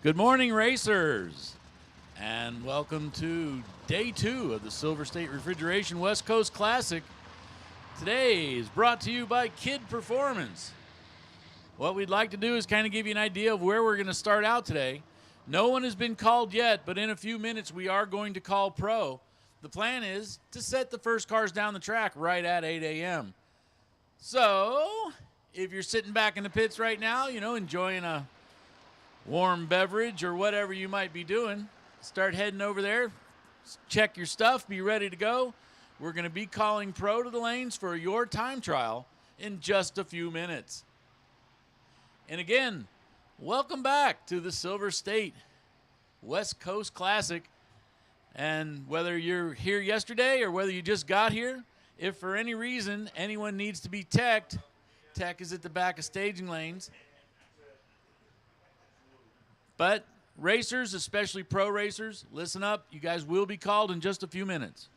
Good morning, racers, and welcome to day 2 of the Silver State Refrigeration West Coast Classic. Today is brought to you by Kid Performance. What we'd like to do is kind of give you an idea of where we're going to start out today. No one has been called yet, but in a few minutes we are going to call pro. The plan is to set the first cars down the track right at 8 a.m. So, if you're sitting back in the pits right now, enjoying a warm beverage or whatever you might be doing, start heading over there, check your stuff, be ready to go. We're going to be calling pro to the lanes for your time trial in just a few minutes. And again, welcome back to the Silver State West Coast Classic. And whether you're here yesterday or whether you just got here, if for any reason anyone needs to be teched, tech is at the back of staging lanes. But racers, especially pro racers, listen up. You guys will be called in just a few minutes.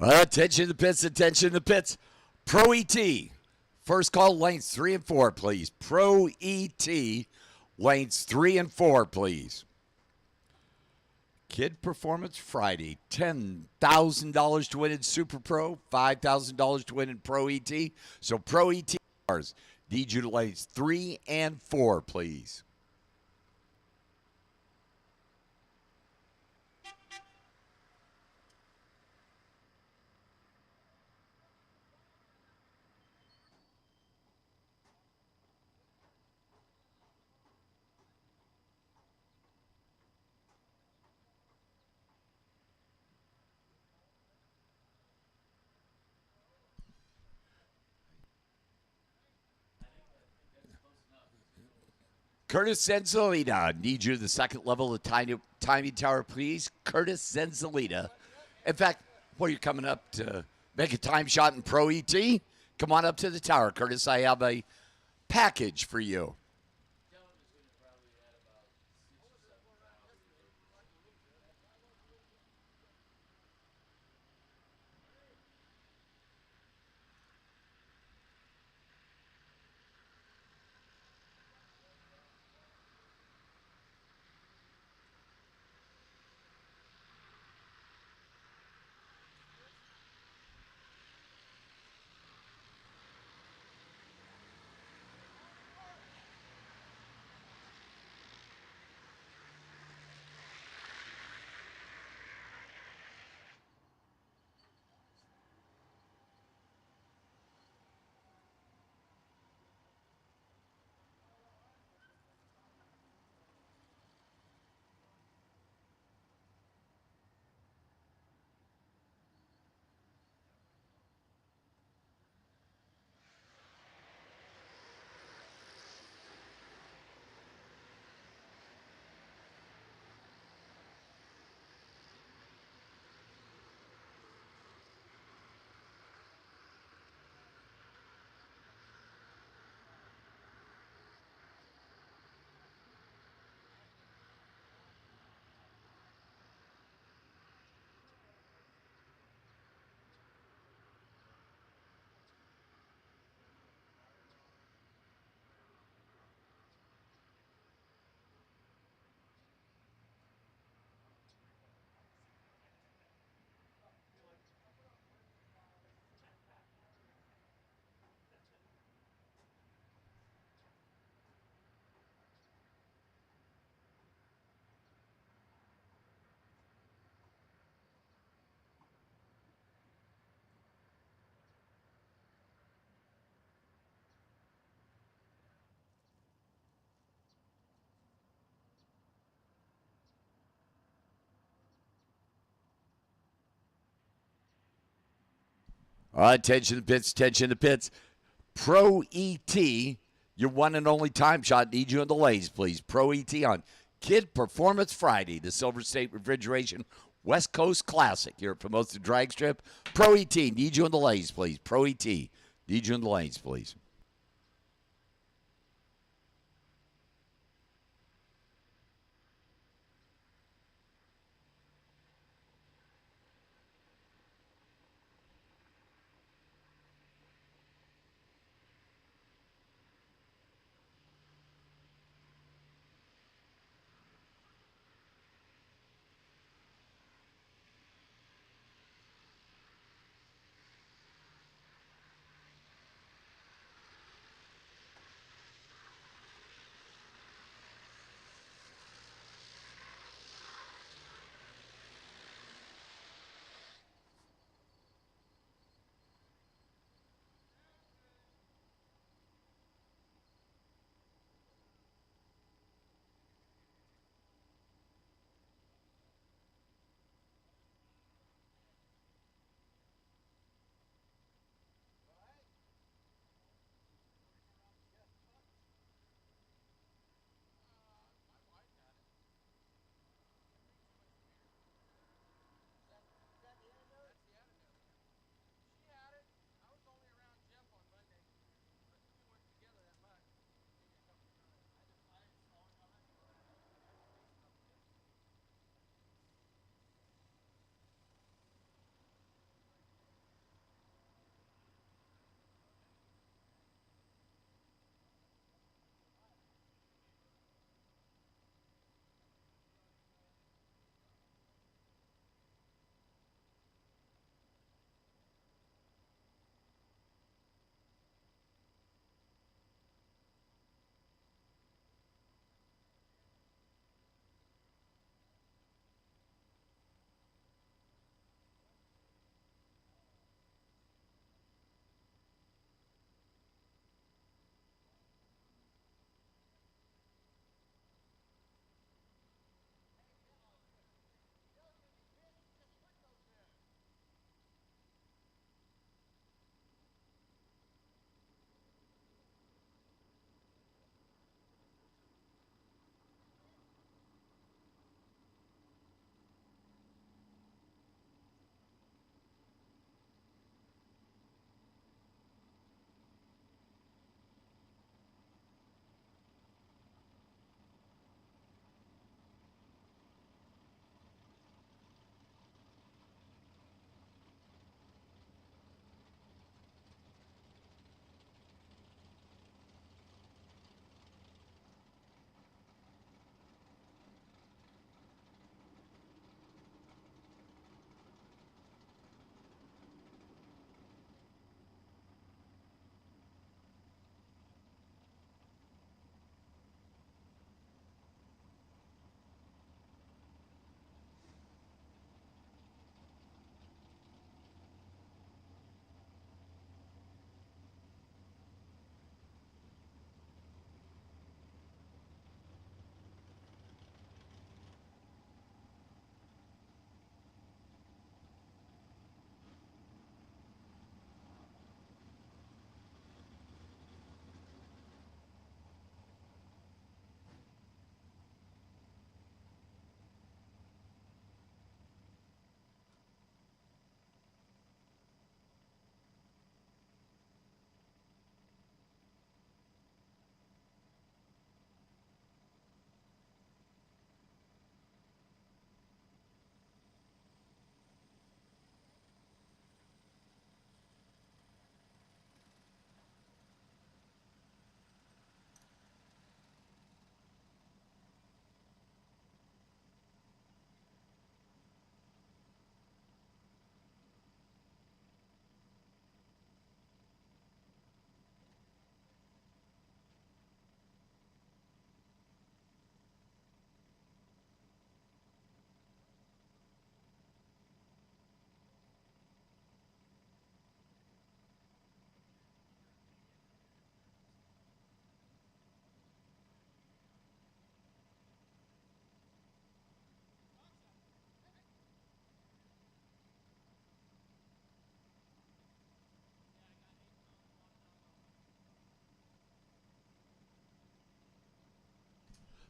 Attention to the pits, attention to the pits. Pro ET. First call, lanes 3 and 4, please. Pro ET, lanes 3 and 4, please. Kid Performance Friday. $10,000 to win in Super Pro, $5,000 to win in Pro ET. So Pro ET cars. Need you to lanes 3 and 4, please. Curtis Zenzalita, need you to the second level of the timing tower, please. Curtis Zenzalita. In fact, well, you're coming up to make a time shot in Pro ET. Come on up to the tower, Curtis. I have a package for you. All right, attention to the pits, attention to the pits. Pro ET, your one and only time shot. Need you in the lanes, please. Pro ET on Kid Performance Friday, the Silver State Refrigeration West Coast Classic here at Formosa Drag Strip. Pro ET, need you in the lanes, please. Pro ET, need you in the lanes, please.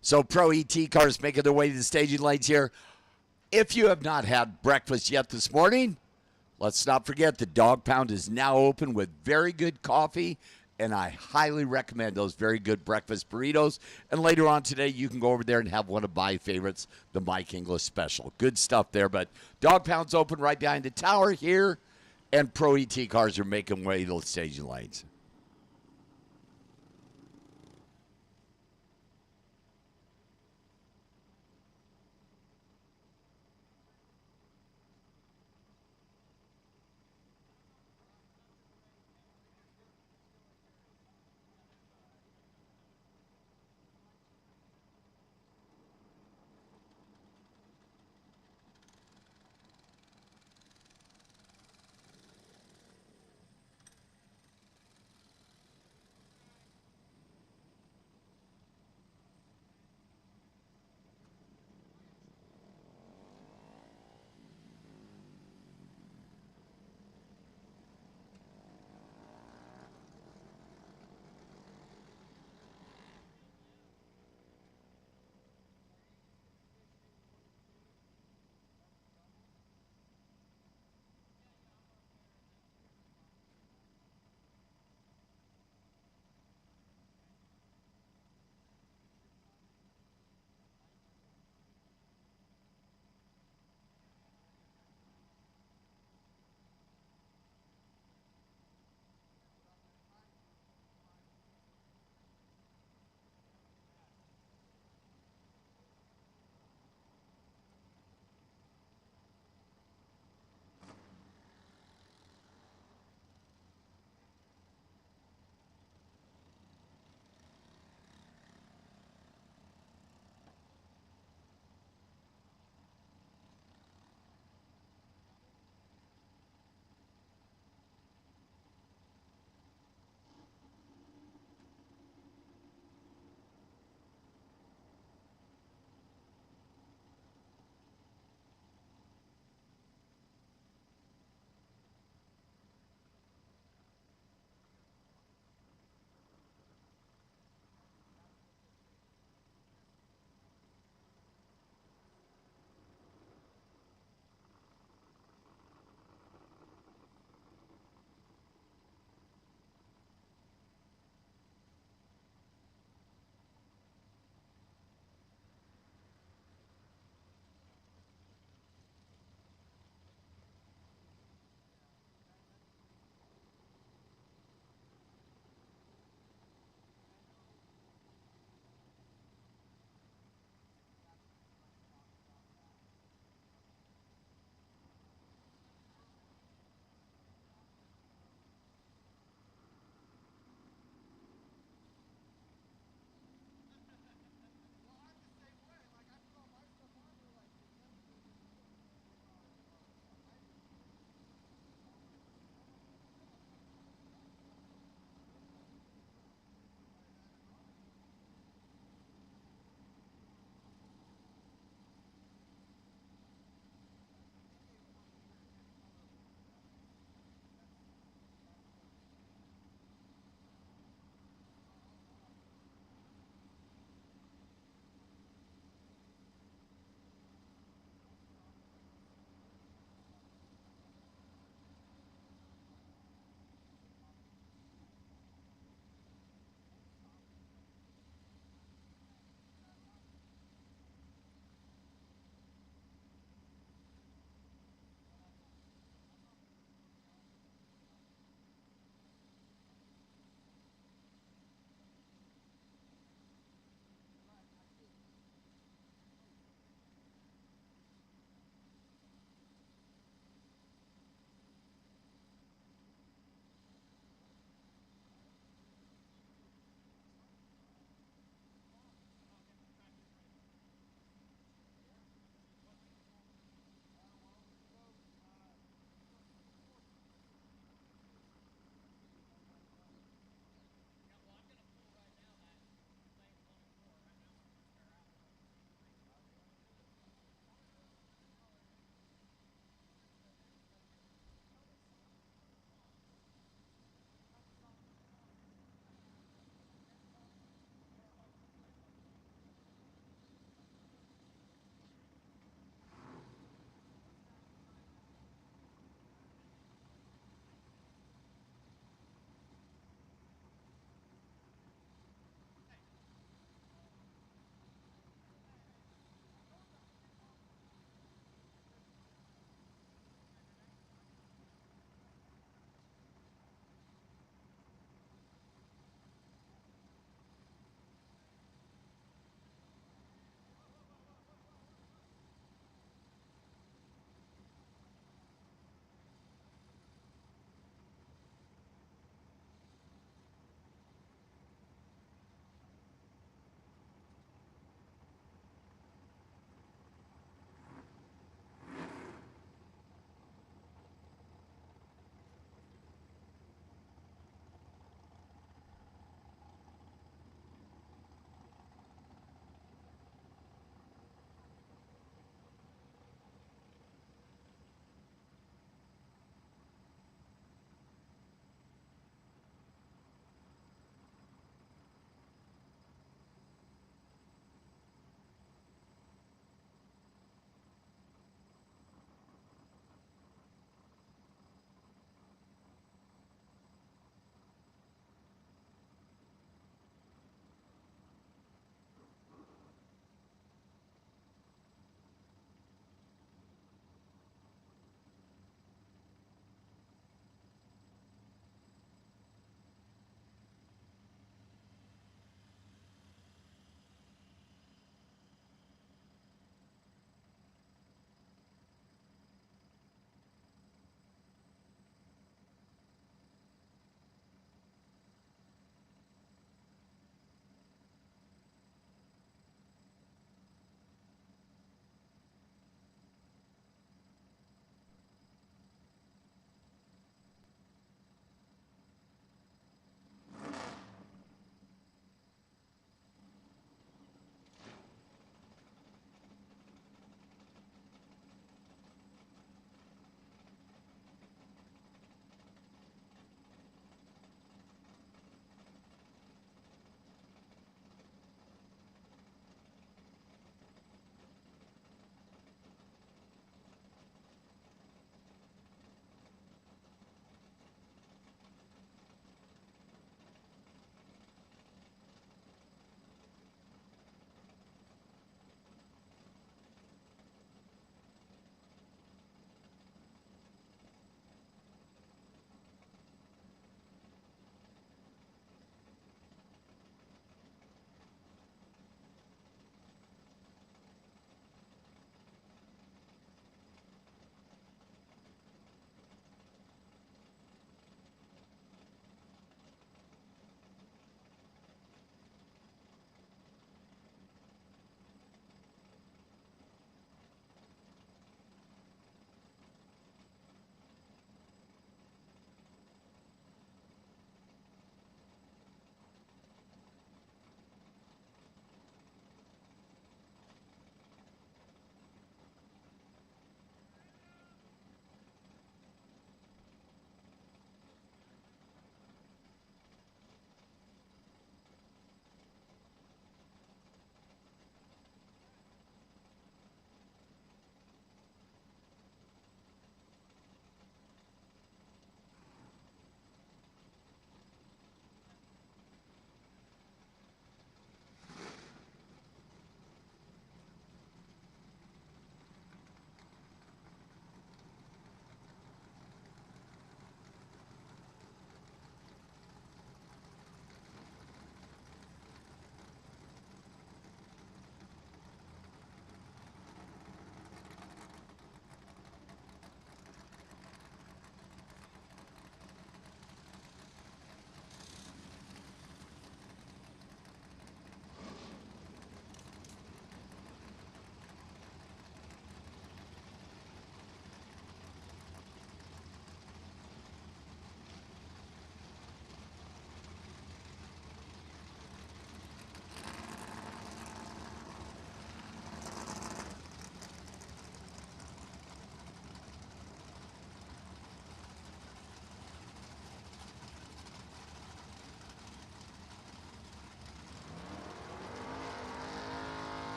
So Pro ET cars making their way to the staging lanes here. If you have not had breakfast yet this morning, let's not forget the Dog Pound is now open with very good coffee, and I highly recommend those very good breakfast burritos. And later on today, you can go over there and have one of my favorites, the Mike English Special. Good stuff there, but Dog Pound's open right behind the tower here, and Pro ET cars are making way to the staging lanes.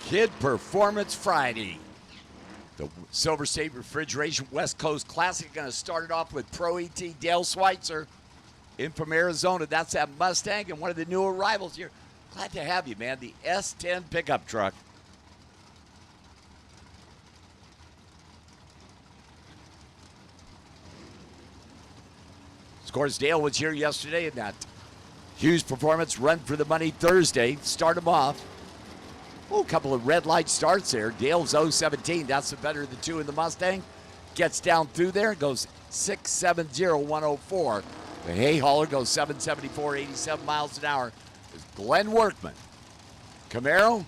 Kid Performance Friday. The Silver State Refrigeration West Coast Classic going to start it off with Pro ET Dale Schweitzer in from Arizona. That's that Mustang and one of the new arrivals here. Glad to have you, man. The S10 pickup truck. Of course, Dale was here yesterday in that Hughes Performance Run for the Money Thursday. Start him off. Oh, a couple of red light starts there. Dale's 017. That's the better of the two in the Mustang. Gets down through there. Goes 670-104. The hay hauler goes 774, 87 miles an hour. There's Glenn Workman, Camaro,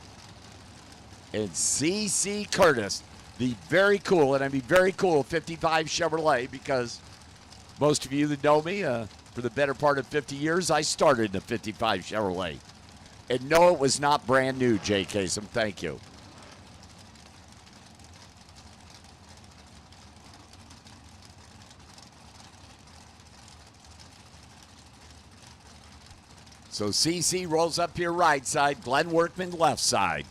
and C.C. Curtis. The very cool, and I mean very cool, 55 Chevrolet, because most of you that know me, for the better part of 50 years, I started in a 55 Chevrolet. And no, it was not brand new, Jay Kasem. Thank you. So CC rolls up your right side, Glenn Workman left side.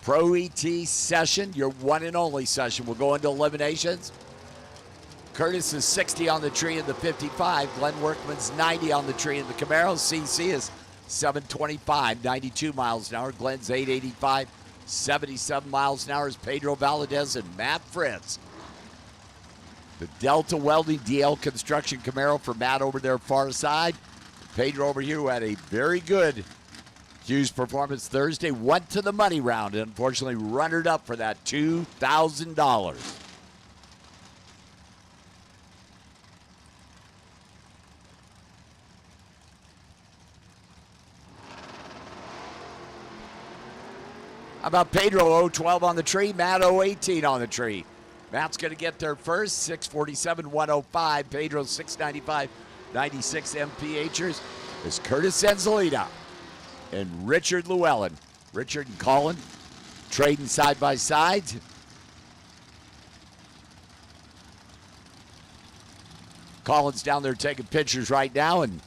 Pro ET session, your one and only session. We'll go into eliminations. Curtis is 60 on the tree in the 55. Glenn Workman's 90 on the tree in the Camaro. CC is 725, 92 miles an hour. Glenn's 885, 77 miles an hour is Pedro Valadez and Matt Fritz. The Delta Welding DL Construction Camaro for Matt over there far side. Pedro over here, who had a very good Hughes Performance Thursday, went to the money round and unfortunately runnered up for that $2,000. How about Pedro 012 on the tree, Matt 018 on the tree. Matt's going to get there first, 647, 105. Pedro 695, 96 MPHers. Is Curtis Enzalita and Richard Llewellyn. Richard and Colin trading side by side. Colin's down there taking pictures right now, and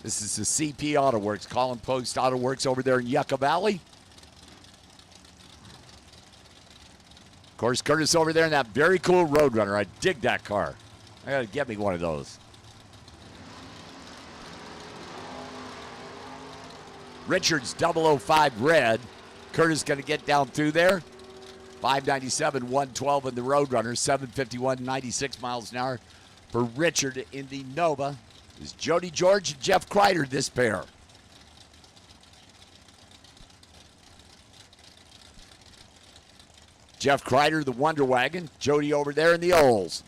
this is the CP Auto Works. Colin Post Auto Works over there in Yucca Valley. Of course, Curtis over there in that very cool Roadrunner. I dig that car. I got to get me one of those. Richard's 005 red. Curtis going to get down through there. 597, 112 in the Roadrunner. 751, 96 miles an hour for Richard in the Nova. Is Jody George and Jeff Kreider, this pair. Jeff Kreider, the Wonder Wagon. Jody over there in the Olds.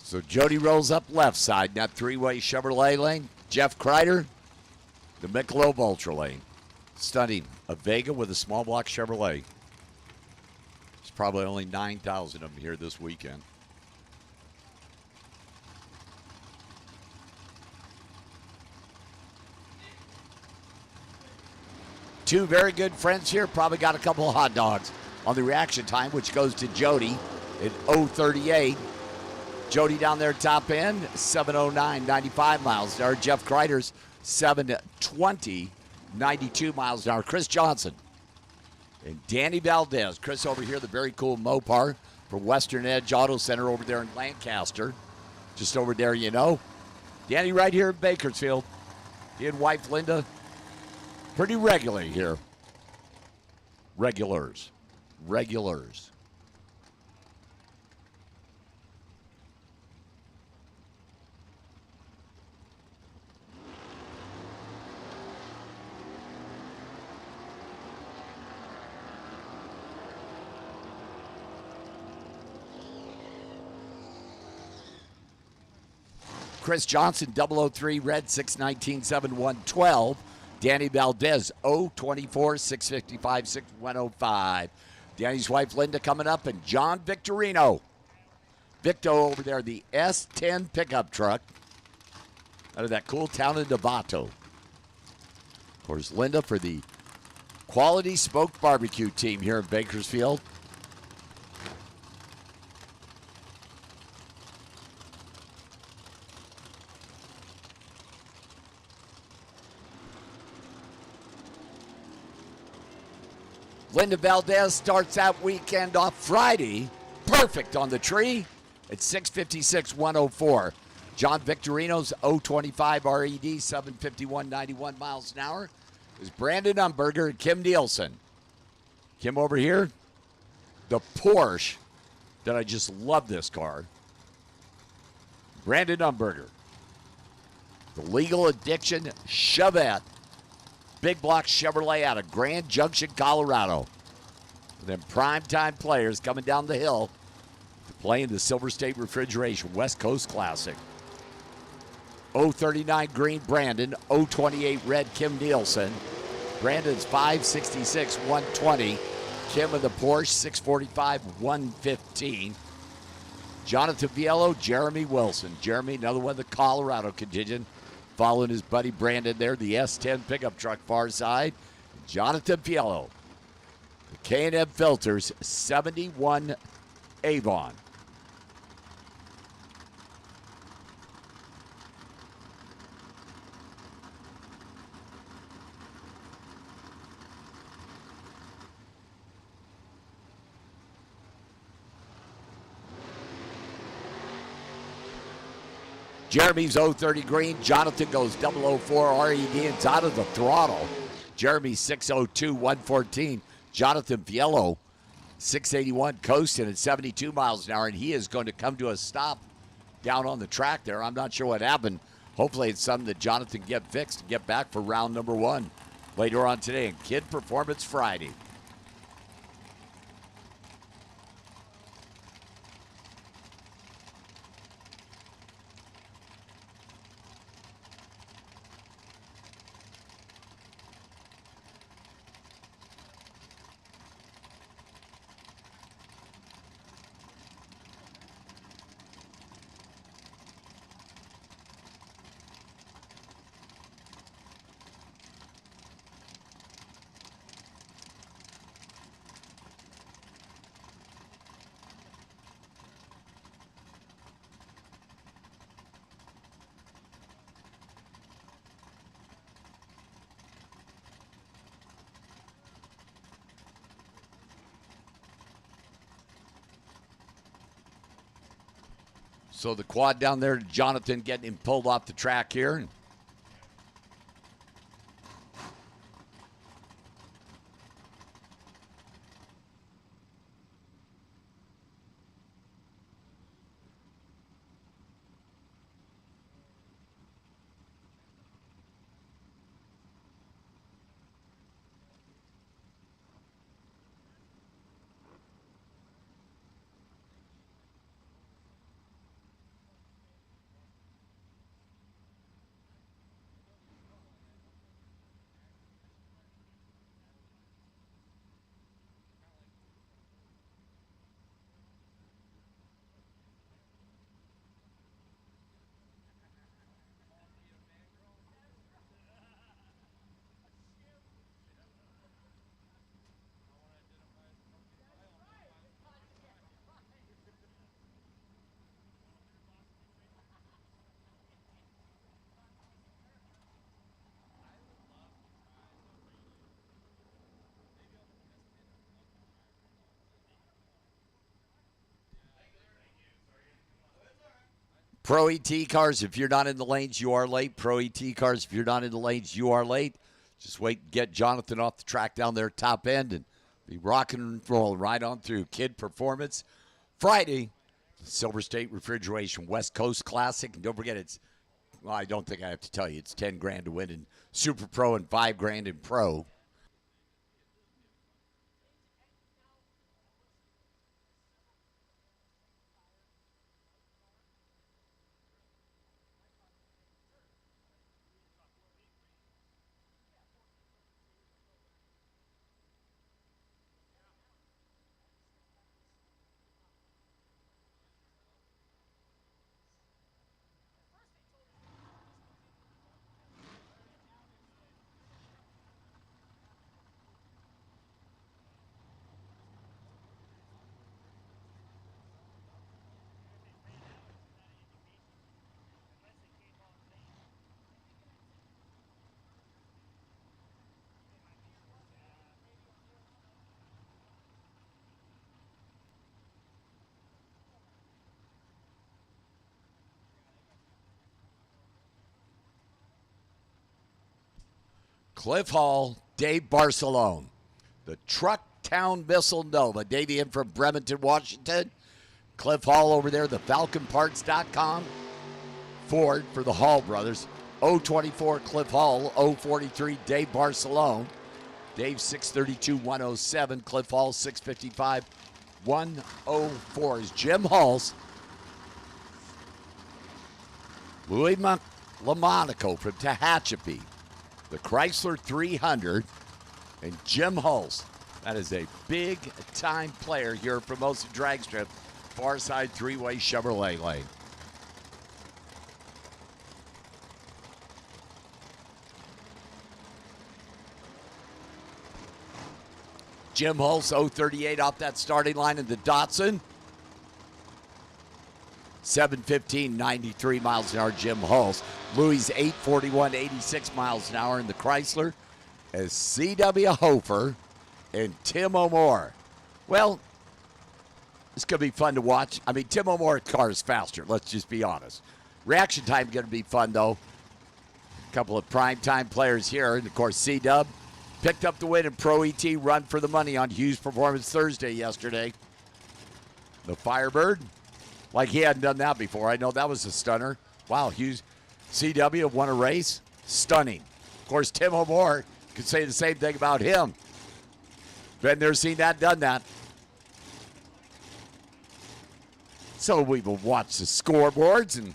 So Jody rolls up left side, that three-way Chevrolet lane. Jeff Kreider, the Michelob Ultra lane. Stunning. A Vega with a small block Chevrolet. There's probably only 9,000 of them here this weekend. Two very good friends here. Probably got a couple of hot dogs on the reaction time, which goes to Jody at 038. Jody down there top end, 709, 95 miles an hour. Jeff Kreider's 720, 92 miles an hour. Chris Johnson and Danny Valdez. Chris over here, the very cool Mopar from Western Edge Auto Center over there in Lancaster. Just over there, you know. Danny right here in Bakersfield. He and wife Linda pretty regularly here. Regulars. Chris Johnson, 003 red, 619, 7112. Danny Valdez, 024, 655, 6105. Danny's wife, Linda, coming up, and John Victorino. Victo over there, the S10 pickup truck out of that cool town of Novato. Of course, Linda for the Quality Smoked Barbecue team here in Bakersfield. Linda Valdez starts that weekend off Friday. Perfect on the tree at 656 104. John Victorino's 025 RED, 751, 91 miles an hour. Is Brandon Umberger and Kim Nielsen. Kim over here, the Porsche that I just love this car. Brandon Umberger. The Legal Addiction Chevette. Big block Chevrolet out of Grand Junction, Colorado. And then primetime players coming down the hill to play in the Silver State Refrigeration West Coast Classic. 039 green Brandon, 028 red Kim Nielsen. Brandon's 566, 120. Kim of the Porsche, 645, 115. Jonathan Viello, Jeremy Wilson. Jeremy, another one of the Colorado contingent, following his buddy Brandon there, the S10 pickup truck far side. Jonathan Viello. The K&M Filters, 71 Avon. Jeremy's 030 green. Jonathan goes 004 RED and it's out of the throttle. Jeremy 602, 114. Jonathan Viello, 681, coasting at 72 miles an hour, and he is going to come to a stop down on the track there. I'm not sure what happened. Hopefully it's something that Jonathan can get fixed and get back for round number one later on today in Kid Performance Friday. So the quad down there, Jonathan getting him pulled off the track here. Pro ET cars, if you're not in the lanes, you are late. Pro ET cars, if you're not in the lanes, you are late. Just wait and get Jonathan off the track down there top end and be rocking and rolling right on through. Kid Performance Friday, Silver State Refrigeration West Coast Classic. And don't forget, well, I don't think I have to tell you, it's 10 grand to win in Super Pro and 5 grand in Pro. Cliff Hall, Dave Barcelone. The Truck Town Missile Nova. Davey in from Bremerton, Washington. Cliff Hall over there, thefalconparts.com. Ford for the Hall brothers. 024 Cliff Hall, 043 Dave Barcelone. Dave 632-107, Cliff Hall 655-104 is Jim Halls. Louis LaMonaco from Tehachapi. The Chrysler 300 and Jim Hulse. That is a big-time player here at Formosa Drag Strip, far side three-way Chevrolet lane. Jim Hulse, 038 off that starting line in the Datsun. 715, 93 miles an hour, Jim Hulse. Louis 841, 86 miles an hour in the Chrysler. As C.W. Hofer and Tim O'More. Well, it's going to be fun to watch. I mean, Tim O'More's car is faster, let's just be honest. Reaction time is going to be fun, though. A couple of primetime players here. And, of course, C-Dub picked up the win in Pro ET Run for the Money on Hughes Performance Thursday yesterday. The Firebird, like he hadn't done that before. I know that was a stunner. Wow, Hughes, CW won a race. Stunning. Of course, Tim O'More could say the same thing about him. Been there, seen that, done that. So we will watch the scoreboards and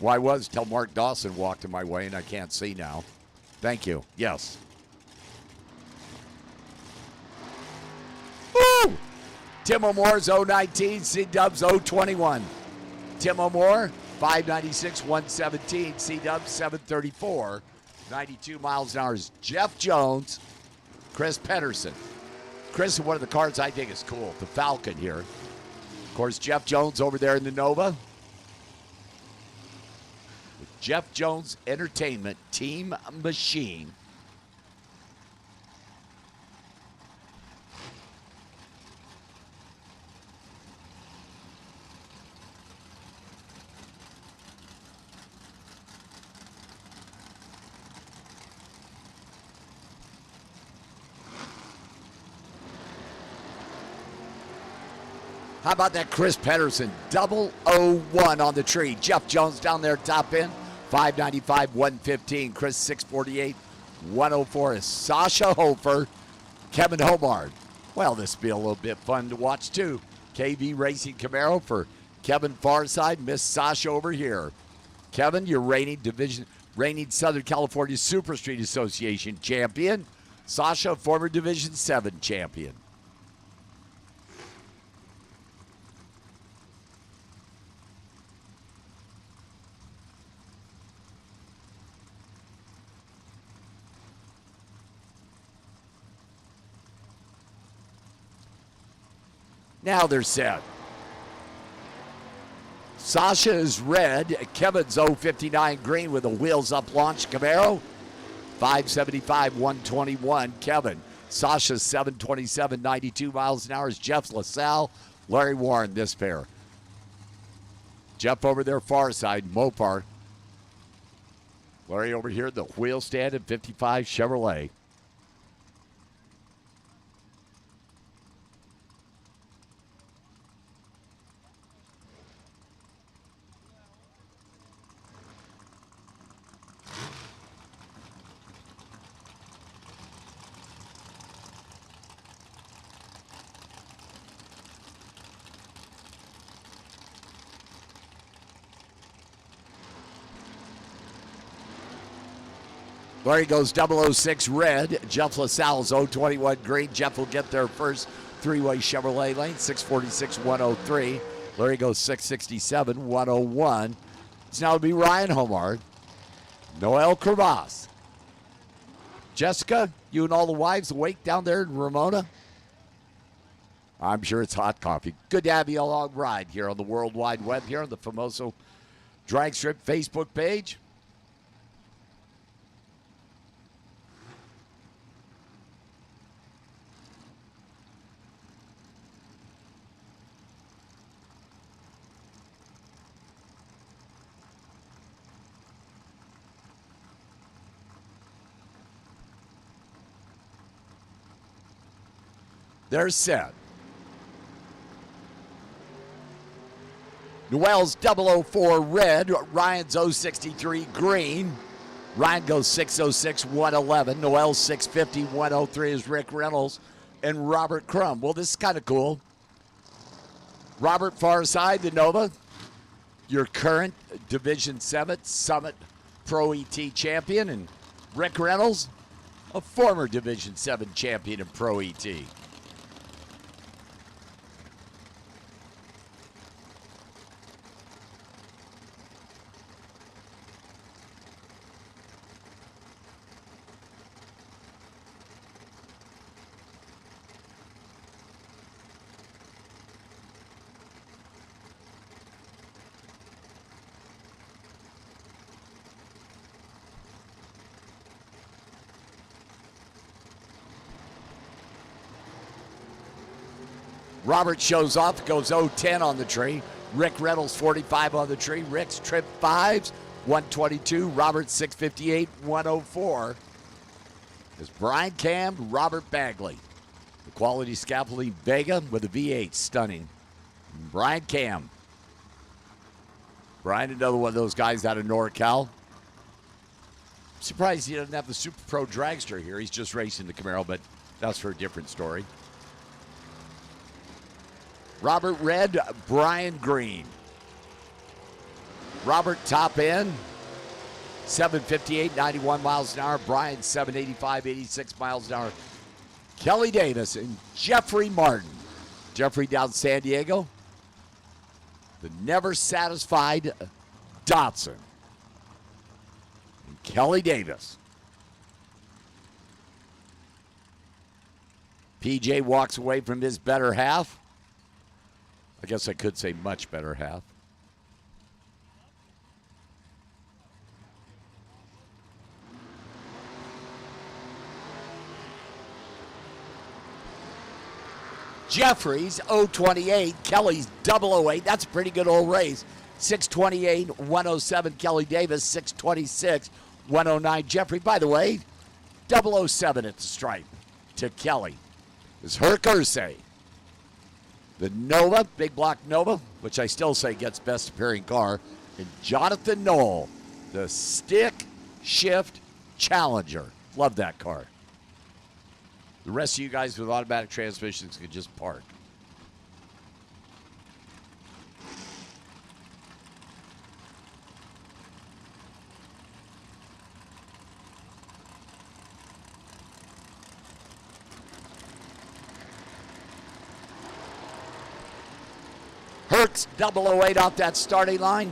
why was till Mark Dawson walked in my way and I can't see now. Thank you. Yes. Woo! Tim O'Moore's 019, C-Dub's 021. Tim O'More, 596, 117. C-Dub, 734, 92 miles an hour. Is Jeff Jones, Chris Pedersen. Chris is one of the cars I think is cool. The Falcon here. Of course, Jeff Jones over there in the Nova. Jeff Jones Entertainment Team Machine. How about that Chris Pedersen, 001 on the tree. Jeff Jones down there top end, 595, 115. Chris 648, 104 is Sasha Hofer, Kevin Homard. Well, this will be a little bit fun to watch too. KV Racing Camaro for Kevin Farside, Miss Sasha over here. Kevin, your reigning Southern California Super Street Association champion. Sasha, former Division 7 champion. Now they're set. Sasha is red. Kevin's 059 green with a wheels up launch Camaro. 575, 121. Kevin. Sasha's 727, 92 miles an hour is Jeff LaSalle. Larry Warren, this pair. Jeff over there, far side, Mopar. Larry over here, the wheel stand at 55 Chevrolet. Larry goes 006 red. Jeff LaSalle's 021 green. Jeff will get their first three-way Chevrolet lane, 646, 103. Larry goes 667, 101. It's now to be Ryan Homard, Noel Crevasse. Jessica, you and all the wives awake down there in Ramona? I'm sure it's hot coffee. Good to have you along ride here on the World Wide Web, here on the Famoso Drag Strip Facebook page. They're set. Noel's 004 red. Ryan's 063 green. Ryan goes 606, 111. Noel's 650, 103 is Rick Reynolds and Robert Crum. Well, this is kind of cool. Robert Farside, the Nova, your current Division 7 Summit Pro ET champion, and Rick Reynolds, a former Division 7 champion in Pro ET. Robert shows off, goes 0-10 on the tree. Rick Reynolds 45 on the tree. Rick's trip 5s, 122. Robert's 658, 104. Is Brian Cam, Robert Bagley. The quality scaffolding Vega with a V8, stunning. Brian Cam. Brian, another one of those guys out of NorCal. Surprised he doesn't have the Super Pro dragster here. He's just racing the Camaro, but that's for a different story. Robert red, Brian green. Robert top end, 758, 91 miles an hour. Brian 785, 86 miles an hour. Kelly Davis and Jeffrey Martin. Jeffrey down San Diego. The never satisfied Dotson. And Kelly Davis. PJ walks away from his better half. I guess I could say much better half. Jeffries 028, Kelly's 008. That's a pretty good old race. 628, 107. Kelly Davis 626, 109. Jeffrey, by the way, 007 at the stripe to Kelly. Is Herc Ursay. The Nova, big block Nova, which I still say gets best appearing car, and Jonathan Knoll, the stick shift Challenger. Love that car. The rest of you guys with automatic transmissions can just park. Herc's 008 off that starting line.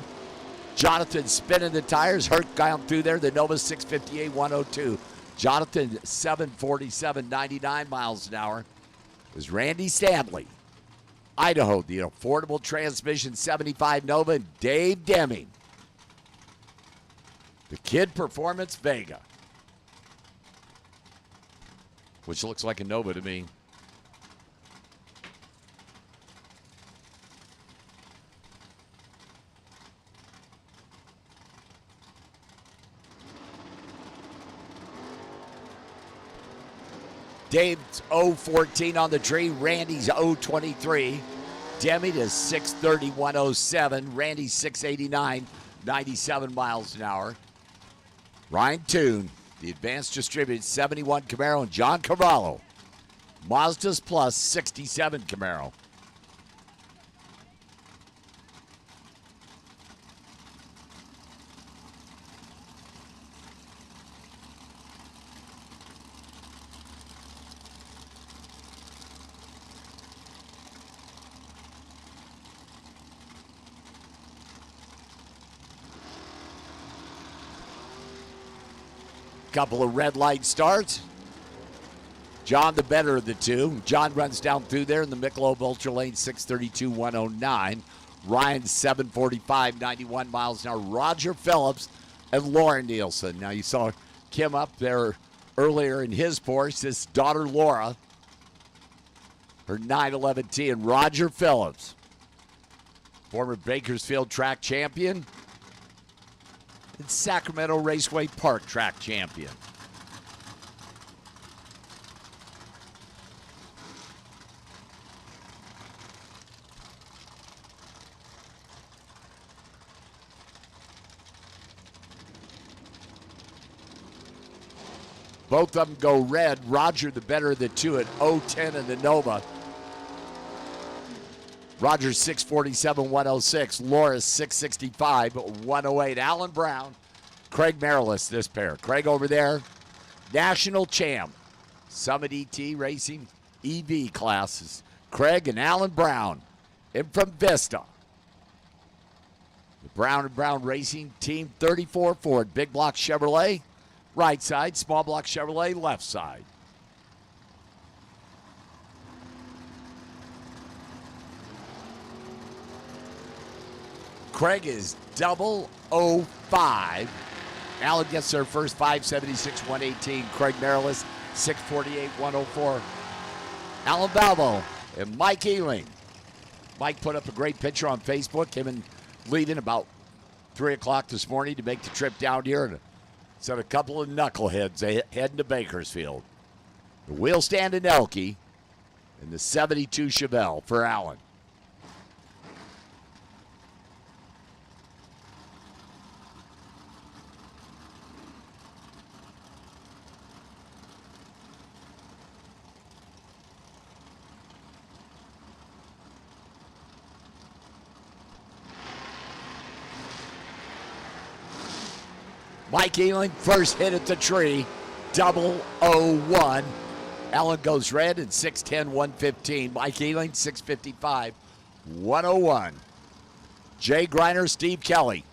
Jonathan spinning the tires. Herc down through there. The Nova 658, 102. Jonathan 747, 99 miles an hour. Is Randy Stanley. Idaho, the affordable transmission 75 Nova. And Dave Deming. The Kid Performance Vega. Which looks like a Nova to me. Dave's 014 on the tree. Randy's 023. Deming is 630, 107. Randy's 689, 97 miles an hour. Ryan Toon, the advanced distributed 71 Camaro, and John Cavallo. Mazda's Plus 67 Camaro. Couple of red light starts. John, the better of the two. John runs down through there in the Michelob Ultra Lane, 632, 109. Ryan, 745, 91 miles an hour. Roger Phillips and Lauren Nielsen. Now, you saw Kim up there earlier in his Porsche. His daughter, Laura, her 911T. And Roger Phillips, former Bakersfield track champion and Sacramento Raceway Park track champion. Both of them go red. Roger, the better of the two at 010 in the Nova. Roger 647, 106. Loris 665, 108. Alan Brown, Craig Marilis, this pair. Craig over there, national champ. Summit ET Racing EV classes. Craig and Alan Brown in from Vista. The Brown and Brown Racing Team 34 Ford. Big block Chevrolet, right side. Small block Chevrolet, left side. Craig is 005. Alan gets their first 576, 118. Craig Marilis, 648, 104. Alan Balbo and Mike Ealing. Mike put up a great picture on Facebook. Him and leaving about 3 o'clock this morning to make the trip down here and sent a couple of knuckleheads heading to Bakersfield. The wheel stand in Elke and the 72 Chevelle for Alan. Mike Ealing, first hit at the tree, 001. Alan goes red and 610, 115. Mike Ealing, 655, 101. Jay Griner, Steve Kelly.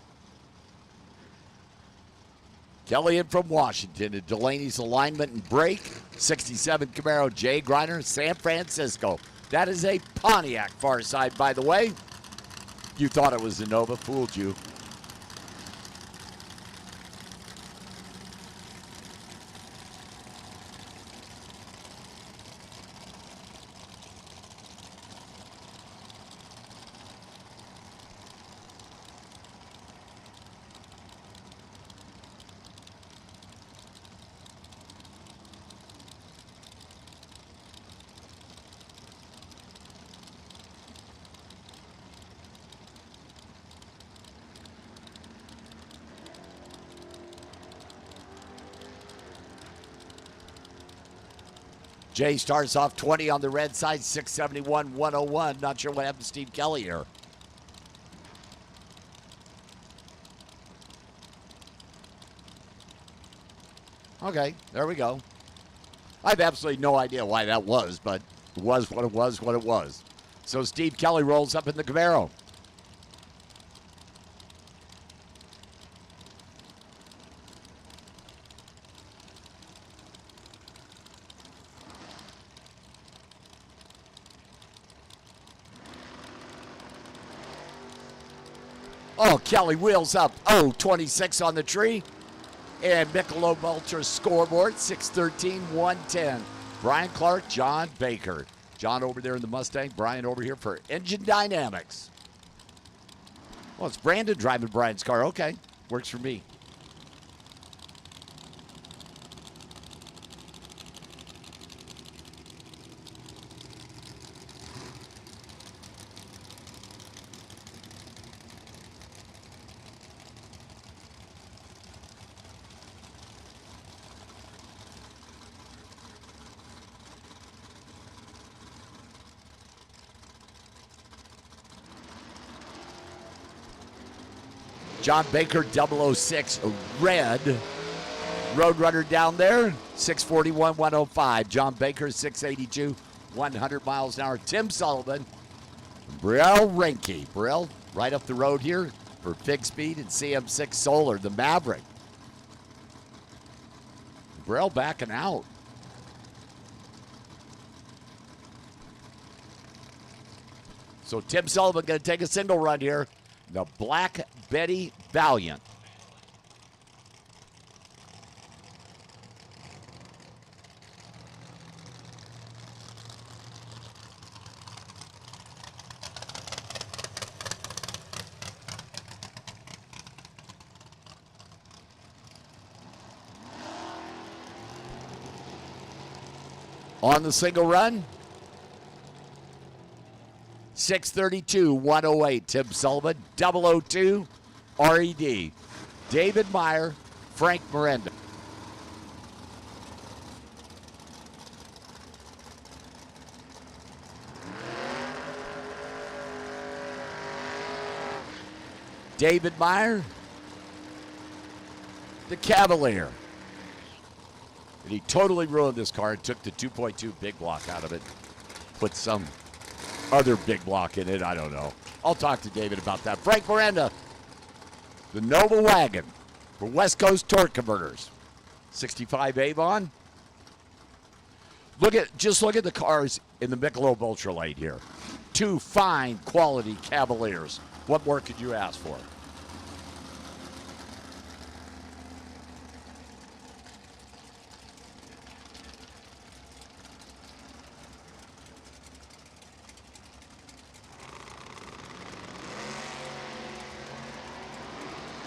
Kelly in from Washington at Delaney's alignment and brake. 67 Camaro, Jay Griner, San Francisco. That is a Pontiac far side, by the way. You thought it was a Nova, fooled you. Jay starts off 20 on the red side, 671, 101. Not sure what happened to Steve Kelly here. Okay, there we go. I have absolutely no idea why that was, but it was what it was, what it was. So Steve Kelly rolls up in the Camaro. Oh, Kelly wheels up. 26 on the tree. And Michelob Ultra scoreboard, 613, 110. Brian Clark, John Baker. John over there in the Mustang. Brian over here for Engine Dynamics. Well, it's Brandon driving Brian's car. Okay, works for me. John Baker, 006, red. Roadrunner down there, 641, 105. John Baker, 682, 100 miles an hour. Tim Sullivan, Brielle Renke. Brielle right up the road here for Fig Speed and CM6 Solar, the Maverick. Brielle backing out. So Tim Sullivan going to take a single run here. The Black Betty Valiant. On the single run, 632, 108. Tim Sullivan, 002, RED. David Meyer, Frank Miranda. David Meyer, the Cavalier. And he totally ruined this car and took the 2.2 big block out of it. Put some other big block in it. I don't know. I'll talk to David about that. Frank Miranda, the Nova Wagon for West Coast Torque Converters. 65 Avon. Just look at the cars in the Michelob Ultra Late here. Two fine quality Cavaliers. What more could you ask for?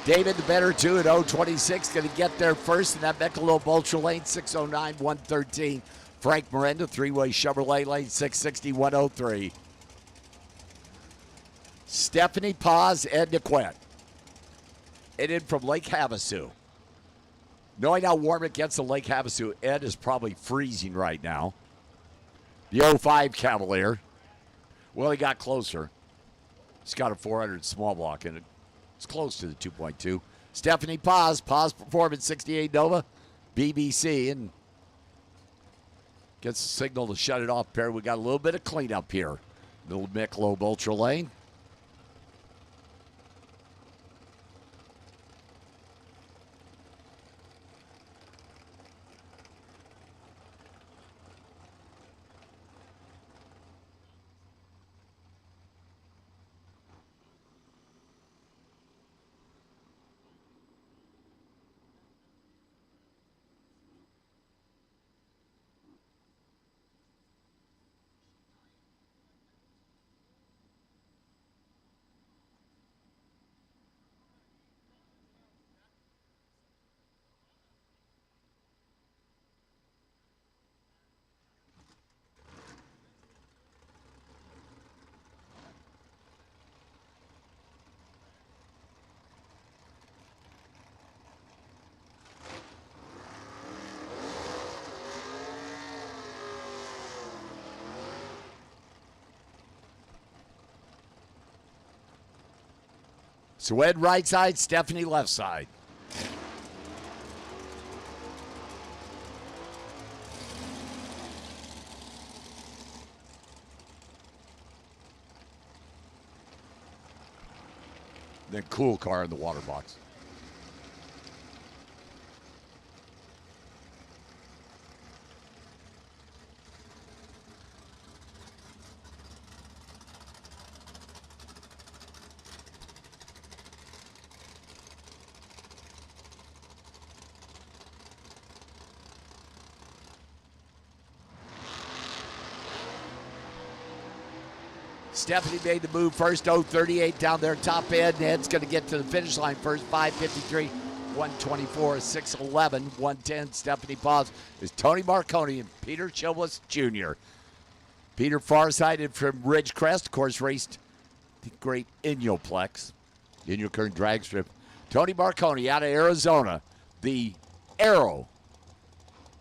David, the better two at 026, going to get there first in that Michelob Ultra Lane, 609, 113. Frank Miranda, three-way Chevrolet lane, 660, 103. Stephanie Paz, Ed DeQuette. And in from Lake Havasu. Knowing how warm it gets in Lake Havasu, Ed is probably freezing right now. The 05 Cavalier. Well, he got closer. He's got a 400 small block in it. It's close to the 2.2. Stephanie Paz, Paz Performance 68 Nova, BBC, and gets the signal to shut it off, Perry. We got a little bit of cleanup here. Little Michelob Ultra Lane. So Ed right side, Stephanie left side. Then cool car in the water box. Stephanie made the move first, 038 down there, top end. Ed's going to get to the finish line first, 5:53, 124, 6:11, 110. Stephanie Paz is Tony Marconi and Peter Chilwell Jr. Peter farsighted from Ridgecrest, of course, raced the great Inyoplex, Inyokern drag strip. Tony Marconi out of Arizona, the Arrow.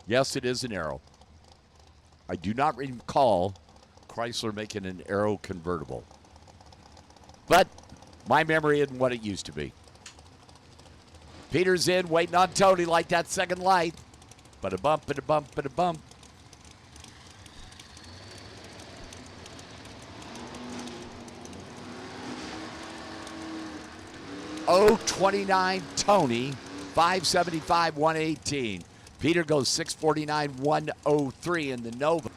Yes, it is an Arrow. I do not recall Chrysler making an Arrow convertible. But my memory isn't what it used to be. Peter's in, waiting on Tony like that second light. But a bump, and a bump, and a bump. .029 Tony, 575, 118. Peter goes 649, 103 in the Nova.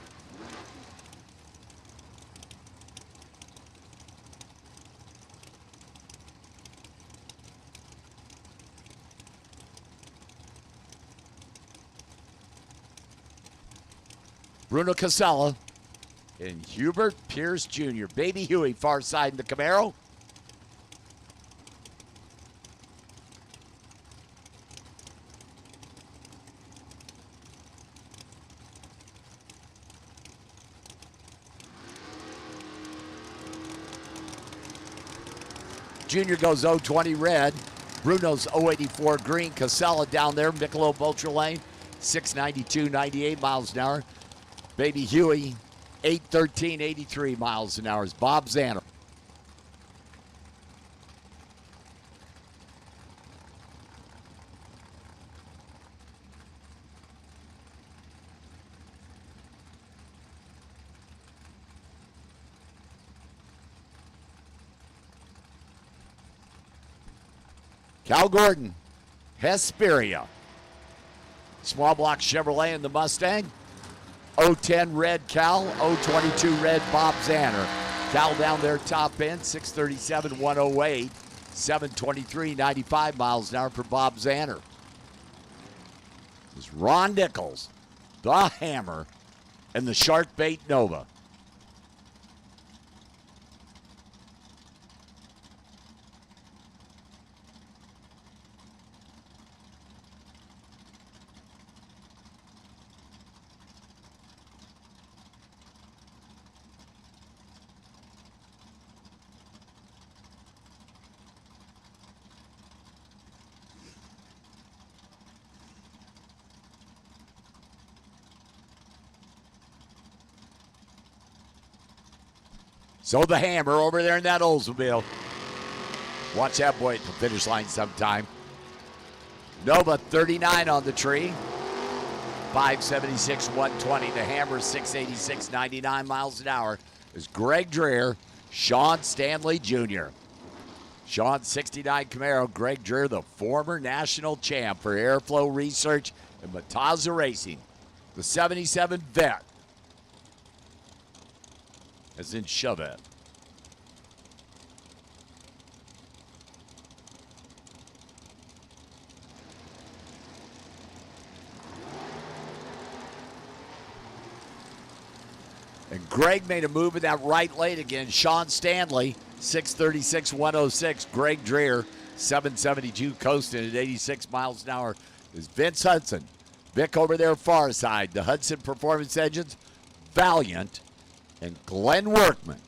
Bruno Casella and Hubert Pierce Jr. Baby Huey far side in the Camaro. Junior goes 020 red. Bruno's 084 green. Casella down there, Michelob Ultra Lane, 692, 98 miles an hour. Baby Huey, 813, 83 miles an hour is Bob Zanner. Cal Gordon, Hesperia. Small block Chevrolet and the Mustang. 010 red Cal, 022 red Bob Zanner. Cal down there top end, 637, 108, 723, 95 miles an hour for Bob Zanner. This is Ron Nichols, the Hammer, and the Shark Bait Nova. So the Hammer over there in that Oldsmobile. Watch that boy at the finish line sometime. Nova 39 on the tree. 576, 120. The Hammer 686, 99 miles an hour. Is Greg Dreher, Sean Stanley Jr. Sean 69 Camaro. Greg Dreher, the former national champ for Airflow Research and Mataza Racing. The 77 Vet. As in Chevette. And Greg made a move in that right lane again. Sean Stanley, 636, 106. Greg Dreher, 772, coasting at 86 miles an hour. Is Vince Hudson. Vic over there far side. The Hudson Performance Engines, Valiant, and Glenn Workman.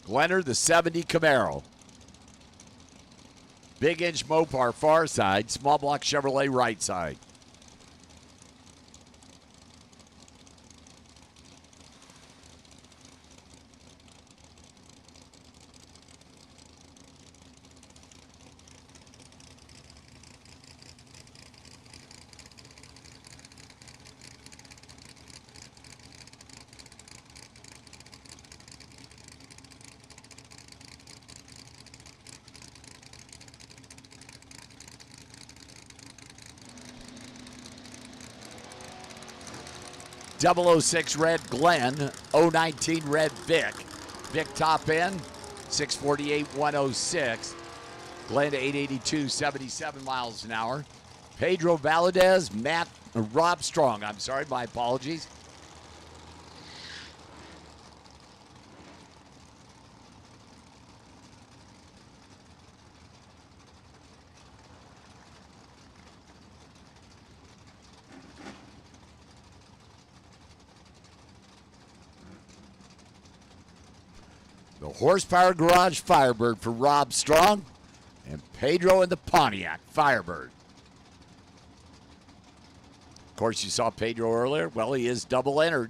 Glenner, the 70 Camaro. Big Inch Mopar far side. Small block Chevrolet right side. .006 red Glenn, 019 red Vic. Vic top end, 648, 106. Glenn 882, 77 miles an hour. Pedro Valadez, Rob Strong. I'm sorry, my apologies. The Horsepower Garage Firebird for Rob Strong, and Pedro in the Pontiac Firebird. Of course, you saw Pedro earlier. Well, he is double entered.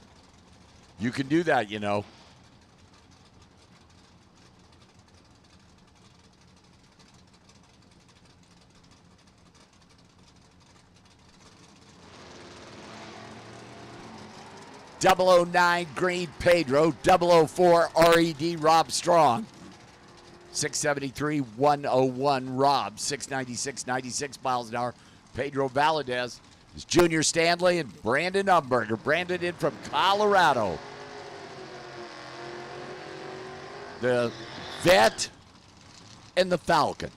You can do that, you know. .009 green Pedro, .004 RED Rob Strong, 673, 101 Rob, 696, 96 miles an hour. Pedro Valadez is Junior Stanley and Brandon Umberger. Brandon in from Colorado. The Vet and the Falcon.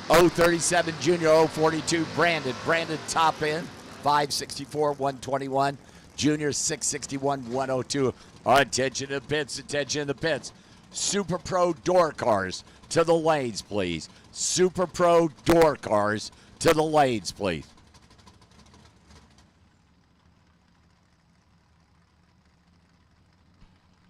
.037 Junior, .042 Brandon. Brandon top end, 564, 121. Junior, 661, 102. Attention to the pits, attention to the pits. Super Pro door cars to the lanes, please. Super Pro door cars to the lanes, please.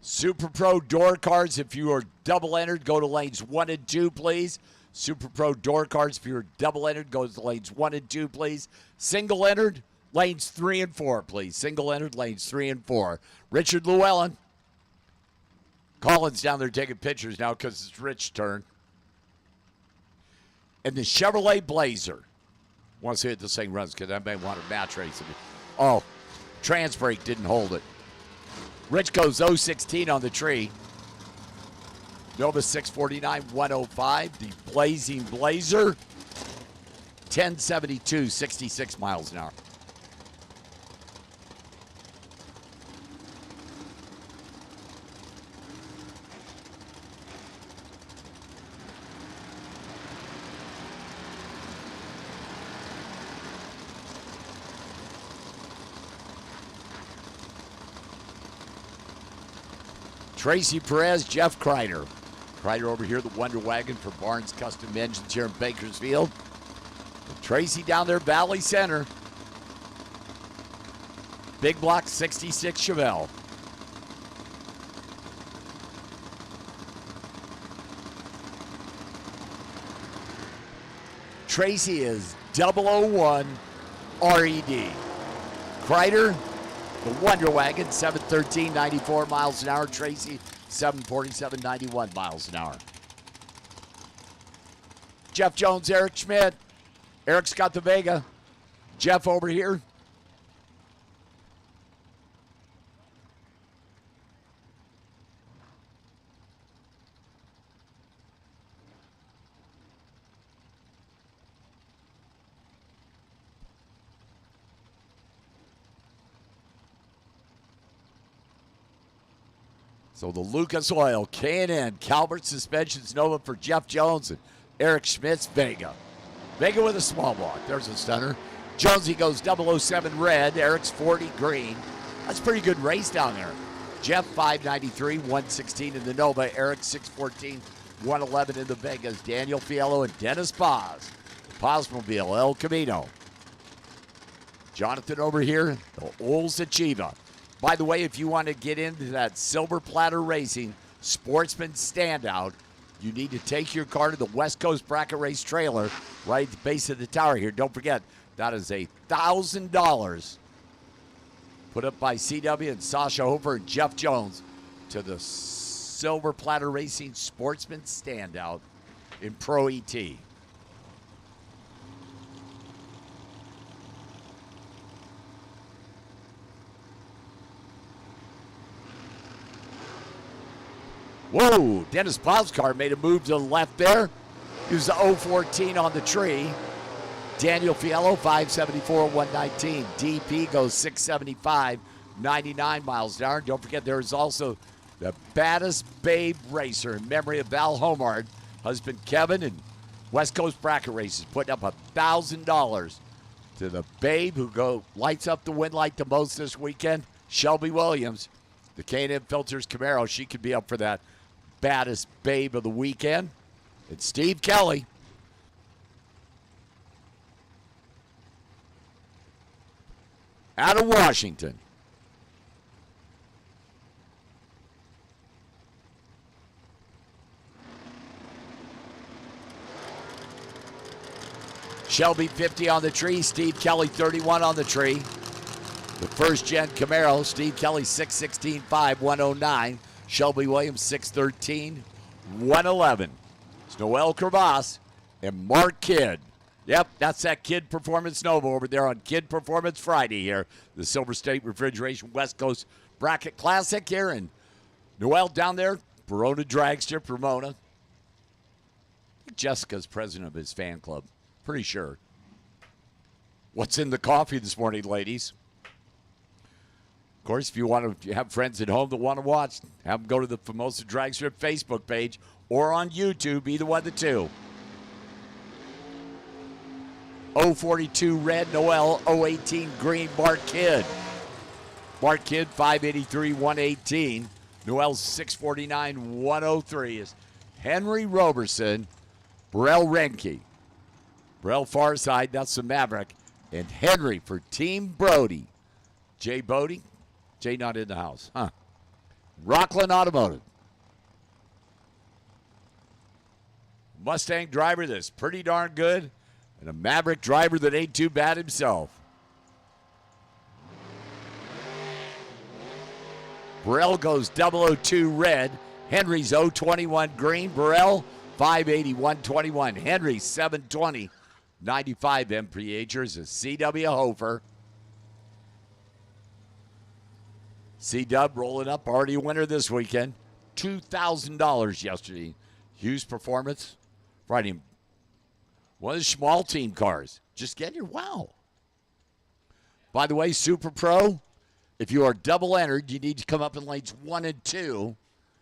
Super Pro door cards, if you are double entered, go to lanes 1 and 2, please. Super Pro door cards, if you're double entered, go to lanes 1 and 2, please. Single entered, lanes 3 and 4, please. Single entered, lanes 3 and 4. Richard Llewellyn. Colin's down there taking pictures now because it's Rich's turn. And the Chevrolet Blazer. Want to see if this thing runs because I may want to match race it. Oh, trans brake didn't hold it. Rich goes 016 on the tree. Nova 649, 105. The Blazing Blazer. 1072, 66 miles an hour. Tracy Perez, Jeff Kreider. Kreider over here, the Wonder Wagon for Barnes Custom Engines here in Bakersfield. Tracy down there, Valley Center. Big block 66 Chevelle. Tracy is 001 RED. Kreider, the Wonder Wagon, 713, 94 miles an hour. Tracy, 747, 91 miles an hour. Jeff Jones, Eric Schmidt. Eric's got the Vega. Jeff over here. So the Lucas Oil, K&N, Calvert Suspensions Nova for Jeff Jones and Eric Schmidt's Vega. Vega with a small block. There's a stunner. Jonesy goes 007 red. Eric's 40 green. That's a pretty good race down there. Jeff 593, 116 in the Nova. Eric 614, 111 in the Vegas. Daniel Fiello and Dennis Paz. Pazmobile, El Camino. Jonathan over here, the Olds Achieva. By the way, if you want to get into that Silver Platter Racing Sportsman Standout, you need to take your car to the West Coast Bracket Race trailer right at the base of the tower here. Don't forget, that is $1,000 put up by CW and Sasha Hofer and Jeff Jones to the Silver Platter Racing Sportsman Standout in Pro ET. Whoa, Dennis Paz's car made a move to the left there. He was the 014 on the tree. Daniel Fiello, 574, 119. DP goes 675, 99 miles an hour. Don't forget, there is also the baddest babe racer in memory of Val Homard, husband Kevin, and West Coast Bracket Races putting up $1,000 to the babe who lights up the win light the most this weekend, Shelby Williams. The K&N Filters Camaro, she could be up for that baddest babe of the weekend. It's Steve Kelly. Out of Washington. Shelby 50 on the tree. Steve Kelly 31 on the tree. The first gen Camaro, Steve Kelly 616.5, 109. Shelby Williams 613, 111. It's Noel Crevasse and Mark Kidd. Yep, that's that Kidd Performance Nova over there on Kidd Performance Friday here. The Silver State Refrigeration West Coast Bracket Classic here. And Noel down there, Verona Dragster, Pomona. Jessica's president of his fan club. Pretty sure. What's in the coffee this morning, ladies? Of course, if you want to have friends at home that want to watch, have them go to the Famosa Drag Strip Facebook page or on YouTube, either one of the two. 042 red, Noel, 018 green, Mark Kidd. Mark Kidd, 583, 118. Noel, 649, 103 is Henry Roberson, Burrell Renke. Burrell far side, that's the Maverick. And Henry for Team Brody. Jay Bodie. Jay not in the house, huh? Rockland Automotive. Mustang driver that's pretty darn good, and a Maverick driver that ain't too bad himself. Burrell goes 002 red. Henry's 021 green. Burrell 580-121. Henry 720. 95 MPHers. A C.W. Hofer. C-Dub rolling up. Already a winner this weekend. $2,000 yesterday. Hughes Performance. Riding one of the small team cars. Just get your wow. By the way, Super Pro, if you are double entered, you need to come up in lanes 1 and 2.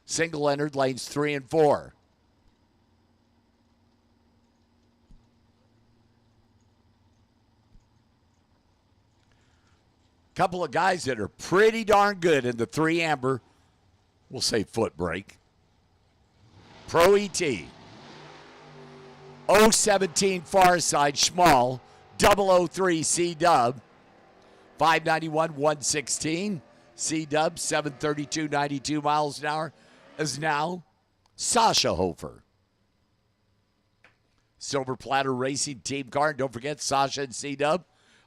Single entered, lanes 3 and 4. Couple of guys that are pretty darn good in the 3 amber, we'll say foot brake. Pro ET. 017 far side, Schmall. 003 C-Dub. 591, 116. C-Dub, 732, 92 miles an hour, is now Sasha Hofer. Silver Platter Racing Team car. And don't forget Sasha and C-Dub,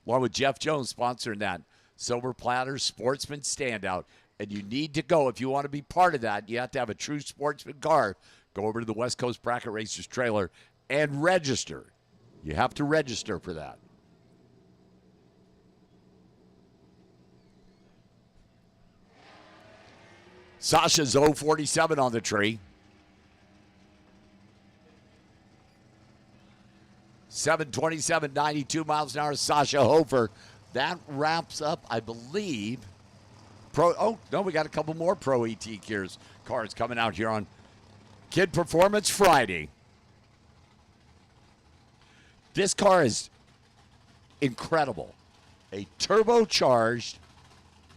along with Jeff Jones, sponsoring that. Silver Platter Sportsman Standout. And you need to go, if you want to be part of that, you have to have a true sportsman car. Go over to the West Coast Bracket Racers trailer and register. You have to register for that. Sasha's 047 on the tree. 727, 92 miles an hour, Sasha Hofer. That wraps up, I believe, we got a couple more Pro ET cars coming out here on Kid Performance Friday. This car is incredible. A turbocharged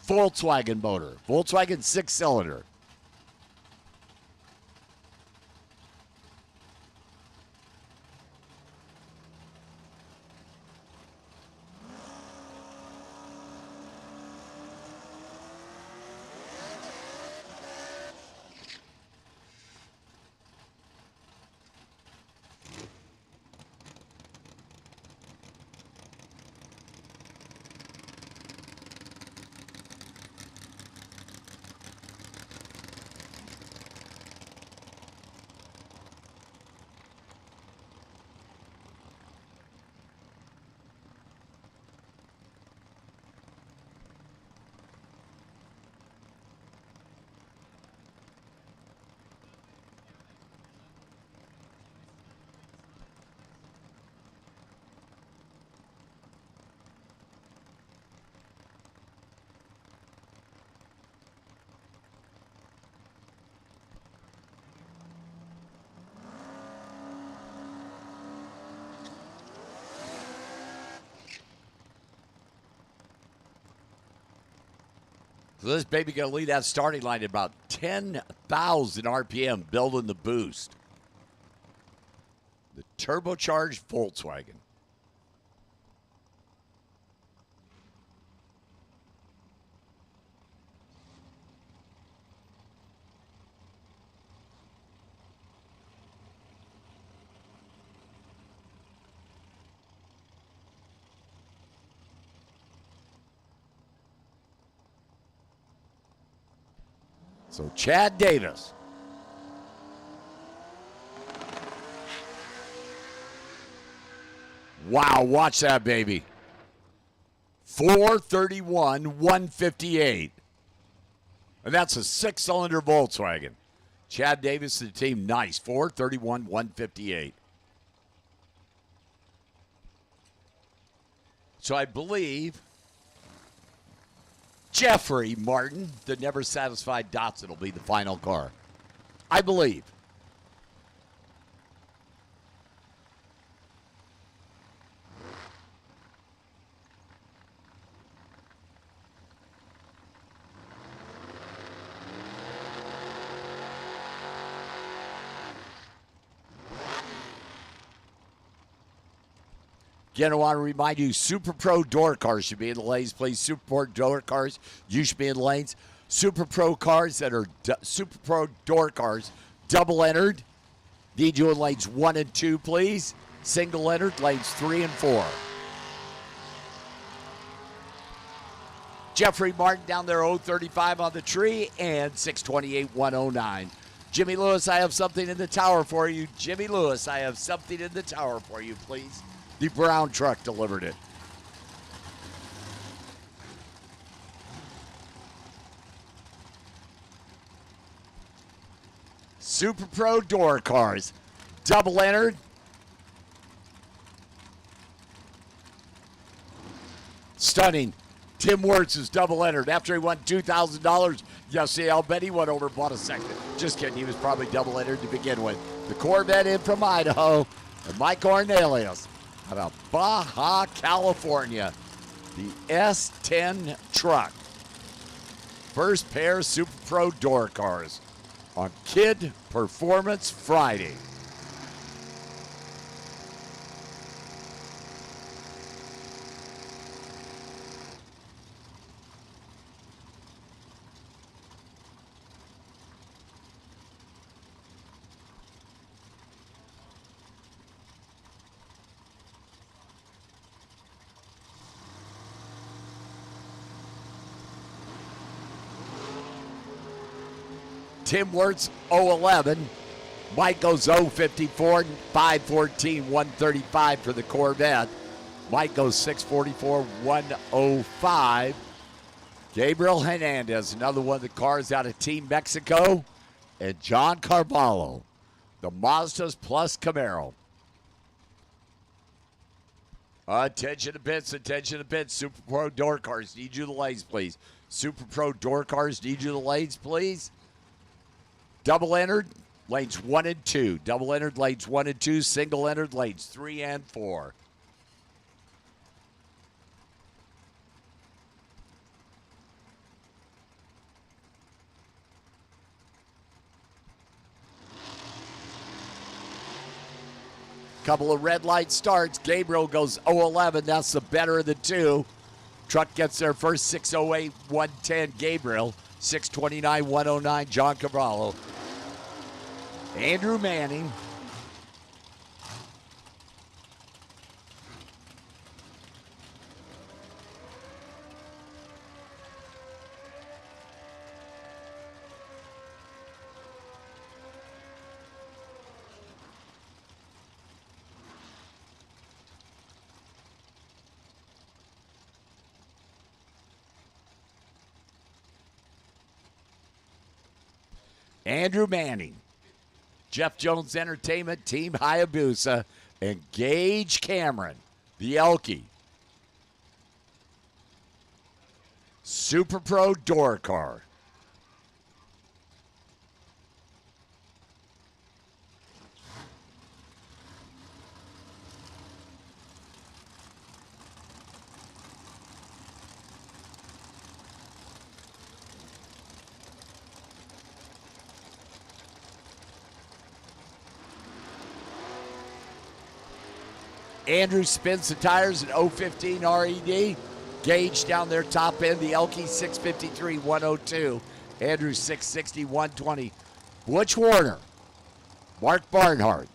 Volkswagen motor. Volkswagen 6-cylinder. So this baby going to lead that starting line at about 10,000 RPM, building the boost. The turbocharged Volkswagen. So Chad Davis. Wow, watch that, baby. 431, 158. And that's a 6-cylinder Volkswagen. Chad Davis to the team, nice. 431, 158. So I believe Jeffrey Martin, the never satisfied Datsun, will be the final car. I believe. Again, I want to remind you, Super Pro door cars should be in the lanes. Please, Super Pro door cars, you should be in the lanes. Super Pro cars that are Super Pro door cars, double entered. Need you in lanes 1 and 2, please. Single entered, lanes 3 and 4. Jeffrey Martin down there, 035 on the tree, and 628, 109. Jimmy Lewis, I have something in the tower for you. Jimmy Lewis, I have something in the tower for you, please. The brown truck delivered it. Super Pro door cars, double entered. Stunning. Tim Wirtz is double entered after he won $2,000. Yesterday, I'll bet he went over and bought a second. Just kidding. He was probably double entered to begin with. The Corvette in from Idaho. And Mike Cornelius out of Baja, California. The S10 truck. First pair Super Pro door cars on Kid Performance Friday. Tim Wirtz, 011. Mike goes 054, 514, 135 for the Corvette. Mike goes 644, 105. Gabriel Hernandez, another one of the cars out of Team Mexico. And John Carvalho, the Mazdas plus Camaro. Attention to pits, attention to pits. Super Pro door cars, need you the lanes, please. Super Pro door cars, need you the lanes, please. Double entered, lanes 1 and 2. Double entered, lanes 1 and 2. Single entered, lanes 3 and 4. Couple of red light starts. Gabriel goes 011. That's the better of the two. Truck gets there first, 608, 110. Gabriel, 629, 109. John Cavallo. Andrew Manning. Andrew Manning. Jeff Jones Entertainment, Team Hayabusa, and Gage Cameron, the Elkie. Super Pro door car. Andrew spins the tires at 015 RED. Gage down there top end, the Elkie 653, 102. Andrew 660, 120. Butch Warner, Mark Barnhart.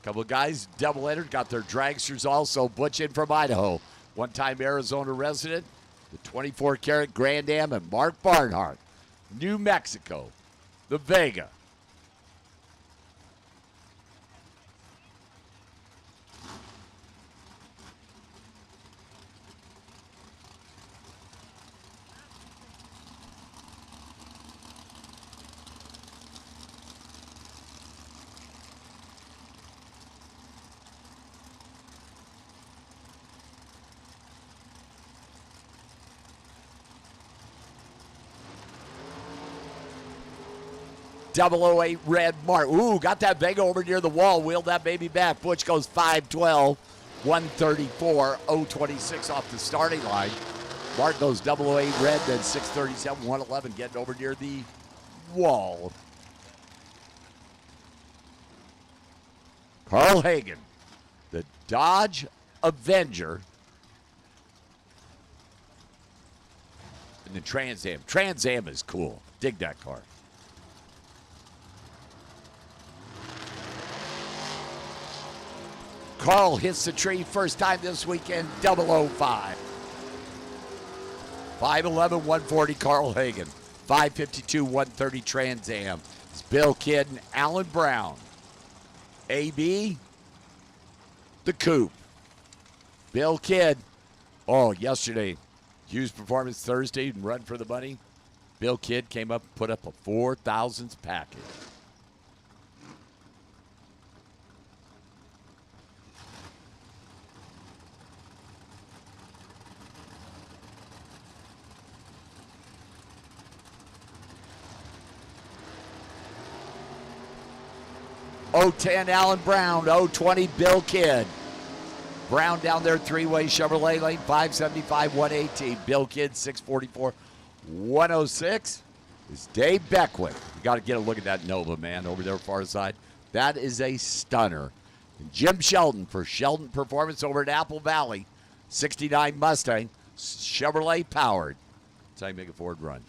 Couple of guys double entered, got their dragsters also. Butch in from Idaho, one-time Arizona resident. The 24 karat Grand Am, and Mark Barnhart, New Mexico, the Vega. .008 red mark. Ooh, got that Vega over near the wall. Wheeled that baby back. Butch goes 512, 134, 026 off the starting line. Mark goes 008 red, then 637, 111 getting over near the wall. Carl Hagen, the Dodge Avenger. And the Trans Am. Trans Am is cool. Dig that car. Carl hits the tree first time this weekend, 005. 5'11", 140, Carl Hagen. 5'52", 130, Trans Am. It's Bill Kidd and Alan Brown. AB, the Coupe. Bill Kidd. Oh, yesterday, Hughes Performance Thursday and Run for the Money. Bill Kidd came up and put up a 4,000s package. '10 Alan Brown, '20 Bill Kidd. Brown down there, three-way Chevrolet lane, 575, 118. Bill Kidd, 644, 106 is Dave Beckwith. You got to get a look at that Nova, man, over there far side. That is a stunner. And Jim Sheldon for Sheldon Performance over at Apple Valley, 69 Mustang, Chevrolet powered. That's how you make a Ford run.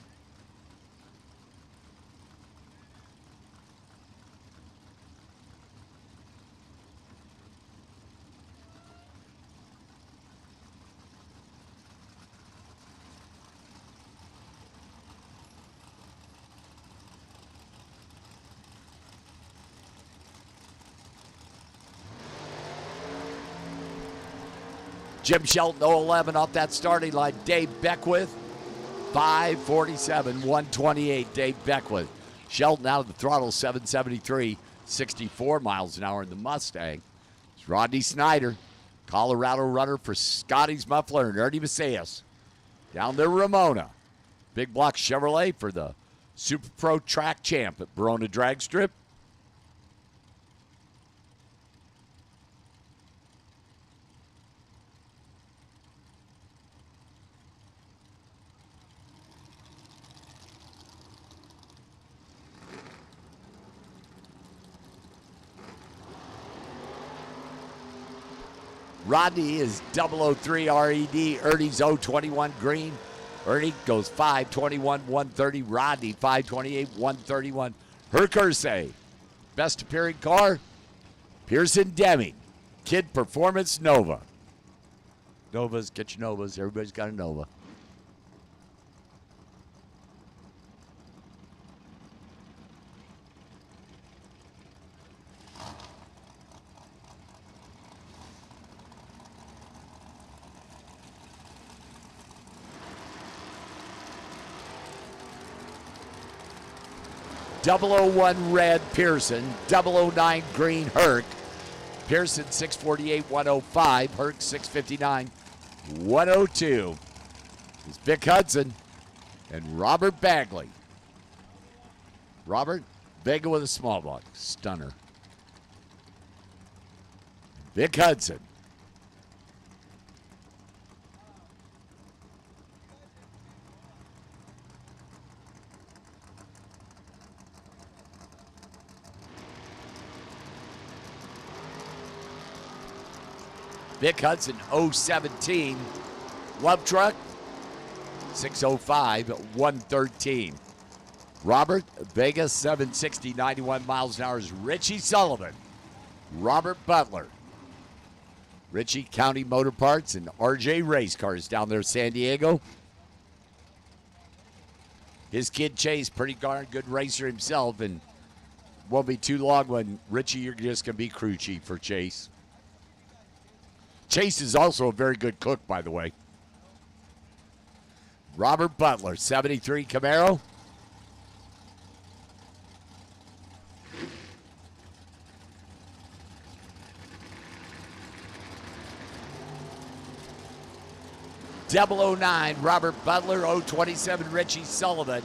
Jim Shelton, 011 off that starting line. Dave Beckwith, 547, 128. Dave Beckwith. Shelton out of the throttle, 773, 64 miles an hour in the Mustang. It's Rodney Snyder, Colorado runner for Scotty's Muffler and Ernie Macias. Down there, Ramona. Big block Chevrolet for the Super Pro track champ at Verona Drag Strip. Rodney is 003 RED. Ernie's 021 green. Ernie goes 521, 130. Rodney 528, 131. Hercursey, best appearing car. Pearson Deming, Kid Performance Nova. Novas, get your Novas. Everybody's got a Nova. .001 red Pearson, .009 green Herc. Pearson 648, 105. Herc 659, 102. It's Vic Hudson and Robert Bagley. Robert, Vega with a small block. Stunner. Vic Hudson. Vic Hudson, 017. Love Truck, 605, 113. Robert, Vegas, 760, 91 miles an hour is Richie Sullivan. Robert Butler. Richie County Motor Parts and RJ Race Cars down there in San Diego. His kid Chase, pretty darn good racer himself, and won't be too long when Richie, you're just going to be crew chief for Chase. Chase is also a very good cook, by the way. Robert Butler, 73 Camaro. .009 Robert Butler, 027 Richie Sullivan.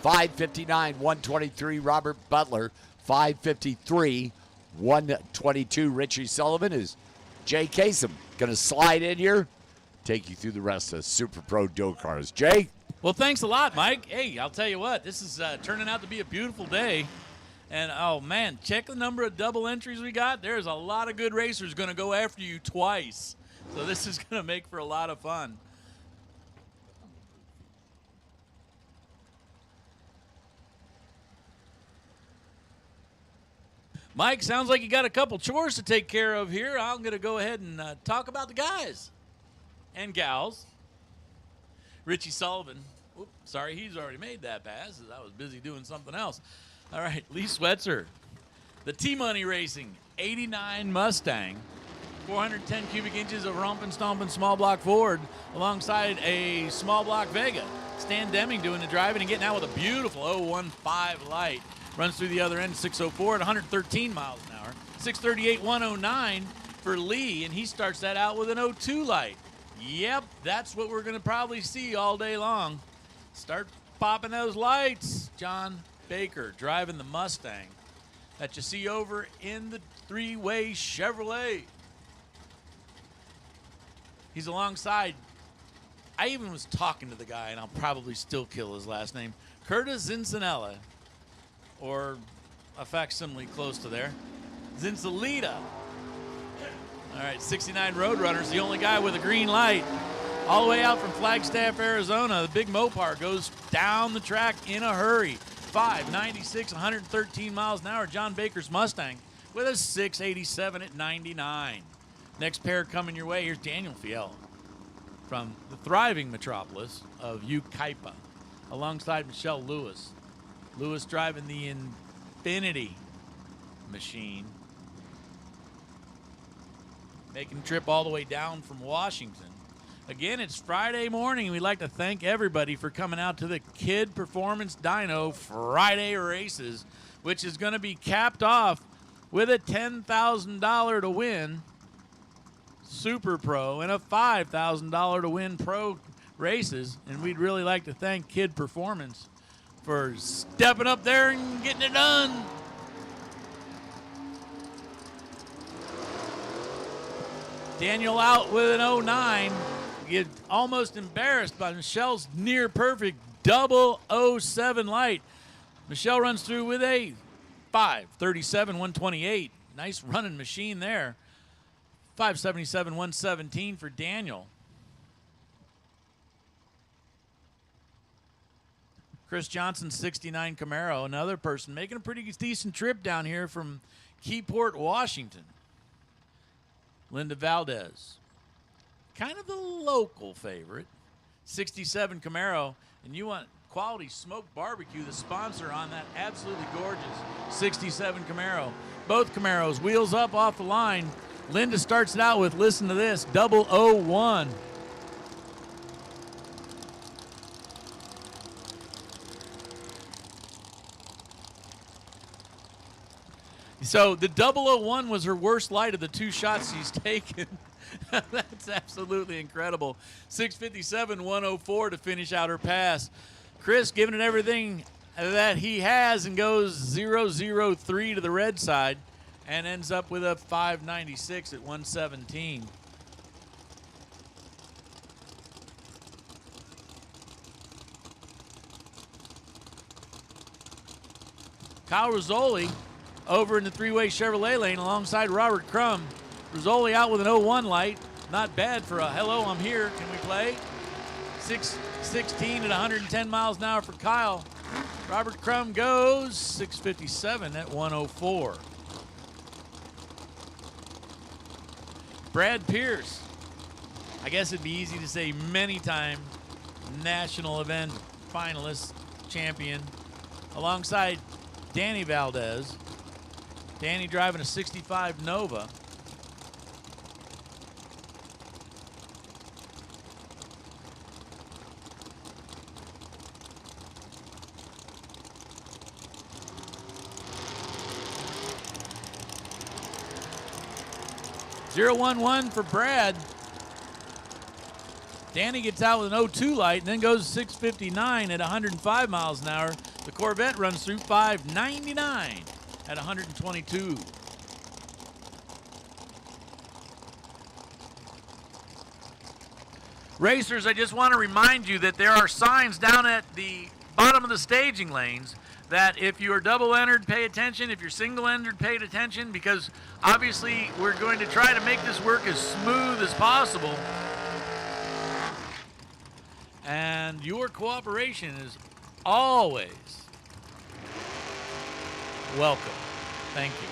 559, 123 Robert Butler. 553, 122 Richie Sullivan is Jay Kasem going to slide in here, take you through the rest of Super Pro Doe cars. Jay? Well, thanks a lot, Mike. Hey, I'll tell you what, this is turning out to be a beautiful day. And, oh, man, check the number of double entries we got. There's a lot of good racers going to go after you twice. So this is going to make for a lot of fun. Mike, sounds like you got a couple chores to take care of here. I'm going to go ahead and talk about the guys and gals. Richie Sullivan. Oops, sorry, he's already made that pass as I was busy doing something else. All right, Lee Swetzer. The T-Money Racing 89 Mustang. 410 cubic inches of rompin' stompin' small block Ford alongside a small block Vega. Stan Deming doing the driving and getting out with a beautiful 015 light. Runs through the other end, 604 at 113 miles an hour. 638, 109 for Lee, and he starts that out with an 02 light. Yep, that's what we're going to probably see all day long. Start popping those lights. John Baker driving the Mustang that you see over in the three-way Chevrolet. He's alongside, I even was talking to the guy, and I'll probably still kill his last name, Curtis Zinsanella, or a facsimile close to there, Zinsalita. All right, 69 Roadrunner's the only guy with a green light. All the way out from Flagstaff, Arizona, the big Mopar goes down the track in a hurry. 596, 113 miles an hour, John Baker's Mustang with a 687 at 99. Next pair coming your way, here's Daniel Fiel from the thriving metropolis of Yucaipa, alongside Michelle Lewis. Lewis driving the Infinity machine, making the trip all the way down from Washington. Again, it's Friday morning, and we'd like to thank everybody for coming out to the Kid Performance Dyno Friday races, which is going to be capped off with a $10,000 to win Super Pro and a $5,000 to win Pro races. And we'd really like to thank Kid Performance for stepping up there and getting it done. Daniel out with an 09. Get almost embarrassed by Michelle's near perfect 007 light. Michelle runs through with a 537, 128. Nice running machine there. 577, 117 for Daniel. Chris Johnson, 69 Camaro, another person making a pretty decent trip down here from Keyport, Washington. Linda Valdez, kind of the local favorite, 67 Camaro, and you want Quality Smoked Barbecue, the sponsor on that absolutely gorgeous 67 Camaro. Both Camaros, wheels up off the line. Linda starts it out with, listen to this, 001. So the 001 was her worst light of the two shots she's taken. That's absolutely incredible. 657, 104 to finish out her pass. Chris giving it everything that he has and goes 003 to the red side and ends up with a 596 at 117. Kyle Rizzoli over in the three-way Chevrolet lane alongside Robert Crum. Rizzoli out with an 01 light. Not bad for a hello, I'm here. Can we play? 616 at 110 miles an hour for Kyle. Robert Crum goes 657 at 104. Brad Pierce. I guess it'd be easy to say many-time national event finalist, champion, alongside Danny Valdez. Danny driving a 65 Nova. .011 for Brad. Danny gets out with an 02 light and then goes 659 at 105 miles an hour. The Corvette runs through 599 at 122. Racers, I just want to remind you that there are signs down at the bottom of the staging lanes that if you are double entered, pay attention. If you're single entered, pay attention, because obviously we're going to try to make this work as smooth as possible. And your cooperation is always welcome. Thank you.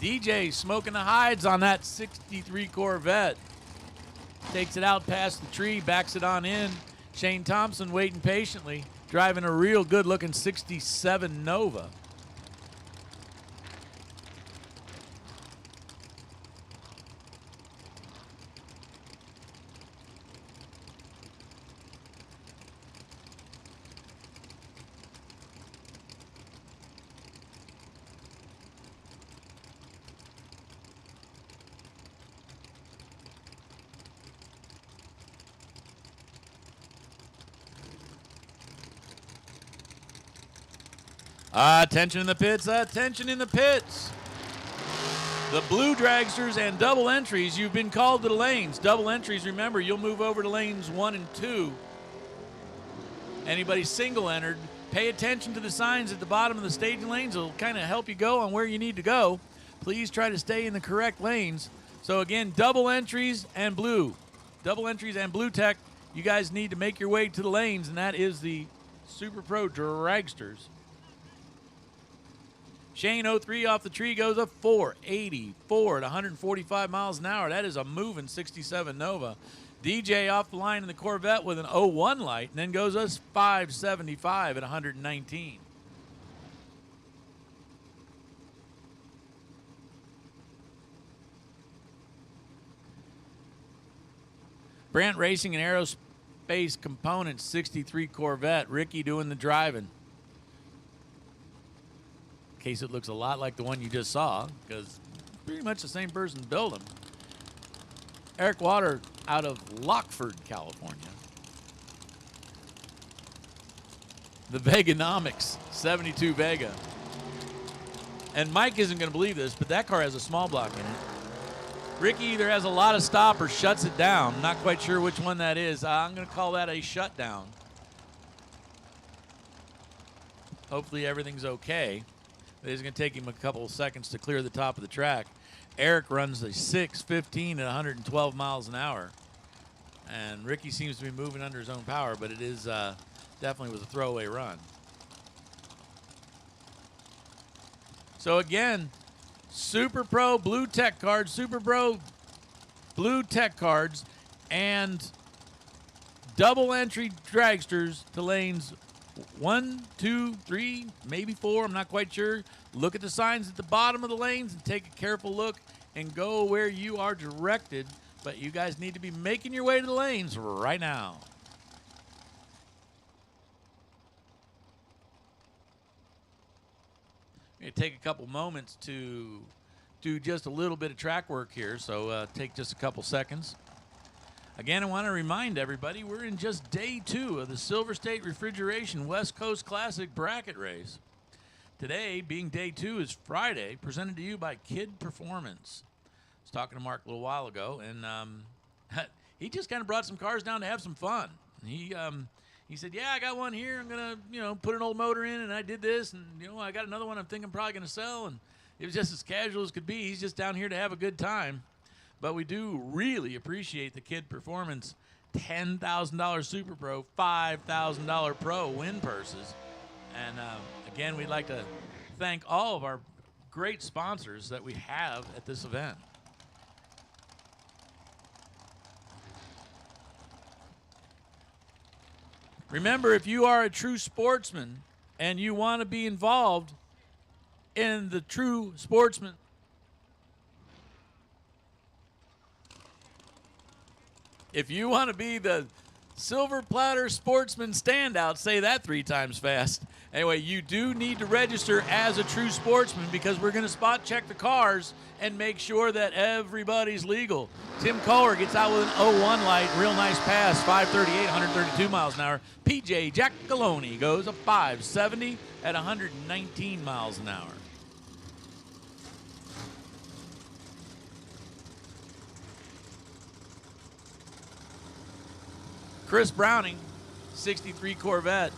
DJ smoking the hides on that 63 Corvette. Takes it out past the tree, backs it on in. Shane Thompson waiting patiently, driving a real good-looking 67 Nova. Attention in the pits, attention in the pits. The blue dragsters and double entries, you've been called to the lanes. Double entries, remember, you'll move over to lanes 1 and 2. Anybody single entered, pay attention to the signs at the bottom of the staging lanes. It'll kind of help you go on where you need to go. Please try to stay in the correct lanes. So again, double entries and blue. Double entries and blue tech, you guys need to make your way to the lanes, and that is the Super Pro dragsters. Shane 03 off the tree goes up 484 at 145 miles an hour. That is a moving 67 Nova. DJ off the line in the Corvette with an 01 light, and then goes us 575 at 119. Brandt Racing and Aerospace Components 63 Corvette. Ricky doing the driving. Case it looks a lot like the one you just saw, because pretty much the same person built them. Eric Water out of Lockford, California. The Veganomics 72 Vega. And Mike isn't going to believe this, but that car has a small block in it. Ricky either has a lot of stop or shuts it down. Not quite sure which one that is. I'm going to call that a shutdown. Hopefully everything's okay. It's going to take him a couple of seconds to clear the top of the track. Eric runs a 6:15 at 112 miles an hour. And Ricky seems to be moving under his own power, but it is definitely was a throwaway run. So again, Super Pro blue tech cards, Super Pro blue tech cards, and double entry dragsters to lanes 1, 2, 3, maybe 4, I'm not quite sure. Look at the signs at the bottom of the lanes and take a careful look and go where you are directed. But you guys need to be making your way to the lanes right now. I'm going to take a couple moments to do just a little bit of track work here, so take just a couple seconds. Again, I want to remind everybody we're in just day 2 of the Silver State Refrigeration West Coast Classic bracket race. Today, being day 2, is Friday, presented to you by Kid Performance. I was talking to Mark a little while ago, and he just kind of brought some cars down to have some fun. He said, yeah, I got one here. I'm going to, put an old motor in, and I did this, and, I got another one I'm thinking I'm probably going to sell, and it was just as casual as could be. He's just down here to have a good time. But we do really appreciate the Kid Performance $10,000 Super Pro, $5,000 Pro win purses. And again, we'd like to thank all of our great sponsors that we have at this event. Remember, if you are a true sportsman and you want to be involved in the true sportsman, if you want to be the Silver Platter Sportsman standout, say that 3 times fast. Anyway, you do need to register as a true sportsman because we're going to spot check the cars and make sure that everybody's legal. Tim Kohler gets out with an 01 light, real nice pass, 538, 132 miles an hour. PJ Giacalone goes a 570 at 119 miles an hour. Chris Browning, 63 Corvette.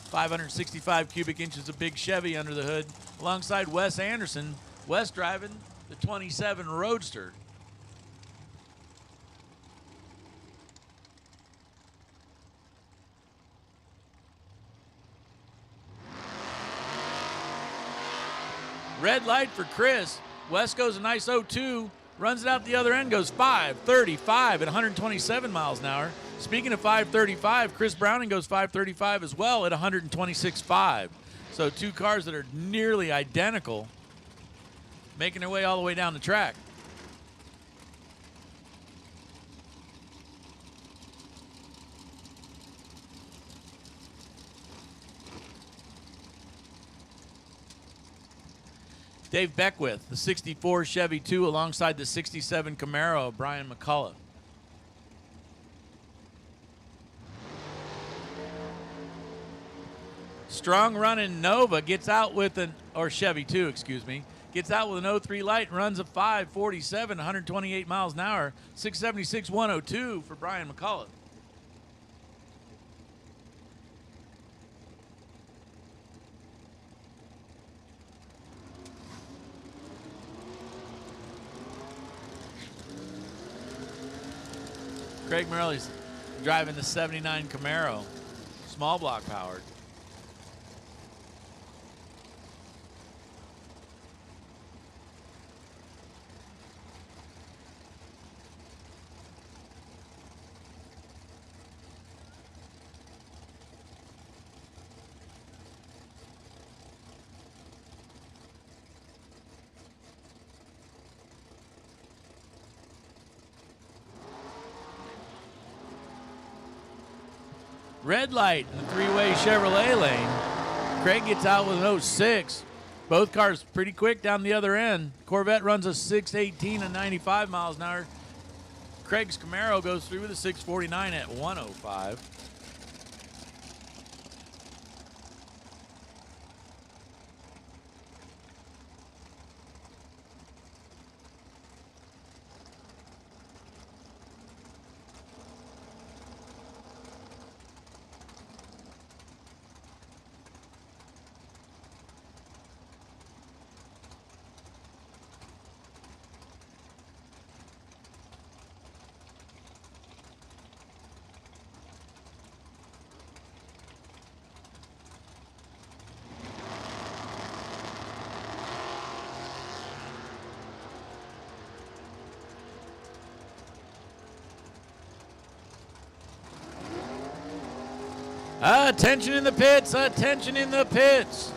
565 cubic inches of big Chevy under the hood, alongside Wes Anderson. Wes driving the 27 Roadster. Red light for Chris. West goes a nice 0-2. Runs it out the other end, goes 535 at 127 miles an hour. Speaking of 535, Chris Browning goes 535 as well at 126.5. So two cars that are nearly identical, making their way all the way down the track. Dave Beckwith, the 64 Chevy 2 alongside the 67 Camaro of Brian McCullough. Strong running Nova gets out with or Chevy 2, excuse me, gets out with an 03 light, runs a 547, 128 miles an hour, 676, 102 for Brian McCullough. Craig Morelli's driving the 79 Camaro, small block powered. Red light in the three-way Chevrolet lane. Craig gets out with an 06. Both cars pretty quick down the other end. Corvette runs a 618 at 95 miles an hour. Craig's Camaro goes through with a 649 at 105. Attention in the pits, attention in the pits.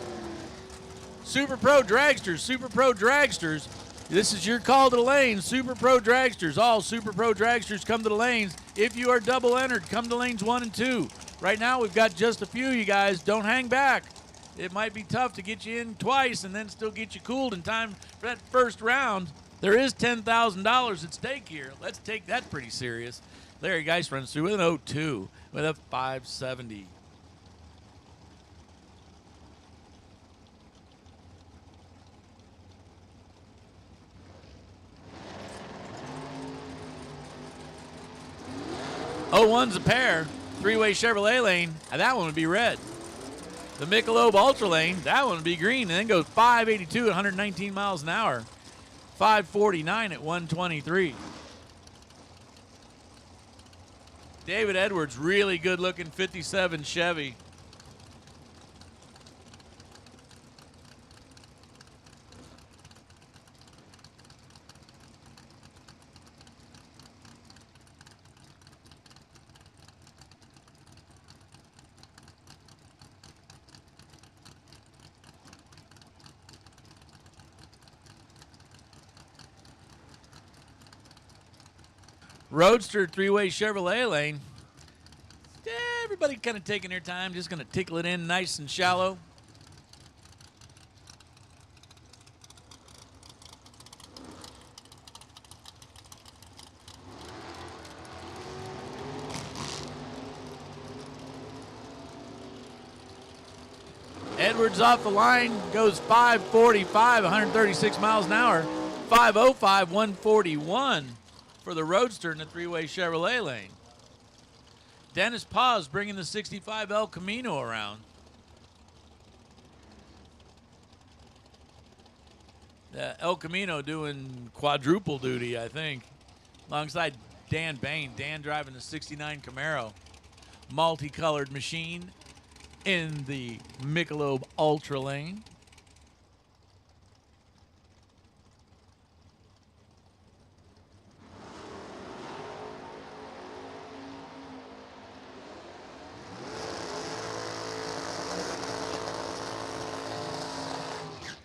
Super Pro Dragsters, Super Pro Dragsters. This is your call to the lanes, Super Pro Dragsters. All Super Pro Dragsters come to the lanes. If you are double entered, come to lanes 1 and 2. Right now we've got just a few, you guys. Don't hang back. It might be tough to get you in twice and then still get you cooled in time for that first round. There is $10,000 at stake here. Let's take that pretty serious. Larry Geist runs through with an 02 with a 570. One's a pair, three-way Chevrolet lane, and that one would be red. The Michelob Ultra lane, that one would be green, and then goes 582 at 119 miles an hour, 549 at 123. David Edwards, really good-looking 57 Chevy. Roadster three-way Chevrolet lane. Everybody kind of taking their time, just going to tickle it in nice and shallow. Edwards off the line, goes 545, 136 miles an hour, 505, 141 for the Roadster in the three-way Chevrolet lane. Dennis Paz bringing the 65 El Camino around. El Camino doing quadruple duty, I think, alongside Dan Bain. Dan driving the 69 Camaro. Multicolored machine in the Michelob Ultra lane.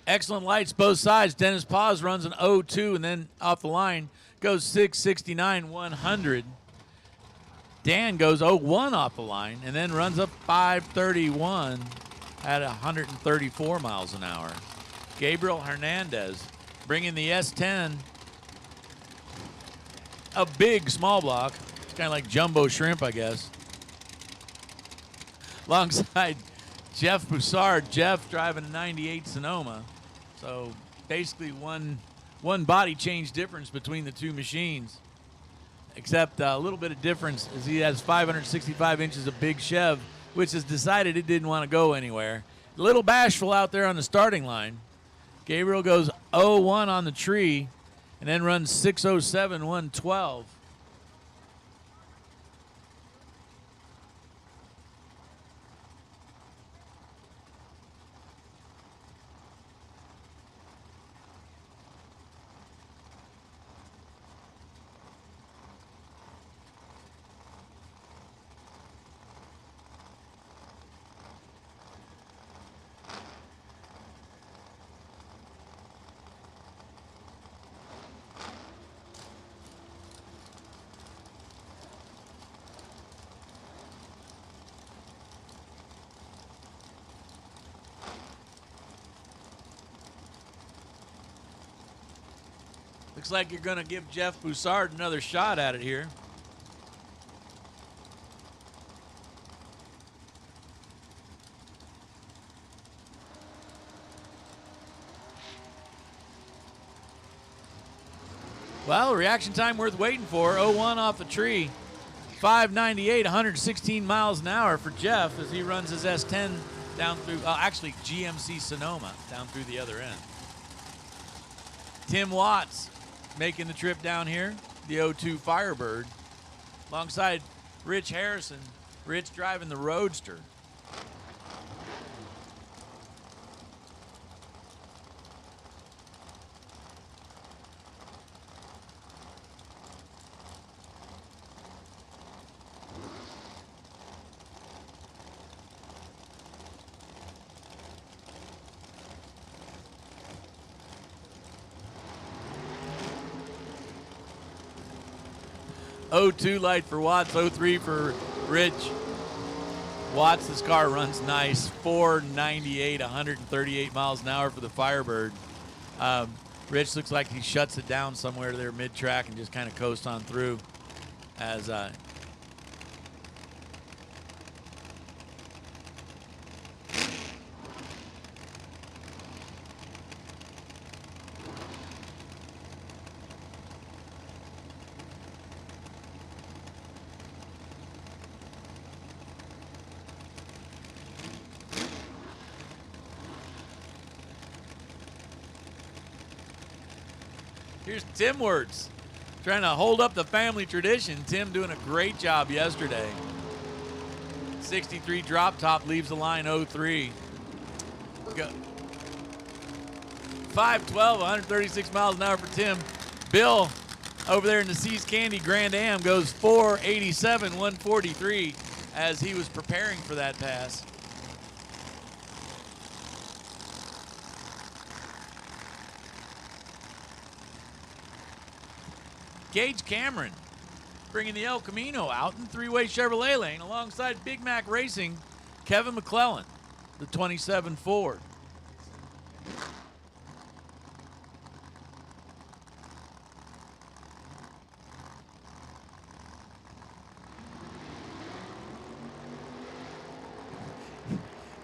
Excellent lights both sides. Dennis Paz runs an 0-2 and then off the line goes 6:69 100. Dan goes 0-1 off the line and then runs up 5:31 at 134 miles an hour. Gabriel Hernandez bringing the S10, a big small block. It's kind of like jumbo shrimp, I guess. Alongside Jeff Broussard. Jeff driving a 98 Sonoma. So basically one body change difference between the two machines. Except a little bit of difference is he has 565 inches of big Chev, which has decided it didn't want to go anywhere. A little bashful out there on the starting line. Gabriel goes 0-1 on the tree and then runs 6:07 112. Looks like you're going to give Jeff Broussard another shot at it here. Well, reaction time worth waiting for. 0-1 off the tree. 598, 116 miles an hour for Jeff as he runs his S10 down through, actually GMC Sonoma down through the other end. Tim Watts making the trip down here, the 0-2 Firebird, alongside Rich Harrison. Rich driving the Roadster. O2 light for Watts, 03 for Rich. Watts' car runs nice, 498, 138 miles an hour for the Firebird. Rich looks like he shuts it down somewhere there mid-track and just kind of coasts on through as here's Tim Wertz trying to hold up the family tradition. Tim doing a great job yesterday. 63 drop top leaves the line 03. Go. 512, 136 miles an hour for Tim. Bill over there in the Seas Candy Grand Am goes 487, 143 as he was preparing for that pass. Gage Cameron bringing the El Camino out in three-way Chevrolet lane alongside Big Mac Racing, Kevin McClellan, the 27 Ford.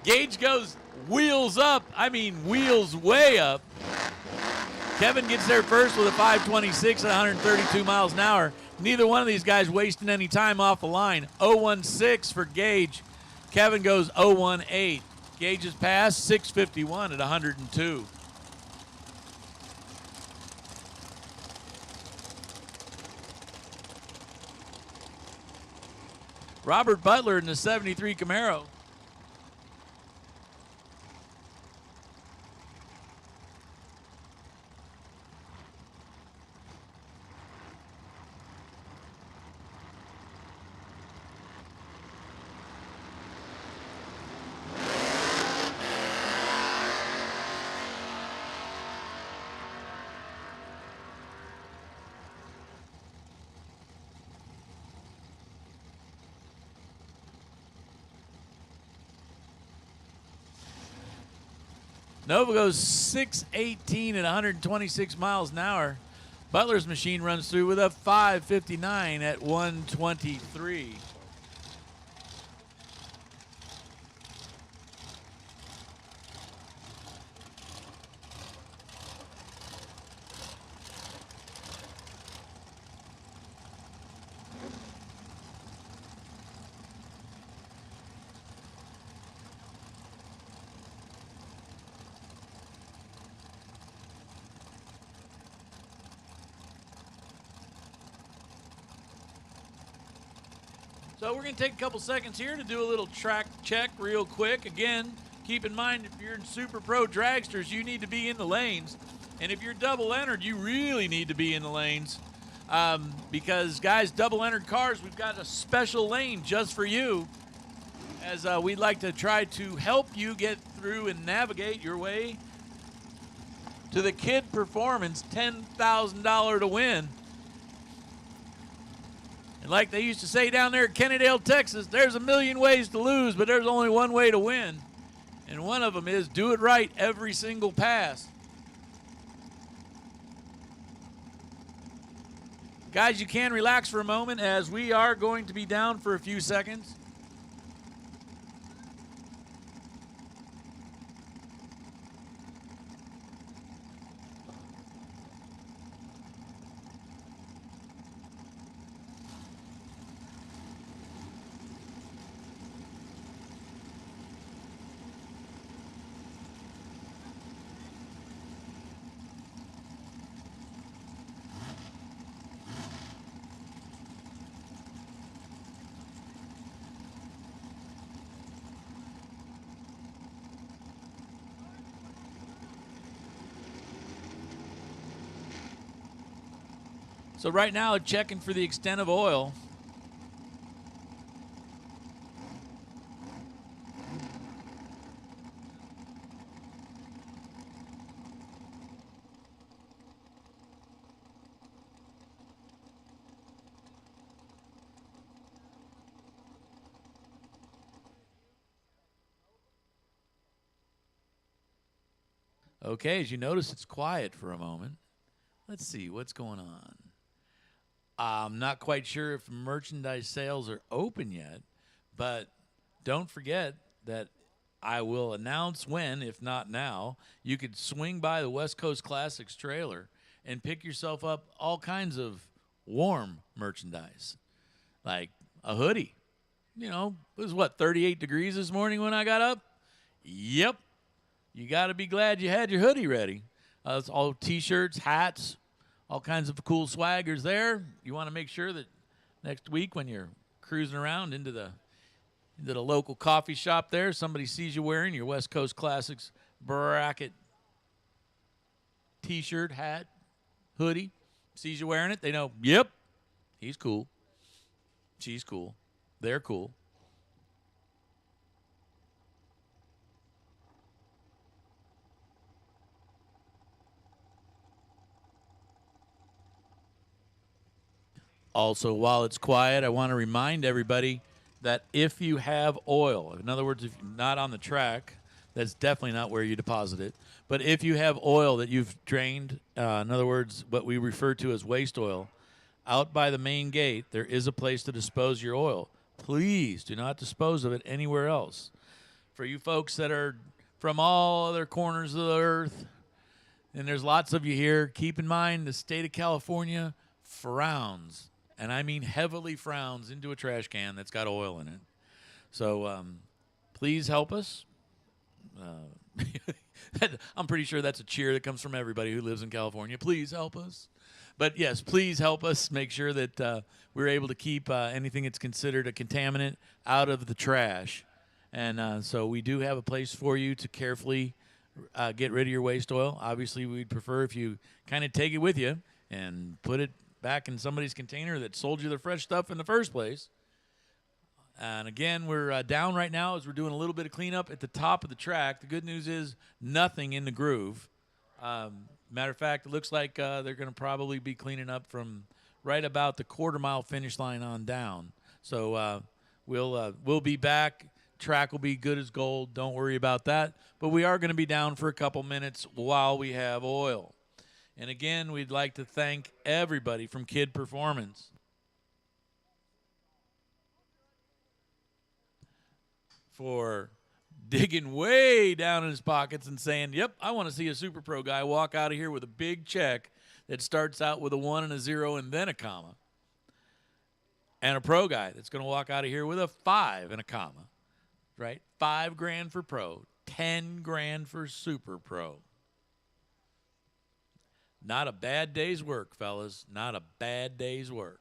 Gage goes wheels up, I mean wheels way up. Kevin gets there first with a 526 at 132 miles an hour. Neither one of these guys wasting any time off the line. 016 for Gage. Kevin goes 018. Gage's pass 651 at 102. Robert Butler in the 73 Camaro. Nova goes 6:18 at 126 miles an hour. Butler's machine runs through with a 5:59 at 123. So we're going to take a couple seconds here to do a little track check real quick. Again, keep in mind if you're in Super Pro dragsters, you need to be in the lanes. And if you're double entered, you really need to be in the lanes. Because, guys, double entered cars, we've got a special lane just for you. As we'd like to try to help you get through and navigate your way to the Kid Performance $10,000 to win. And like they used to say down there at Kennedale, Texas, there's a million ways to lose, but there's only one way to win. And one of them is do it right every single pass. Guys, you can relax for a moment as we are going to be down for a few seconds. So right now, checking for the extent of oil. Okay, as you notice, it's quiet for a moment. Let's see what's going on. I'm not quite sure if merchandise sales are open yet, but don't forget that I will announce when, if not now, you could swing by the West Coast Classics trailer and pick yourself up all kinds of warm merchandise, like a hoodie. You know, it was, 38 degrees this morning when I got up? Yep. You got to be glad you had your hoodie ready. It's all T-shirts, hats, all kinds of cool swaggers there. You want to make sure that next week when you're cruising around into the local coffee shop there, somebody sees you wearing your West Coast Classics bracket T-shirt, hat, hoodie, sees you wearing it, they know, yep, he's cool. She's cool. They're cool. Also, while it's quiet, I want to remind everybody that if you have oil, in other words, if you're not on the track, that's definitely not where you deposit it. But if you have oil that you've drained, in other words, what we refer to as waste oil, out by the main gate, there is a place to dispose your oil. Please do not dispose of it anywhere else. For you folks that are from all other corners of the earth, and there's lots of you here, keep in mind the state of California frowns, and I mean heavily frowns, into a trash can that's got oil in it. So please help us. I'm pretty sure that's a cheer that comes from everybody who lives in California. Please help us. But yes, please help us make sure that we're able to keep anything that's considered a contaminant out of the trash. And so we do have a place for you to carefully get rid of your waste oil. Obviously, we'd prefer if you kind of take it with you and put it back in somebody's container that sold you the fresh stuff in the first place. And again, we're down right now as we're doing a little bit of cleanup at the top of the track. The good news is nothing in the groove. Matter of fact, it looks like they're going to probably be cleaning up from right about the quarter-mile finish line on down. So we'll be back track will be good as gold. Don't worry about that. But we are going to be down for a couple minutes while we have oil. And again, we'd like to thank everybody from Kid Performance. For digging way down in his pockets and saying, yep, I want to see a Super Pro guy walk out of here with a big check that starts out with a 1 and a 0 and then a comma. And a pro guy that's going to walk out of here with a 5 and a comma, right? $5,000 for pro, $10,000 for Super Pro. Not a bad day's work, fellas. Not a bad day's work.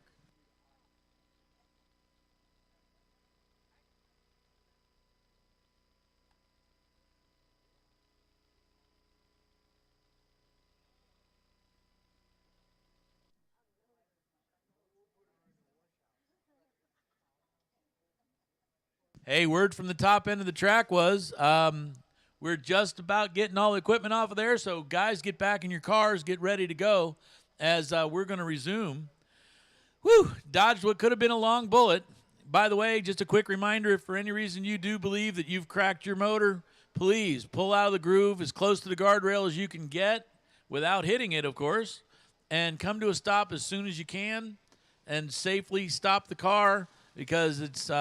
Hey, word from the top end of the track was we're just about getting all the equipment off of there, so guys, get back in your cars, get ready to go as we're going to resume. Whew, dodged what could have been a long bullet. By the way, just a quick reminder, if for any reason you do believe that you've cracked your motor, please pull out of the groove as close to the guardrail as you can get without hitting it, of course, and come to a stop as soon as you can and safely stop the car, because it's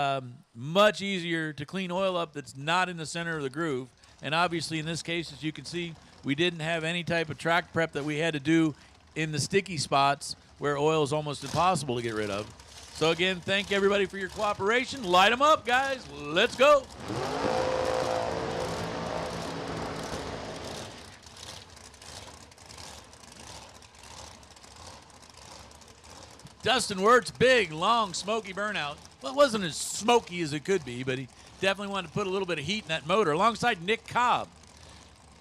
much easier to clean oil up that's not in the center of the groove. And obviously in this case, as you can see, we didn't have any type of track prep that we had to do in the sticky spots where oil is almost impossible to get rid of. So again, thank everybody for your cooperation. Light them up, guys. Let's go. Dustin Wirtz, big, long, smoky burnout. Well, it wasn't as smoky as it could be, but he definitely wanted to put a little bit of heat in that motor, alongside Nick Cobb.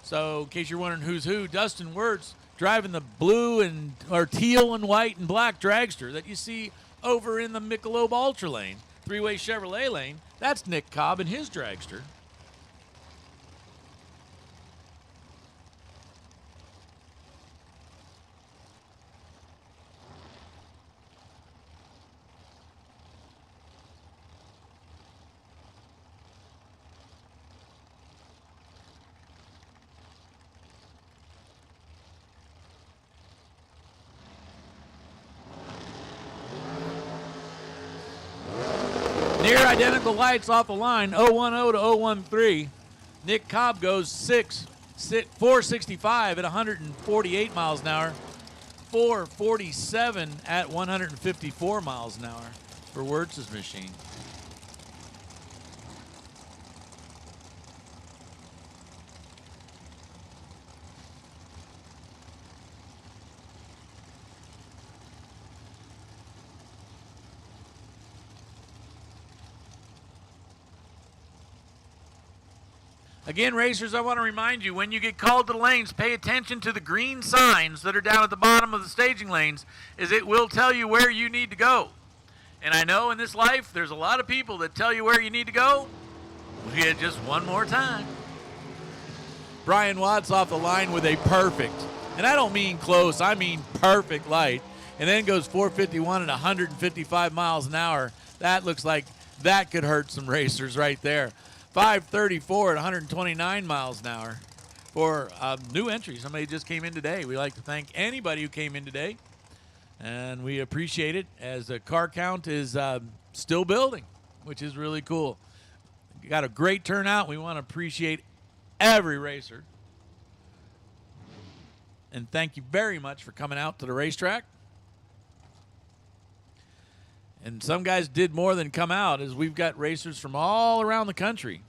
So, in case you're wondering who's who, Dustin Wirtz driving the blue and or teal and white and black dragster that you see over in the Michelob Ultra lane, three-way Chevrolet lane. That's Nick Cobb and his dragster. Near identical lights off the line, 010 to 013. Nick Cobb goes 465 at 148 miles an hour, 447 at 154 miles an hour for Wirtz's machine. Again, racers, I want to remind you, when you get called to the lanes, pay attention to the green signs that are down at the bottom of the staging lanes, as it will tell you where you need to go. And I know in this life, there's a lot of people that tell you where you need to go. We'll get just one more time. Brian Watts off the line with a perfect, and I don't mean close, I mean perfect light, and then goes 451 at 155 miles an hour. That looks like that could hurt some racers right there. 534 at 129 miles an hour for new entry. Somebody just came in today. We like to thank anybody who came in today, and we appreciate it as the car count is still building, which is really cool. You got a great turnout. We want to appreciate every racer, and thank you very much for coming out to the racetrack. And some guys did more than come out, as we've got racers from all around the country.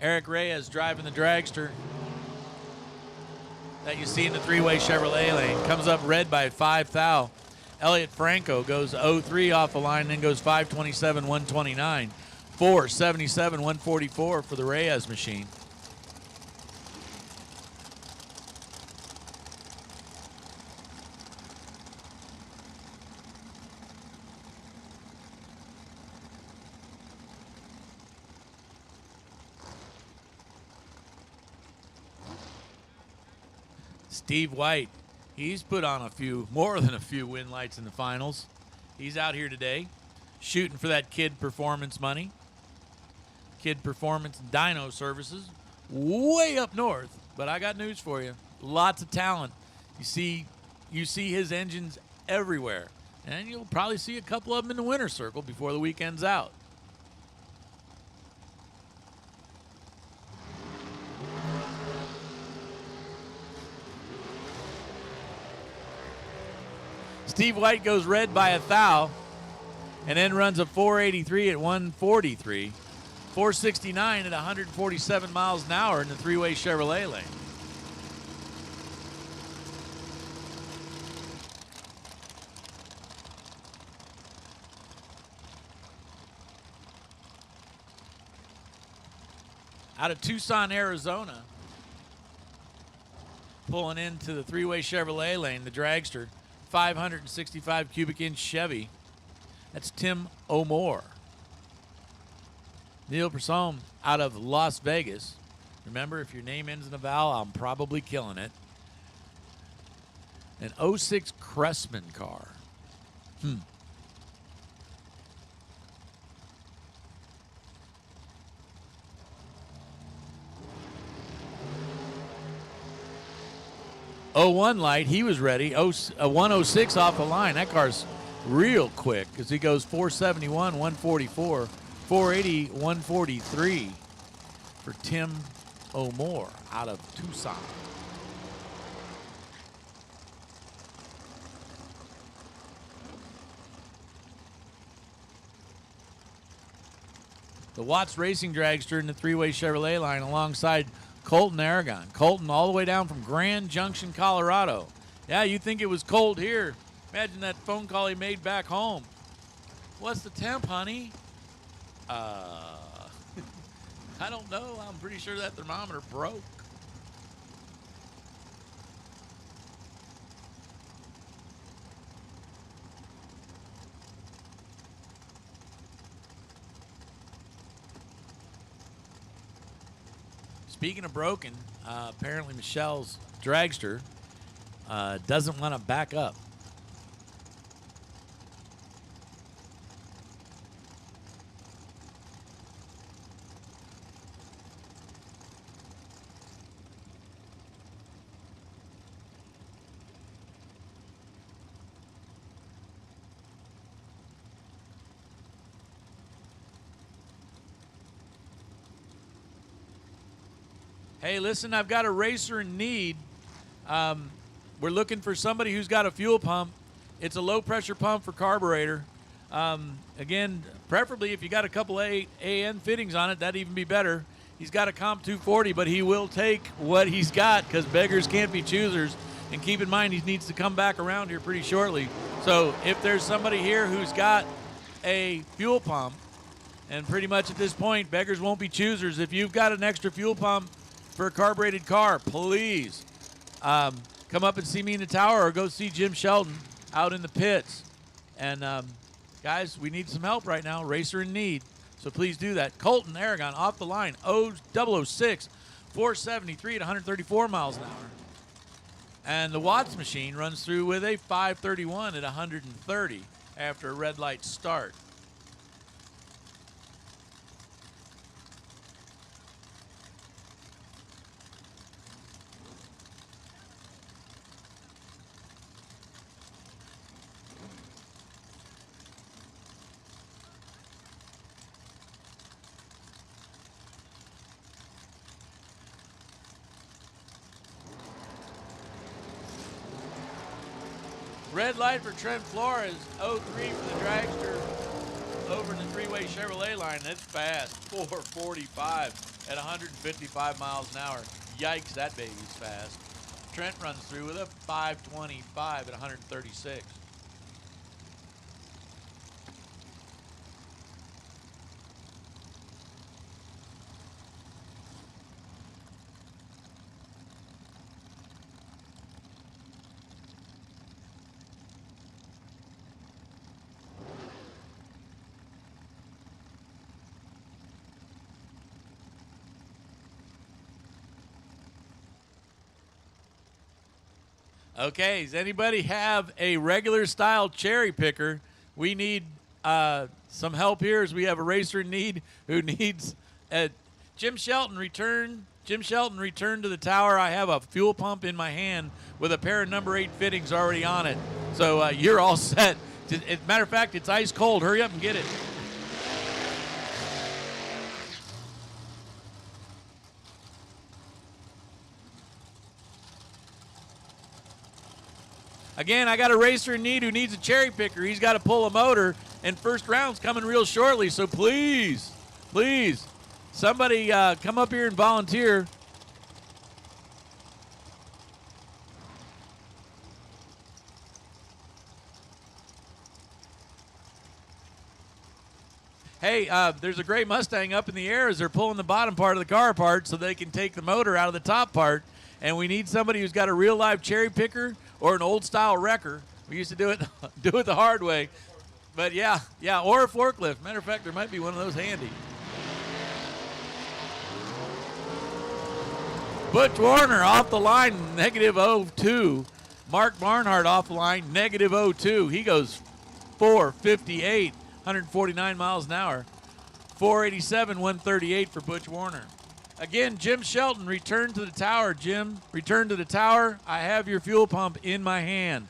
Eric Reyes driving the dragster that you see in the three-way Chevrolet lane. Comes up red by 5 thou. Elliot Franco goes 03 off the line, then goes 527, 129. 477, 144 for the Reyes machine. Steve White, he's put on more than a few win lights in the finals. He's out here today. shooting for that Kid Performance money. Kid Performance Dyno Services, way up north. But I got news for you. Lots of talent. You see his engines everywhere. And you'll probably see a couple of them in the winner's circle before the weekend's out. Steve White goes red by a thou and then runs a 483 at 143. 469 at 147 miles an hour in the three-way Chevrolet lane. Out of Tucson, Arizona, pulling into the three-way Chevrolet lane, the dragster, 565 cubic inch Chevy. That's Tim O'More. Neil Person out of Las Vegas. Remember, if your name ends in a vowel, I'm probably killing it. An 06 Cressman car. Hmm. '01 light, he was ready. A 106 off the line. That car's real quick because he goes 471, 144, 480, 143 for Tim O'More out of Tucson. The Watts Racing dragster in the three-way Chevrolet line alongside Colton Aragon. Colton all the way down from Grand Junction, Colorado. Yeah, you think it was cold here. Imagine that phone call he made back home. What's the temp, honey? I don't know. I'm pretty sure that thermometer broke. Speaking of broken, apparently Michelle's dragster doesn't want to back up. Hey, listen, I've got a racer in need. We're looking for somebody who's got a fuel pump. It's a low-pressure pump for carburetor. Again, preferably if you got a couple AN fittings on it, that'd even be better. He's got a Comp 240, but he will take what he's got because beggars can't be choosers. And keep in mind, he needs to come back around here pretty shortly. So if there's somebody here who's got a fuel pump, and pretty much at this point, beggars won't be choosers. If you've got an extra fuel pump for a carbureted car, please come up and see me in the tower or go see Jim Sheldon out in the pits. And guys, we need some help right now. Racer in need. So please do that. Colton Aragon off the line. 006, 473 at 134 miles an hour. And the Watts machine runs through with a 531 at 130 after a red light start. Red light for Trent Flores, 03 for the dragster over the three-way Chevrolet line. That's fast, 445 at 155 miles an hour. Yikes, that baby's fast. Trent runs through with a 525 at 136. Okay, does anybody have a regular style cherry picker? We need some help here as we have a racer in need who needs Jim Shelton return. Jim Shelton returned to the tower. I have a fuel pump in my hand with a pair of number 8 fittings already on it. So you're all set. As a matter of fact, it's ice cold. Hurry up and get it. Again, I got a racer in need who needs a cherry picker. He's got to pull a motor, and first round's coming real shortly. So please, somebody come up here and volunteer. Hey, there's a gray Mustang up in the air as they're pulling the bottom part of the car apart so they can take the motor out of the top part. And we need somebody who's got a real live cherry picker or an old style wrecker. We used to do it the hard way. But yeah, or a forklift. Matter of fact, there might be one of those handy. Butch Warner off the line, -02. Mark Barnhart off the line, -02. He goes 458, 149 miles an hour. 487, 138 for Butch Warner. Again, Jim Shelton, return to the tower. Jim, return to the tower. I have your fuel pump in my hand.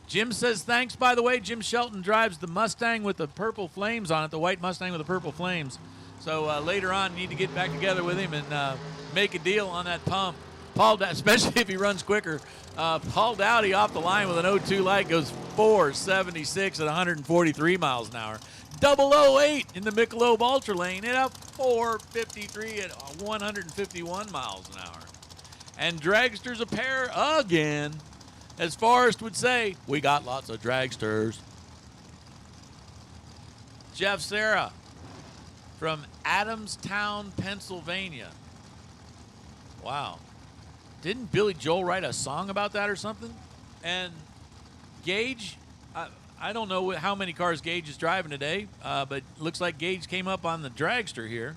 Jim says thanks, by the way. Jim Shelton drives the Mustang with the purple flames on it, the white Mustang with the purple flames. So later on, you need to get back together with him and make a deal on that pump. Paul, especially if he runs quicker. Paul Dowdy off the line with an 02 light goes 476 at 143 miles an hour. 008 in the Michelob Ultra lane at a 453 at 151 miles an hour. And dragsters a pair again. As Forrest would say, we got lots of dragsters. Jeff Serra from Adamstown, Pennsylvania. Wow. Didn't Billy Joel write a song about that or something? And Gage, I don't know how many cars Gage is driving today, but looks like Gage came up on the dragster here.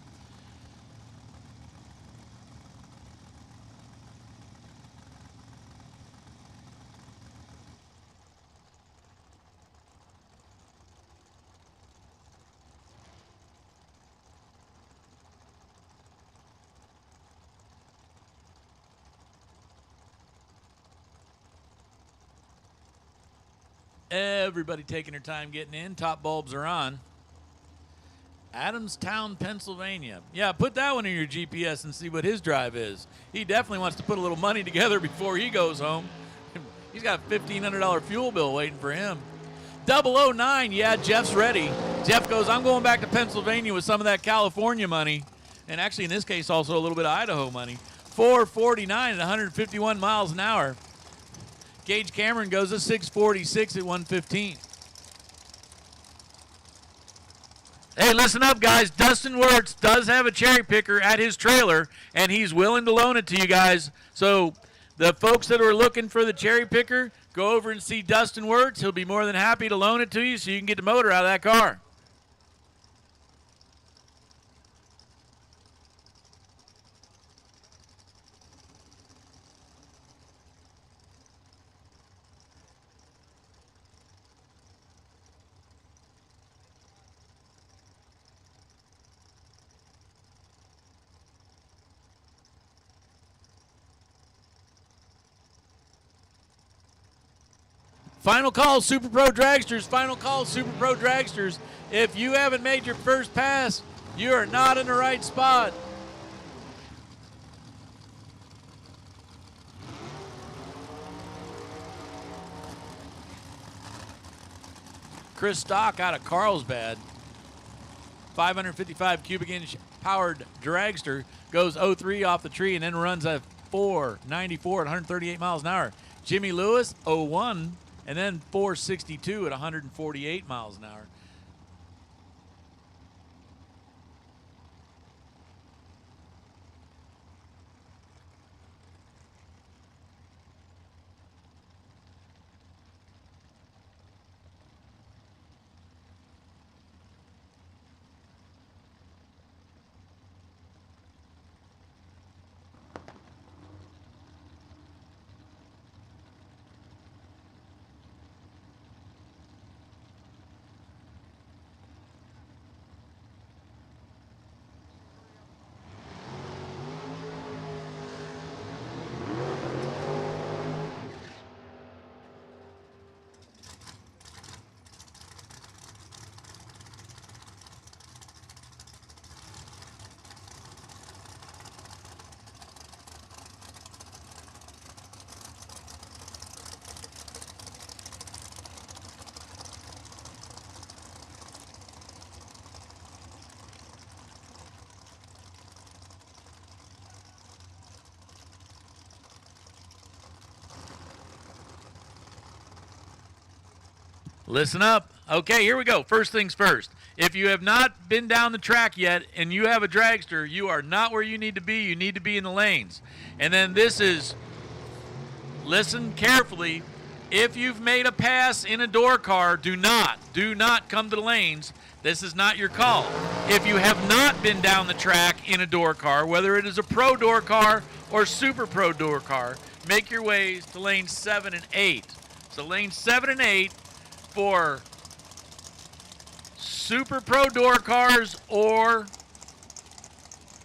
Everybody taking their time getting in. Top bulbs are on. Adamstown, Pennsylvania. Yeah, put that one in your GPS and see what his drive is. He definitely wants to put a little money together before he goes home. He's got a $1,500 fuel bill waiting for him. 009, yeah, Jeff's ready. Jeff goes, I'm going back to Pennsylvania with some of that California money. And actually, in this case, also a little bit of Idaho money. 449 at 151 miles an hour. Gage Cameron goes to 646 at 115. Hey, listen up, guys. Dustin Wirtz does have a cherry picker at his trailer, and he's willing to loan it to you guys. So the folks that are looking for the cherry picker, go over and see Dustin Wirtz. He'll be more than happy to loan it to you so you can get the motor out of that car. Final call, Super Pro Dragsters. Final call, Super Pro Dragsters. If you haven't made your first pass, you are not in the right spot. Chris Stock out of Carlsbad. 555 cubic inch powered dragster goes 03 off the tree and then runs a 494 at 138 miles an hour. Jimmy Lewis 01 and then 462 at 148 miles an hour. Listen up. Okay, here we go. First things first. If you have not been down the track yet and you have a dragster, you are not where you need to be. You need to be in the lanes. And then this is, listen carefully. If you've made a pass in a door car, do not come to the lanes. This is not your call. If you have not been down the track in a door car, whether it is a pro door car or super pro door car, make your ways to lanes 7 and 8. So lanes 7 and 8 for super pro door cars or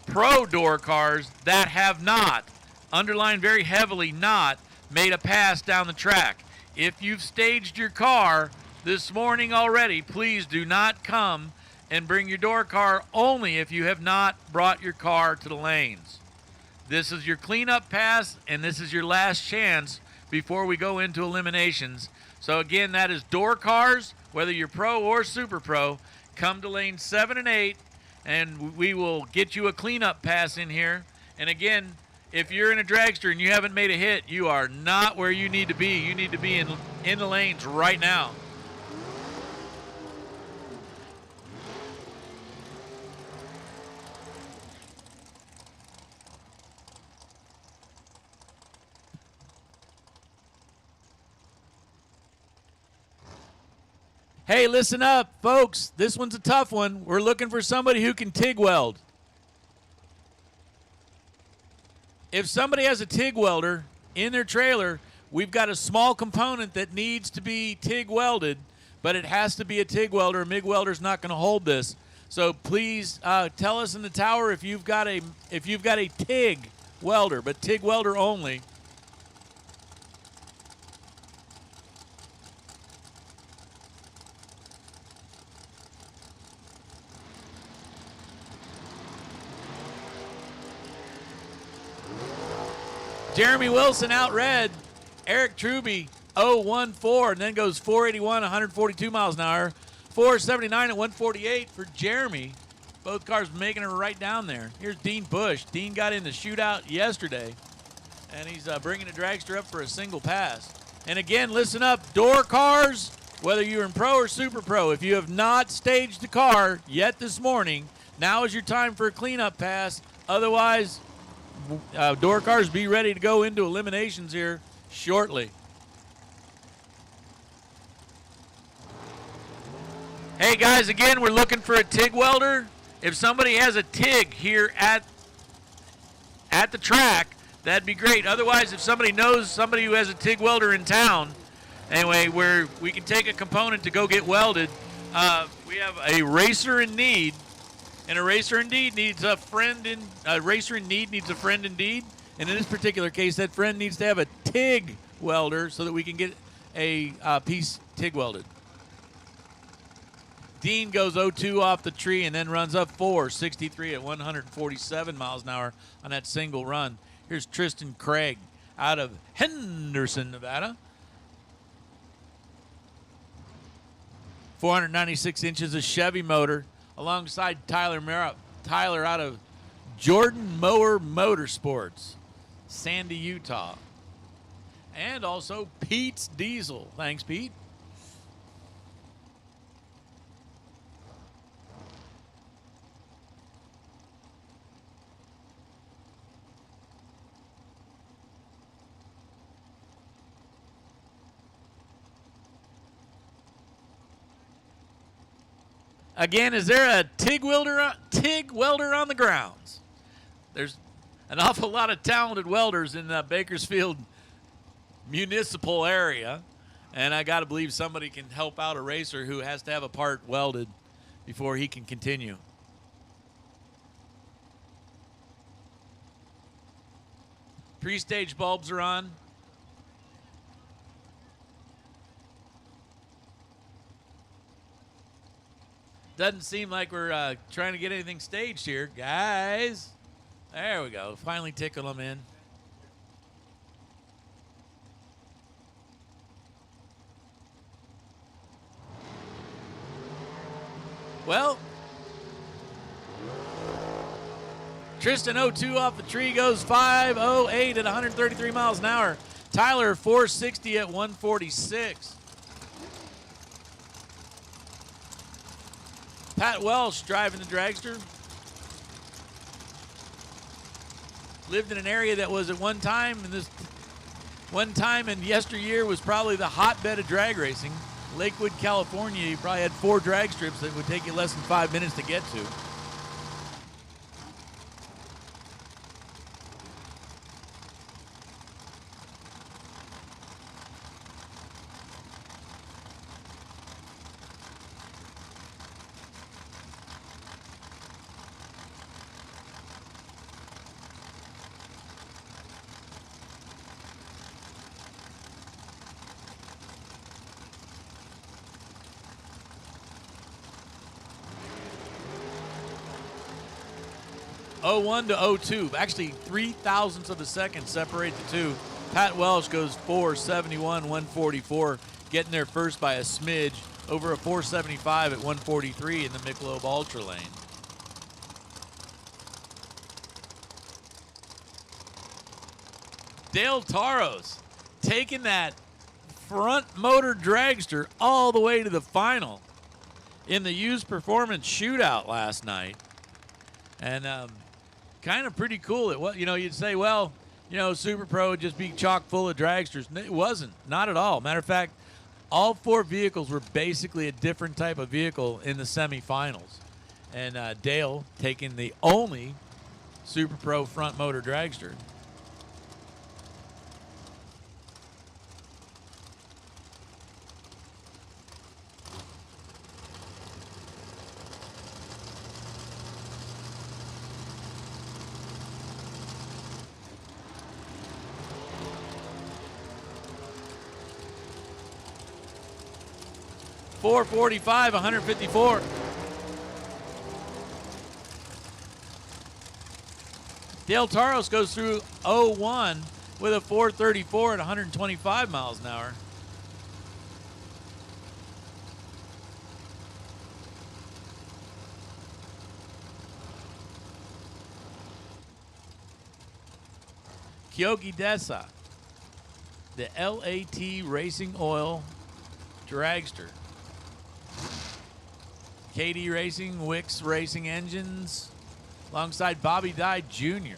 pro door cars that have not, underline very heavily, not made a pass down the track. If you've staged your car this morning already, please do not come and bring your door car only if you have not brought your car to the lanes. This is your cleanup pass, and this is your last chance before we go into eliminations. So again, that is door cars, whether you're pro or super pro. Come to lane 7 and 8, and we will get you a cleanup pass in here. And again, if you're in a dragster and you haven't made a hit, you are not where you need to be. You need to be in the lanes right now. Hey, listen up, folks. This one's a tough one. We're looking for somebody who can TIG weld. If somebody has a TIG welder in their trailer, we've got a small component that needs to be TIG welded, but it has to be a TIG welder. A MIG welder's not going to hold this. So please tell us in the tower if you've got a TIG welder, but TIG welder only. Jeremy Wilson out red. Eric Truby 014 and then goes 481, 142 miles an hour. 479 at 148 for Jeremy. Both cars making it right down there. Here's Dean Bush. Dean got in the shootout yesterday, and he's bringing a dragster up for a single pass. And again, listen up, door cars, whether you're in pro or super pro, if you have not staged the car yet this morning, now is your time for a cleanup pass. Otherwise, door cars, be ready to go into eliminations here shortly. Hey guys, again, we're looking for a TIG welder. If somebody has a TIG here at the track, that'd be great. Otherwise, if somebody knows somebody who has a TIG welder in town, anyway, where we can take a component to go get welded, we have a racer in need. And a racer indeed needs a friend in racer in need needs a friend indeed. And in this particular case, that friend needs to have a TIG welder so that we can get a piece TIG welded. Dean goes 0-2 off the tree and then runs up 463 at 147 miles an hour on that single run. Here's Tristan Craig out of Henderson, Nevada. 496 inches of Chevy motor, alongside Tyler out of Jordan Mower Motorsports, Sandy, Utah. And also Pete's Diesel. Thanks, Pete. Again, is there a TIG welder on the grounds? There's an awful lot of talented welders in the Bakersfield municipal area, and I got to believe somebody can help out a racer who has to have a part welded before he can continue. Pre-stage bulbs are on. Doesn't seem like we're trying to get anything staged here, guys. There we go. Finally tickle them in. Well, Tristan 0-2 off the tree goes 508 at 133 miles an hour. Tyler 460 at 146. Pat Welsh driving the dragster. Lived in an area that was at one time in yesteryear was probably the hotbed of drag racing. Lakewood, California, you probably had 4 drag strips that would take you less than 5 minutes to get to. '01 to '02, actually 0.03 of a second separate the two. Pat Welsh goes 4:71, 144, getting there first by a smidge over a 4:75 at 143 in the Michelob Ultra lane. Dale Taros taking that front motor dragster all the way to the final in the used performance shootout last night. And kind of pretty cool. You'd say, well, Super Pro would just be chock full of dragsters. It wasn't. Not at all. Matter of fact, all 4 vehicles were basically a different type of vehicle in the semifinals. And Dale taking the only Super Pro front motor dragster. .445, 154. Dale Taros goes through '01 with a 434 at 125 miles an hour. Kyoki Desa, the LAT Racing Oil dragster. KD Racing, Wix Racing Engines, alongside Bobby Dye Jr.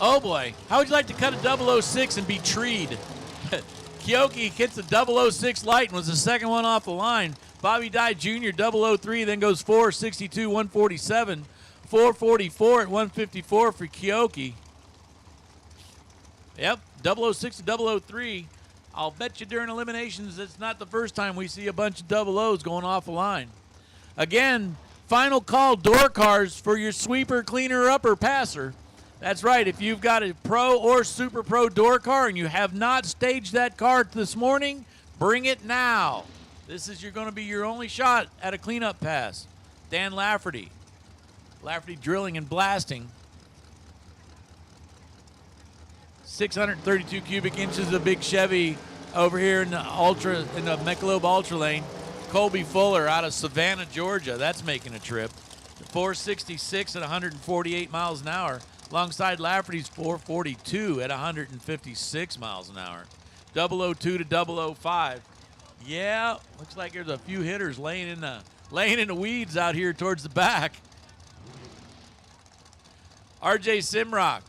Oh boy, how would you like to cut a 006 and be treed? Kyoki hits the 006 light and was the second one off the line. Bobby Dye Jr. 003 then goes 462, 147, 444 at 154 for Kyoki. Yep, 006 to 003. I'll bet you during eliminations it's not the first time we see a bunch of 00s going off the line. Again, final call door cars for your sweeper, cleaner, upper, passer. That's right. If you've got a Pro or Super Pro door car and you have not staged that car this morning, bring it now. This is going to be your only shot at a cleanup pass. Dan Lafferty. Lafferty drilling and blasting. 632 cubic inches of big Chevy over here in the Michelob Ultra lane. Colby Fuller out of Savannah, Georgia. That's making a trip. 466 at 148 miles an hour. Alongside Lafferty's 442 at 156 miles an hour. 002 to 005. Yeah, looks like there's a few hitters laying in the weeds out here towards the back. RJ Simrock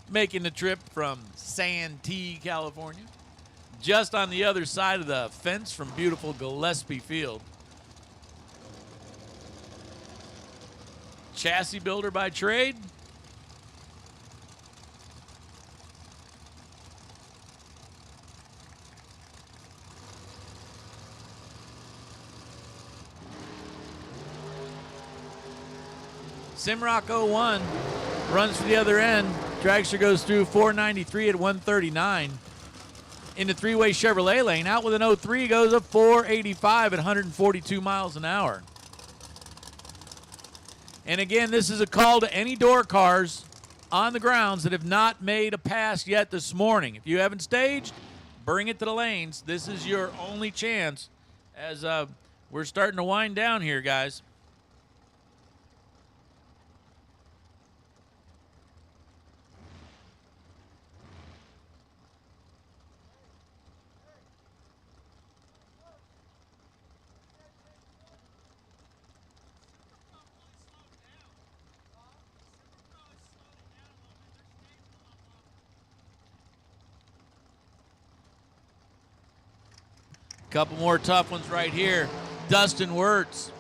making the trip from Santee, California. Just on the other side of the fence from beautiful Gillespie Field. Chassis builder by trade. Simrock 01 runs to the other end. Dragster goes through 493 at 139. In the three-way Chevrolet lane, out with an 03 goes a 485 at 142 miles an hour. And again, this is a call to any door cars on the grounds that have not made a pass yet this morning. If you haven't staged, bring it to the lanes. This is your only chance as we're starting to wind down here, guys. Couple more tough ones right here. Dustin Wirtz,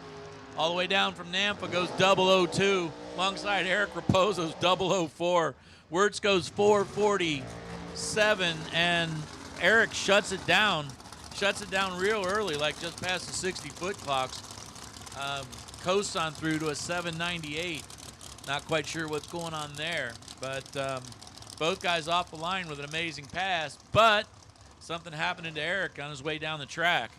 all the way down from Nampa, goes 002 alongside Eric Raposo's 004. Wirtz goes 447, and Eric shuts it down real early, like just past the 60-foot clocks. Coasts on through to a 798. Not quite sure what's going on there, but both guys off the line with an amazing pass, but something happening to Eric on his way down the track.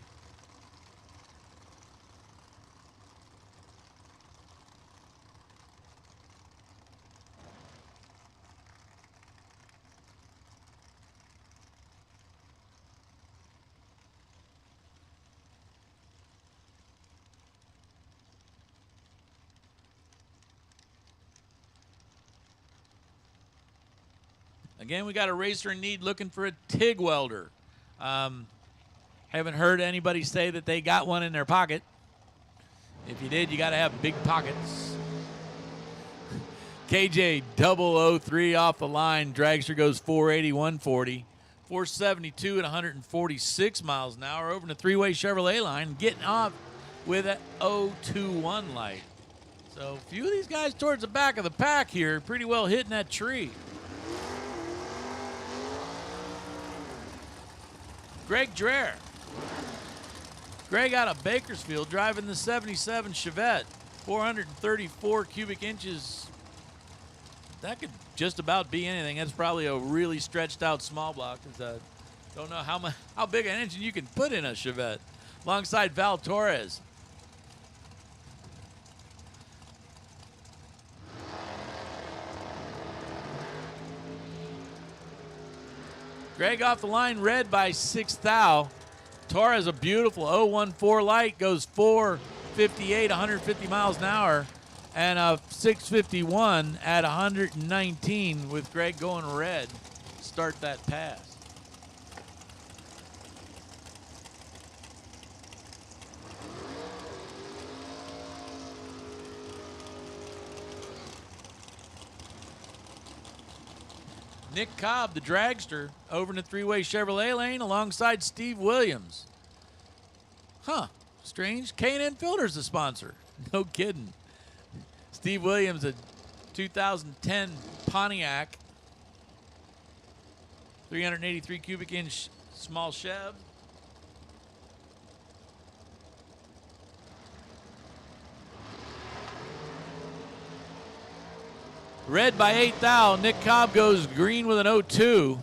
Again, we got a racer in need looking for a TIG welder. Haven't heard anybody say that they got one in their pocket. If you did, you got to have big pockets. KJ 003 off the line. Dragster goes 480, 140. 472 at 146 miles an hour over in the three-way Chevrolet line, getting off with a 021 light. So a few of these guys towards the back of the pack here, pretty well hitting that tree. Greg Dreher. Greg out of Bakersfield driving the 77 Chevette, 434 cubic inches. That could just about be anything. That's probably a really stretched out small block. Don't know how big an engine you can put in a Chevette. Alongside Val Torres. Greg off the line, red by 6 thou. Torres, a beautiful 014 light, goes 458, 150 miles an hour, and a 651 at 119 with Greg going red. Start that pass. Nick Cobb, the dragster, over in the three-way Chevrolet lane alongside Steve Williams. Huh, strange. K&N Filter's the sponsor. No kidding. Steve Williams, a 2010 Pontiac, 383 cubic inch small Chev. Red by 8 thou. Nick Cobb goes green with an 02.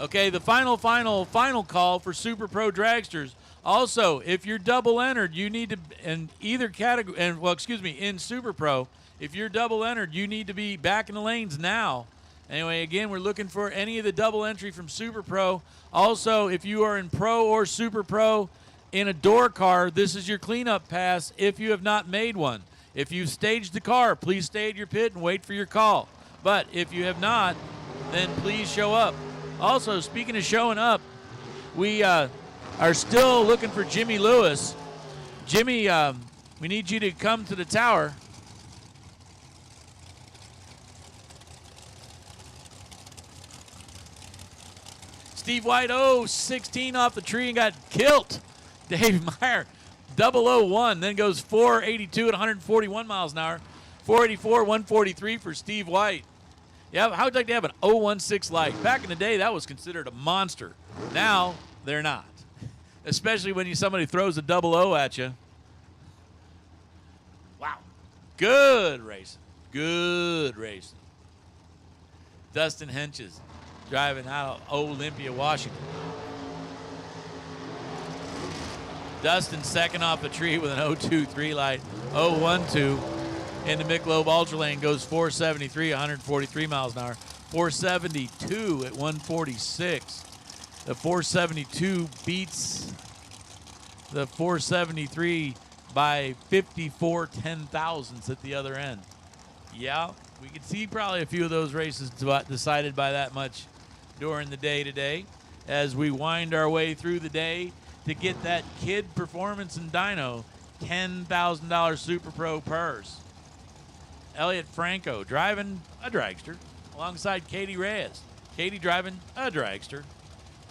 Okay, the final call for Super Pro Dragsters. Also, if you're double entered, you need to, in either category, in Super Pro, if you're double entered, you need to be back in the lanes now. Anyway, again, we're looking for any of the double entry from Super Pro. Also, if you are in Pro or Super Pro in a door car, this is your cleanup pass if you have not made one. If you've staged the car, please stay at your pit and wait for your call. But if you have not, then please show up. Also, speaking of showing up, we are still looking for Jimmy Lewis. Jimmy, we need you to come to the tower. Steve White, 16 off the tree and got killed. Dave Meyer, 001, then goes 482 at 141 miles an hour. 484, 143 for Steve White. Yeah, how would you like to have an 016 light? Back in the day, that was considered a monster. Now, they're not. Especially when somebody throws a 00 at you. Wow. Good racing. Good racing. Dustin Henches driving out of Olympia, Washington. Dustin second off the tree with an 023 light. 012 in the Michelob Ultra Lane goes 473, 143 miles an hour. 472 at 146. The 472 beats the 473 by 54 10,000ths at the other end. Yeah, we could see probably a few of those races decided by that much during the day today as we wind our way through the day to get that Kid Performance and Dyno $10,000 Super Pro purse. Elliot Franco driving a dragster alongside Katie Reyes. Katie driving a dragster,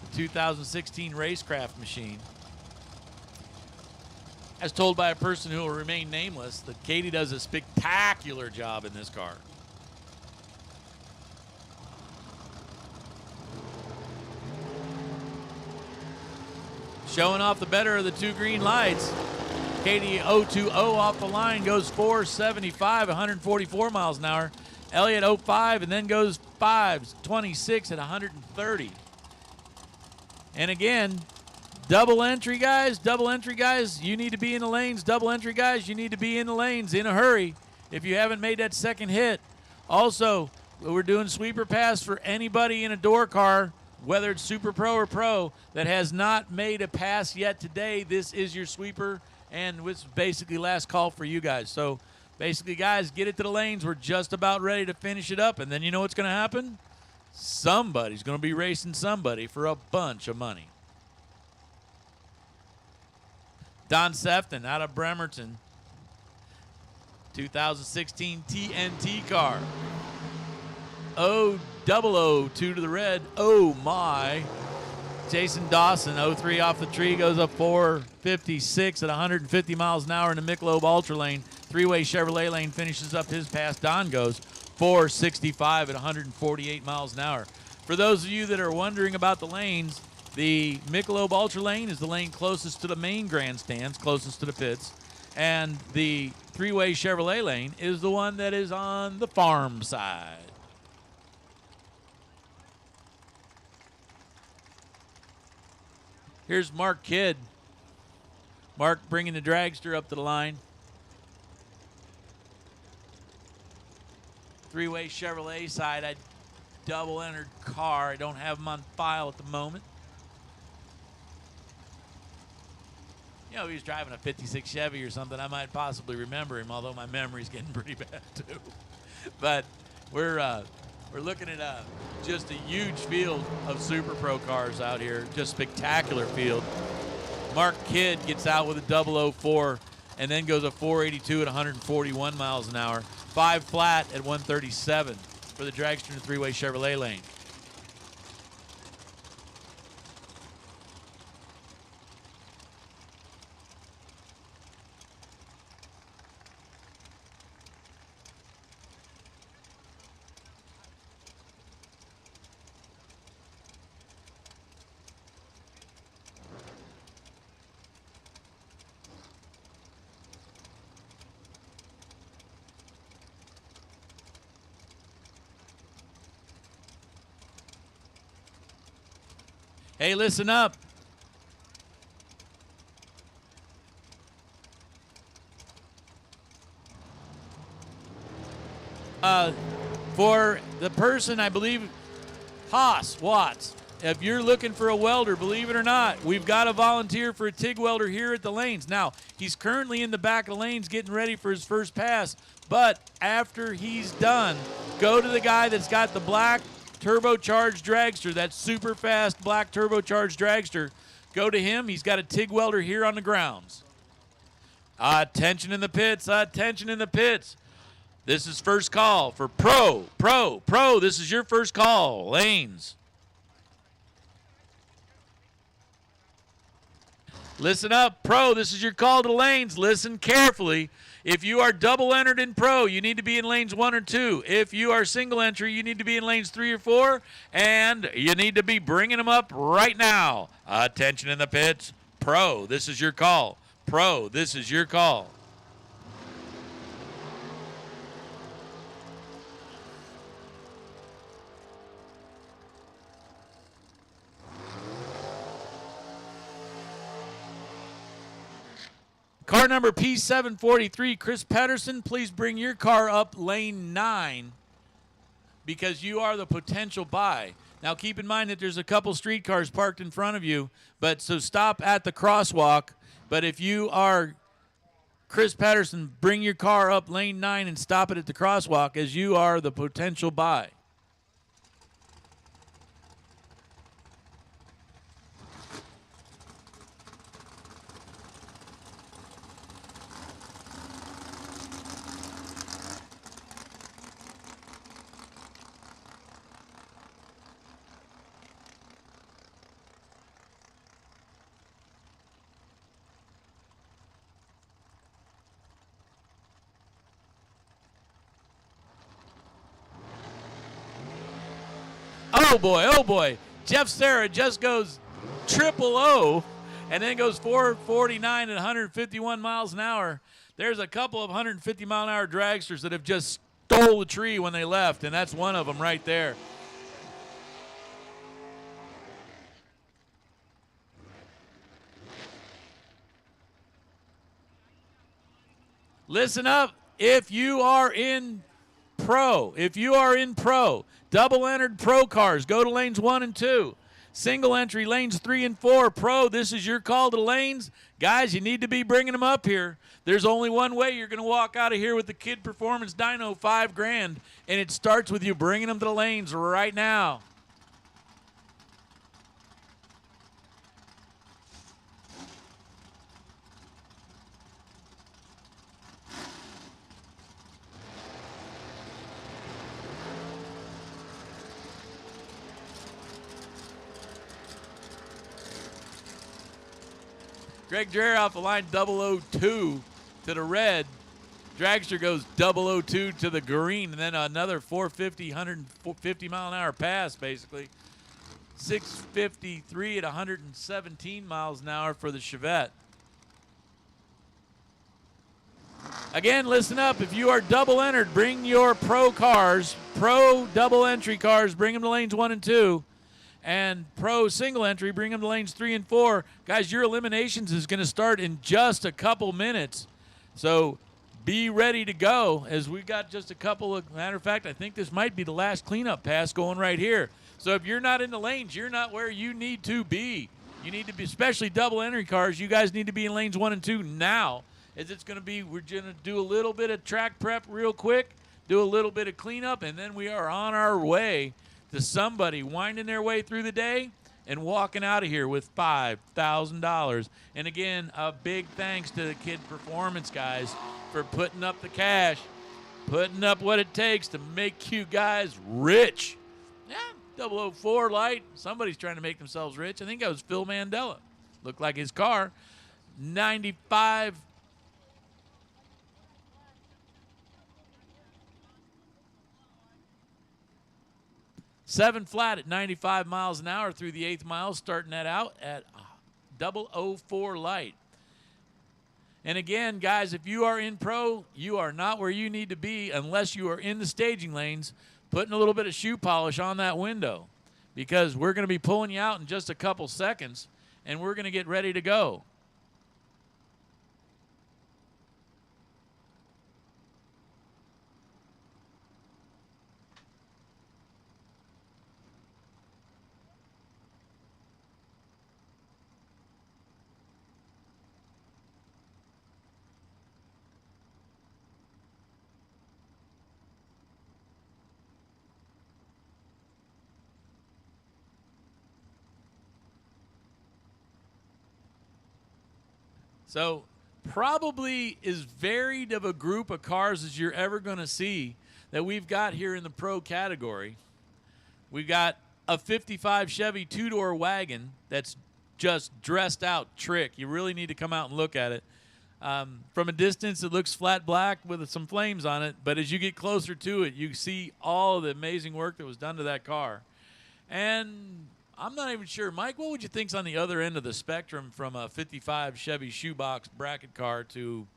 the 2016 Racecraft machine. As told by a person who will remain nameless, that Katie does a spectacular job in this car. Showing off the better of the two green lights. Katie 020 off the line goes 475, 144 miles an hour. Elliott 05 and then goes 526 at 130. And again, double entry guys, you need to be in the lanes. Double entry guys, you need to be in the lanes in a hurry if you haven't made that second hit. Also, we're doing sweeper pass for anybody in a door car, whether it's Super Pro or Pro, that has not made a pass yet today. This is your sweeper, and it's basically last call for you guys. So basically, guys, get it to the lanes. We're just about ready to finish it up, and then you know what's going to happen? Somebody's going to be racing somebody for a bunch of money. Don Sefton out of Bremerton. 2016 TNT car. 000 to the red. Oh, my. Jason Dawson, 03 off the tree, goes up 456 at 150 miles an hour in the Michelob Ultra Lane. Three-way Chevrolet lane finishes up his pass. Don goes 465 at 148 miles an hour. For those of you that are wondering about the lanes, the Michelob Ultra Lane is the lane closest to the main grandstands, closest to the pits. And the three-way Chevrolet lane is the one that is on the farm side. Here's Mark Kidd. Mark bringing the dragster up to the line. Three-way Chevrolet side. I double-entered car. I don't have them on file at the moment. You know, if he was driving a 56 Chevy or something, I might possibly remember him, although my memory's getting pretty bad too. But we're looking at just a huge field of Super Pro cars out here. Just spectacular field. Mark Kidd gets out with a 004 and then goes a 482 at 141 miles an hour. 5 flat at 137 for the dragster in the three-way Chevrolet lane. Hey, listen up. For the person, I believe, Haas Watts, if you're looking for a welder, believe it or not, we've got a volunteer for a TIG welder here at the lanes. Now, he's currently in the back of the lanes getting ready for his first pass, but after he's done, go to the guy that's got the black turbocharged dragster, that super fast black turbocharged dragster. Go to him. He's got a TIG welder here on the grounds. Attention in the pits. Attention in the pits. This is first call for Pro. This is your first call. Lanes. Listen up, Pro. This is your call to lanes. Listen carefully. If you are double entered in pro, you need to be in lanes 1 or 2. If you are single entry, you need to be in lanes 3 or 4, and you need to be bringing them up right now. Attention in the pits. Pro, this is your call. Pro, this is your call. Car number P743, Chris Pedersen, please bring your car up lane 9 because you are the potential buy. Now keep in mind that there's a couple street cars parked in front of you, but so stop at the crosswalk. But if you are Chris Pedersen, bring your car up lane 9 and stop it at the crosswalk as you are the potential buy. Oh boy. Jeff Serra just goes triple O and then goes 449 at 151 miles an hour. There's a couple of 150 mile an hour dragsters that have just stole the tree when they left, and that's one of them right there. Listen up. If you are in pro, double entered pro cars, go to lanes 1 and 2. Single entry, lanes 3 and 4. Pro, this is your call to the lanes. Guys, you need to be bringing them up here. There's only one way you're going to walk out of here with the Kid Performance Dyno, $5,000, and it starts with you bringing them to the lanes right now. Greg Dreher off the line 002 to the red. Dragster goes 002 to the green, and then another 450, 150 mile an hour pass, basically. 653 at 117 miles an hour for the Chevette. Again, listen up. If you are double entered, bring your pro cars, pro double entry cars, bring them to lanes 1 and 2. And pro single entry, bring them to lanes 3 and 4. Guys, your eliminations is going to start in just a couple minutes. So be ready to go as we got just a couple of, matter of fact, I think this might be the last cleanup pass going right here. So if you're not in the lanes, you're not where you need to be. You need to be, especially double entry cars, you guys need to be in lanes 1 and 2 now. As it's going to be, we're going to do a little bit of track prep real quick, do a little bit of cleanup, and then we are on our way to somebody winding their way through the day and walking out of here with $5,000. And again, a big thanks to the Kid Performance guys for putting up the cash, putting up what it takes to make you guys rich. Yeah, 004 light. Somebody's trying to make themselves rich. I think that was Phil Mandela. Looked like his car. 95. Seven flat at 95 miles an hour through the 8th mile, starting that out at 004 light. And again, guys, if you are in pro, you are not where you need to be unless you are in the staging lanes, putting a little bit of shoe polish on that window, because we're going to be pulling you out in just a couple seconds, and we're going to get ready to go. So probably as varied of a group of cars as you're ever going to see that we've got here in the pro category. We've got a 55 Chevy two-door wagon that's just dressed out trick. You really need to come out and look at it. From a distance, it looks flat black with some flames on it, but as you get closer to it, you see all the amazing work that was done to that car. And I'm not even sure, Mike, what would you think's on the other end of the spectrum from a 55 Chevy shoebox bracket car to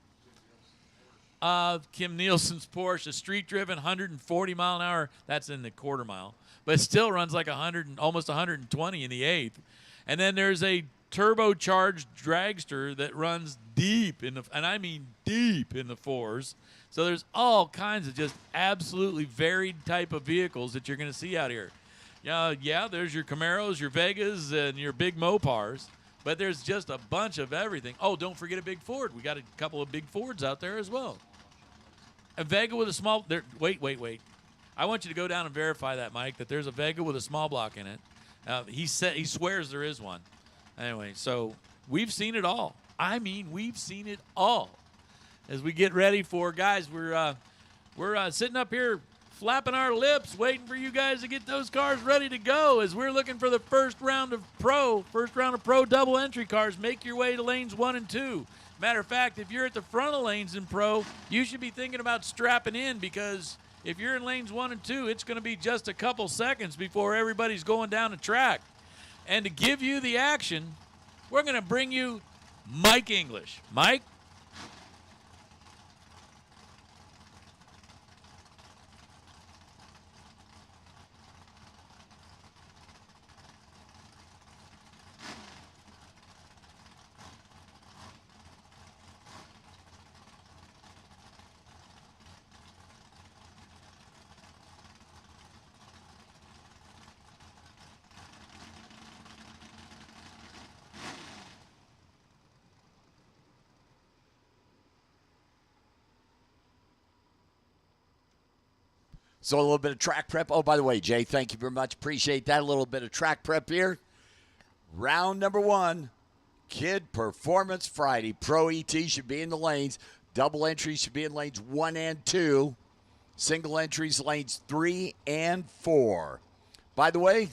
Kim Nielsen's Porsche, a street-driven 140 mile an hour? That's in the quarter mile, but it still runs like 100, almost 120 in the eighth. And then there's a turbocharged dragster that runs deep in the, and I mean deep in the fours. So there's all kinds of just absolutely varied type of vehicles that you're going to see out here. Yeah, there's your Camaros, your Vegas, and your big Mopars, but there's just a bunch of everything. Oh, don't forget a big Ford. We got a couple of big Fords out there as well. A Vega with a small. Wait. I want you to go down and verify that, Mike, that there's a Vega with a small block in it. He swears there is one. Anyway, so we've seen it all. I mean, we've seen it all. As we get ready for, guys, we're sitting up here flapping our lips, waiting for you guys to get those cars ready to go as we're looking for the first round of Pro double entry cars. Make your way to lanes 1 and 2. Matter of fact, if you're at the front of lanes in Pro, you should be thinking about strapping in, because if you're in lanes 1 and 2, it's going to be just a couple seconds before everybody's going down the track. And to give you the action, we're going to bring you Mike English. Mike? So a little bit of track prep. Oh, by the way, Jay, thank you very much. Appreciate that. A little bit of track prep here. Round number 1, Kid Performance Friday. Pro ET should be in the lanes. Double entries should be in lanes 1 and 2. Single entries, lanes 3 and 4. By the way,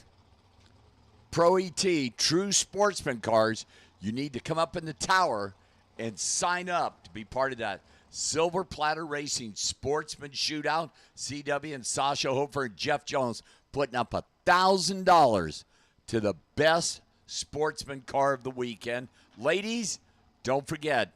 Pro ET, true sportsman cars, you need to come up in the tower and sign up to be part of that Silver Platter Racing Sportsman Shootout. CW and Sasha Hofer and Jeff Jones putting up $1,000 to the best sportsman car of the weekend. Ladies, don't forget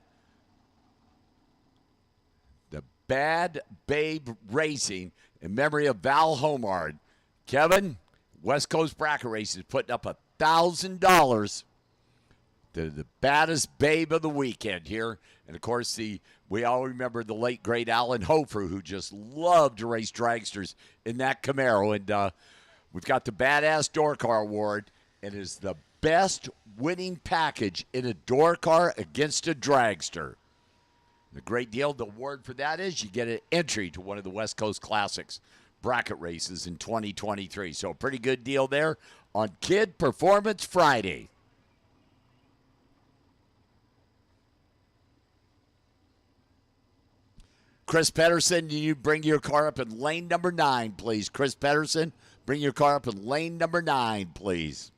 the Bad Babe Racing in memory of Val Homard. Kevin, West Coast Bracket Racing is putting up $1,000 to the baddest babe of the weekend here. And, of course, we all remember the late, great Alan Hofer, who just loved to race dragsters in that Camaro. And we've got the Badass Door Car Award. It is the best winning package in a door car against a dragster. The great deal, the award for that is you get an entry to one of the West Coast Classics bracket races in 2023. So a pretty good deal there on Kid Performance Friday. Chris Pedersen, you bring your car up in lane number 9, please. Chris Pedersen, bring your car up in lane number 9, please.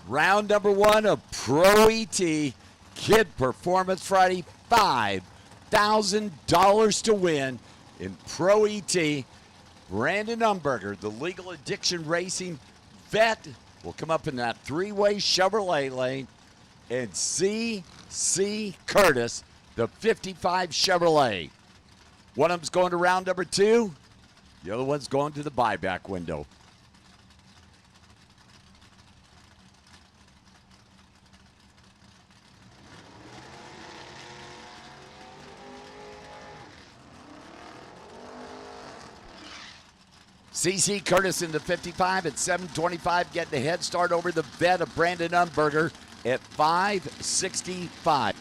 Round number 1 of Pro ET Kid Performance Friday. $5,000 to win in Pro ET. Brandon Umberger, the Legal Addiction Racing vet, will come up in that three-way Chevrolet lane. And C.C. Curtis, the 55 Chevrolet. One of them's going to round number 2. The other one's going to the buyback window. C.C. Curtis in the 55 at 725, getting a head start over the vet of Brandon Umberger at 565.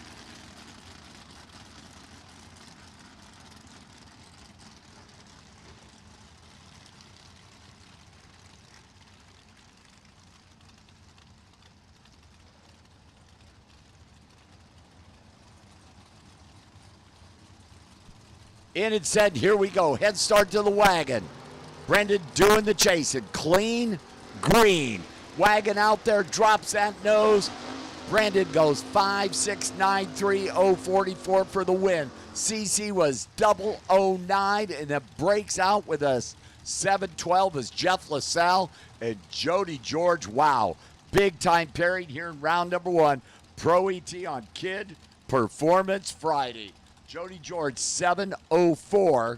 In and said, here we go. Head start to the wagon. Brendan doing the chasing. Clean green. Wagon out there, drops that nose. Brandon goes 5.693.044 for the win. CC was 009 and then breaks out with a 7.12 as Jeff LaSalle and Jody George. Wow. Big time pairing here in round number 1. Pro ET on Kid Performance Friday. Jody George 7.04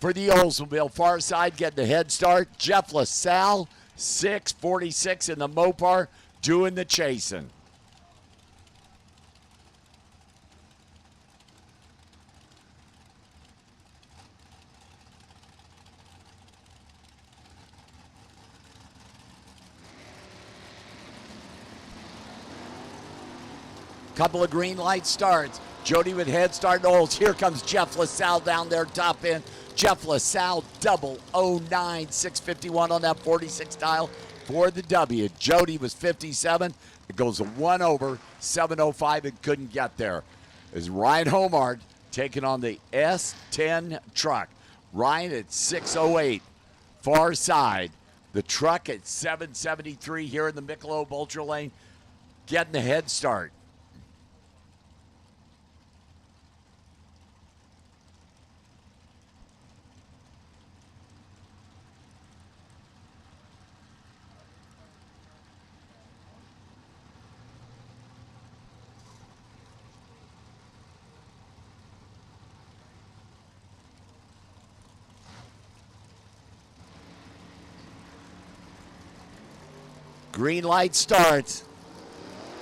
for the Oldsmobile. Far side getting the head start. Jeff LaSalle 6.46 in the Mopar doing the chasing. Couple of green light starts. Jody with head start Olds. Here comes Jeff LaSalle down there top end. Jeff LaSalle 009, 651 on that 46 dial for the W. Jody was 57. It goes a 1 over, 705 and couldn't get there. As Ryan Homard taking on the S10 truck. Ryan at 608, far side. The truck at 773 here in the Michelob Ultra lane, getting the head start. Green light starts.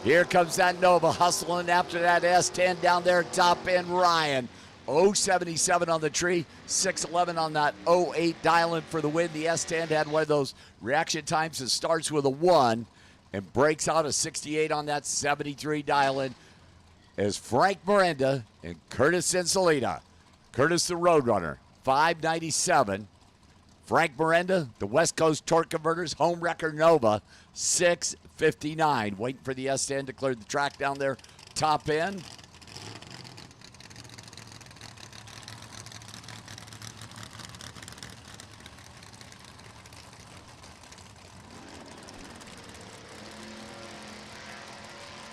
Here comes that Nova hustling after that S10 down there top end. Ryan 077 on the tree, 611 on that 08 dial-in for the win. The S10 had one of those reaction times that starts with a 1 and breaks out a 68 on that 73 dial-in as Frank Miranda and Curtis Insolita. Curtis the Roadrunner 597. Frank Miranda, the West Coast Torque Converters, home wrecker Nova, 659. Waiting for the S10 to clear the track down there, top end.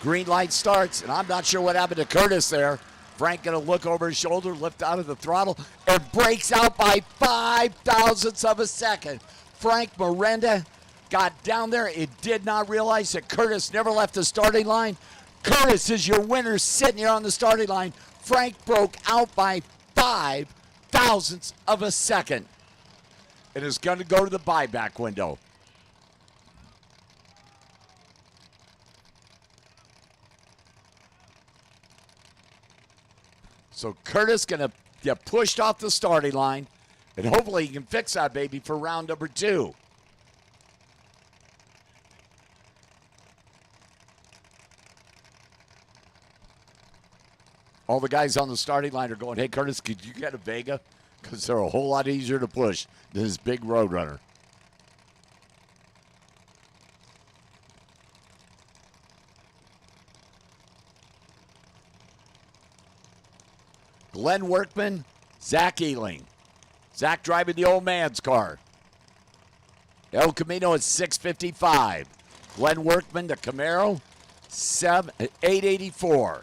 Green light starts, and I'm not sure what happened to Curtis there. Frank going to look over his shoulder, lift out of the throttle, and breaks out by 5 thousandths of a second. Frank Miranda got down there. It did not realize that Curtis never left the starting line. Curtis is your winner sitting here on the starting line. Frank broke out by 5 thousandths of a second. It is going to go to the buyback window. So Curtis going to get pushed off the starting line, and hopefully he can fix that baby for round number 2. All the guys on the starting line are going, hey, Curtis, could you get a Vega? Because they're a whole lot easier to push than this big Roadrunner. Glenn Workman, Zach Ealing. Zach driving the old man's car. El Camino at 655. Glenn Workman, the Camaro, 884.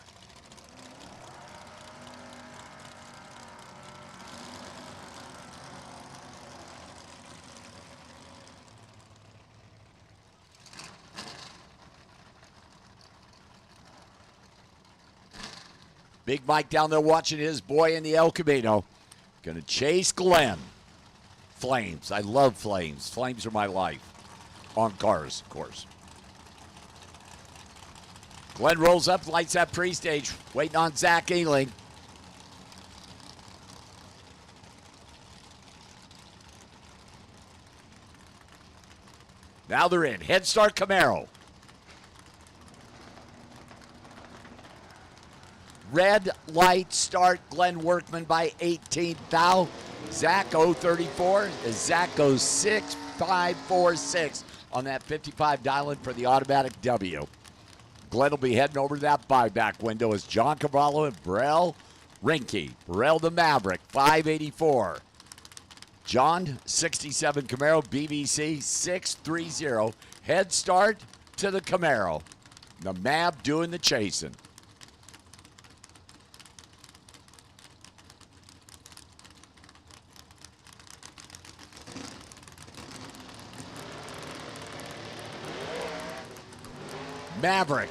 Big Mike down there watching his boy in the El Camino. Going to chase Glenn. Flames. I love flames. Flames are my life. On cars, of course. Glenn rolls up, lights that pre-stage. Waiting on Zach Ealing. Now they're in. Head start Camaro. Red light start Glenn Workman by 18th thou. Zach 034 as Zach goes 6.546 on that 55 dial-in for the automatic W. Glenn will be heading over to that buyback window as John Cavallo and Burrell Rinke. Burrell the Maverick 584. John 67 Camaro BBC 630. Head start to the Camaro. The Mav doing the chasing. Maverick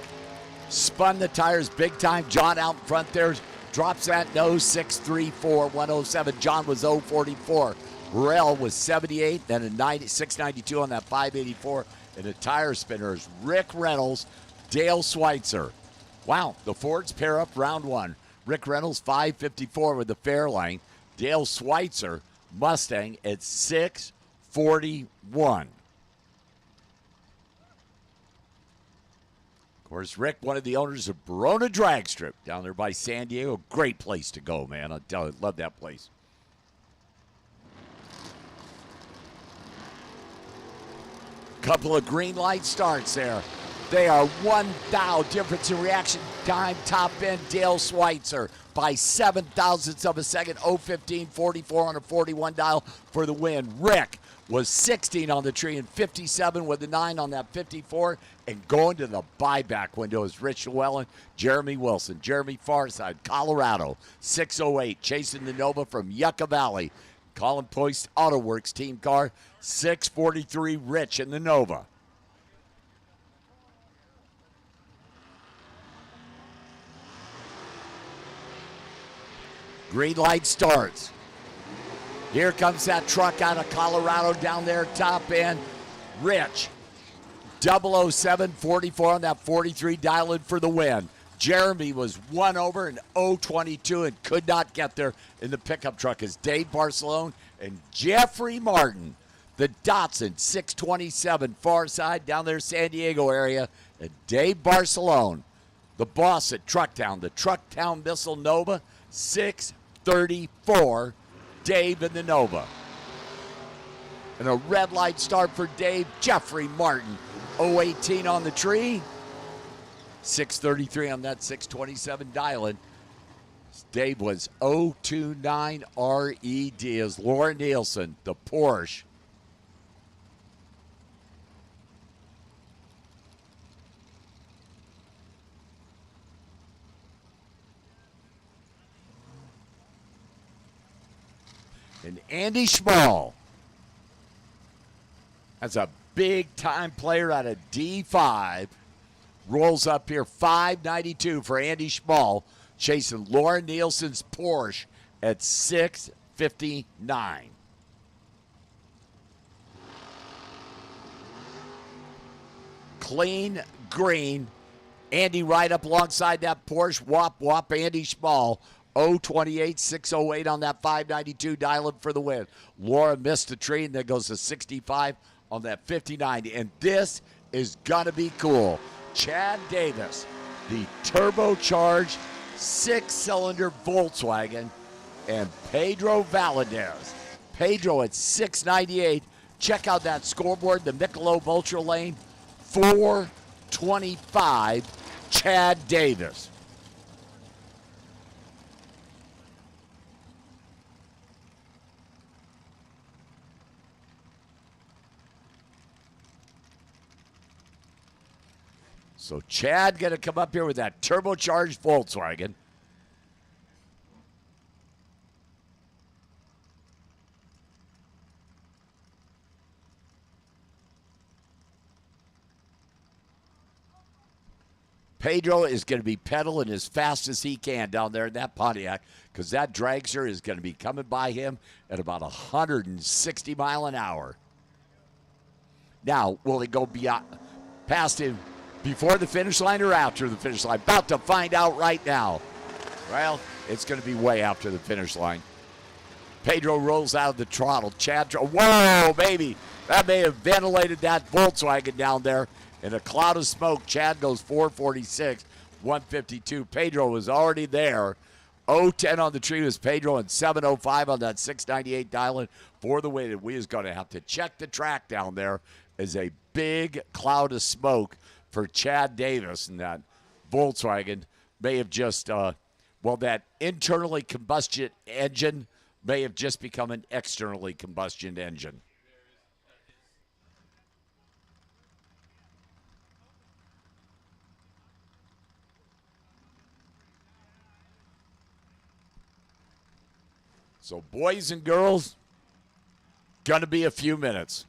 spun the tires big time. John out in front there. Drops that nose, 634, 107. John was 044. Burrell was 78, then a 692 on that 584. And the tire spinners, Rick Reynolds, Dale Schweitzer. Wow, the Fords pair up round one. Rick Reynolds, 554 with the Fairlane. Dale Schweitzer, Mustang at 641. Of course, Rick, one of the owners of Barona Drag Strip down there by San Diego. Great place to go, man. I tell you, love that place. Couple of green light starts there. They are 1 thou difference in reaction time. Top end, Dale Schweitzer by 7 thousandths of a second. 0:15.44 on a 41 dial for the win. Rick was 16 on the tree and 57 with the 9 on that 54. And going to the buyback window is Rich Llewellyn, Jeremy Wilson, Jeremy Farside, Colorado, 608, chasing the Nova from Yucca Valley. Colin Poist Auto Works team car, 643, Rich in the Nova. Green light starts. Here comes that truck out of Colorado down there, top end. Rich, 007-44 on that 43 dial-in for the win. Jeremy was 1 over in 022 and could not get there in the pickup truck as Dave Barcelone and Jeffrey Martin, the Datsun 627 far side down there San Diego area. And Dave Barcelone, the boss at Trucktown, the Trucktown Missile Nova, 634. Dave in the Nova. And a red light start for Dave. Jeffrey Martin, 018 on the tree. 633 on that 627 dial-in. Dave was 029 RED as Laura Nielsen, the Porsche. And Andy Schmall. That's a big-time player out of D5. Rolls up here, 592 for Andy Schmall, chasing Laura Nielsen's Porsche at 659. Clean green. Andy right up alongside that Porsche. Wop, wop, Andy Schmall. 028, 608 on that 592 dial-in for the win. Laura missed the tree and then goes to 65 on that 59. And this is going to be cool. Chad Davis, the turbocharged 6-cylinder Volkswagen, and Pedro Valadez. Pedro at 698. Check out that scoreboard, the Michelob Ultra Lane, 425, Chad Davis. So Chad going to come up here with that turbocharged Volkswagen. Pedro is going to be pedaling as fast as he can down there in that Pontiac because that dragster is going to be coming by him at about 160 mile an hour. Now, will he go past him before the finish line or after the finish line? About to find out right now. Well, it's going to be way after the finish line. Pedro rolls out of the throttle. Whoa, baby. That may have ventilated that Volkswagen down there. In a cloud of smoke, Chad goes 446, 152. Pedro was already there. 010 on the tree was Pedro and 705 on that 698 dial-in for the win. We is going to have to check the track down there as a big cloud of smoke for Chad Davis. And that Volkswagen may have just, that internally combustion engine may have just become an externally combustion engine. So, boys and girls, gonna be a few minutes.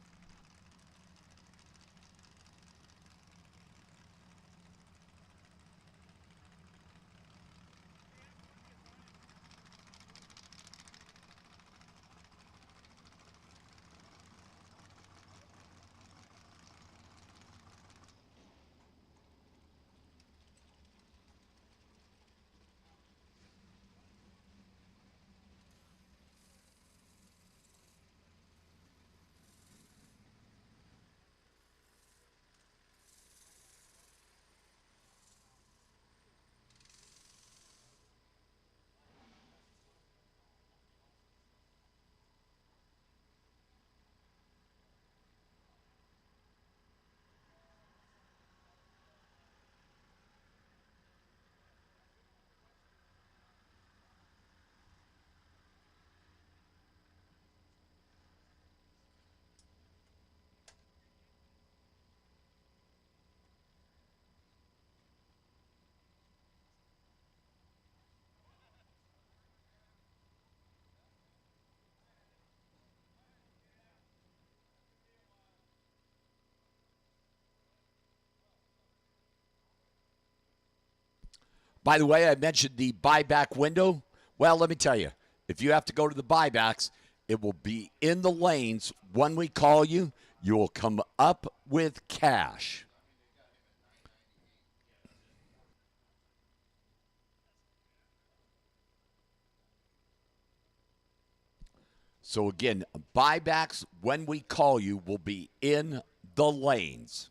By the way, I mentioned the buyback window. Well, let me tell you, if you have to go to the buybacks, it will be in the lanes. When we call you, you will come up with cash. So again, buybacks when we call you will be in the lanes.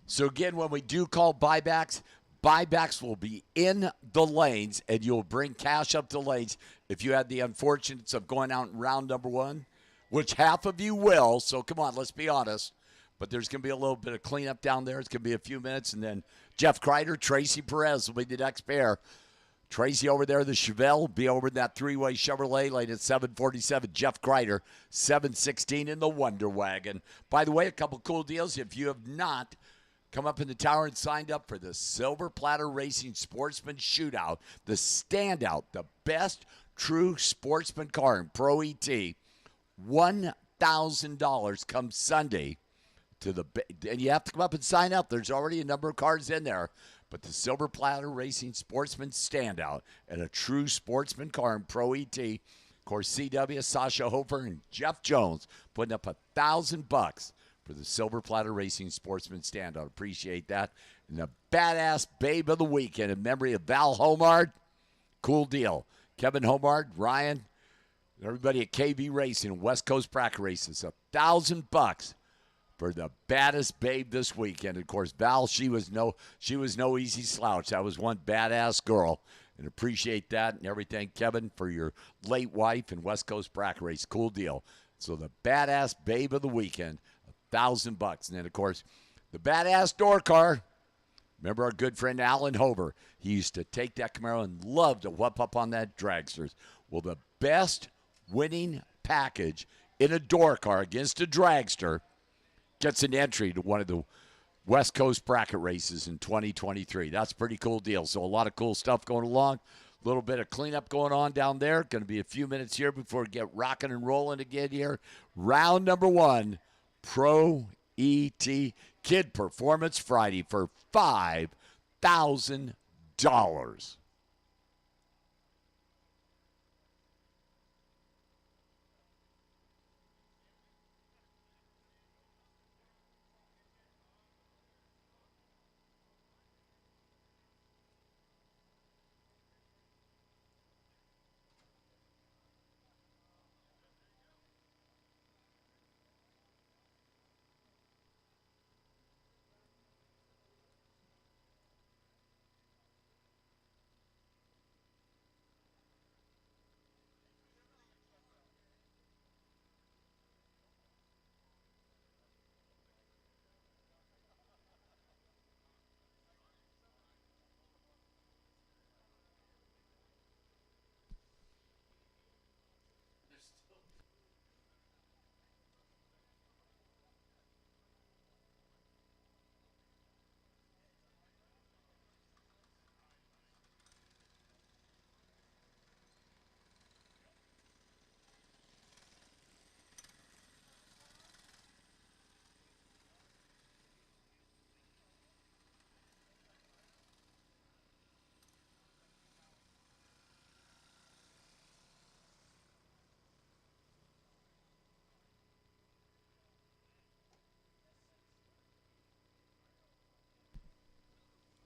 So again, when we do call buybacks, buybacks will be in the lanes, and you'll bring cash up the lanes. If you had the unfortunates of going out in round number one, which half of you will, so come on, let's be honest. But there's going to be a little bit of cleanup down there. It's going to be a few minutes, and then Jeff Kreider, Tracy Perez will be the next pair. Tracy over there, the Chevelle, will be over in that three-way Chevrolet lane at 747. Jeff Kreider, 716 in the Wonder Wagon. By the way, a couple cool deals. If you have not come up in the tower and signed up for the Silver Platter Racing Sportsman Shootout, the standout, the best true sportsman car in Pro ET, $1,000 come Sunday to the, and you have to come up and sign up. There's already a number of cars in there, but the Silver Platter Racing Sportsman standout and a true sportsman car in Pro ET. Of course, CW, Sasha Hofer, and Jeff Jones putting up $1,000 for the Silver Platter Racing Sportsman standout. Appreciate that. And the badass babe of the weekend in memory of Val Homard. Cool deal. Kevin Homard, Ryan, everybody at KV Racing, West Coast Bracket Races, $1,000 for the baddest babe this weekend. Of course, Val, she was no easy slouch. That was one badass girl, and appreciate that and everything, Kevin, for your late wife and West Coast Bracket Race. Cool deal. So the badass babe of the weekend, $1,000, and then of course the badass door car. Remember our good friend Alan Hover? He used to take that Camaro and loved to whoop up on that dragsters. Well, the best winning package in a door car against a dragster gets an entry to one of the West Coast Bracket Races in 2023. That's a pretty cool deal. So a lot of cool stuff going along. A little bit of cleanup going on down there. Going to be a few minutes here before we get rocking and rolling again here. Round number one, Pro ET Kid Performance Friday for $5,000.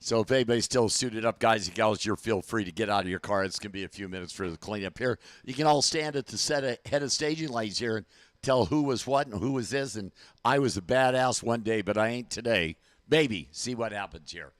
So if anybody's still suited up, guys and gals, you're feel free to get out of your car. It's going to be a few minutes for the cleanup here. You can all stand at the head of staging lanes here and tell who was what and who was this. And I was a badass one day, but I ain't today. Maybe. See what happens here.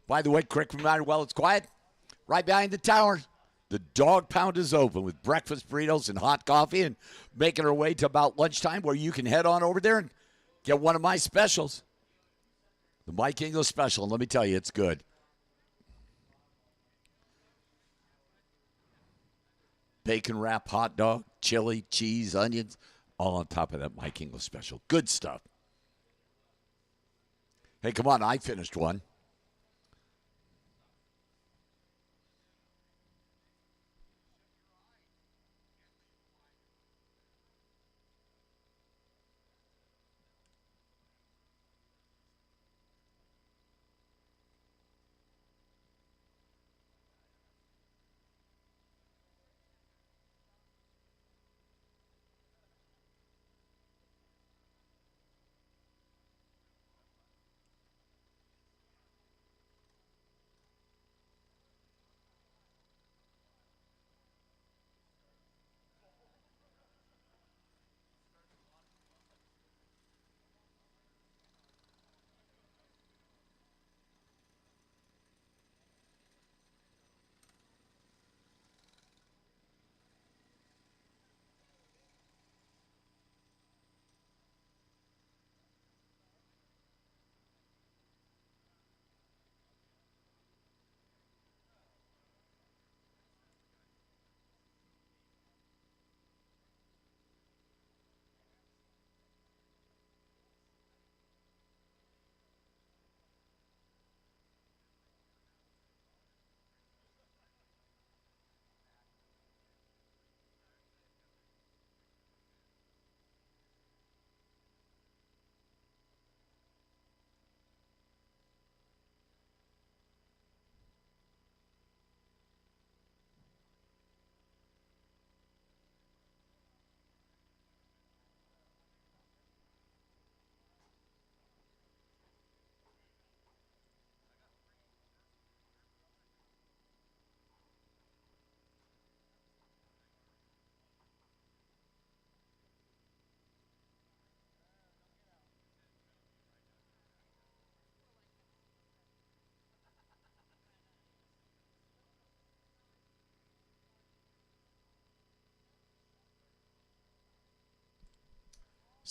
By the way, quick reminder while it's quiet, right behind the tower, the dog pound is open with breakfast burritos and hot coffee and making our way to about lunchtime where you can head on over there and get one of my specials, the Mike English special. And let me tell you, it's good. Bacon wrap, hot dog, chili, cheese, onions, all on top of that Mike English special. Good stuff. Hey, come on, I finished one.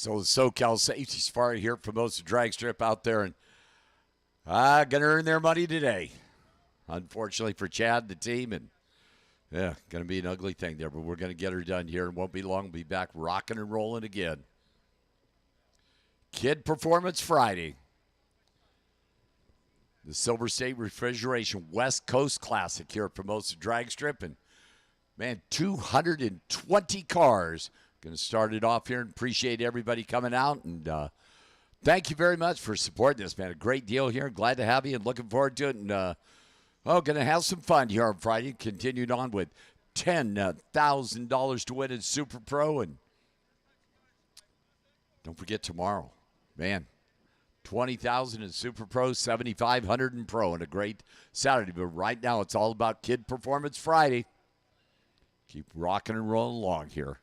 So the SoCal Safety Safari here for most of Drag Strip out there, and going to earn their money today. Unfortunately for Chad, the team, and yeah, going to be an ugly thing there, but we're going to get her done here, and won't be long. We'll be back rocking and rolling again. Kid Performance Friday. The Silver State Refrigeration West Coast Classic here for most of Drag Strip, and man, 220 cars. Going to start it off here and appreciate everybody coming out. And thank you very much for supporting this, man. A great deal here. Glad to have you and looking forward to it. And, going to have some fun here on Friday. Continued on with $10,000 to win in Super Pro. And don't forget tomorrow, man, $20,000 in Super Pro, $7,500 in Pro, and a great Saturday. But right now, it's all about Kid Performance Friday. Keep rocking and rolling along here.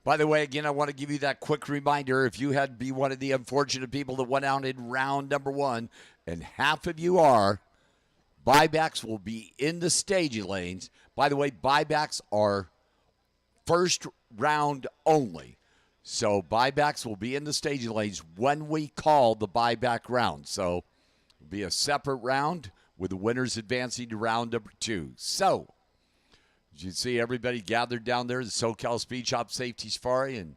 By the way, again, I want to give you that quick reminder. If you had to be one of the unfortunate people that went out in round number one, and half of you are, buybacks will be in the staging lanes. By the way, buybacks are first round only. So buybacks will be in the staging lanes when we call the buyback round. So it'll be a separate round with the winners advancing to round number two. So as you see everybody gathered down there, the SoCal Speed Shop Safety Safari, and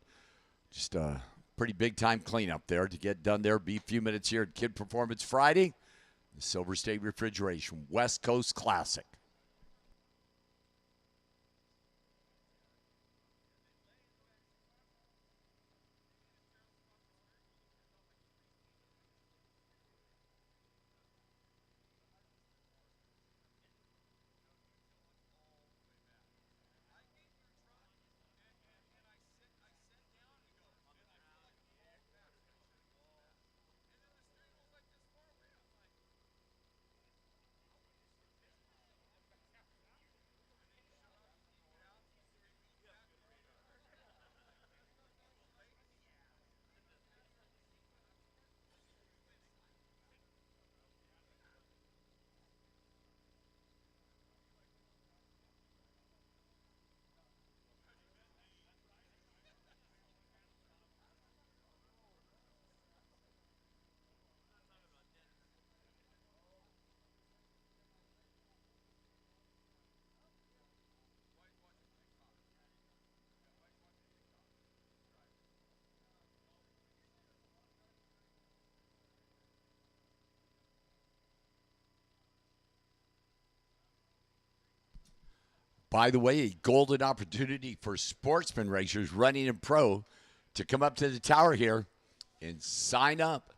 just a pretty big-time cleanup there to get done there. Be a few minutes here at Kid Performance Friday, the Silver State Refrigeration West Coast Classic. By the way, a golden opportunity for sportsman racers running in pro to come up to the tower here and sign up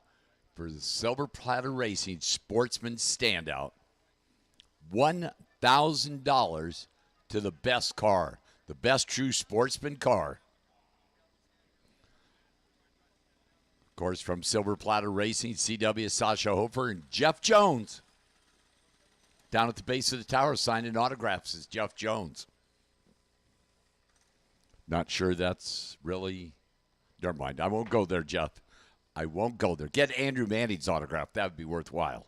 for the Silver Platter Racing Sportsman Standout. $1,000 to the best car, the best true sportsman car. Of course, from Silver Platter Racing, CW Sasha Hofer and Jeff Jones. Down at the base of the tower signing autographs is Jeff Jones. Not sure that's really... Never mind. I won't go there, Jeff. I won't go there. Get Andrew Manning's autograph. That would be worthwhile.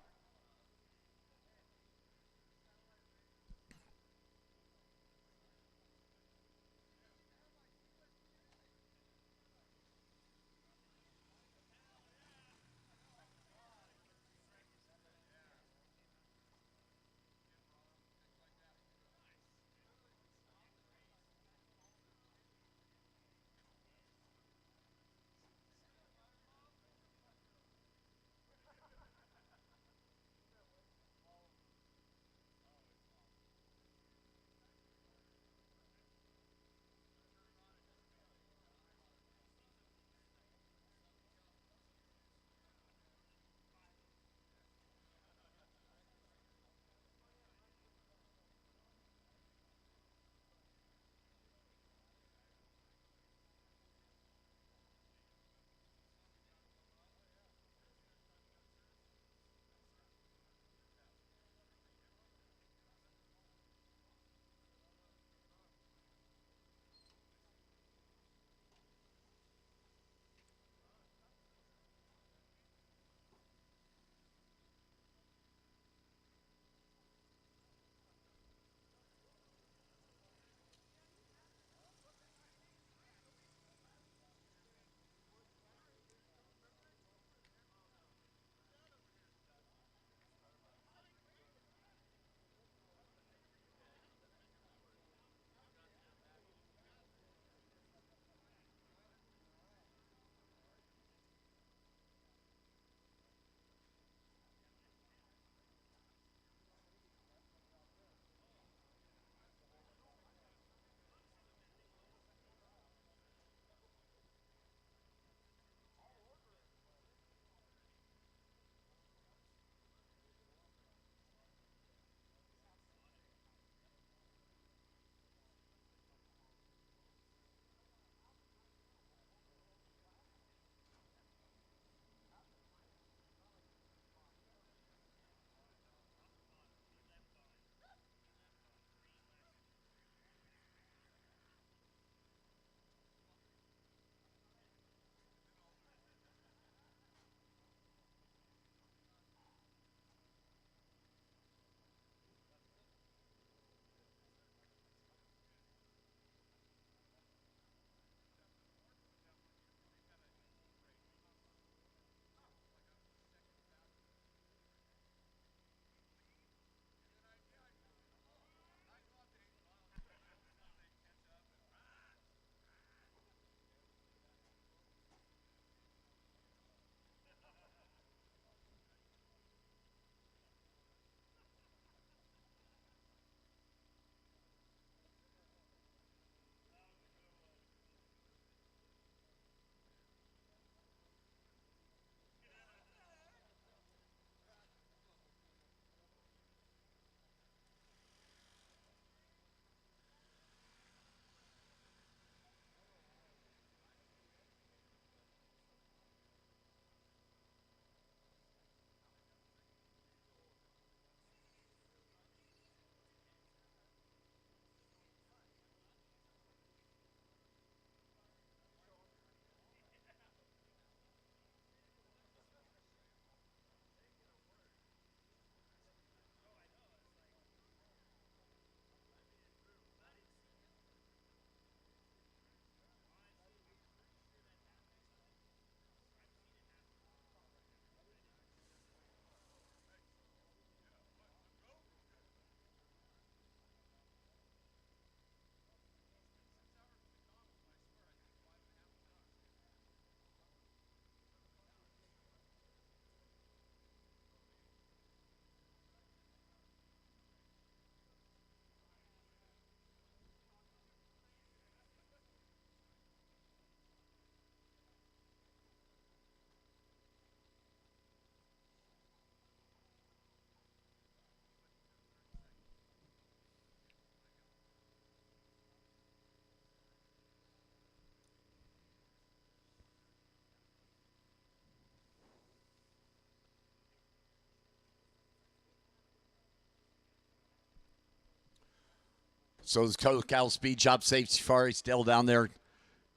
So is Cal Speed Shop Safety Safari still down there?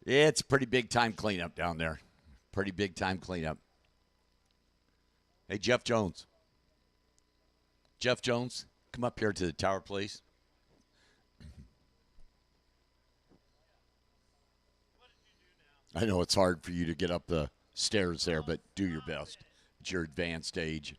It's a pretty big time cleanup down there. Pretty big time cleanup. Hey, Jeff Jones. Jeff Jones, come up here to the tower, please. I know it's hard for you to get up the stairs there, but do your best. It's your advanced age.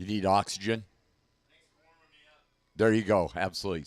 You need oxygen? There you go. Absolutely.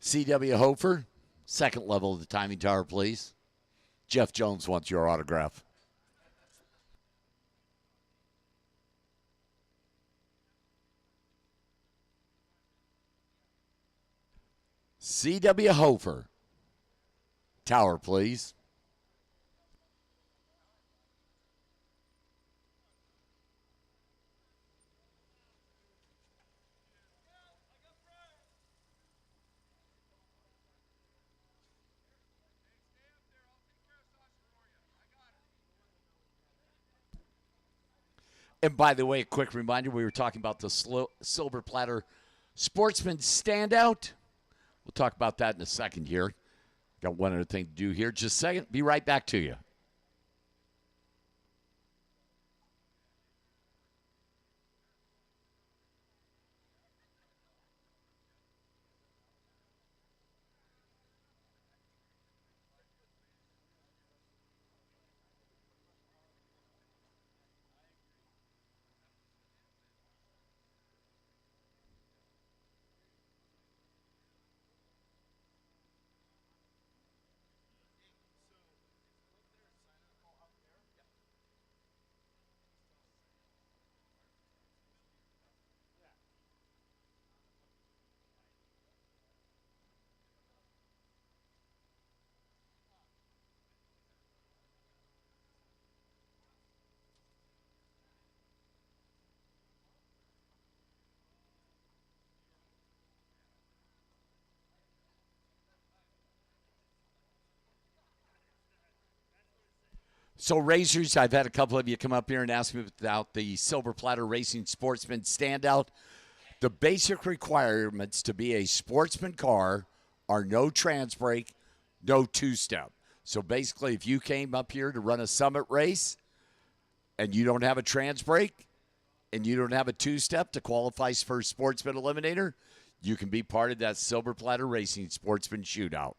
C.W. Hofer, second level of the timing tower, please. Jeff Jones wants your autograph. C.W. Hofer, tower, please. And by the way, a quick reminder, we were talking about the Silver Platter Sportsman Standout. We'll talk about that in a second here. Got one other thing to do here. Just a second. Be right back to you. So, Racers, I've had a couple of you come up here and ask me about the Silver Platter Racing Sportsman Standout. The basic requirements to be a sportsman car are no trans brake, no two-step. So basically, if you came up here to run a summit race and you don't have a trans brake and you don't have a two-step to qualify for Sportsman Eliminator, you can be part of that Silver Platter Racing Sportsman Shootout.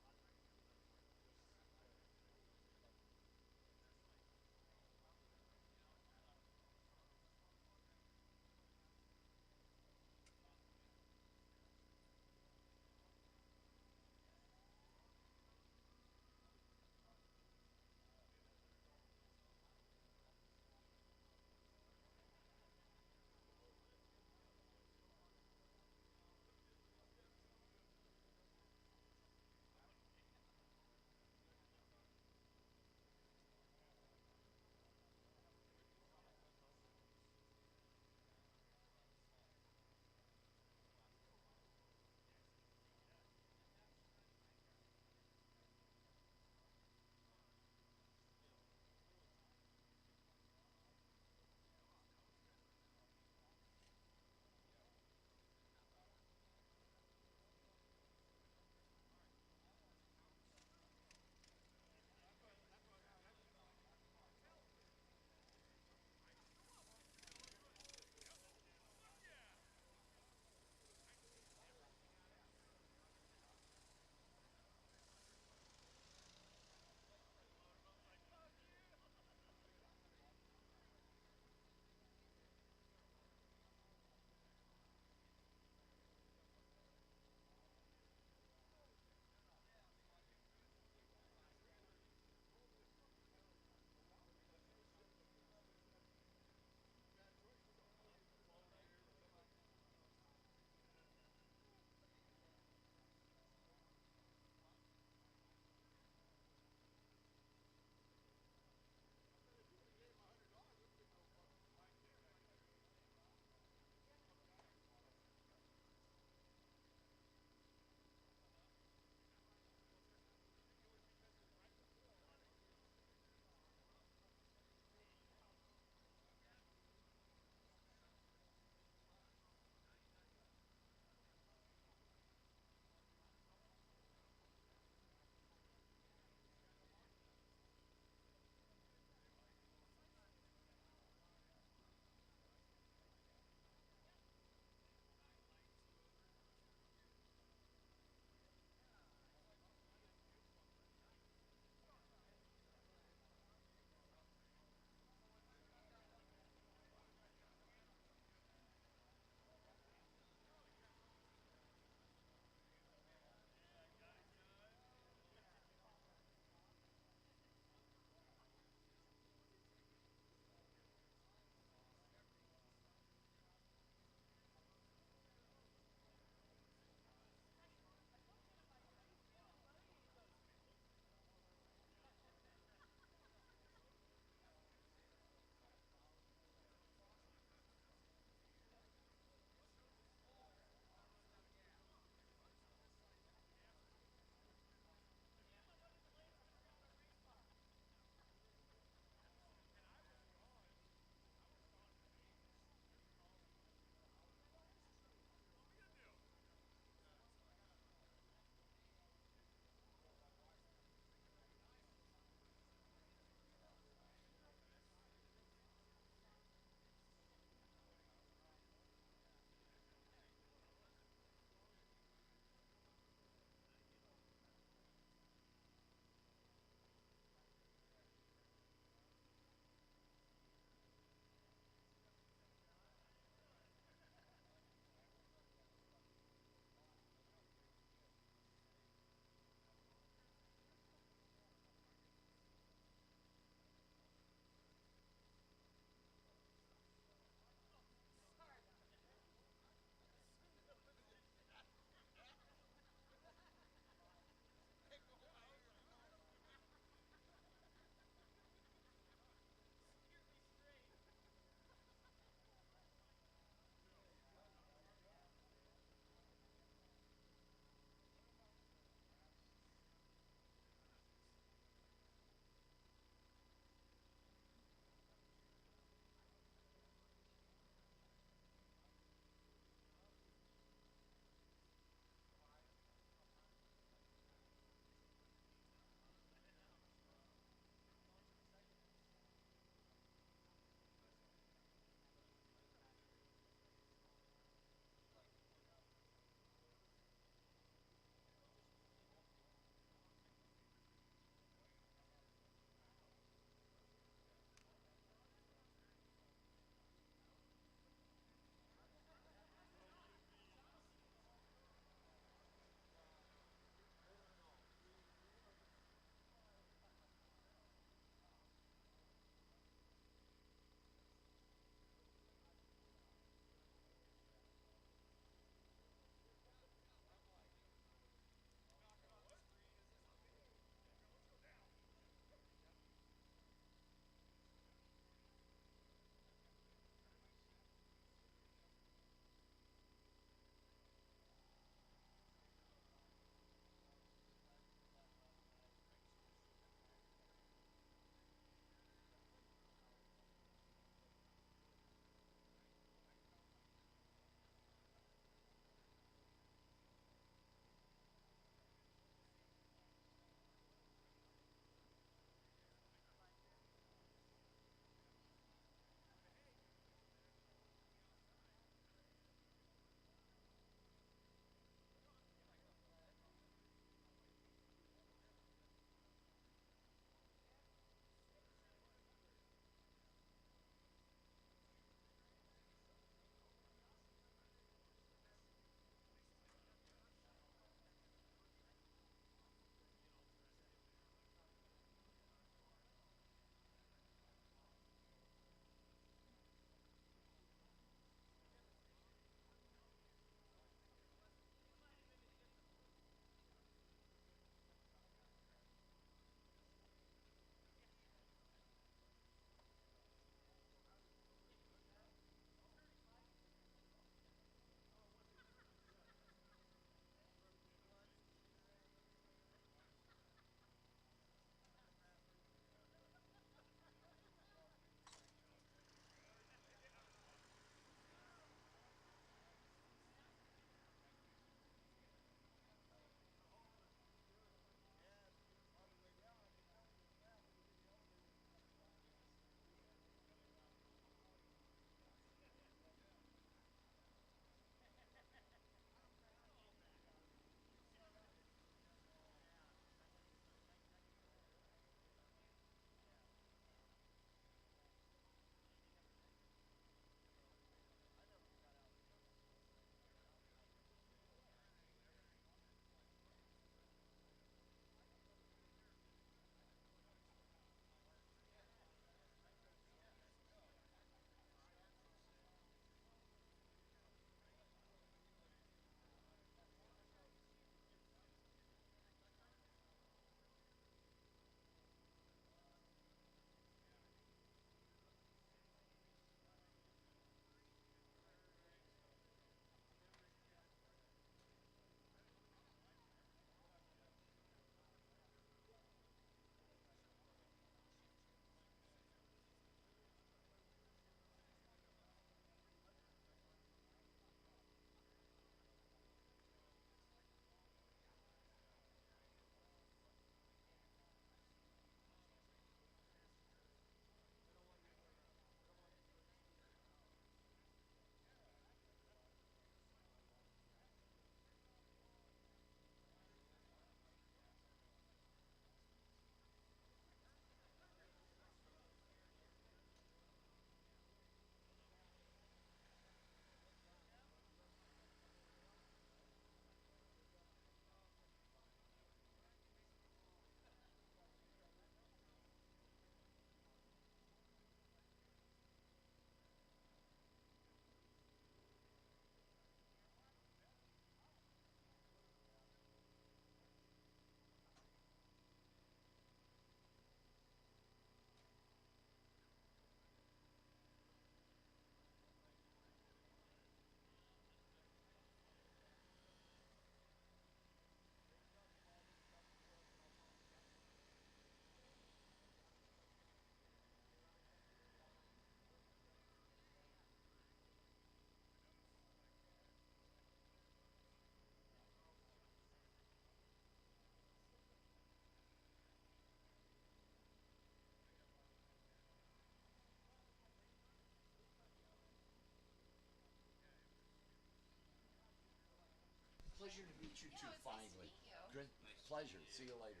pleasure to meet you too, finally. Good pleasure. See you later.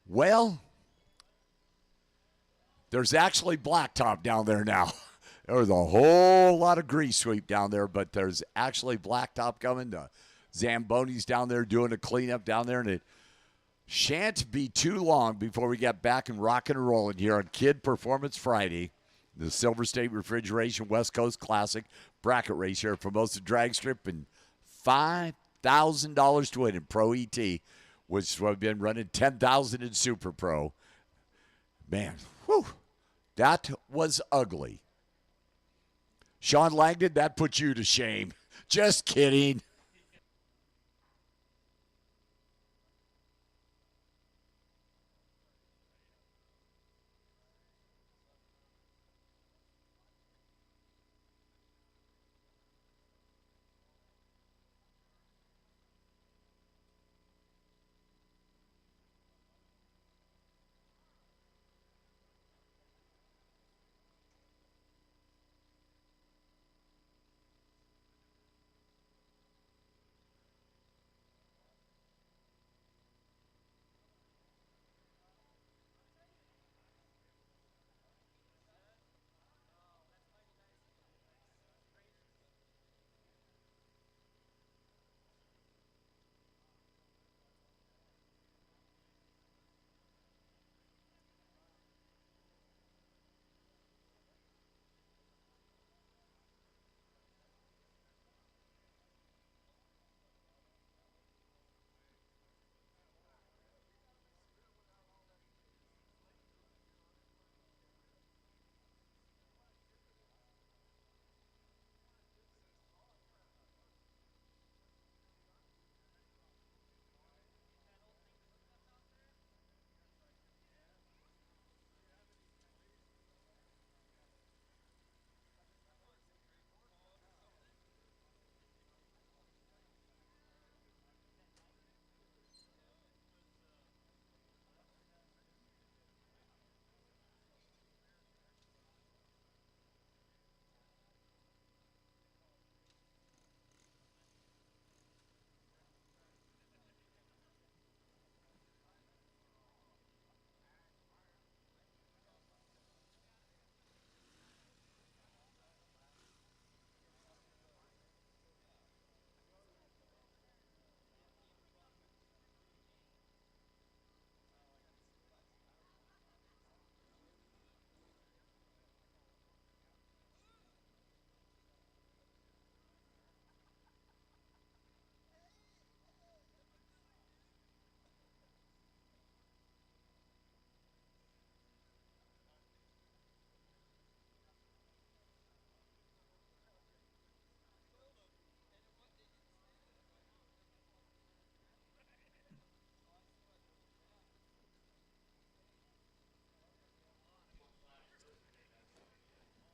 Well, there's actually blacktop down there now. There's a whole lot of grease sweep down there, but there's actually blacktop coming. Zamboni's down there doing a cleanup down there, and it shan't be too long before we get back and rocking and rolling here on Kid Performance Friday, the Silver State Refrigeration West Coast Classic bracket race here for most of Drag Strip, and $5,000 to win in Pro ET, which we've been running $10,000 in Super Pro. Man, whew, that was ugly. Sean Langdon, that put you to shame. Just kidding.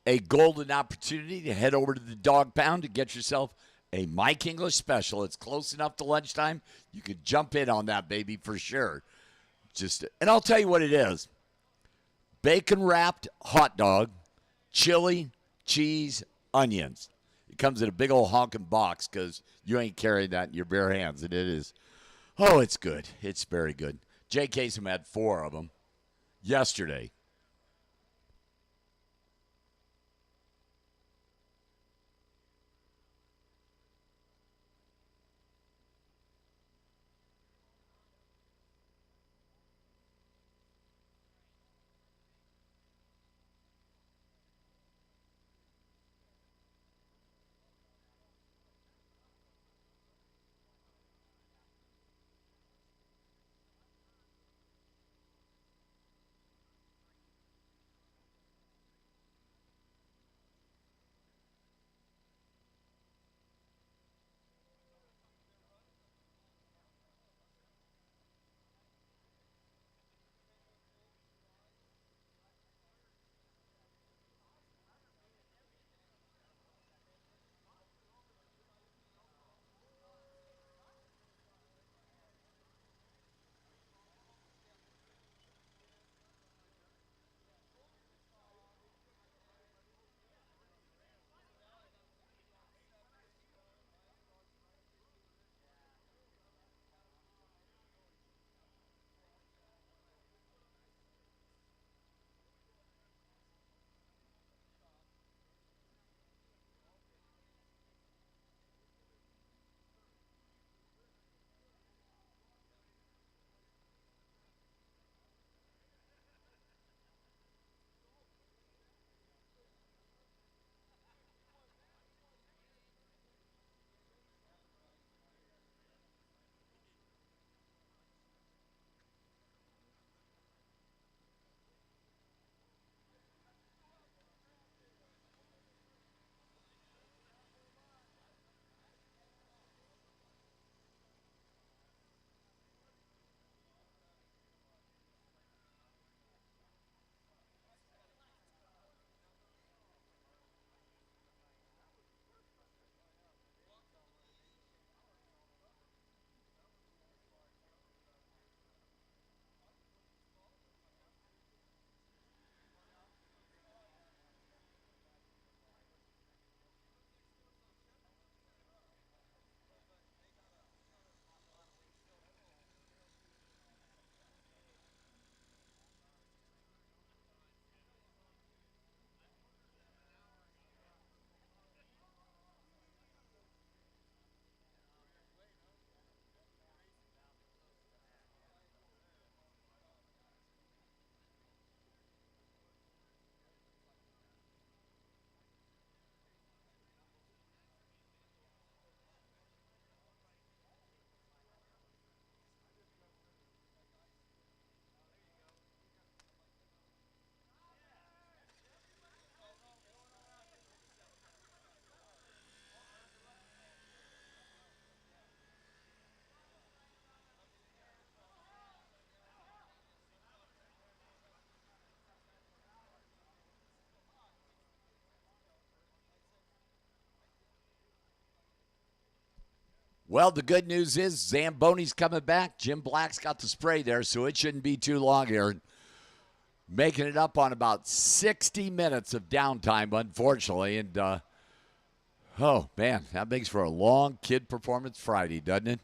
A golden opportunity to head over to the Dog Pound to get yourself a Mike English special. It's close enough to lunchtime. You could jump in on that, baby, for sure. And I'll tell you what it is: bacon wrapped hot dog, chili, cheese, onions. It comes in a big old honking box because you ain't carrying that in your bare hands, and it is. Oh, it's good. It's very good. Jay Kasem had 4 of them yesterday. Well, the good news is Zamboni's coming back. Jim Black's got the spray there, so it shouldn't be too long here. Making it up on about 60 minutes of downtime, unfortunately. And, oh, man, that makes for a long Kid Performance Friday, doesn't it?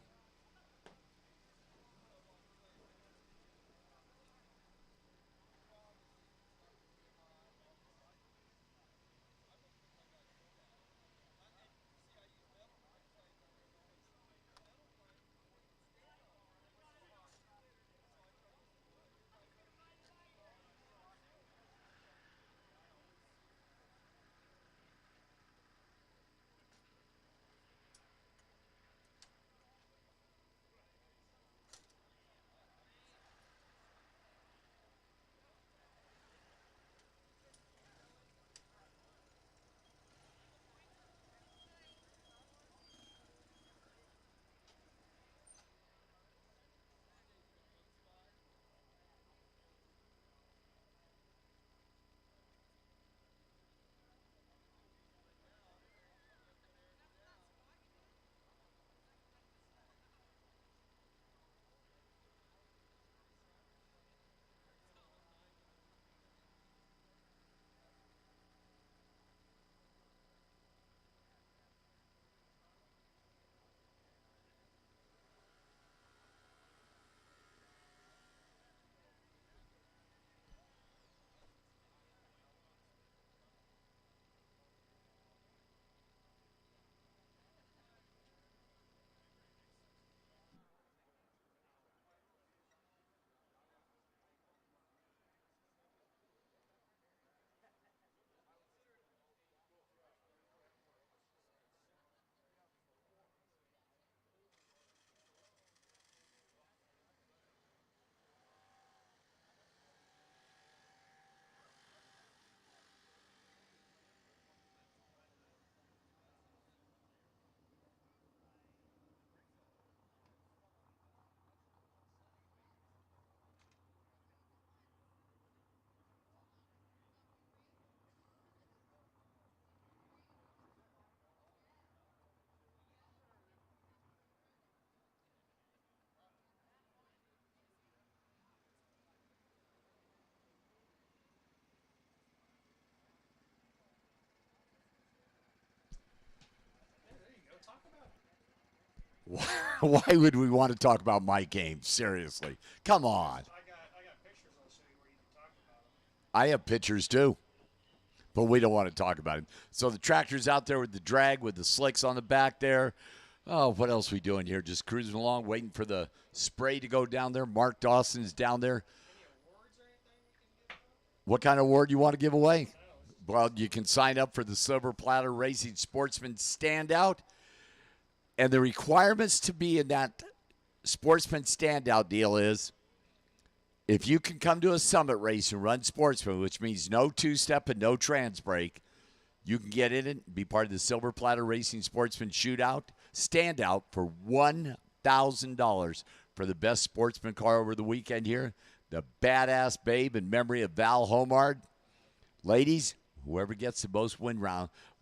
Why would we want to talk about my game? Seriously. Come on. I got pictures I'll show you where you can talk about them. I have pictures too, but we don't want to talk about it. So the tractor's out there with the drag, with the slicks on the back there. Oh, what else are we doing here? Just cruising along, waiting for the spray to go down there. Mark Dawson's down there. Any awards or anything you can give out? What kind of award you want to give away? Well, you can sign up for the Silver Platter Racing Sportsman Standout. And the requirements to be in that Sportsman Standout deal is if you can come to a summit race and run Sportsman, which means no two-step and no trans brake, you can get in it and be part of the Silver Platter Racing Sportsman Shootout Standout for $1,000 for the best sportsman car over the weekend here. The Badass Babe in memory of Val Homard. Ladies, whoever gets the most win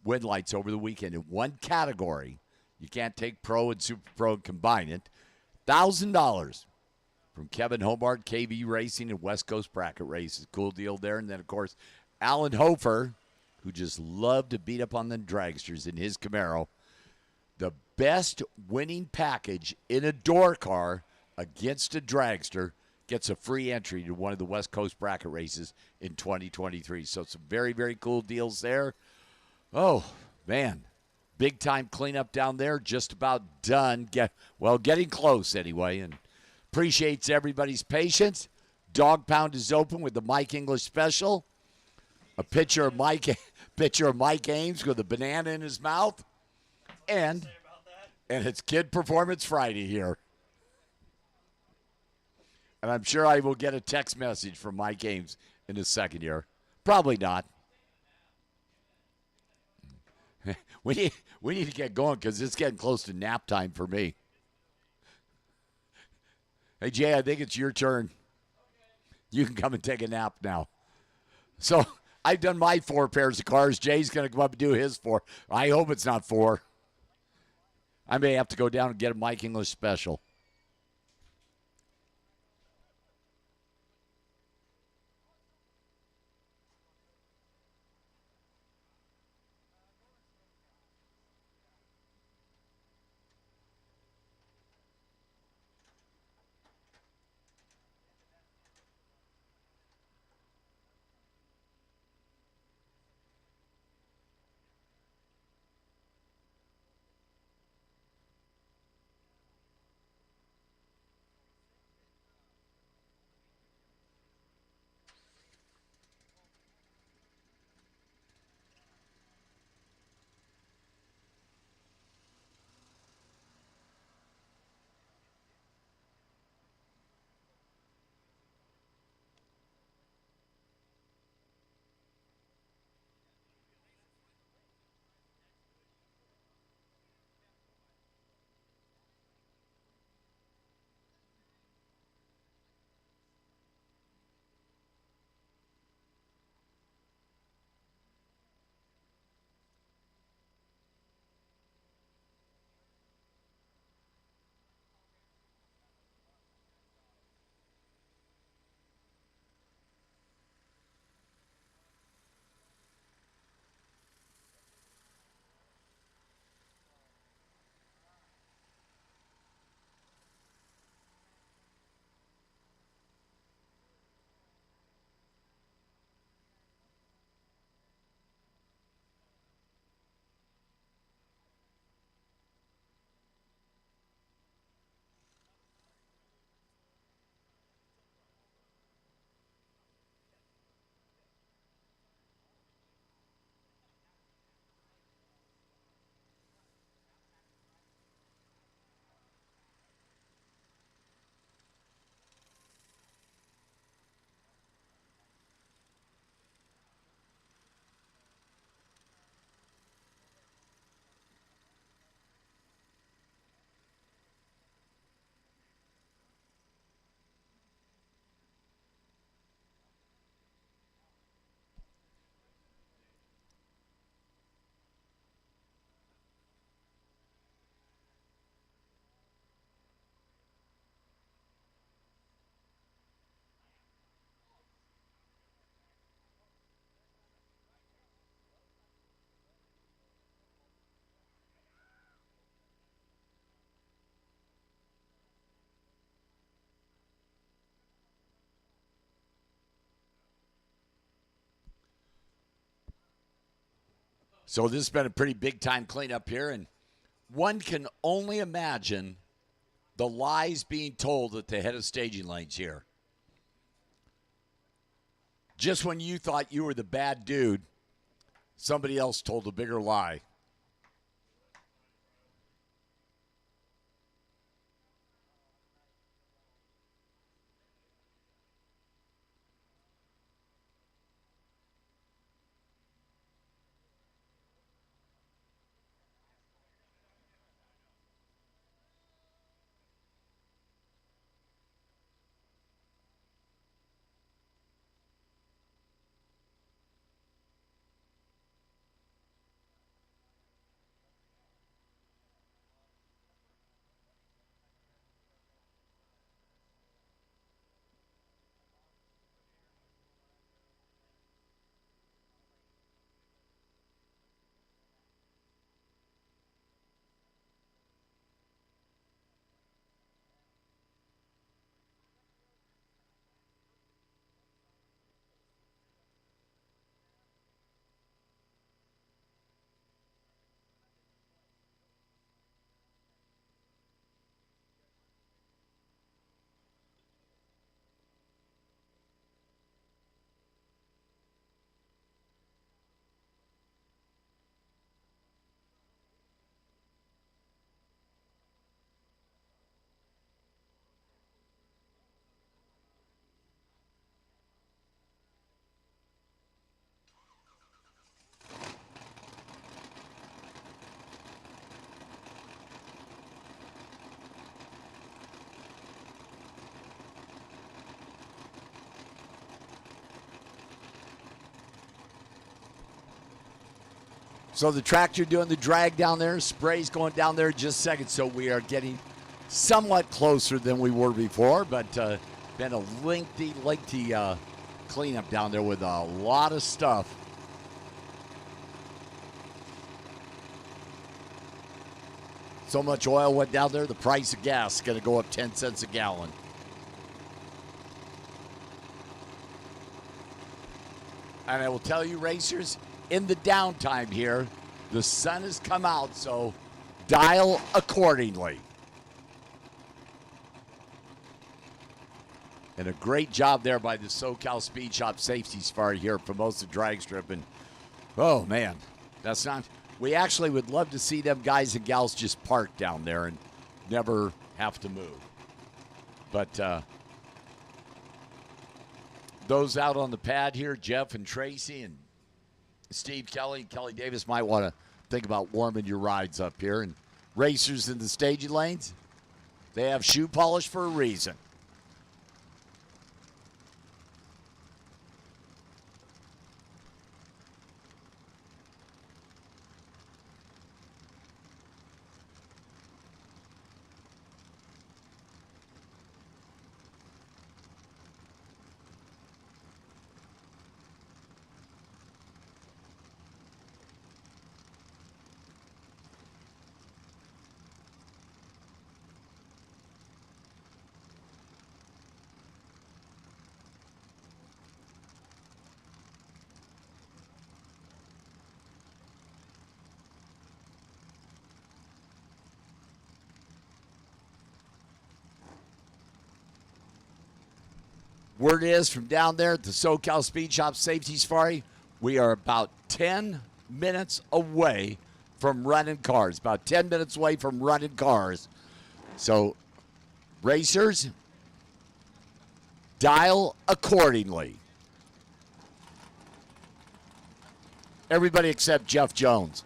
lights over the weekend in one category, you can't take Pro and Super Pro and combine it, $1,000 from Kevin Homard, KV Racing, and West Coast Bracket Races. Cool deal there. And then, of course, Alan Hofer, who just loved to beat up on the dragsters in his Camaro. The best winning package in a door car against a dragster gets a free entry to one of the West Coast Bracket Races in 2023. So some very, very cool deals there. Oh, man. Big time cleanup down there. Just about done. Getting close anyway. And appreciates everybody's patience. Dog Pound is open with the Mike English special. A picture of Mike Ames with a banana in his mouth. And it's Kid Performance Friday here. And I'm sure I will get a text message from Mike Ames in his second year. Probably not. We need to get going because it's getting close to nap time for me. Hey, Jay, I think it's your turn. You can come and take a nap now. So I've done my 4 pairs of cars. Jay's going to come up and do his 4. I hope it's not 4. I may have to go down and get a Mike English special. So this has been a pretty big time cleanup here, and one can only imagine the lies being told at the head of staging lanes here. Just when you thought you were the bad dude, somebody else told a bigger lie. So the tractor doing the drag down there, spray's going down there in just a second. So we are getting somewhat closer than we were before, but been a lengthy cleanup down there with a lot of stuff. So much oil went down there, the price of gas is going to go up 10 cents a gallon. And I will tell you, racers, in the downtime here, the sun has come out, so dial accordingly. And a great job there by the SoCal Speed Shop Safety Safari here for most of the drag strip. And, oh, man, that's not... We actually would love to see them guys and gals just park down there and never have to move. But those out on the pad here, Jeff and Tracy and Steve Kelly and Kelly Davis might want to think about warming your rides up here. And racers in the staging lanes, they have shoe polish for a reason. Word is from down there at the SoCal Speed Shop Safety Safari, we are about 10 minutes away from running cars. About 10 minutes away from running cars. So, racers, dial accordingly. Everybody except Jeff Jones.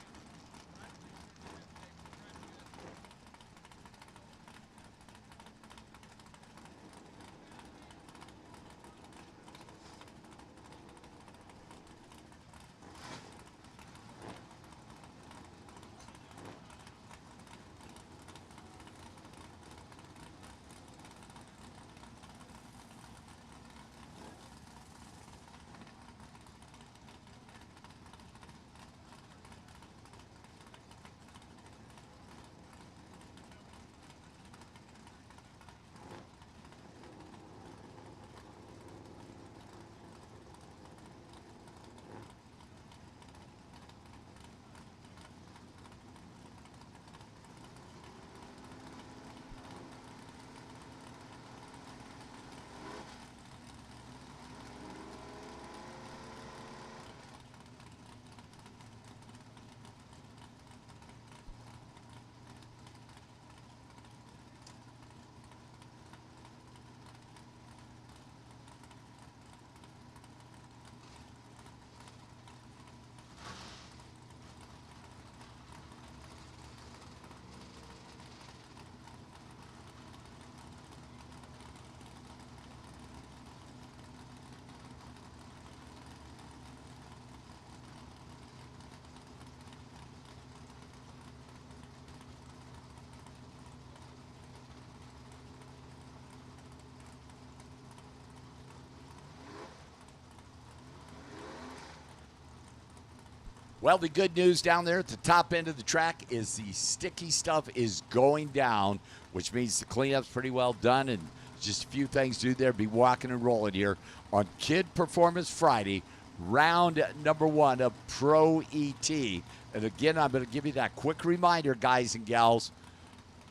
Well, the good news down there at the top end of the track is the sticky stuff is going down, which means the cleanup's pretty well done and just a few things to do there. Be walking and rolling here on Kid Performance Friday, round number 1 of Pro ET. And again, I'm going to give you that quick reminder, guys and gals.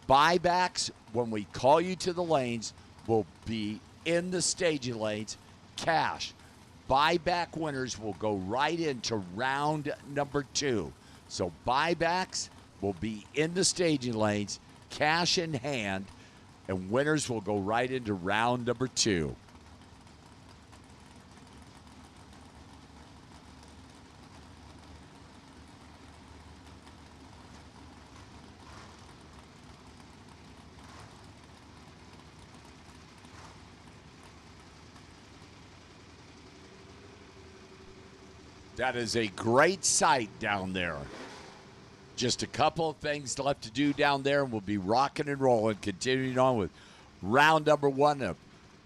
Buybacks, when we call you to the lanes, will be in the staging lanes, cash. Buyback winners will go right into round number 2. So buybacks will be in the staging lanes, cash in hand, and winners will go right into round number 2. That is a great sight down there. Just a couple of things left to do down there, and we'll be rocking and rolling, continuing on with round number 1 of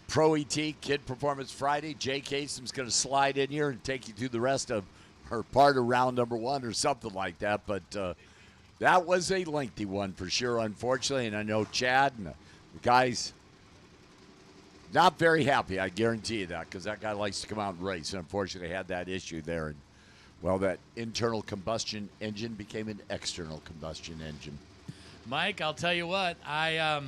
Pro ET Kid Performance Friday. Jay Kasem's going to slide in here and take you through the rest of her part of round number 1 or something like that. But that was a lengthy one for sure, unfortunately, and I know Chad and the guys not very happy, I guarantee you that, because that guy likes to come out and race, and unfortunately had that issue there. And well, that internal combustion engine became an external combustion engine. Mike, I'll tell you what, I've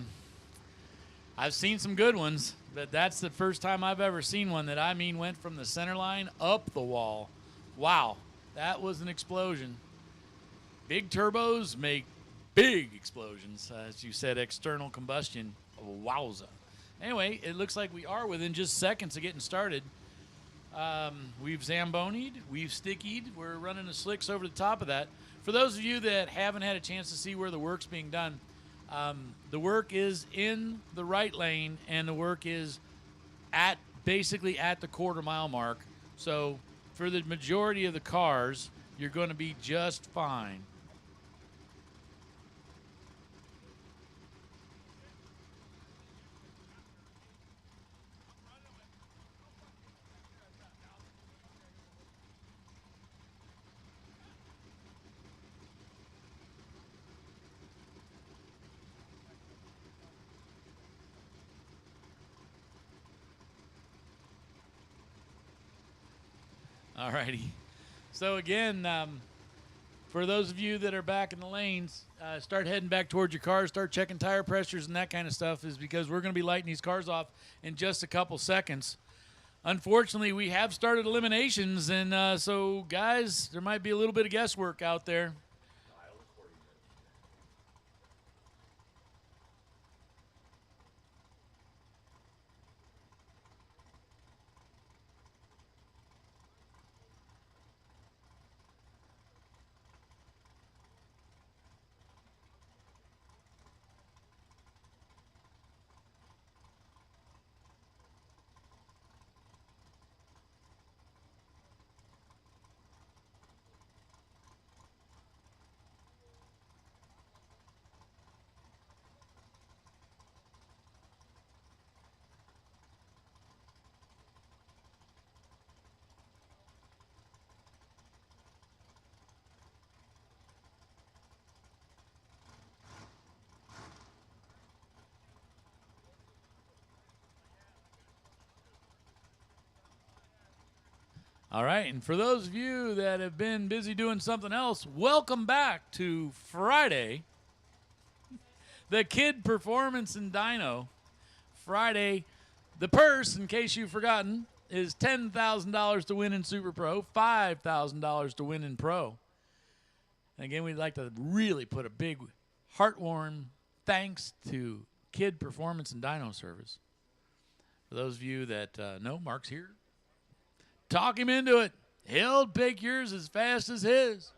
seen some good ones, but that's the first time I've ever seen one that, I mean, went from the center line up the wall. Wow, that was an explosion. Big turbos make big explosions. As you said, external combustion. Wowza. Anyway, it looks like we are within just seconds of getting started. We've Zambonied, we've stickied, we're running the slicks over the top of that. For those of you that haven't had a chance to see where the work's being done, the work is in the right lane, and the work is basically at the quarter-mile mark. So for the majority of the cars, you're going to be just fine. All righty. So again, for those of you that are back in the lanes, start heading back towards your cars, start checking tire pressures and that kind of stuff, is because we're going to be lighting these cars off in just a couple seconds. Unfortunately, we have started eliminations, and so, guys, there might be a little bit of guesswork out there. All right, and for those of you that have been busy doing something else, welcome back to Friday, the Kid Performance and Dyno. Friday, the purse, in case you've forgotten, is $10,000 to win in Super Pro, $5,000 to win in Pro. And again, we'd like to really put a big heartwarming thanks to Kid Performance and Dyno Service. For those of you that know, Mark's here. Talk him into it. He'll pick yours as fast as his.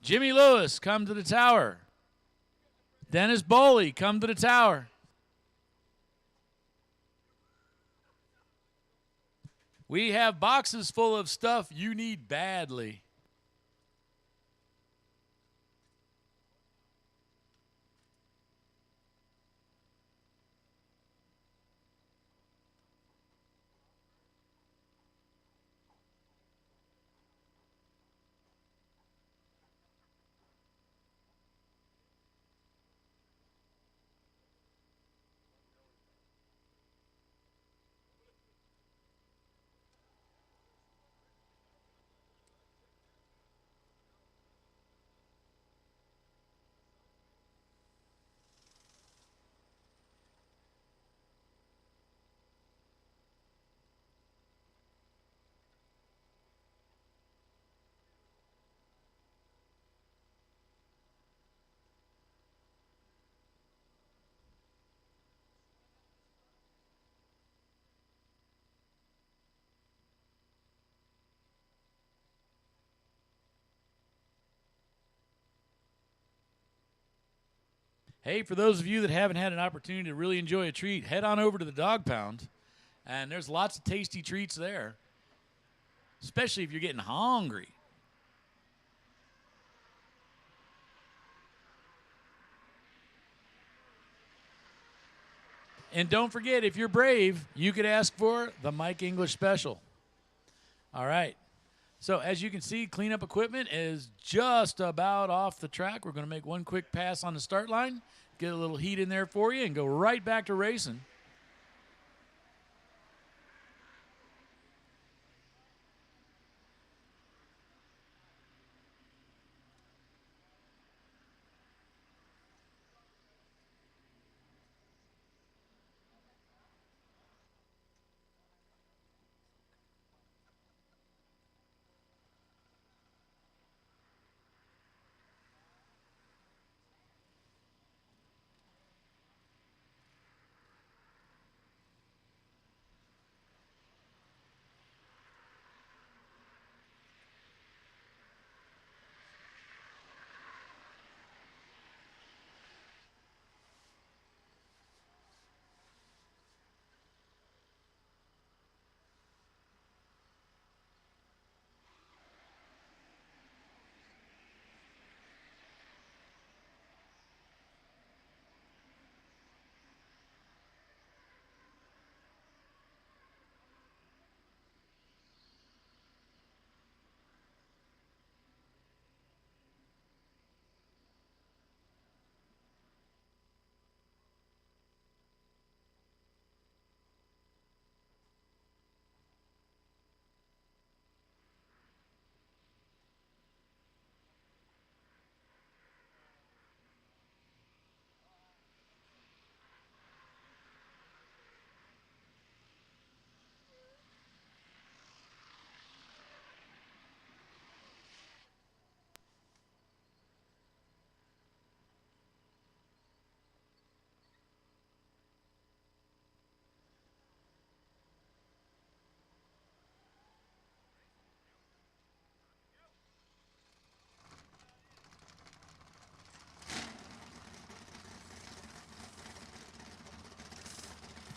Jimmy Lewis, come to the tower. Dennis Boley, come to the tower. We have boxes full of stuff you need badly. Hey, for those of you that haven't had an opportunity to really enjoy a treat, head on over to the Dog Pound, and there's lots of tasty treats there. especially if you're getting hungry. And don't forget, if you're brave, you could ask for the Mike English special. All right. So as you can see, cleanup equipment is just about off the track. We're going to make one quick pass on the start line, get a little heat in there for you, and go right back to racing.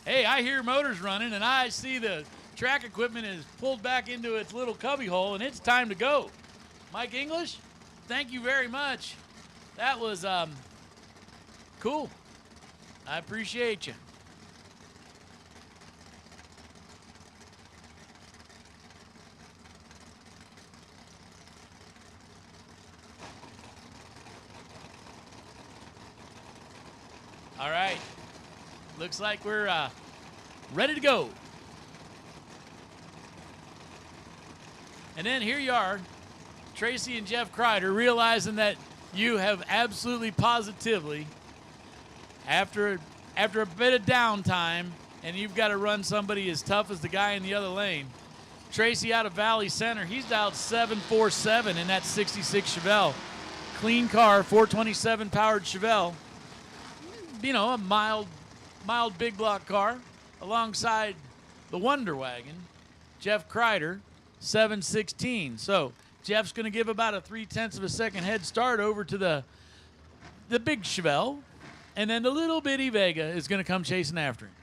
Hey, I hear motors running, and I see the track equipment is pulled back into its little cubby hole, and it's time to go. Mike English, thank you very much. That was cool. I appreciate you. All right. Looks like we're ready to go. And then here you are, Tracy and Jeff Kreider, realizing that you have absolutely positively, after a bit of downtime, and you've got to run somebody as tough as the guy in the other lane. Tracy out of Valley Center, he's dialed 747 in that 66 Chevelle. Clean car, 427 powered Chevelle. You know, a mild big block car alongside the Wonder Wagon. Jeff Kreider, 716. So Jeff's going to give about a 0.3 of a second head start over to the big Chevelle, and then the little bitty Vega is going to come chasing after him.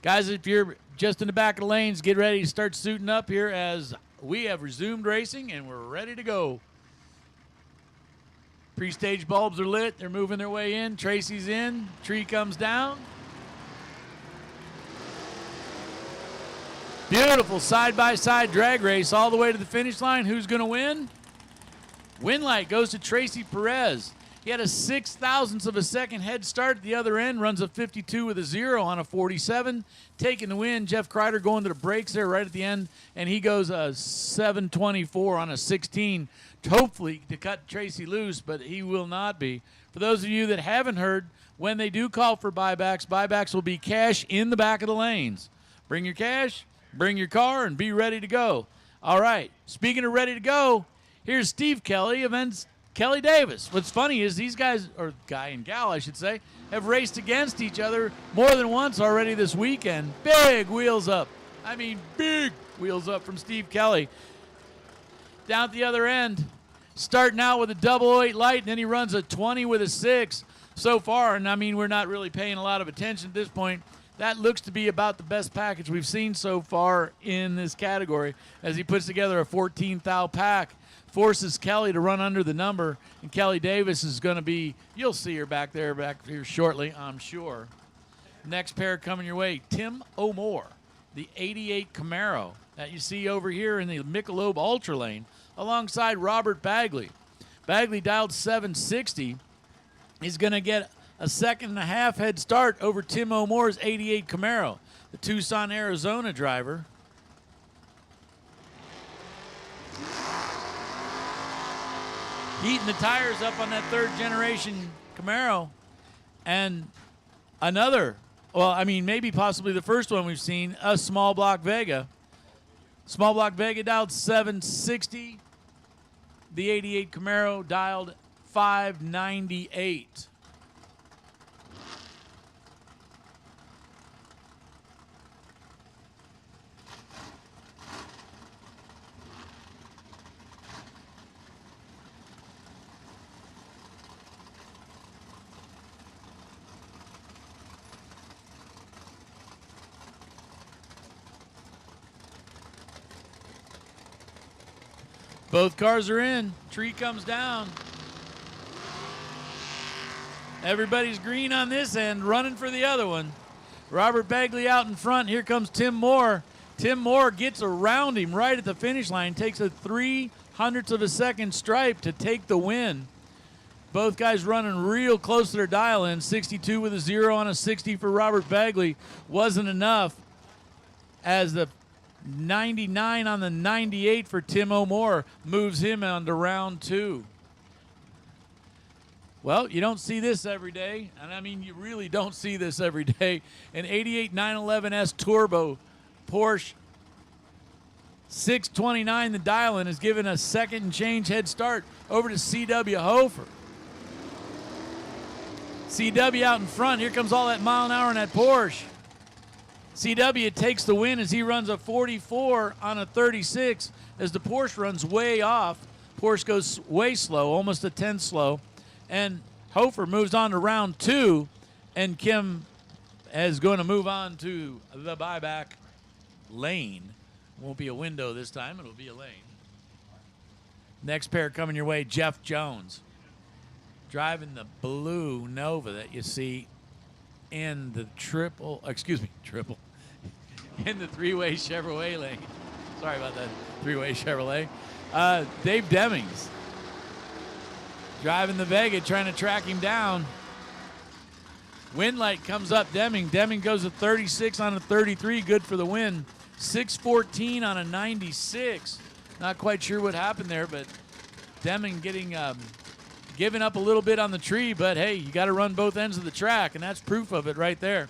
Guys, if you're just in the back of the lanes, get ready to start suiting up here as we have resumed racing and we're ready to go. Pre-stage bulbs are lit. They're moving their way in. Tracy's in. Tree comes down. Beautiful side-by-side drag race all the way to the finish line. Who's going to win? Win light goes to Tracy Perez. He had a 0.6 of a second head start at the other end. Runs a 52 with a 0 on a 47. Taking the win. Jeff Kreider going to the brakes there right at the end. And he goes a 7.24 on a 16. Hopefully to cut Tracy loose, but he will not be. For those of you that haven't heard, when they do call for buybacks will be cash in the back of the lanes. Bring your cash, bring your car, and be ready to go. All right, speaking of ready to go, here's Steve Kelly against Kelly Davis. What's funny is these guys, or guy and gal I should say, have raced against each other more than once already this weekend. Big wheels up. I mean, big wheels up from Steve Kelly. Down at the other end, starting out with a 008 light, and then he runs a 20 with a 6 so far. And, I mean, we're not really paying a lot of attention at this point. That looks to be about the best package we've seen so far in this category as he puts together a 14 thou pack. Forces Kelly to run under the number, and Kelly Davis is going to be, you'll see her back here shortly, I'm sure. Next pair coming your way, Tim O'More, the 88 Camaro that you see over here in the Michelob Ultra Lane, alongside Robert Bagley. Bagley dialed 760. He's going to get a second and a half head start over Tim O'More's 88 Camaro, the Tucson, Arizona driver. Heating the tires up on that third generation Camaro. And another, well, I mean, maybe possibly the first one we've seen, a small block Vega. Small block Vega dialed 760. The 88 Camaro dialed 598. Both cars are in. Tree comes down. Everybody's green on this end, running for the other one. Robert Bagley out in front. Here comes Tim Moore. Tim Moore gets around him right at the finish line, takes a 0.03 of a second stripe to take the win. Both guys running real close to their dial in. 62 with a 0 on a 60 for Robert Bagley. Wasn't enough as the 99 on the 98 for Tim O'More moves him on to round 2. Well, you don't see this every day, and I mean you really don't see this every day. An 88 911S Turbo Porsche 629, the dial-in, is given a second and change head start over to C.W. Hofer. C.W. out in front. Here comes all that mile an hour in that Porsche. C.W. takes the win as he runs a 44 on a 36 as the Porsche runs way off. Porsche goes way slow, almost a 10 slow. And Hofer moves on to round 2, and Kim is going to move on to the buyback lane. Won't be a window this time, it'll be a lane. Next pair coming your way, Jeff Jones. Driving the blue Nova that you see in the in the three-way Chevrolet lane. Sorry about that, three-way Chevrolet. Dave Demings driving the Vega, trying to track him down. Windlight comes up Deming. Deming goes to 36 on a 33, good for the win. 614 on a 96. Not quite sure what happened there, but Deming giving up a little bit on the tree, but hey, you got to run both ends of the track, and that's proof of it right there.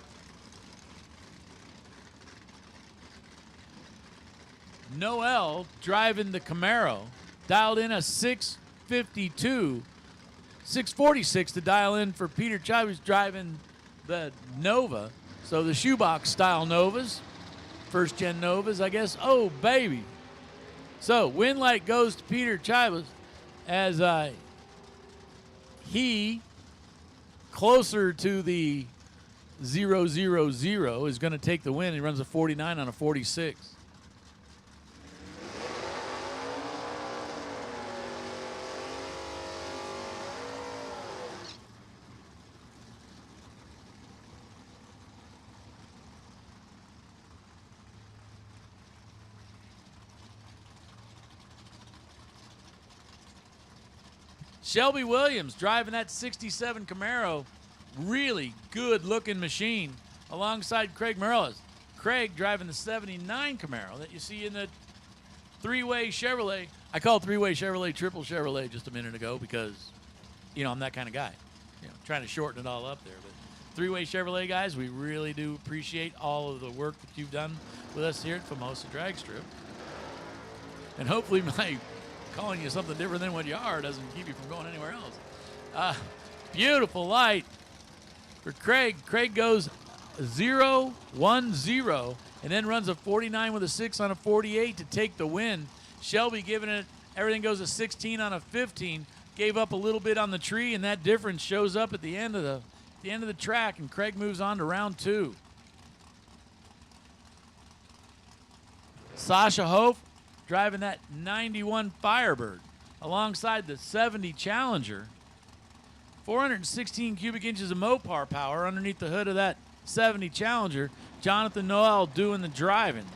Noel driving the Camaro, dialed in a 652, 646 to dial in for Peter Chavez driving the Nova. So the shoebox style Novas, first gen Novas, I guess. Oh, baby. So Windlight goes to Peter Chavez as he, closer to the 000, is going to take the win. He runs a 49 on a 46. Shelby Williams driving that 67 Camaro. Really good looking machine alongside Craig Merlis. Craig driving the 79 Camaro that you see in the three-way Chevrolet. I called three-way Chevrolet triple Chevrolet just a minute ago because, you know, I'm that kind of guy. You know, trying to shorten it all up there. But three-way Chevrolet guys, we really do appreciate all of the work that you've done with us here at Famosa Drag Strip. And hopefully my calling you something different than what you are doesn't keep you from going anywhere else. Beautiful light for Craig. Craig goes 0-1-0 and then runs a 49 with a 6 on a 48 to take the win. Shelby giving it, everything goes a 16 on a 15. Gave up a little bit on the tree, and that difference shows up at the end of the track, and Craig moves on to round 2. Sasha Hope driving that 91 Firebird alongside the 70 Challenger. 416 cubic inches of Mopar power underneath the hood of that 70 Challenger. Jonathan Noel doing the driving.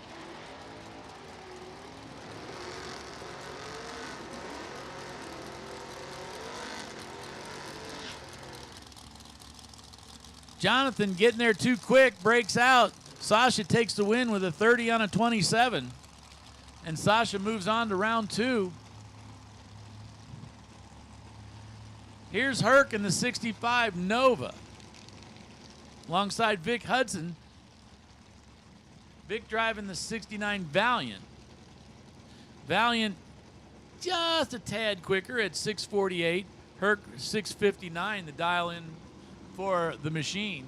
Jonathan getting there too quick, breaks out. Sasha takes the win with a 30 on a 27. And Sasha moves on to round 2. Here's Herc in the 65 Nova alongside Vic Hudson. Vic driving the 69 Valiant. Valiant just a tad quicker at 648. Herc 659, the dial in for the machine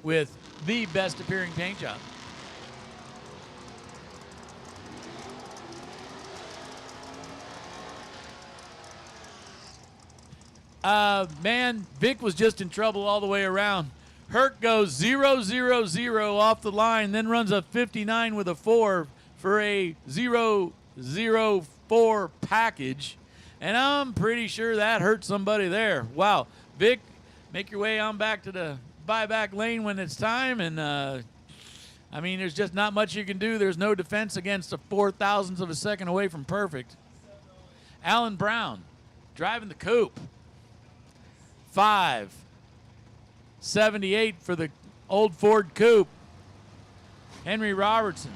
with the best appearing paint job. Man, Vic was just in trouble all the way around. Herc goes 0-0-0 off the line, then runs a 59 with a 4 for a 0-0-4 package. And I'm pretty sure that hurt somebody there. Wow. Vic, make your way on back to the buyback lane when it's time. And, I mean, there's just not much you can do. There's no defense against a 4,000th of a second away from perfect. Alan Brown driving the coupe. 5.78 for the old Ford coupe. Henry Robertson.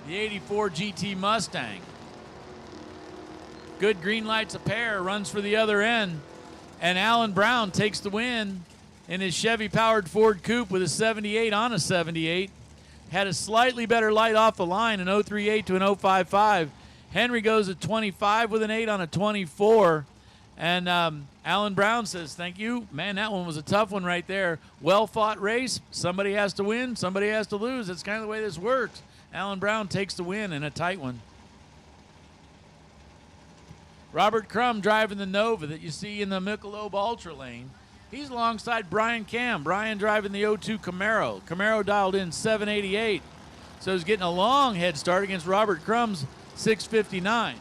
The 84 GT Mustang. Good green lights a pair, runs for the other end. And Alan Brown takes the win in his Chevy-powered Ford coupe with a 78 on a 78. Had a slightly better light off the line, an 038 to an 055. Henry goes at 25 with an 8 on a 24. And Alan Brown says, thank you. Man, that one was a tough one right there. Well-fought race. Somebody has to win. Somebody has to lose. That's kind of the way this works. Alan Brown takes the win in a tight one. Robert Crum driving the Nova that you see in the Michelob Ultra lane. He's alongside Brian Cam. Brian driving the 02 Camaro. Camaro dialed in 788. So he's getting a long head start against Robert Crum's 659.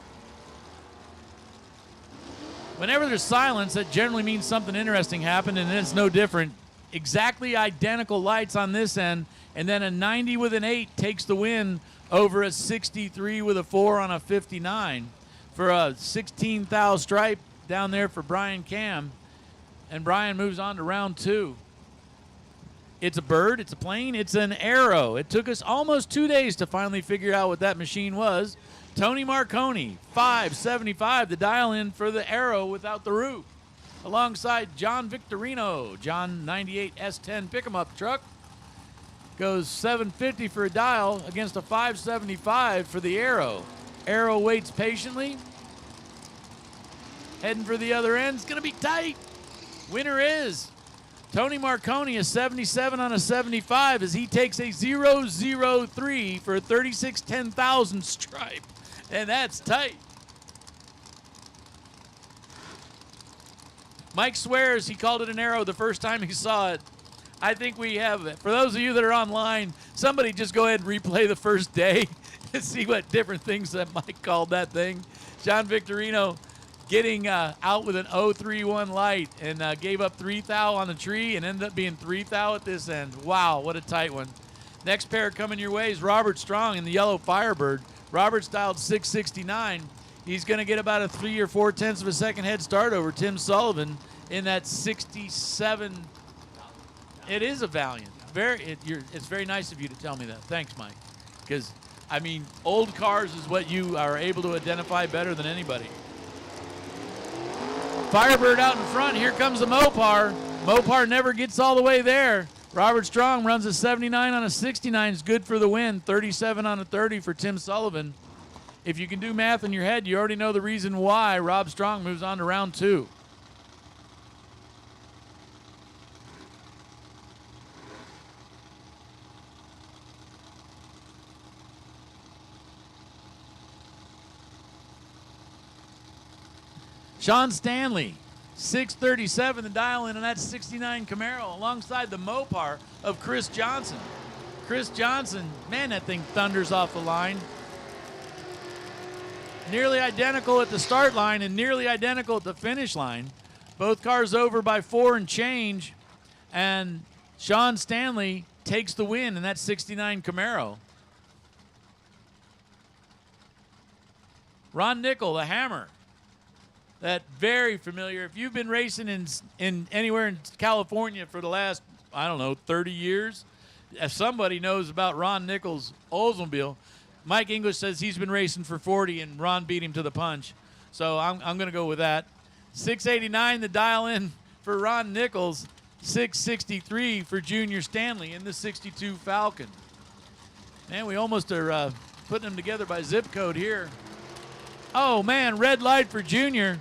Whenever there's silence, that generally means something interesting happened, and it's no different. Exactly identical lights on this end, and then a 90 with an 8 takes the win over a 63 with a 4 on a 59 for a 16 thou stripe down there for Brian Cam. And Brian moves on to round 2. It's a bird, it's a plane, it's an Arrow. It took us almost 2 days to finally figure out what that machine was. Tony Marconi, 5.75, the dial-in for the Arrow without the roof. Alongside John Victorino, John 98 S10 pick-em-up truck. Goes 7.50 for a dial against a 5.75 for the Arrow. Arrow waits patiently. Heading for the other end. It's going to be tight. Winner is Tony Marconi, a 77 on a 75 as he takes a 0-0-3 for a 36 10,000 stripe. And that's tight. Mike swears he called it an Arrow the first time he saw it. I think we have it. For those of you that are online, somebody just go ahead and replay the first day and see what different things that Mike called that thing. John Victorino getting out with an 031 light and gave up 3 thou on the tree and ended up being 3 thou at this end. Wow, what a tight one. Next pair coming your way is Robert Strong in the yellow Firebird. Robert's dialed 669. He's going to get about a 3 or 4/10 of a second head start over Tim Sullivan in that 67. It is a Valiant. It's very nice of you to tell me that. Thanks, Mike. Because, I mean, old cars is what you are able to identify better than anybody. Firebird out in front. Here comes the Mopar. Mopar never gets all the way there. Robert Strong runs a 79 on a 69. Is good for the win. 37 on a 30 for Tim Sullivan. If you can do math in your head, you already know the reason why Rob Strong moves on to round 2. Sean Stanley, 637, the dial in on that 69 Camaro alongside the Mopar of Chris Johnson. Chris Johnson, man, that thing thunders off the line. Nearly identical at the start line and nearly identical at the finish line. Both cars over by 4 and change, and Sean Stanley takes the win in that 69 Camaro. Ron Nickel, the Hammer. That very familiar. If you've been racing in anywhere in California for the last, 30 years, if somebody knows about Ron Nickel's Oldsmobile, Mike English says he's been racing for 40 and Ron beat him to the punch. So I'm going to go with that. 689 the dial in for Ron Nichols. 663 for Junior Stanley in the 62 Falcon. Man, we almost are putting them together by zip code here. Oh, man, red light for Junior.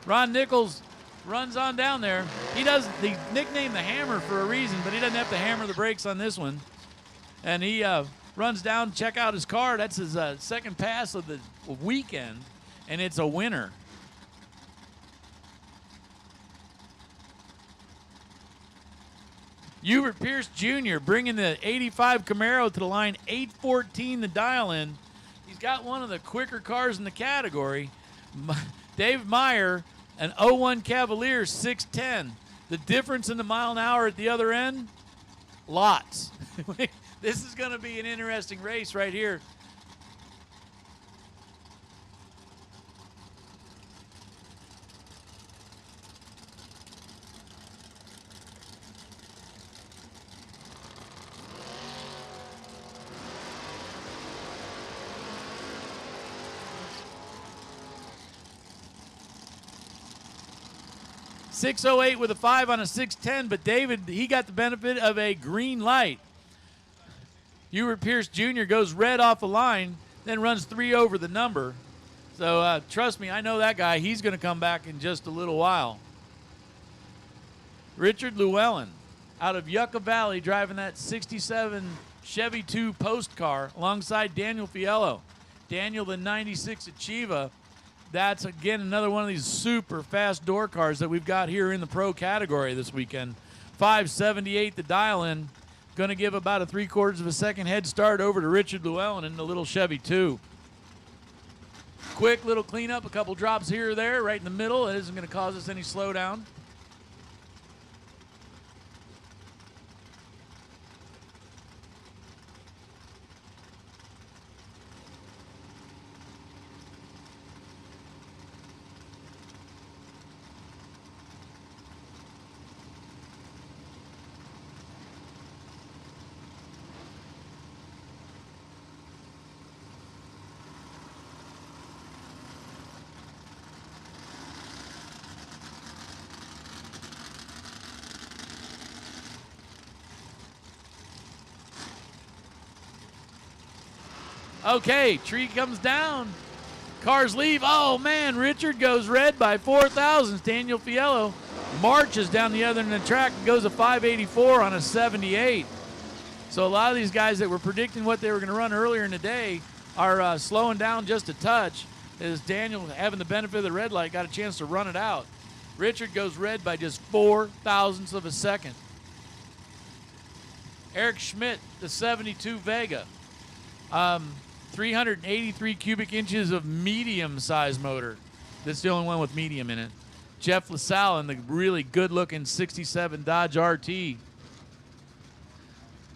Ron Nichols runs on down there. He nicknamed the Hammer for a reason, but he doesn't have to hammer the brakes on this one. And he runs down to check out his car. That's his second pass of the weekend, and it's a winner. Hubert Pierce Jr. bringing the 85 Camaro to the line, 814 the dial in. He's got one of the quicker cars in the category. Dave Meyer, an 01 Cavalier, 610. The difference in the mile an hour at the other end, lots. This is going to be an interesting race right here. .608 with a 5 on a 610, but David, he got the benefit of a green light. Hubert Pierce Jr. goes red off the line, then runs 3 over the number. So trust me, I know that guy. He's going to come back in just a little while. Richard Llewellyn out of Yucca Valley driving that 67 Chevy 2 post car alongside Daniel Fiello. Daniel, the 96 Achieva. That's, again, another one of these super fast door cars that we've got here in the pro category this weekend. 578 the dial-in. Going to give about a 3/4 of a second head start over to Richard Llewellyn in the little Chevy 2. Quick little cleanup, a couple drops here or there right in the middle. It isn't going to cause us any slowdown. Okay, tree comes down. Cars leave. Oh, man, Richard goes red by 4 thousandths. Daniel Fiello marches down the other end of the track and goes a 584 on a 78. So a lot of these guys that were predicting what they were going to run earlier in the day are slowing down just a touch, as Daniel, having the benefit of the red light, got a chance to run it out. Richard goes red by just 4 thousandths of a second. Eric Schmidt, the 72 Vega. 383 cubic inches of medium-sized motor. That's the only one with medium in it. Jeff LaSalle in the really good-looking 67 Dodge RT.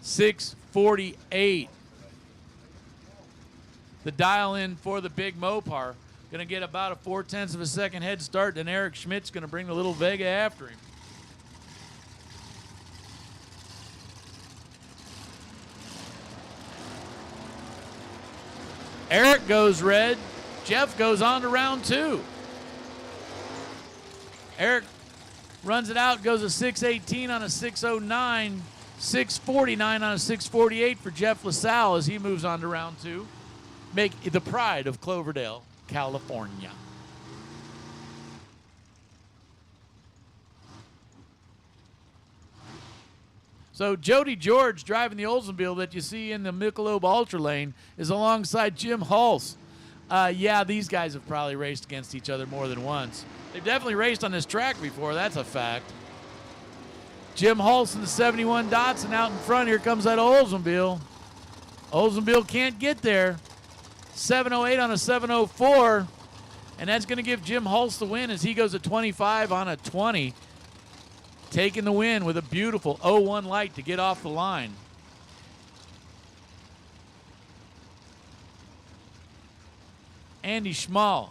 648. The dial-in for the big Mopar. Going to get about a 0.4 of a second head start, and Eric Schmidt's going to bring the little Vega after him. Eric goes red. Jeff goes on to round 2. Eric runs it out, goes a 618 on a 609, 649 on a 648 for Jeff LaSalle as he moves on to round 2. Make the pride of Cloverdale, California. So Jody George, driving the Oldsmobile that you see in the Michelob Ultra Lane, is alongside Jim Hulse. Yeah, these guys have probably raced against each other more than once. They've definitely raced on this track before, that's a fact. Jim Hulse in the 71 Datsun out in front. Here comes that Oldsmobile. Oldsmobile can't get there. 708 on a 704. And that's going to give Jim Hulse the win as he goes at 25 on a 20. Taking the win with a beautiful 01 light to get off the line. Andy Schmall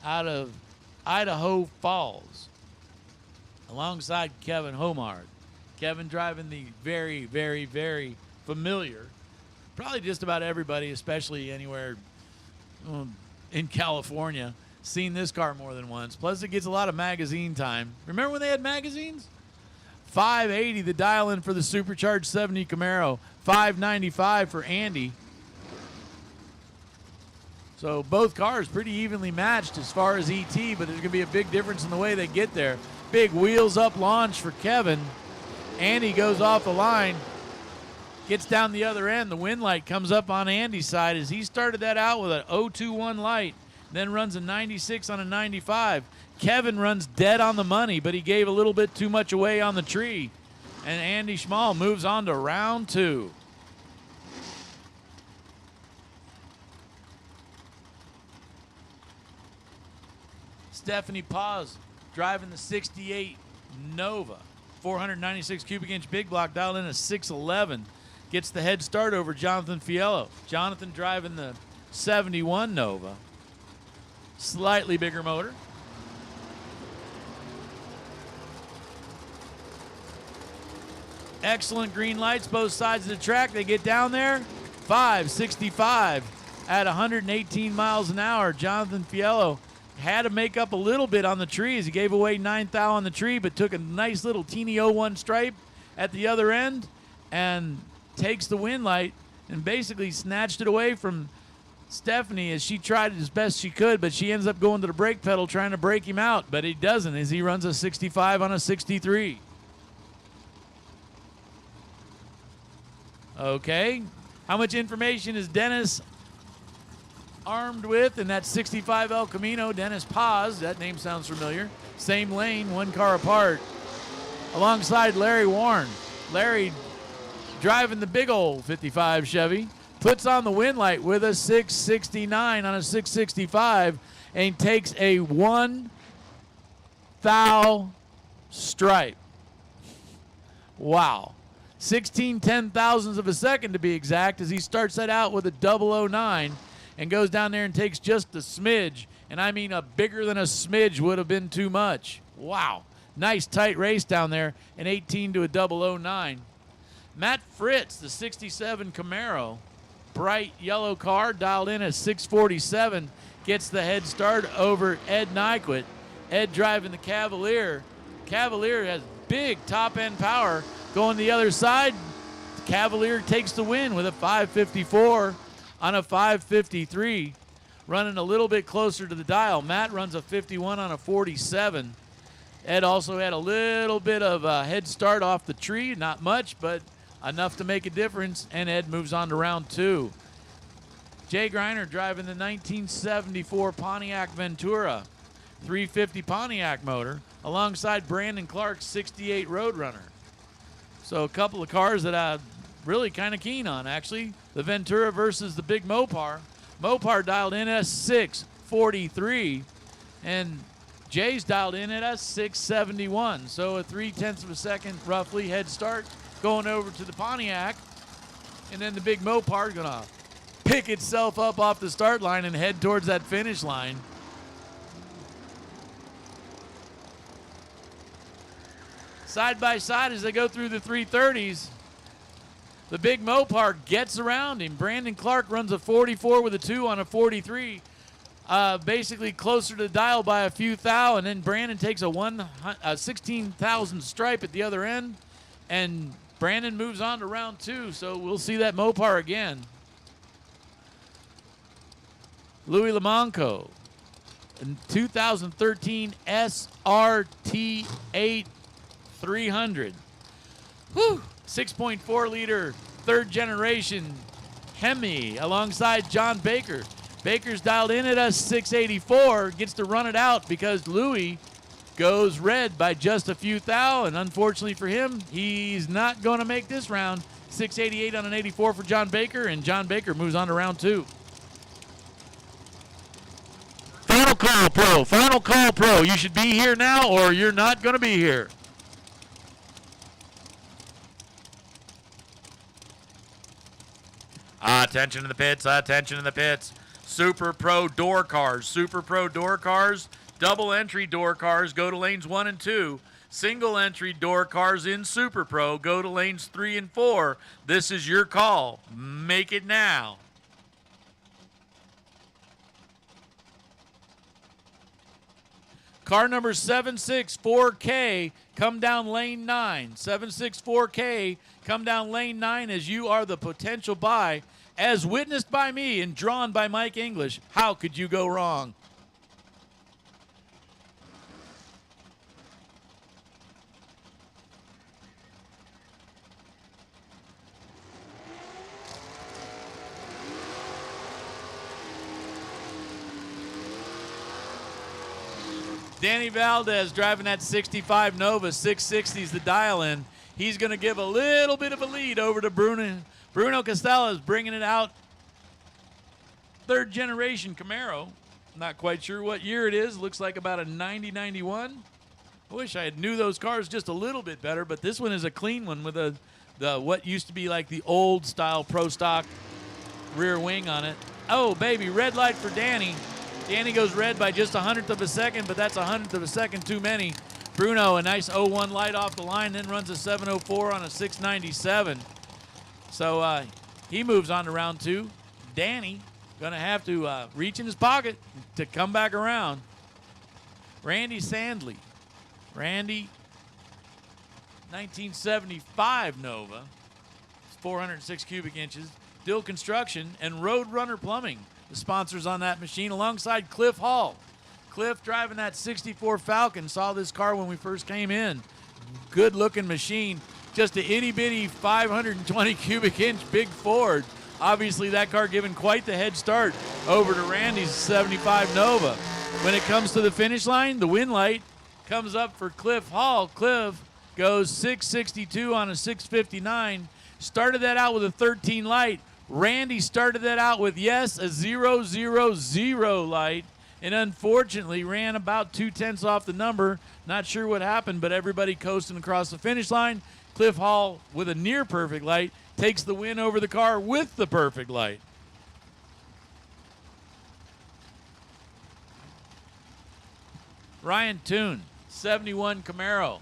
out of Idaho Falls alongside Kevin Homard. Kevin driving the very, very, very familiar, probably just about everybody, especially anywhere in California, seen this car more than once. Plus, it gets a lot of magazine time. Remember when they had magazines? $580 the dial-in for the Supercharged 70 Camaro. $595 for Andy. So both cars pretty evenly matched as far as ET, but there's going to be a big difference in the way they get there. Big wheels up launch for Kevin. Andy goes off the line, gets down the other end. The wind light comes up on Andy's side as he started that out with an 021 light, then runs a 96 on a 95. Kevin runs dead on the money, but he gave a little bit too much away on the tree. And Andy Schmall moves on to round 2. Stephanie Paz driving the 68 Nova. 496 cubic inch big block, dialed in a 611. Gets the head start over Jonathan Fiello. Jonathan driving the 71 Nova. Slightly bigger motor. Excellent green lights both sides of the track. They get down there. 565 at 118 miles an hour. Jonathan Fiello had to make up a little bit on the tree as he gave away 9 thou on the tree, but took a nice little teeny 01 stripe at the other end and takes the wind light and basically snatched it away from Stephanie as she tried as best she could, but she ends up going to the brake pedal trying to break him out, but he doesn't as he runs a 65 on a 63. Okay, how much information is Dennis armed with in that 65 El Camino? Dennis Paz, that name sounds familiar. Same lane, 1 car apart. Alongside Larry Warren. Larry driving the big old 55 Chevy. Puts on the wind light with a 669 on a 665 and takes a 1 thou stripe. Wow. 16 10,000ths of a second to be exact as he starts that out with a 009 and goes down there and takes just a smidge. And I mean a bigger than a smidge would have been too much. Wow. Nice tight race down there, an 18 to a 009. Matt Fritz, the 67 Camaro, bright yellow car, dialed in at 647, gets the head start over Ed Nyquist. Ed driving the Cavalier. Cavalier has big top-end power. Going the other side, the Cavalier takes the win with a 554 on a 553. Running a little bit closer to the dial. Matt runs a 51 on a 47. Ed also had a little bit of a head start off the tree. Not much, but enough to make a difference, and Ed moves on to round 2. Jay Greiner driving the 1974 Pontiac Ventura, 350 Pontiac motor, alongside Brandon Clark's 68 Roadrunner. So a couple of cars that I'm really kind of keen on, actually. The Ventura versus the big Mopar. Mopar dialed in at a 643, and Jay's dialed in at a 671. So a 0.3 of a second, roughly, head start going over to the Pontiac. And then the big Mopar is going to pick itself up off the start line and head towards that finish line. Side by side as they go through the 330s. The big Mopar gets around him. Brandon Clark runs a 44 with a 2 on a 43. Basically closer to the dial by a few thou, and then Brandon takes a 16,000 stripe at the other end, and Brandon moves on to round 2, so we'll see that Mopar again. Louis Lamonco, in 2013 SRT 8 300. Whew. 6.4 liter, 3rd generation Hemi alongside John Baker. Baker's dialed in at a 684, gets to run it out because Louis goes red by just a few thou, and unfortunately for him, he's not going to make this round. 688 on an 84 for John Baker, and John Baker moves on to round 2. Final call, Pro. Final call, Pro. You should be here now, or you're not going to be here. Attention to the pits, attention to the pits. Super Pro door cars, Super Pro door cars, double entry door cars go to lanes 1 and 2. Single entry door cars in Super Pro go to lanes 3 and 4. This is your call. Make it now. Car number 764K, come down lane 9. 764K, come down lane 9 as you are the potential buy. As witnessed by me and drawn by Mike English, how could you go wrong? Danny Valdez driving that 65 Nova, 660 is the dial-in. He's going to give a little bit of a lead over to Bruno. Bruno Castella is bringing it out. Third generation Camaro. Not quite sure what year it is. Looks like about a 90-91. I wish I had knew those cars just a little bit better, but this one is a clean one with the what used to be like the old style Pro Stock rear wing on it. Oh, baby, red light for Danny. Danny goes red by just 100th of a second, but that's 100th of a second too many. Bruno, a nice 01 light off the line, then runs a 704 on a 697. So he moves on to round 2. Danny going to have to reach in his pocket to come back around. Randy Sandley. Randy, 1975 Nova. It's 406 cubic inches. Dill Construction and Roadrunner Plumbing, the sponsors on that machine, alongside Cliff Hall. Cliff driving that 64 Falcon. Saw this car when we first came in. Good looking machine. Just a itty bitty 520 cubic inch big Ford. Obviously that car giving quite the head start over to Randy's 75 Nova. When it comes to the finish line, the win light comes up for Cliff Hall. Cliff goes 662 on a 659. Started that out with a 13 light. Randy started that out with, yes, a 000 light, and unfortunately ran about 2/10 off the number. Not sure what happened, but everybody coasting across the finish line. Cliff Hall with a near perfect light takes the win over the car with the perfect light. Ryan Toon, 71 Camaro.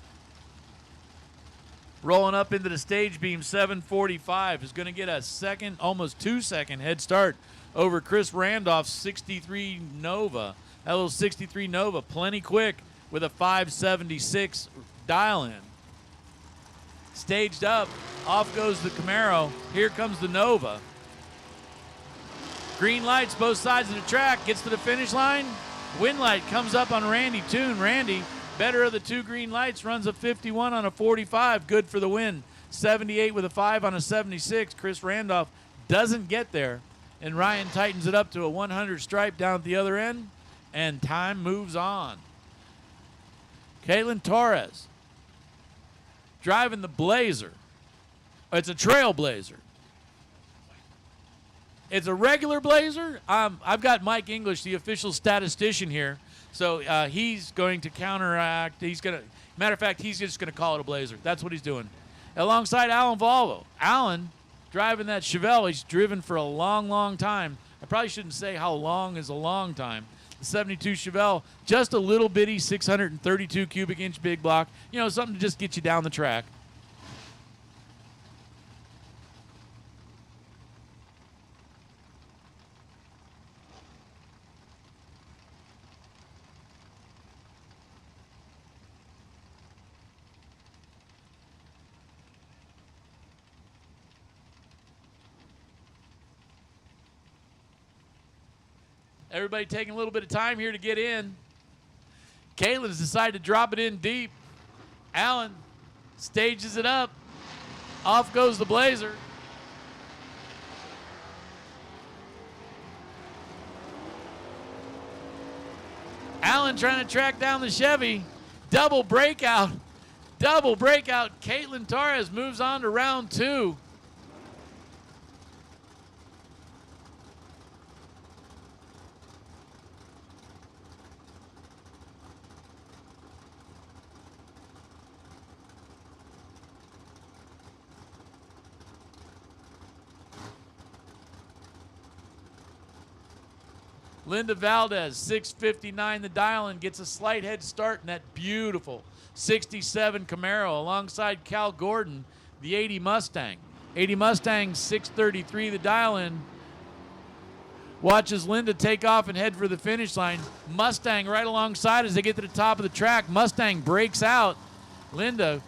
Rolling up into the stage beam, 745, is going to get a second, almost 2-second head start over Chris Randolph's 63 Nova. That little 63 Nova, plenty quick with a 576 dial-in. Staged up, off goes the Camaro. Here comes the Nova. Green lights both sides of the track, gets to the finish line. Win light comes up on Randy Toon. Randy, better of the two green lights, runs a 51 on a 45. Good for the win. 78 with a 5 on a 76. Chris Randolph doesn't get there. And Ryan tightens it up to a 100 stripe down at the other end. And time moves on. Caitlin Torres driving the Blazer. It's a Trailblazer. It's a regular Blazer. I've got Mike English, the official statistician here. So he's going to counteract. Matter of fact, he's just going to call it a Blazer. That's what he's doing. Alongside Alan Volvo. Alan driving that Chevelle. He's driven for a long, long time. I probably shouldn't say how long is a long time. The 72 Chevelle, just a little bitty 632 cubic inch big block. You know, something to just get you down the track. Everybody taking a little bit of time here to get in. Kaylin's decided to drop it in deep. Allen stages it up. Off goes the Blazer. Allen trying to track down the Chevy. Double breakout. Double breakout. Caitlin Torres moves on to round 2. Linda Valdez, 6:59 the dial-in, gets a slight head start in that beautiful 67 Camaro alongside Cal Gordon, the 80 Mustang. 80 Mustang, 6:33 the dial-in. Watches Linda take off and head for the finish line. Mustang right alongside as they get to the top of the track. Mustang breaks out. Linda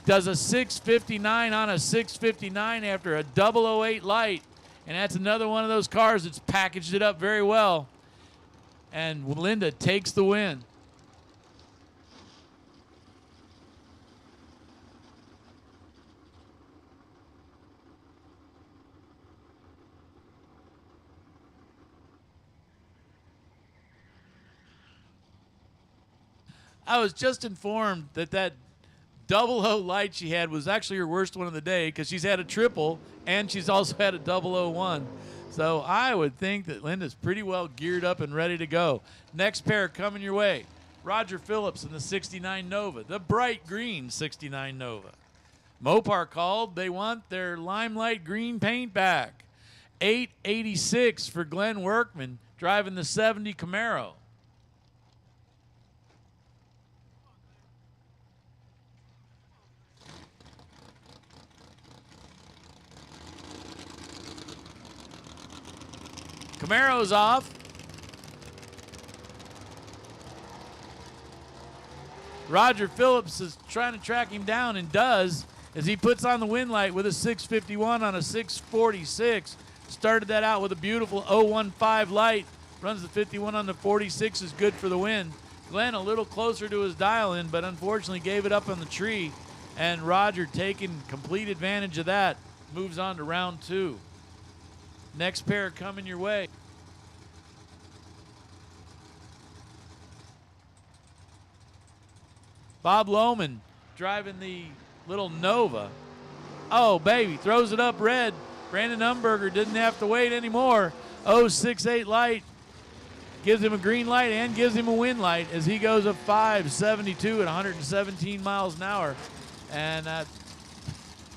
does a 6:59 on a 6:59 after a 008 light. And that's another one of those cars that's packaged it up very well. And Linda takes the win. I was just informed that 00 light she had was actually her worst one of the day because she's had a triple and she's also had a 001. So I would think that Linda's pretty well geared up and ready to go. Next pair coming your way. Roger Phillips in the 69 Nova, the bright green 69 Nova. Mopar called. They want their limelight green paint back. 886 for Glenn Workman driving the 70 Camaro. Camaro's off. Roger Phillips is trying to track him down and does as he puts on the win light with a 651 on a 646. Started that out with a beautiful 015 light. Runs the 51 on the 46 is good for the win. Glenn a little closer to his dial-in, but unfortunately gave it up on the tree. And Roger taking complete advantage of that. Moves on to round 2. Next pair coming your way. Bob Lohman driving the little Nova. Oh, baby, throws it up red. Brandon Umberger didn't have to wait anymore. 068 light gives him a green light and gives him a win light as he goes a 572 at 117 miles an hour. And that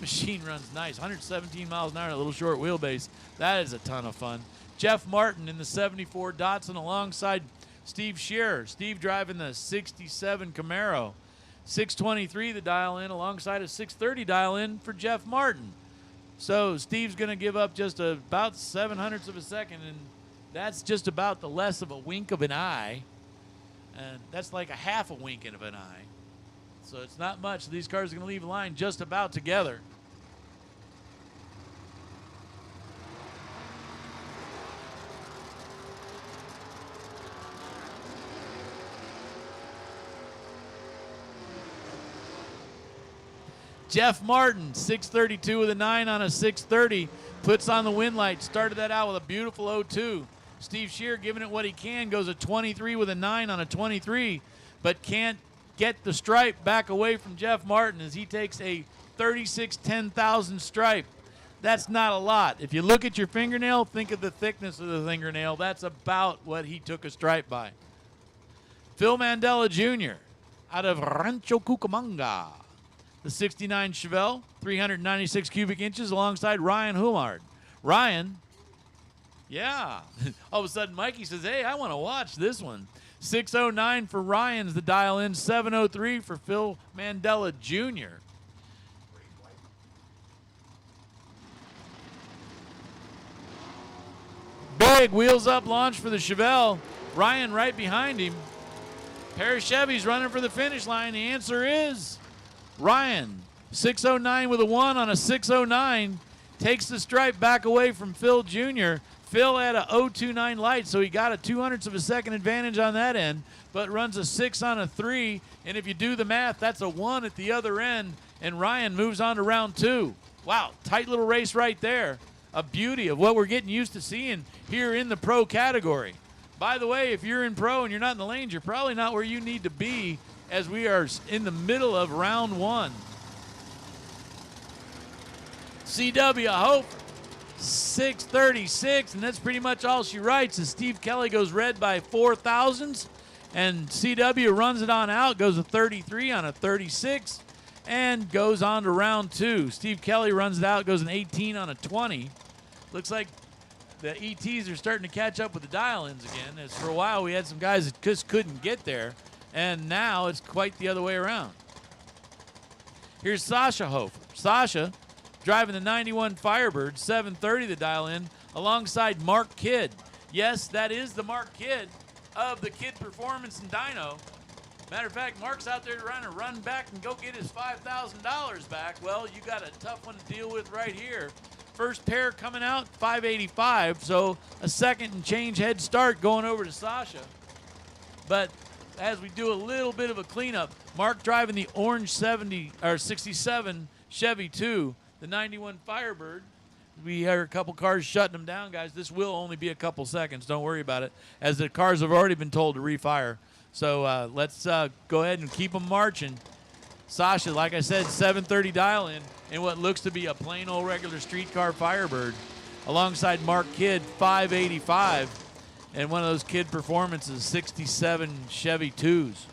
machine runs nice. 117 miles an hour, a little short wheelbase. That is a ton of fun. Jeff Martin in the 74 Datsun alongside Steve Shearer. Steve driving the 67 Camaro. 623 the dial-in alongside a 630 dial-in for Jeff Martin. So Steve's going to give up just about 0.07 of a second, and that's just about the less of a wink of an eye. And that's like a half a wink of an eye. So it's not much. These cars are going to leave the line just about together. Jeff Martin, 632 with a 9 on a 630, puts on the win light. Started that out with a beautiful 02. Steve Shearer giving it what he can, goes a 23 with a 9 on a 23, but can't get the stripe back away from Jeff Martin as he takes a 36 10,000 stripe. That's not a lot. If you look at your fingernail, think of the thickness of the fingernail. That's about what he took a stripe by. Phil Mandela Jr. out of Rancho Cucamonga. The 69 Chevelle, 396 cubic inches alongside Ryan Humard. Ryan, yeah. All of a sudden, Mikey says, hey, I want to watch this one. 609 for Ryan's the dial-in. 703 for Phil Mandela Jr. Big wheels up launch for the Chevelle. Ryan right behind him. Pair of Chevys running for the finish line. The answer is Ryan. 609 with a 1 on a 609. Takes the stripe back away from Phil Jr. Phil had a 029 light, so he got a 0.02 of a second advantage on that end, but runs a 6 on a 3. And if you do the math, that's a 1 at the other end, and Ryan moves on to round 2. Wow, tight little race right there. A beauty of what we're getting used to seeing here in the pro category. By the way, if you're in pro and you're not in the lanes, you're probably not where you need to be as we are in the middle of round one. CW Hope 636, and that's pretty much all she writes. As Steve Kelly goes red by 4 thousandths, and CW runs it on out, goes a 33 on a 36, and goes on to round two. Steve Kelly runs it out, goes an 18 on a 20. Looks like the ETs are starting to catch up with the dial-ins again, as for a while we had some guys that just couldn't get there, and now it's quite the other way around. Here's Sasha Hofer. Sasha driving the 91 Firebird, 730 the dial-in, alongside Mark Kidd. Yes, that is the Mark Kidd of the Kidd Performance and Dyno. Matter of fact, Mark's out there trying to run back and go get his $5,000 back. Well, you got a tough one to deal with right here. First pair coming out, 585, so a second and change head start going over to Sasha. But as we do a little bit of a cleanup, Mark driving the orange 67 Chevy 2, the 91 Firebird. We heard a couple cars shutting them down, guys. This will only be a couple seconds. Don't worry about it, as the cars have already been told to refire. So let's go ahead and keep them marching. Sasha, like I said, 730 dial-in in what looks to be a plain old regular streetcar Firebird, alongside Mark Kidd, 585, and one of those Kidd Performances, 67 Chevy 2s.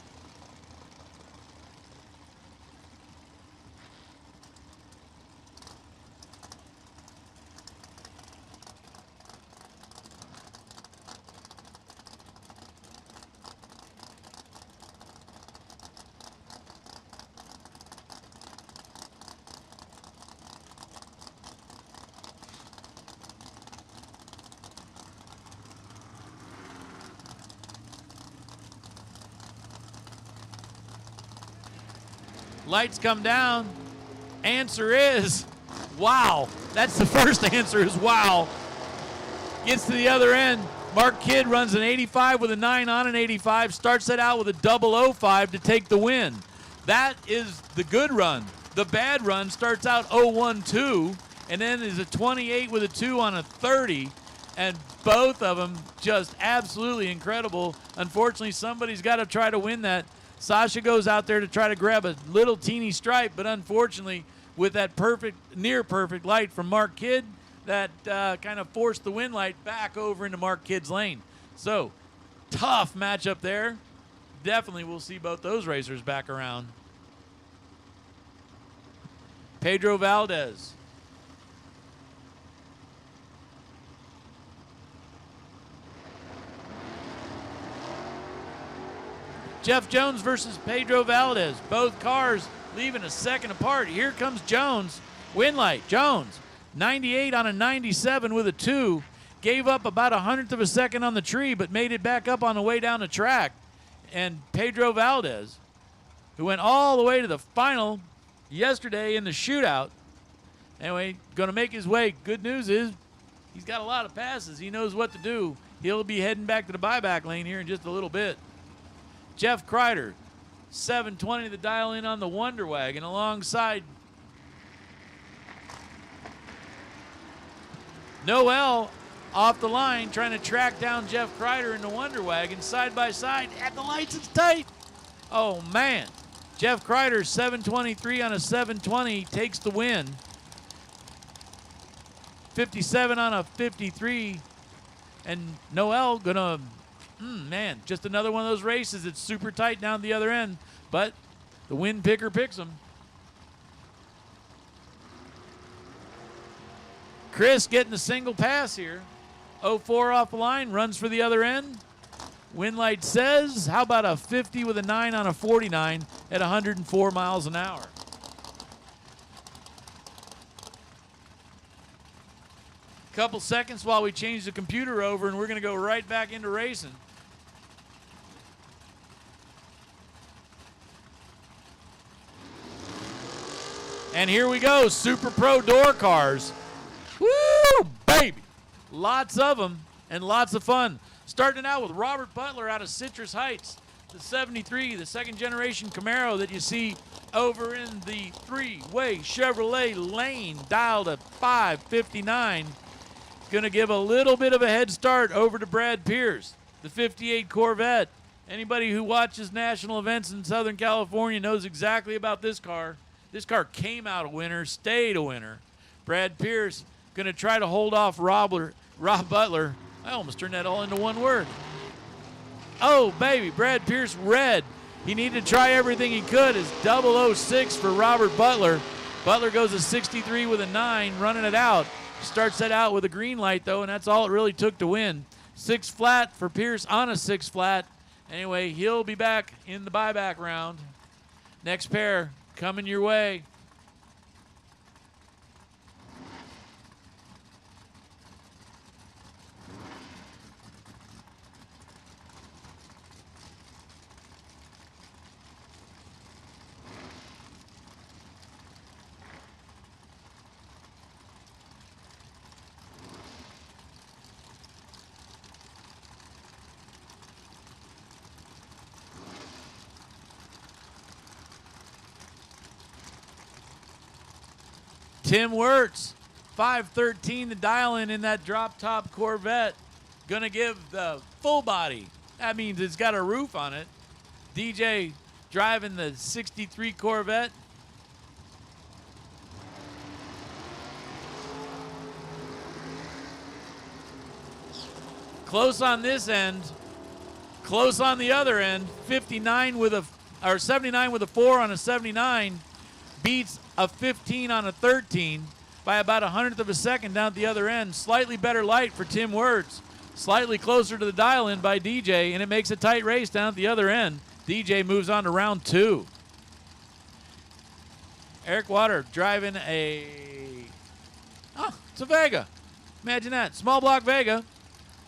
Lights come down. Answer is wow. That's the first answer, is wow. Gets to the other end. Mark Kidd runs an 85 with a 9 on an 85. Starts that out with a 005 to take the win. That is the good run. The bad run starts out 012 and then is a 28 with a 2 on a 30. And both of them just absolutely incredible. Unfortunately, somebody's got to try to win that. Sasha goes out there to try to grab a little teeny stripe, but unfortunately, with that perfect, near perfect light from Mark Kidd, that kind of forced the wind light back over into Mark Kidd's lane. So, tough matchup there. Definitely we'll see both those racers back around. Pedro Valdez. Jeff Jones versus Pedro Valdez. Both cars leaving a second apart. Here comes Jones. Win light. Jones, 98 on a 97 with a 2. Gave up about 100th of a second on the tree, but made it back up on the way down the track. And Pedro Valdez, who went all the way to the final yesterday in the shootout. Anyway, going to make his way. Good news is he's got a lot of passes. He knows what to do. He'll be heading back to the buyback lane here in just a little bit. Jeff Kreider, 720 the dial in on the Wonder Wagon, alongside Noel off the line, trying to track down Jeff Kreider in the Wonder Wagon, side by side. At the lights, it's tight. Oh, man. Jeff Kreider, 723 on a 720, takes the win. 57 on a 53. And Noel gonna, man, just another one of those races. It's super tight down the other end, but the win picker picks them. Chris getting the single pass here. 04 off the line, runs for the other end. Wind light says, how about a 50 with a 9 on a 49 at 104 miles an hour? Couple seconds while we change the computer over, and we're going to go right back into racing. And here we go, Super Pro door cars. Woo, baby. Lots of them and lots of fun. Starting out with Robert Butler out of Citrus Heights, the 73, the second generation Camaro that you see over in the three-way Chevrolet lane, dialed at 559. Going to give a little bit of a head start over to Brad Pierce, the 58 Corvette. Anybody who watches national events in Southern California knows exactly about this car. This car came out a winner, stayed a winner. Brad Pierce going to try to hold off Rob Butler. I almost turned that all into one word. Oh, baby, Brad Pierce red. He needed to try everything he could. It's 006 for Robert Butler. Butler goes a 63 with a 9, running it out. Starts that out with a green light, though, and that's all it really took to win. 6 flat for Pierce on a 6 flat. Anyway, he'll be back in the buyback round. Next pair coming your way. Tim Wirtz, 513 the dial-in that drop-top Corvette. Gonna give the full body. That means it's got a roof on it. DJ driving the 63 Corvette. Close on this end. Close on the other end. 79 with or 79 with a 4 on a 79. Beats a 15 on a 13 by about 100th of a second down at the other end. Slightly better light for Tim Wirtz. Slightly closer to the dial-in by DJ, and it makes a tight race down at the other end. DJ moves on to round 2. Eric Water driving it's a Vega. Imagine that. Small block Vega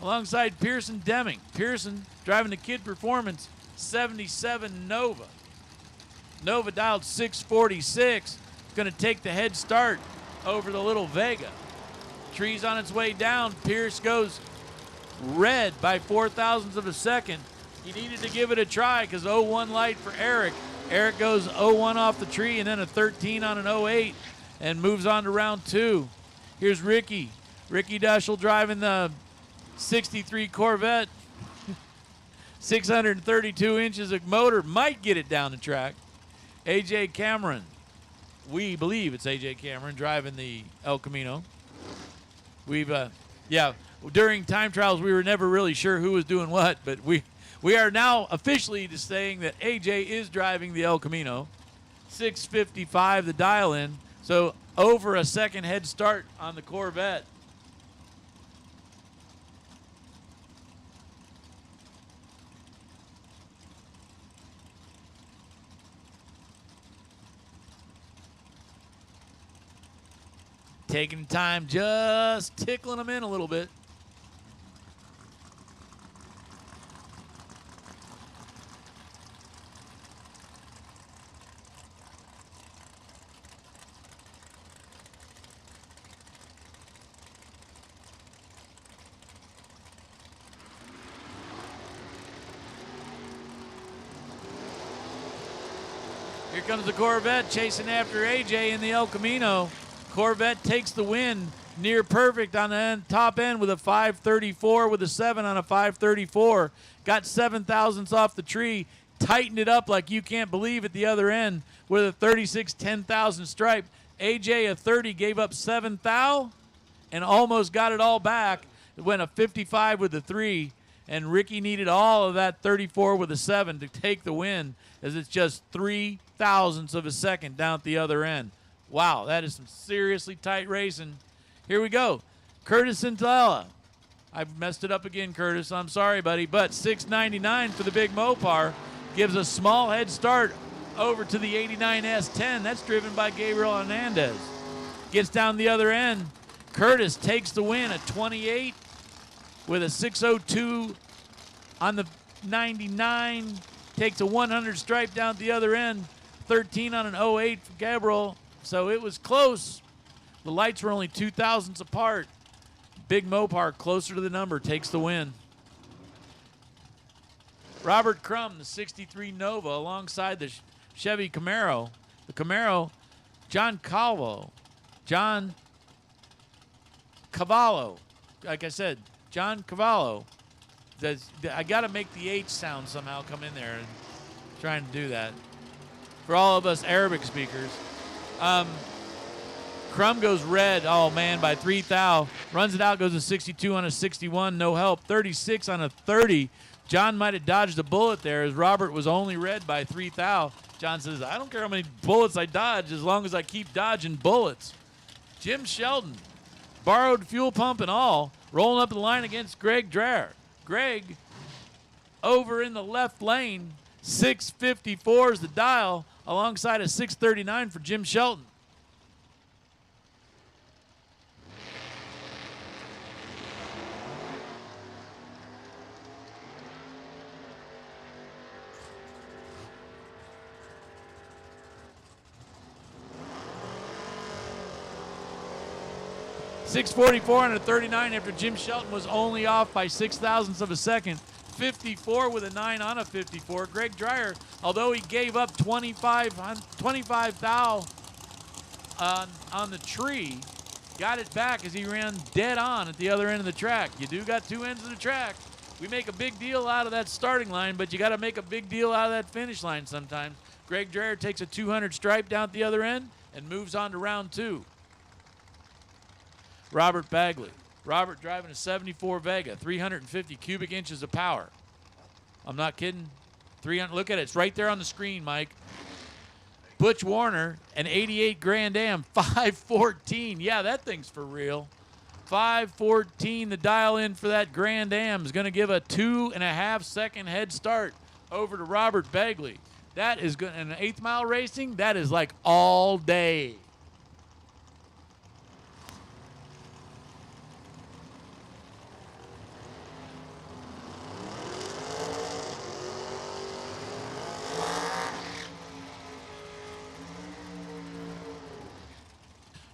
alongside Pearson Deming. Pearson driving the Kid Performance 77 Nova. Nova dialed 646. Going to take the head start over the little Vega. Tree's on its way down. Pierce goes red by 0.04 of a second. He needed to give it a try because 01 light for Eric. Eric goes 01 off the tree and then a 13 on an 08 and moves on to round 2. Here's Ricky. Ricky Dushel driving the 63 Corvette. 632 inches of motor. Might get it down the track. AJ Cameron. We believe it's AJ Cameron driving the El Camino. During time trials we were never really sure who was doing what, but we are now officially just saying that AJ is driving the El Camino. 655 the dial-in, so over a second head start on the Corvette. Taking time, just tickling them in a little bit. Here comes the Corvette chasing after AJ in the El Camino. Corvette takes the win, near perfect on the top end with a 534 with a 7 on a 534. Got 7 thousandths off the tree, tightened it up like you can't believe at the other end with a 36 10,000 stripe. AJ a 30 gave up 7 thou and almost got it all back. It went a 55 with a 3, and Ricky needed all of that 34 with a 7 to take the win, as it's just 3 thousandths of a second down at the other end. Wow, that is some seriously tight racing. Here we go. Curtis Centella. I've messed it up again, Curtis. I'm sorry, buddy. But 699 for the big Mopar gives a small head start over to the 89 S10. That's driven by Gabriel Hernandez. Gets down the other end. Curtis takes the win at 28 with a 602 on the 99. Takes a 100 stripe down at the other end. 13 on an 08 for Gabriel. So it was close. The lights were only 2 thousandths apart. Big Mopar closer to the number takes the win. Robert Crum, the 63 Nova, alongside the Chevy Camaro. The Camaro, John Cavallo. Like I said, John Cavallo I got to make the H sound somehow come in there, and trying to do that for all of us Arabic speakers. Crum goes red, oh man, by 3 thou. Runs it out, goes to 62 on a 61, no help. 36 on a 30. John might have dodged a bullet there as Robert was only red by 3 thou. John says, I don't care how many bullets I dodge as long as I keep dodging bullets. Jim Sheldon, borrowed fuel pump and all, rolling up the line against Greg Dreyer. Greg over in the left lane, 654 is the dial, alongside a 639 for Jim Shelton. .644 and a 39 after Jim Shelton was only off by 0.06 of a second. 54 with a 9 on a 54. Greg Dreyer, although he gave up 25 thou on the tree, got it back as he ran dead on at the other end of the track. You do got two ends of the track. We make a big deal out of that starting line, but you got to make a big deal out of that finish line sometimes. Greg Dreyer takes a 200 stripe down at the other end and moves on to round 2. Robert Bagley. Robert driving a 74 Vega, 350 cubic inches of power. I'm not kidding. 300. Look at it. It's right there on the screen, Mike. Butch Warner, an 88 Grand Am, 514. Yeah, that thing's for real. 514, the dial in for that Grand Am is going to give a 2.5 second head start over to Robert Bagley. That is good. In an 8th mile racing, that is like all day.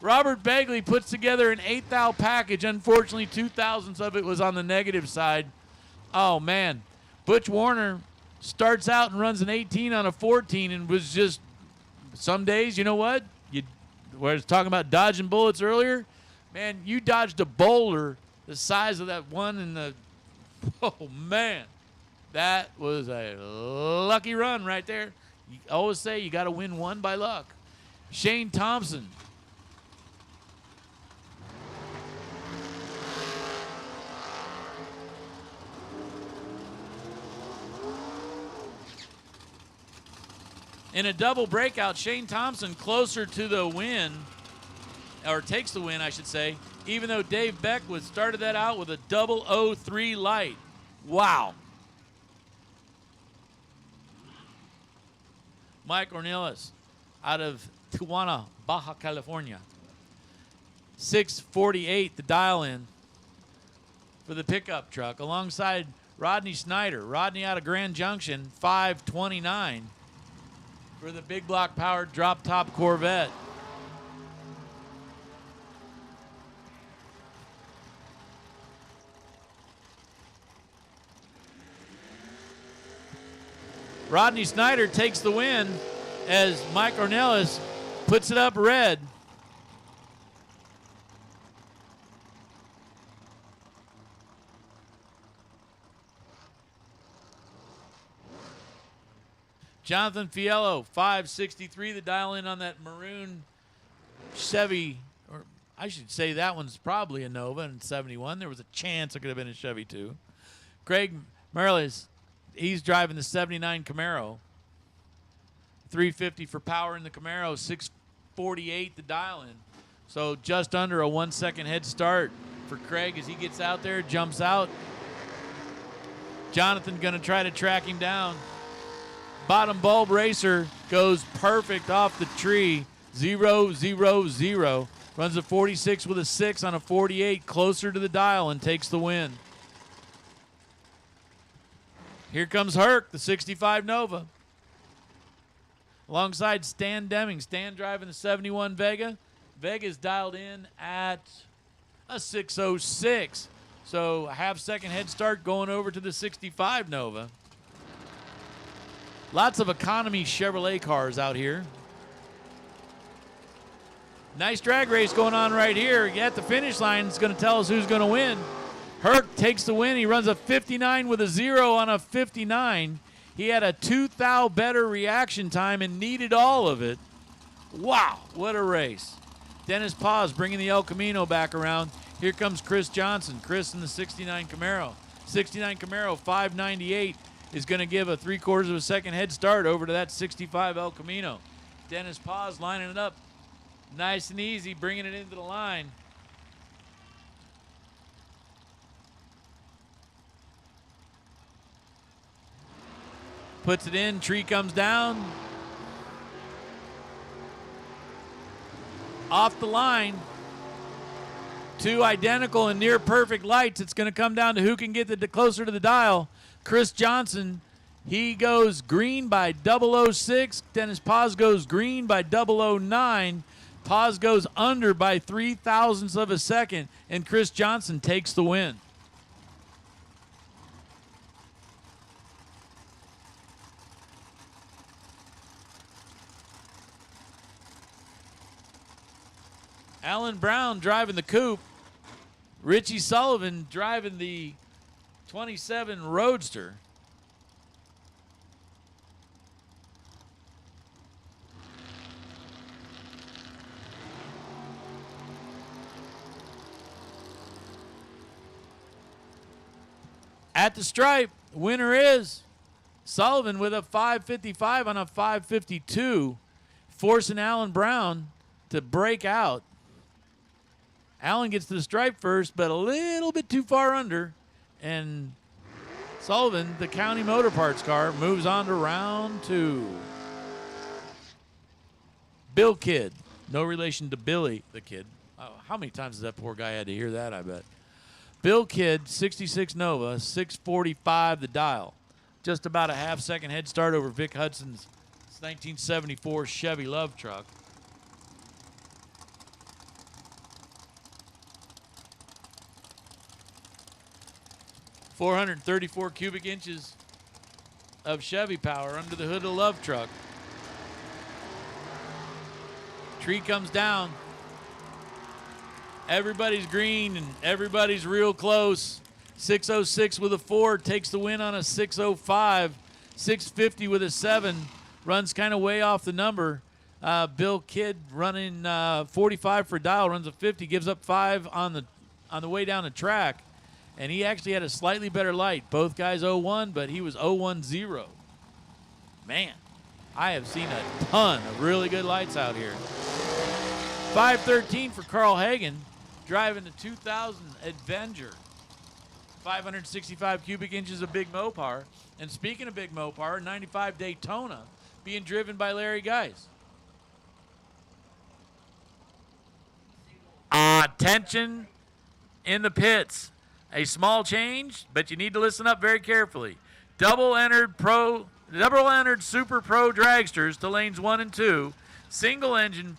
Robert Bagley puts together an 8 thou package. Unfortunately, 2,000ths of it was on the negative side. Oh, man. Butch Warner starts out and runs an 18 on a 14 and was just, some days, you know what? We were talking about dodging bullets earlier. Man, you dodged a boulder the size of that one in the, oh, man. That was a lucky run right there. You always say you got to win one by luck. Shane Thompson. In a double breakout, Shane Thompson closer to the win, or takes the win, I should say, even though Dave Beck started that out with a 003 light. Wow. Mike Ornelas out of Tijuana, Baja California. 648, the dial in for the pickup truck, alongside Rodney Snyder. Rodney out of Grand Junction, 529. For the big block powered drop top Corvette. Rodney Snyder takes the win as Mike Ornelas puts it up red. Jonathan Fiello, 563, the dial in on that maroon Chevy, or I should say that one's probably a Nova in 71. There was a chance it could have been a Chevy too. Craig Merlis, he's driving the 79 Camaro. 350 for power in the Camaro, 648 the dial in. So just under a 1 second head start for Craig as he gets out there, jumps out. Jonathan going to try to track him down. Bottom bulb racer goes perfect off the tree. 0-0-0. Runs a 46 with a 6 on a 48, closer to the dial, and takes the win. Here comes Herc, the 65 Nova. Alongside Stan Deming. Stan driving the 71 Vega. Vega's dialed in at a 606. So a half-second head start going over to the 65 Nova. Lots of economy Chevrolet cars out here. Nice drag race going on right here. At the finish line, it's going to tell us who's going to win. Herc takes the win. He runs a 59 with a 0 on a 59. He had a 2 thou better reaction time and needed all of it. Wow, what a race. Dennis Paz bringing the El Camino back around. Here comes Chris Johnson. Chris in the 69 Camaro. 69 Camaro, 598, is going to give a 3/4 of a second head start over to that 65 El Camino. Dennis Paz lining it up nice and easy, bringing it into the line. Puts it in, tree comes down. Off the line. Two identical and near perfect lights. It's going to come down to who can get the closer to the dial. Chris Johnson, he goes green by 006. Dennis Paz goes green by 009. Paz goes under by 0.03 of a second, and Chris Johnson takes the win. Alan Brown driving the coupe. Richie Sullivan driving the 27 Roadster. At the stripe, winner is Sullivan with a 5:55 on a 5:52, forcing Alan Brown to break out. Allen gets to the stripe first, but a little bit too far under. And Sullivan, the County Motor Parts car, moves on to round 2. Bill Kidd, no relation to Billy the Kid. Oh, how many times has that poor guy had to hear that, I bet. Bill Kidd, 66 Nova, 645 the dial. Just about a half-second head start over Vic Hudson's 1974 Chevy Love truck. .434 cubic inches of Chevy power under the hood of the Love truck. Tree comes down. Everybody's green and everybody's real close. 606 with a 4 takes the win on a 605. 650 with a 7 runs kind of way off the number. Bill Kidd running 45 for dial, runs a 50, gives up 5 on the way down the track. And he actually had a slightly better light. Both guys 01, but he was 010. Man, I have seen a ton of really good lights out here. 513 for Carl Hagen, driving the 2000 Avenger. 565 cubic inches of Big Mopar. And speaking of Big Mopar, 95 Daytona being driven by Larry Geis. Attention in the pits. A small change, but you need to listen up very carefully. Double-entered Super Pro dragsters to lanes 1 and 2. Single-engine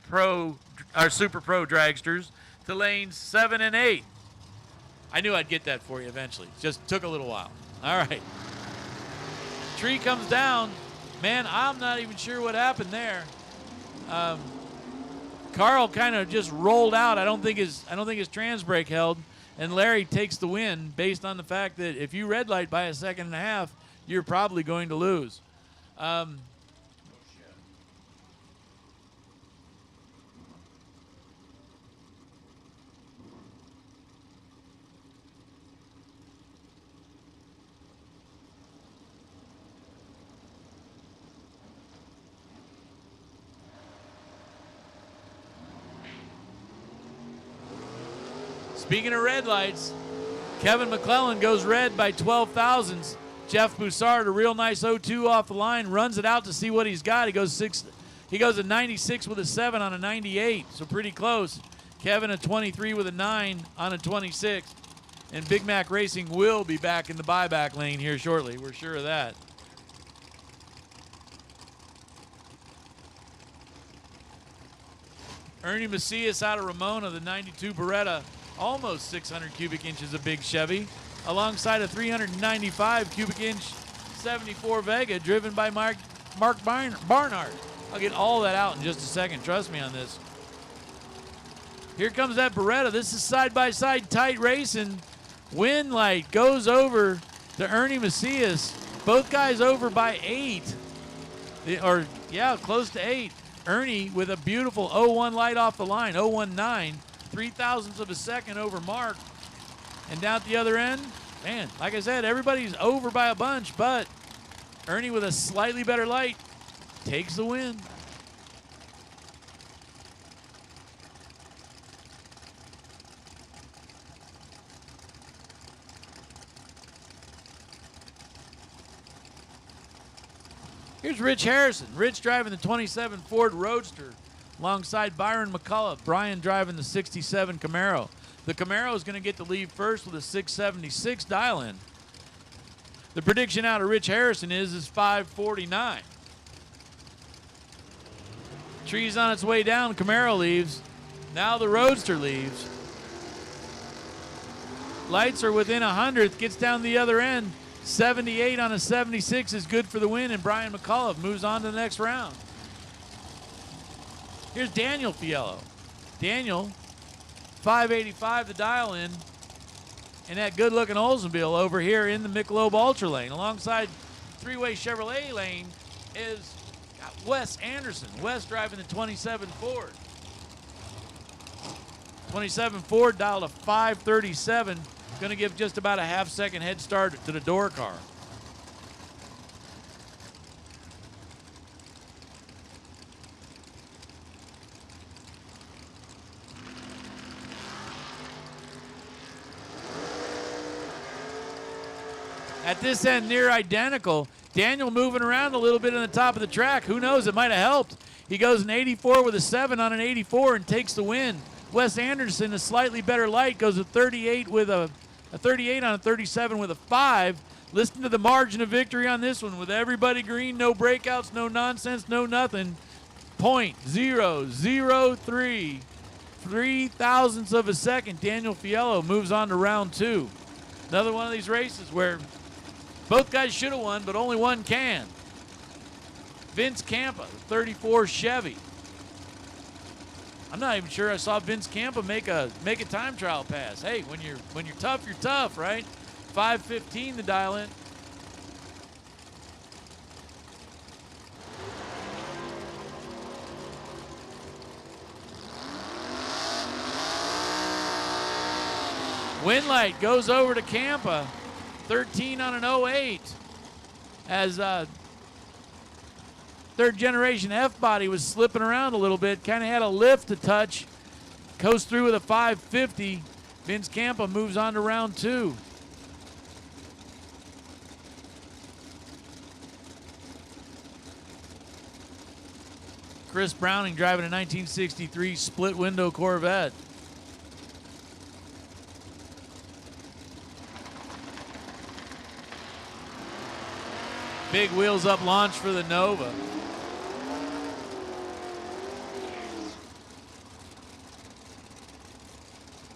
Super Pro dragsters to lanes 7 and 8. I knew I'd get that for you eventually. Just took a little while. All right. Tree comes down. Man, I'm not even sure what happened there. Carl kind of just rolled out. I don't think his trans brake held. And Larry takes the win based on the fact that if you red light by a second and a half, you're probably going to lose. Speaking of red lights, Kevin McClellan goes red by 12 thousandths. Jeff Boussard, a real nice 0-2 off the line, runs it out to see what he's got. He goes a 96 with a 7 on a 98, so pretty close. Kevin a 23 with a 9 on a 26. And Big Mac Racing will be back in the buyback lane here shortly. We're sure of that. Ernie Macias out of Ramona, the 92 Beretta. Almost 600 cubic inches of big Chevy, alongside a 395 cubic inch 74 Vega driven by Mark Barnhart. I'll get all that out in just a second. Trust me on this. Here comes that Beretta. This is side-by-side tight racing. Winlight goes over to Ernie Macias. Both guys over by 8. Close to 8. Ernie with a beautiful 0-1 light off the line, 0-1-9, 0.03 of a second over Mark. And down at the other end, man, like I said, everybody's over by a bunch, but Ernie with a slightly better light takes the win. Here's Rich Harrison. Rich driving the 27 Ford Roadster alongside Byron McCullough. Brian driving the 67 Camaro. The Camaro is going to get to leave first with a 676 dial-in. The prediction out of Rich Harrison is 549. Tree's on its way down. Camaro leaves. Now the Roadster leaves. Lights are within 100th. Gets down the other end. 78 on a 76 is good for the win, and Brian McCullough moves on to the next round. Here's Daniel Fiello. Daniel, 585 the dial-in, and that good-looking Oldsmobile over here in the Michelob Ultra lane. Alongside three-way Chevrolet lane is Wes Anderson. Wes driving the 27 Ford. 27 Ford dialed a 537. Going to give just about a half-second head start to the door car. At this end, near identical. Daniel moving around a little bit on the top of the track. Who knows? It might have helped. He goes an 84 with a 7 on an 84 and takes the win. Wes Anderson, a slightly better light, goes a 38 with a 38 on a 37 with a 5. Listen to the margin of victory on this one with everybody green, no breakouts, no nonsense, no nothing. 0.003, 0.03 of a second. Daniel Fiello moves on to round 2. Another one of these races where both guys should have won, but only one can. Vince Campa, 34 Chevy. I'm not even sure I saw Vince Campa make a time trial pass. Hey, when you're tough, you're tough, right? 515 the dial in. Winlight goes over to Campa, 13 on an 08. As third generation F-body was slipping around a little bit, kind of had a lift to touch. Coast through with a 550. Vince Campa moves on to round 2. Chris Browning driving a 1963 split window Corvette. Big wheels up launch for the Nova.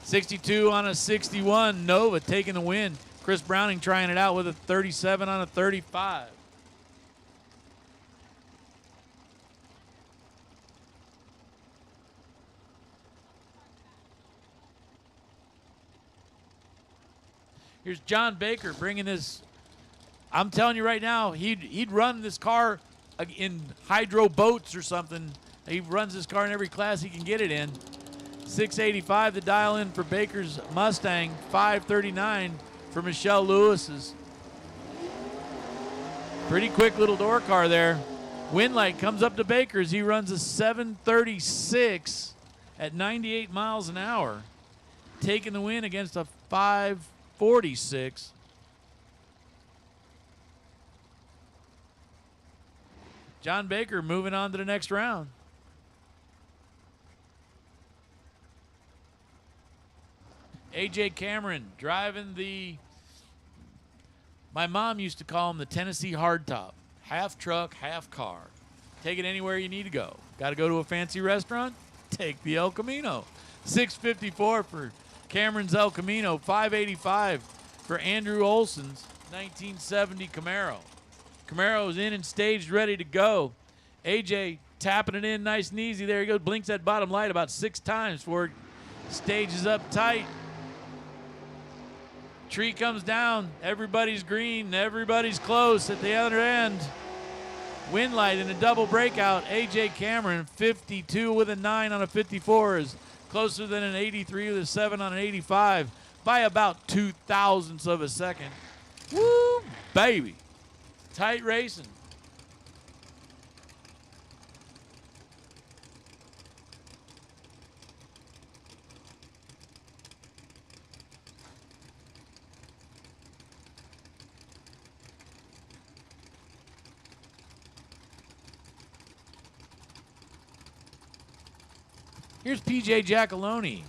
'62 on a 61, Nova taking the win. Chris Browning trying it out with a 37 on a 35. Here's John Baker bringing this. I'm telling you right now, he'd run this car in hydro boats or something. He runs this car in every class he can get it in. 685 the dial in for Baker's Mustang, 539 for Michelle Lewis's. Pretty quick little door car there. Winlight comes up to Baker's. He runs a 736 at 98 miles an hour, taking the win against a 546. John Baker moving on to the next round. A.J. Cameron driving my mom used to call him the Tennessee hardtop. Half truck, half car. Take it anywhere you need to go. Got to go to a fancy restaurant? Take the El Camino. 654 for Cameron's El Camino. 585 for Andrew Olson's 1970 Camaro. Camaro's in and staged, ready to go. AJ tapping it in nice and easy. There he goes. Blinks that bottom light about 6 times before it stages up tight. Tree comes down. Everybody's green. Everybody's close at the other end. Winlight in a double breakout. A.J. Cameron, 52 with a 9 on a 54, is closer than an 83 with a 7 on an 85 by about 0.02 of a second. Woo, baby. Tight racing. Here's PJ Giacalone.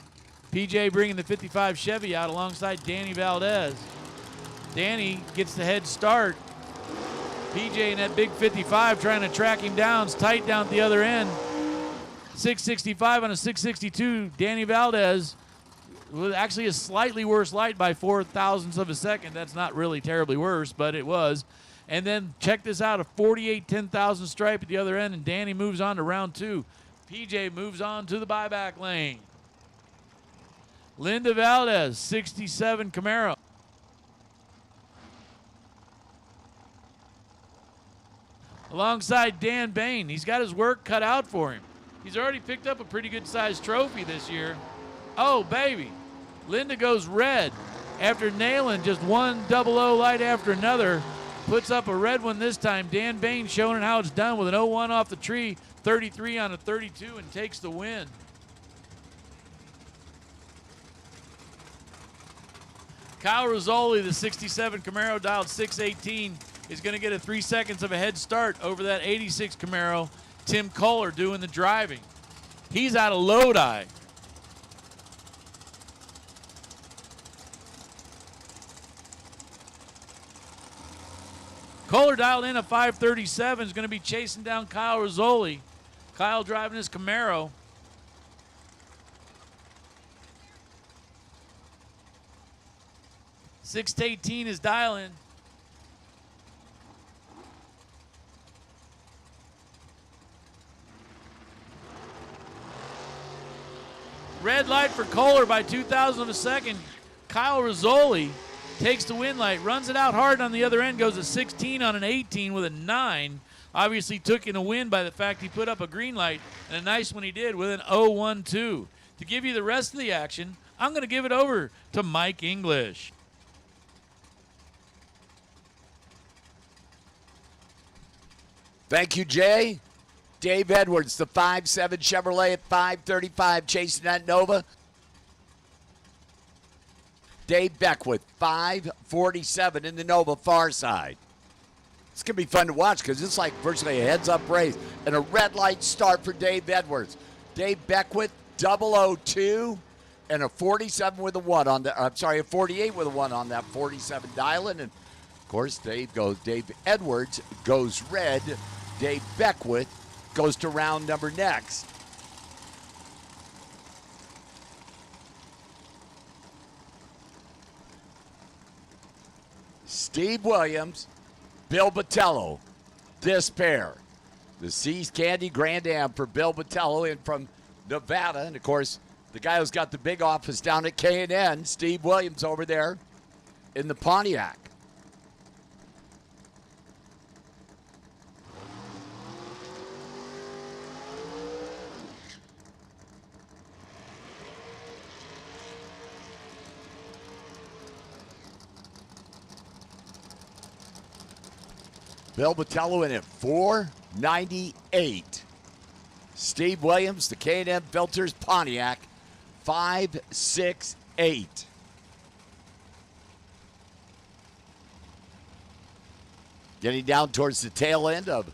PJ bringing the 55 Chevy out alongside Danny Valdez. Danny gets the head start. PJ in that big 55 trying to track him down. It's tight down at the other end. 665 on a 662. Danny Valdez with actually a slightly worse light by 0.04 of a second. That's not really terribly worse, but it was. And then check this out, a 48 10,000 stripe at the other end, and Danny moves on to round 2. PJ moves on to the buyback lane. Linda Valdez, 67 Camaro. Alongside Dan Bain. He's got his work cut out for him. He's already picked up a pretty good sized trophy this year. Oh, baby. Linda goes red after nailing just one 00 light after another. Puts up a red one this time. Dan Bain showing how it's done with an 01 off the tree. 33 on a 32 and takes the win. Kyle Rizzoli, the 67 Camaro, dialed 618, is going to get a 3 seconds of a head start over that 86 Camaro. Tim Kohler doing the driving. He's out of Lodi. Kohler dialed in a 537, is going to be chasing down Kyle Rizzoli. Kyle driving his Camaro. Six to 18 is dialing. Red light for Kohler by 0.02 of a second. Kyle Rizzoli takes the win light, runs it out hard on the other end, goes a 16 on an 18 with a 9. Obviously took in a win by the fact he put up a green light, and a nice one he did with an 0-1-2. To give you the rest of the action, I'm going to give it over to Mike English. Thank you, Jay. Dave Edwards, the 5.7 Chevrolet at 535, chasing that Nova. Dave Beckwith, 547 in the Nova far side. It's going to be fun to watch because it's like virtually a heads-up race and a red light start for Dave Edwards. Dave Beckwith, 002 and a 47 with a 1 on the, I'm sorry, a 48 with a 1 on that 47 dialing. And, of course, Dave Edwards goes red. Dave Beckwith goes to round number next. Steve Williams, Bill Botello, this pair. The Seas Candy Grand Am for Bill Botello in from Nevada. And, of course, the guy who's got the big office down at K&N, Steve Williams over there in the Pontiac. Bill Botello in at 498. Steve Williams, the K&M Filters Pontiac, 568. Getting down towards the tail end of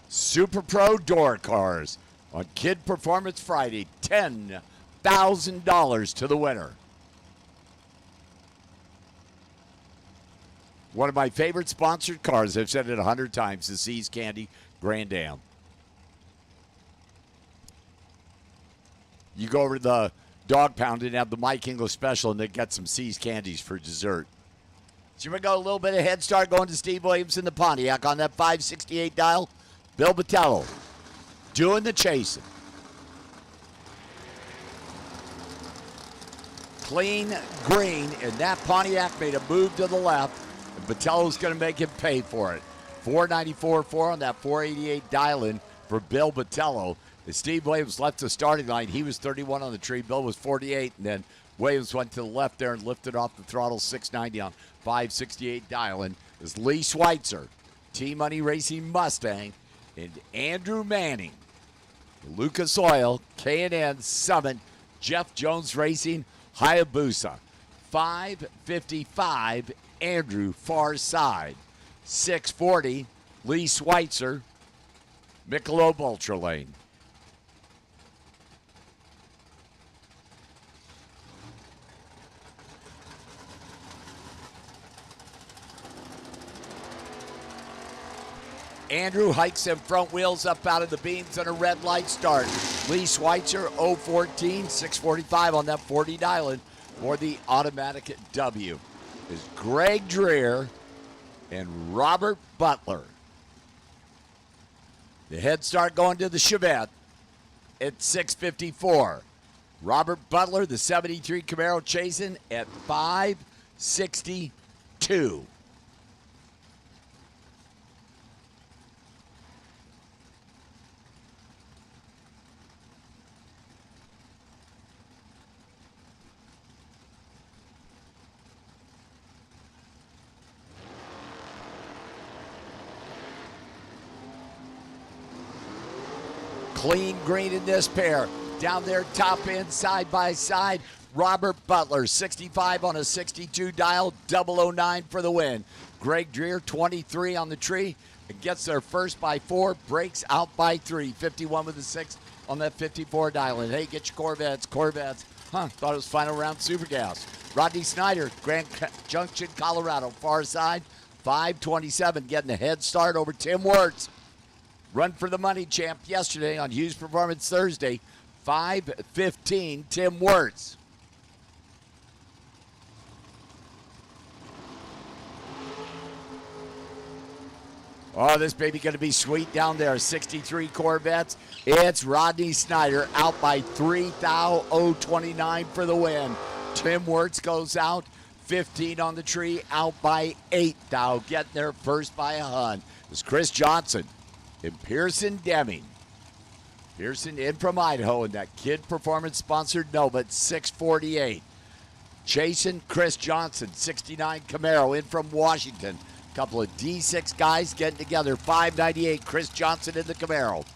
Super Pro Door Cars on Kid Performance Friday. $10,000 to the winner. One of my favorite sponsored cars, I've said it 100 times, the Seas Candy Grand Am. You go over to the Dog Pound and have the Mike English special, and they get some Seas candies for dessert. So we got a little bit of head start going to Steve Williams in the Pontiac on that 568 dial. Bill Botello doing the chasing. clean green, and that Pontiac made a move to the left, and Botello's going to make him pay for it. 494.4 on that 488 dial-in for Bill Botello. As Steve Williams left the starting line, he was 31 on the tree. Bill was 48, and then Williams went to the left there and lifted off the throttle. 690 on 568 dial-in. Is Lee Schweitzer, T-Money Racing Mustang, and Andrew Manning, Lucas Oil, K&N Summit, Jeff Jones Racing, Hayabusa. 555, Andrew far side. 640, Lee Schweitzer, Michelob Ultra Lane. Andrew hikes them front wheels up out of the beams on a red light start. Lee Schweitzer, 014, 645 on that 40 dial-in for the automatic W. Is Greg Dreer and Robert Butler. The head start going to the Chevette at 654. Robert Butler, the 73 Camaro, chasing at 562. Clean green in this pair. Down there, top end, side by side. Robert Butler, 65 on a 62 dial, 009 for the win. Greg Dreer, 23 on the tree, and gets there first by 4, breaks out by 3. 51 with the 6 on that 54 dial. And hey, get your Corvettes. Thought it was final round super gas. Rodney Snyder, Grand Junction, Colorado, far side, 527, getting a head start over Tim Wirtz. Run for the money champ yesterday on Hughes Performance Thursday. 5:15, Tim Wirtz. Oh, this baby going to be sweet down there. 63 Corvettes. It's Rodney Snyder out by 3,029 for the win. Tim Wirtz goes out. 15 on the tree, out by 8 thou. Getting there first by a hun. It's Chris Johnson and Pearson Deming. Pearson in from Idaho in that Kid Performance sponsored Nova at 648. Chasing Chris Johnson, 69 Camaro in from Washington. Couple of D6 guys getting together. 598, Chris Johnson in the Camaro.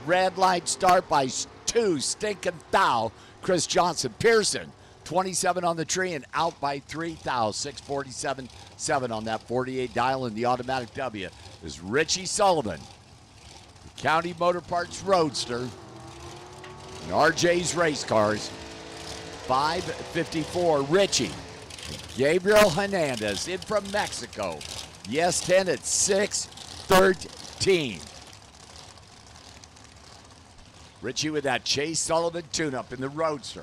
Red light start by 2, stinking thou. Chris Johnson. Pearson, 27 on the tree and out by 3 thou. 647.7 on that 48 dial in the automatic W is Richie Sullivan. The County Motor Parts Roadster and RJ's Race Cars. 554, Richie. Gabriel Hernandez in from Mexico. Yes, 10 at 613. Richie with that Chase Sullivan tune-up in the Roadster.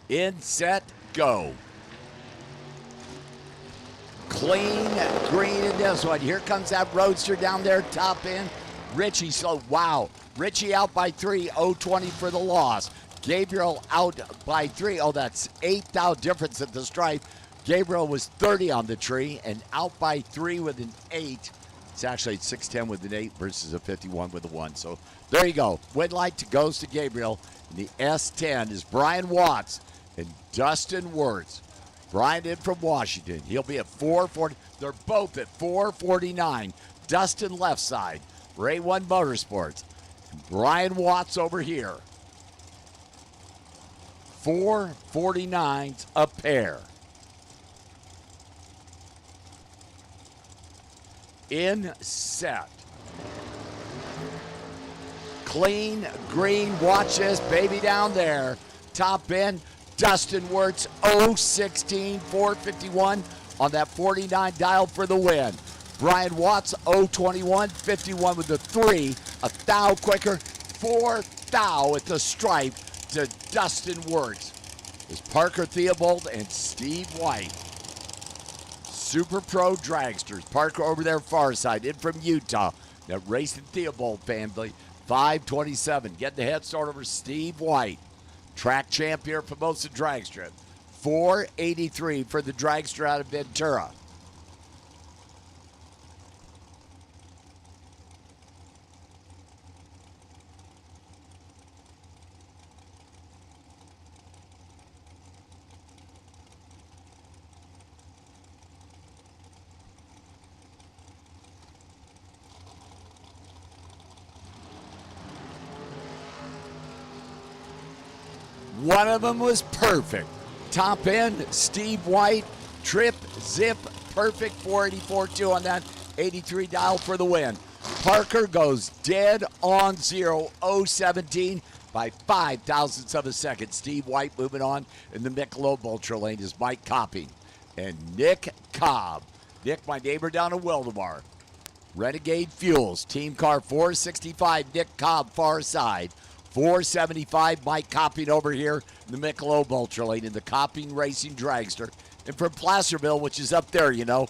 In, set, go. Clean green in this one. Here comes that Roadster down there, top end. Richie, Richie out by 3, 020 for the loss. Gabriel out by 3. Oh, that's 8 thou difference at the stripe. Gabriel was 30 on the tree and out by 3 with an 8. It's actually 610 with an 8 versus a 51 with a 1. So there you go. Win light goes to Gabriel. And the S10 is Brian Watts and Dustin Wirtz. Brian in from Washington. He'll be at 440. They're both at 449. Dustin left side. Ray One Motorsports. Brian Watts over here. 449s a pair. In, set. Clean green. Watch this baby down there. Top end. Dustin Wirtz, 016, 451 on that 49 dial for the win. Brian Watts, 021, 51 with the 3, a thou quicker, 4 thou at the stripe to Dustin Wirtz. Is Parker Theobald and Steve White. Super Pro Dragsters. Parker over there far side, in from Utah. That Racing Theobald family, 527. Getting the head start over Steve White. Track champ here for Formosa Dragster. 483 for the Dragster out of Ventura. One of them was perfect. Top end, Steve White, trip, zip, perfect, 484.2 on that 83 dial for the win. Parker goes dead on 0, 017 by 5 thousandths of a second. Steve White moving on in the Michelob Ultra lane is Mike Copping and Nick Cobb. Nick, my neighbor down in Wildemar. Renegade Fuels, team car 465, Nick Cobb far side. 475, Mike Copping over here in the Michelob Ultra lane in the Copping Racing Dragster. And from Placerville, which is up there, you know.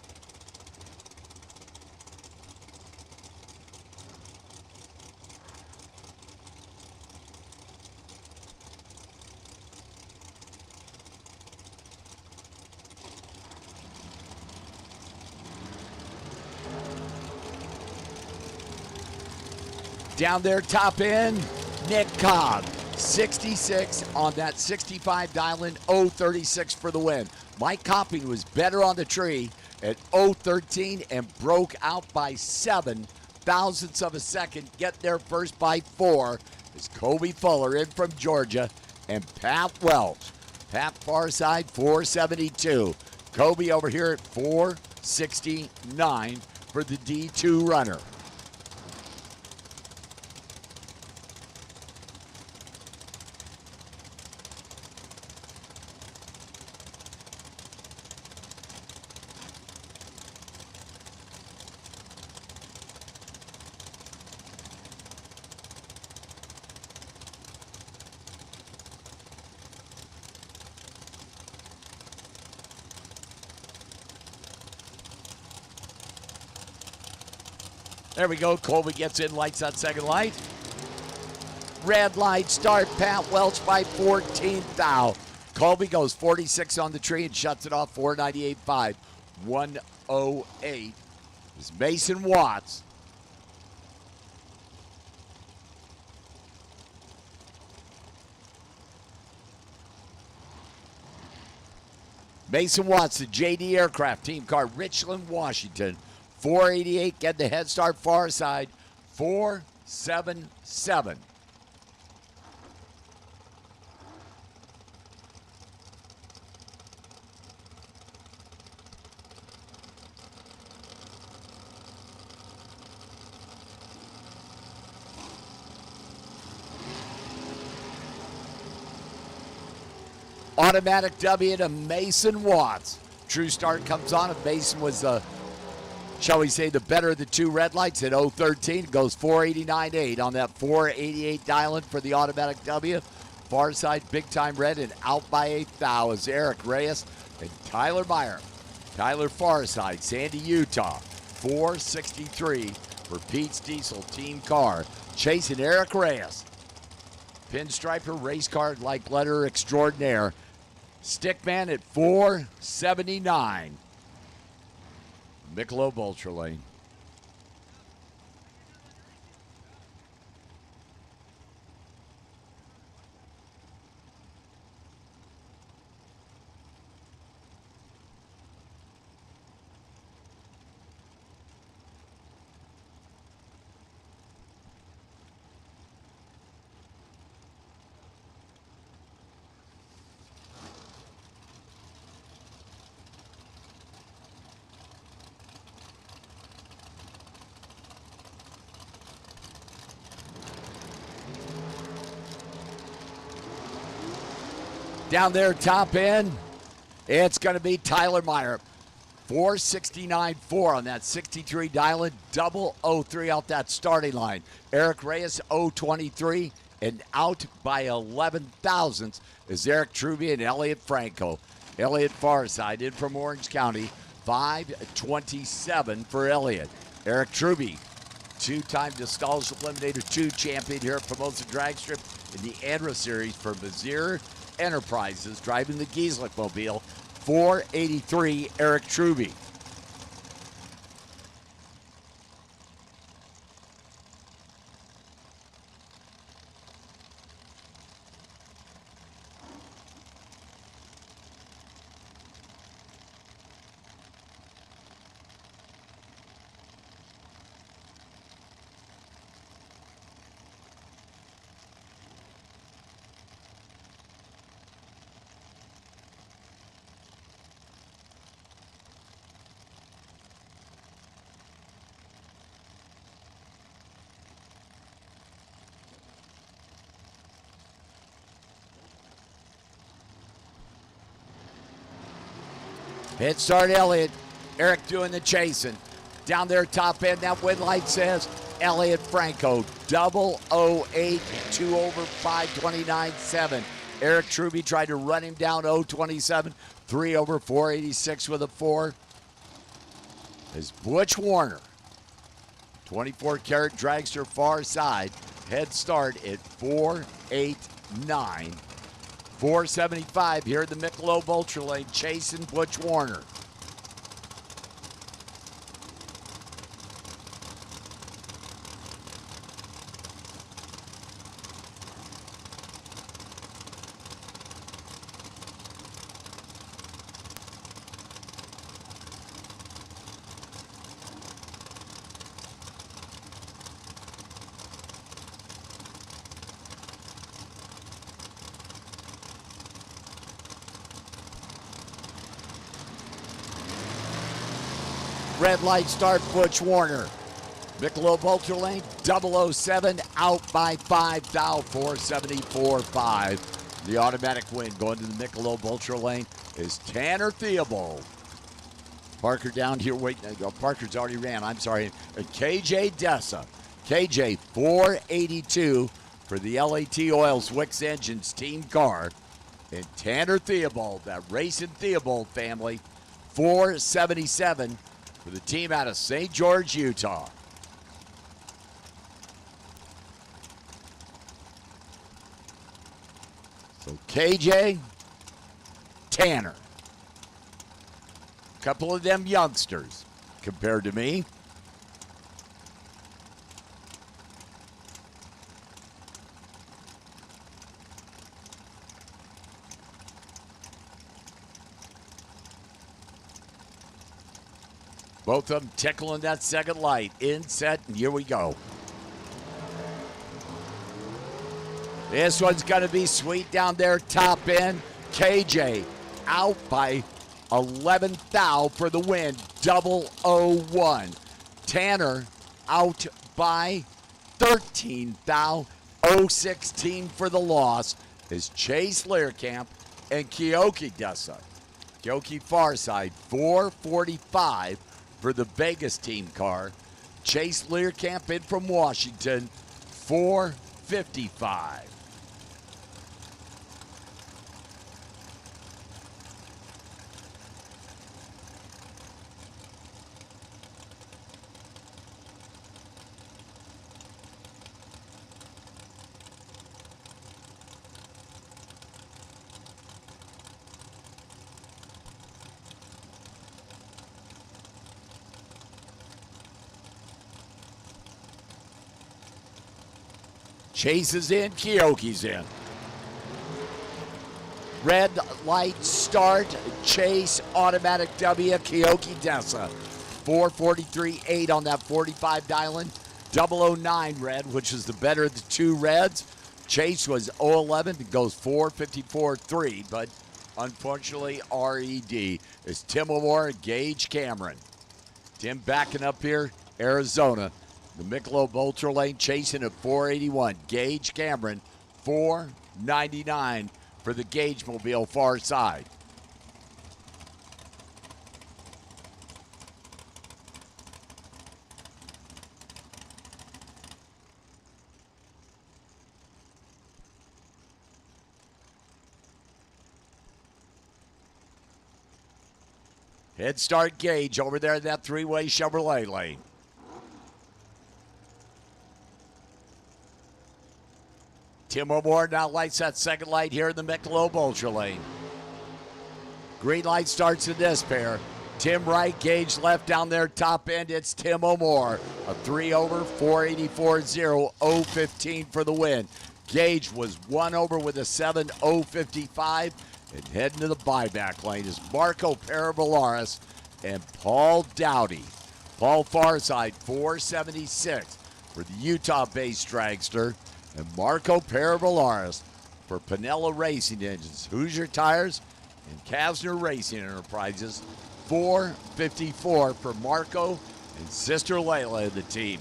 Down there, top end, Nick Cobb, 66 on that 65 dial-in, 036 for the win. Mike Copping was better on the tree at 013 and broke out by 7 thousandths of a second. Get there first by 4 is Kobe Fuller in from Georgia and Pat Welch. Pat far side, 472. Kobe over here at 469 for the D2 runner. There we go. Colby gets in, lights on second light. Red light start. Pat Welch by 14th thou. Colby goes 46 on the tree and shuts it off 498.5. 108 is Mason Watts. Mason Watts, the JD Aircraft team car, Richland, Washington. 488, get the head start far side, 477. Automatic W to Mason Watts. True start comes on if Mason was shall we say, the better of the two red lights at 013. Goes 489.8 on that 488 dial-in for the automatic W. Far side, big time red, and out by 8 thou is Eric Reyes and Tyler Meyer. Tyler far side, Sandy, Utah. 463 for Pete's Diesel team car. Chasing Eric Reyes. Pinstriper race car like letter extraordinaire. Stickman at 479. Michelob Ultra lane. Down there, top end, it's going to be Tyler Meyer. 469.4 on that 63 dial-in, 003 out that starting line. Eric Reyes, 023, and out by 11 thousandths is Eric Truby and Elliot Franco. Elliot Farside in from Orange County, 527 for Elliot. Eric Truby, two-time Nostalgia Eliminator 2 champion here at Formosa Drag Strip in the Andra Series for Mazir Enterprises, driving the Gieslich Mobile. 483, Eric Truby. Pit start Elliott. Eric doing the chasing. Down there top end, that wind light says Elliot Franco, 008, 2 over 529.7. Eric Truby tried to run him down 027, 3 over 486 with a 4. Is Butch Warner, 24 karat dragster far side, head start at 489. 475 here at the Michelob Ultra Lane, chasing Butch Warner. Red light start, Butch Warner. Michelob Ultra Lane, 007, out by 5, Dow 474.5. The automatic win going to the Michelob Ultra Lane is Tanner Theobald. Parker down here waiting. Parker's already ran, I'm sorry. KJ Dessa. KJ, 482 for the LAT Oils Wicks Engines team car. And Tanner Theobald, that Racing Theobald family, 477 for the team out of St. George, Utah. So KJ, Tanner. Couple of them youngsters compared to me. Both of them tickling that second light. In, set, and here we go. This one's going to be sweet down there, top end. KJ out by 11 thou for the win, 001. Tanner out by 13 thou, 016 for the loss is Chase Learcamp and Keoki Dessa. Keoki Farside, 445 for the Vegas team car. Chase Learcamp in from Washington, 455. Chase is in, Keoki's in. Red light start, Chase, automatic W, Keoki Dessa. 443.8 on that 45 dial-in. 009 red, which is the better of the two reds. Chase was 011, it goes 454.3, but unfortunately RED is Tim O'More and Gage Cameron. Tim backing up here, Arizona. The Michelob Ultra Lane chasing at 481. Gage Cameron, 499 for the Gage Mobile far side. Head start Gage over there in that three-way Chevrolet lane. Tim O'More now lights that second light here in the Michelob Ultra lane. Green light starts in this pair. Tim right, Gage left down there, top end. It's Tim O'More. A 3 over, 484.0, 015 for the win. Gage was 1 over with a 7.055. And heading to the buyback lane is Marco Parabolaris and Paul Dowdy. Paul Farside, 476 for the Utah-based dragster. And Marco Parabolaris for Pinella Racing Engines, Hoosier Tires, and Kavsner Racing Enterprises. 454 for Marco and Sister Layla of the team.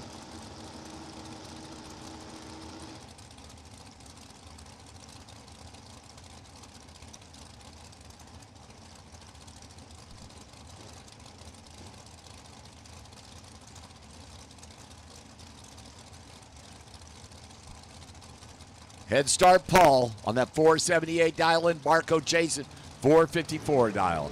Head start Paul on that 478 dial in. Marco chasing 454 dial.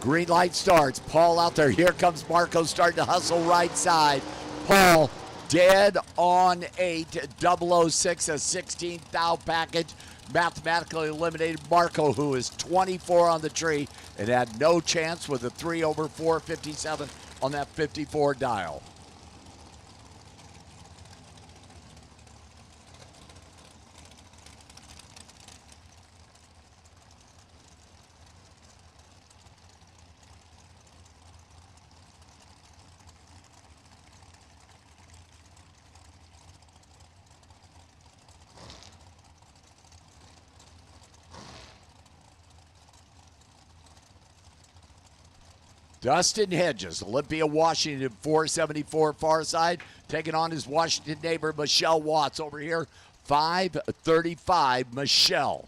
Green light starts. Paul out there. Here comes Marco starting to hustle right side. Paul dead on 8. 006, a 16th thou package. Mathematically eliminated Marco, who is 24 on the tree and had no chance with a 3 over 457 on that 54 dial. Dustin Hedges, Olympia, Washington, 474 far side, taking on his Washington neighbor, Michelle Watts over here, 535, Michelle.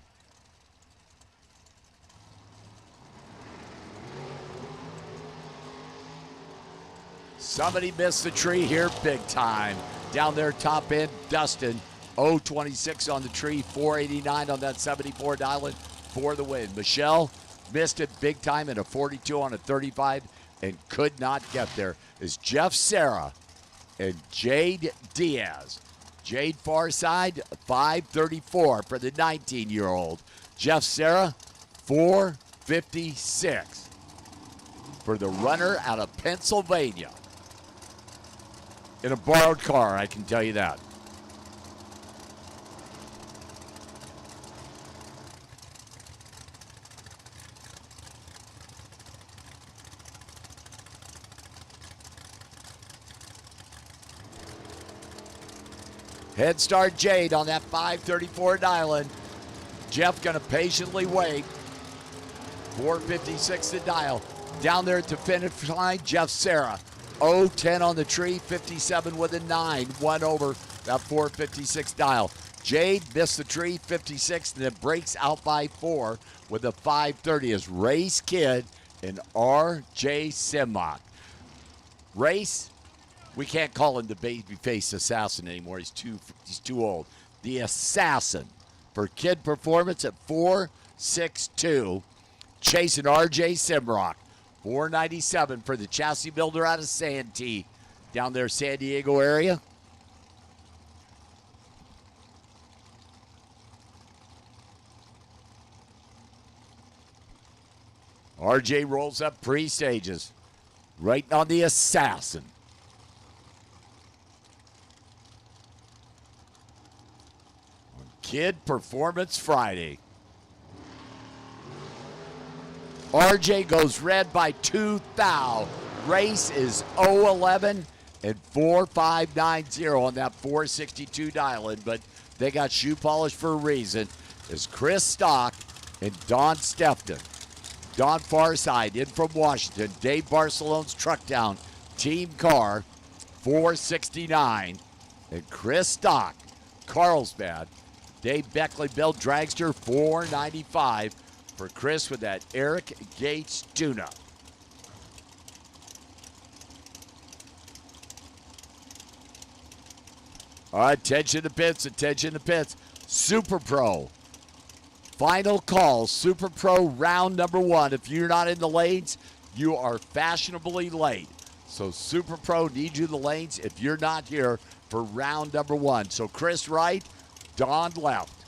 Somebody missed the tree here big time. Down there, top end, Dustin, 026 on the tree, 489 on that 74 dial for the win. Michelle missed it big time in a 42 on a 35 and could not get there. Is Jeff Serra and Jade Diaz. Jade far side, 534 for the 19-year-old. Jeff Serra, 456 for the runner out of Pennsylvania. In a borrowed car, I can tell you that. Head start Jade on that 534 dial-in. Jeff gonna patiently wait. 456 to dial. Down there at the finish line, Jeff Serra. 010 on the tree, 57 with a 9. 1 over that 456 dial. Jade missed the tree, 56, and then breaks out by 4 with a 530 as Race Kid and R.J. Simmock. Race, we can't call him the babyface assassin anymore. He's too old. The assassin for Kid Performance at 462. Chasing R.J. Simrock. 497 for the chassis builder out of Santee. Down there, San Diego area. R.J. rolls up pre-stages. Right on the assassin. Kid Performance Friday. RJ goes red by 2 thou. Race is 011 and 4590 on that 462 dial-in, but they got shoe polish for a reason. Is Chris Stock and Don Stefton. Don Farside in from Washington. Dave Barcelone's truck down. Team car, 469. And Chris Stock, Carlsbad, Dave Beckley built dragster, $4.95 for Chris with that Eric Gates tuna. All right, attention to pits, attention to pits. Super Pro. Final call, Super Pro round number 1. If you're not in the lanes, you are fashionably late. So Super Pro needs you in the lanes if you're not here for round number 1. So Chris right, Don left.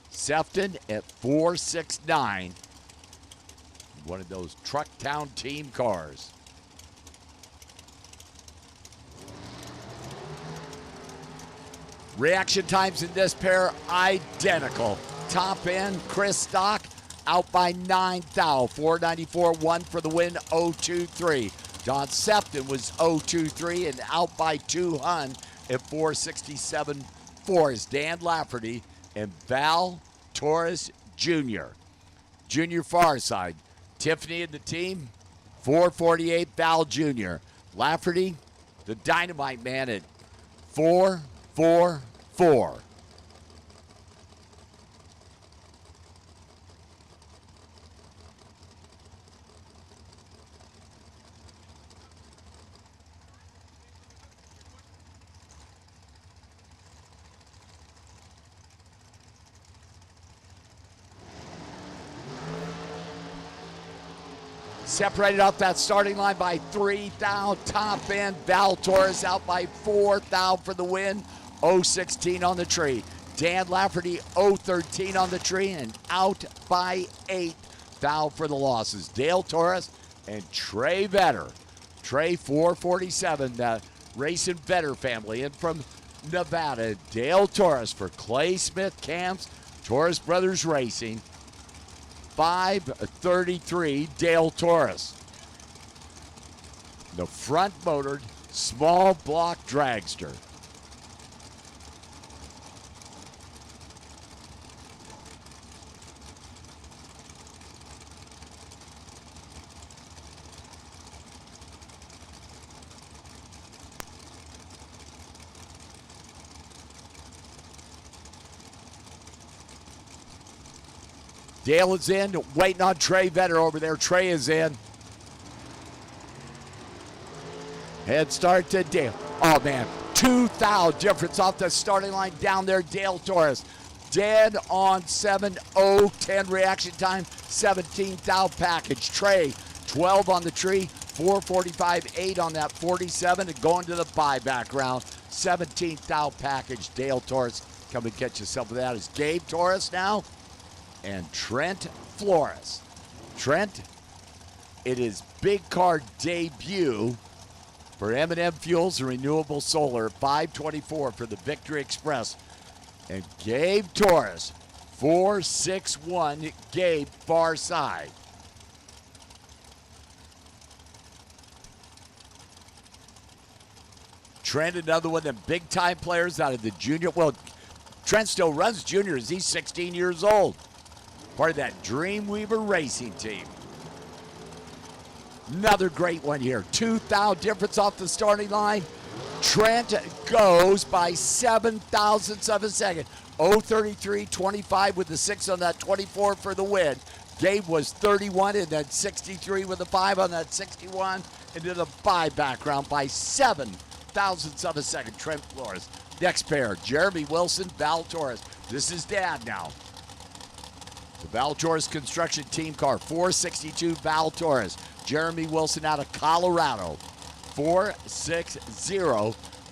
Sefton at 469. One of those Truck Town team cars. Reaction times in this pair identical. Top end, Chris Stock out by 9 thou. 494, 1 for the win, 023. Don Sefton was 023 and out by 2 hun at 467. 4 is Dan Lafferty and Val Torres Jr. Junior far side. Tiffany and the team, 448 Val Jr. Lafferty, the dynamite man at 444. Separated off that starting line by 3 thou. Top end, Val Torres out by 4 thou for the win. 016 on the tree. Dan Lafferty 013 on the tree and out by 8 thou for the losses. Dale Torres and Trey Vetter. Trey 447, the Racing Vetter family in from Nevada. Dale Torres for Clay Smith Camps, Torres Brothers Racing. 533 Dale Torres. The front motored small block dragster. Dale is in, waiting on Trey Vetter over there. Trey is in. Head start to Dale. Oh, man. 2 thou difference off the starting line down there. Dale Torres. Dead on 7:0:10 reaction time. 17 thou package. Trey, 12 on the tree. 445.8 on that 47 and going to the buyback round. 17 thou package. Dale Torres. Come and get yourself with that. Is Gabe Torres now? And Trent Flores. Trent, it is big car debut for M&M Fuels and Renewable Solar. 524 for the Victory Express. And Gabe Torres, 461. Gabe, far side. Trent, another one of them big-time players out of the junior. Well, Trent still runs juniors. He's 16 years old. Part of that Dreamweaver racing team. Another great one here. 2 thou difference off the starting line. Trent goes by 7 thousandths of a second. 033.25 with the 6 on that 24 for the win. Gabe was 31 and then 63 with the 5 on that 61 into the buyback round by 7 thousandths of a second. Trent Flores. Next pair, Jeremy Wilson, Val Torres. This is Dad now. The Val Torres Construction Team car, 462 Val Torres. Jeremy Wilson out of Colorado, 460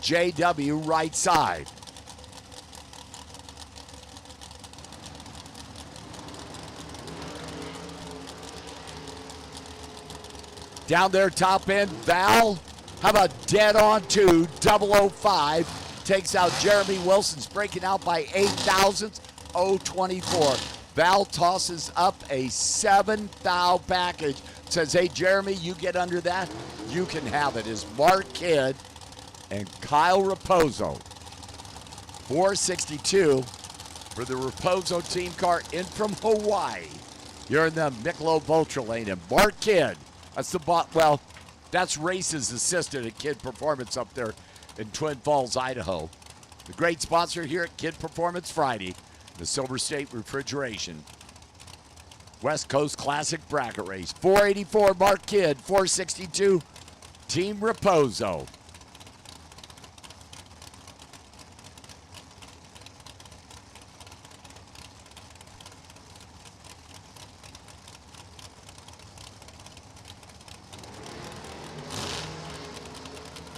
JW right side. Down there, top end, Val. How about dead on 2, 005. Takes out Jeremy Wilson's breaking out by 8 thousandths, 024. Val tosses up a 7 thou package. Says, hey, Jeremy, you get under that. You can have it. Is Mark Kidd and Kyle Raposo. 462 for the Raposo team car in from Hawaii. You're in the Michelob Ultra lane. And Mark Kidd, that's the well, that's Race's assistant at Kidd Performance up there in Twin Falls, Idaho. The great sponsor here at Kidd Performance Friday. The Silver State Refrigeration West Coast Classic Bracket Race. 484 Mark Kidd, 462 Team Raposo.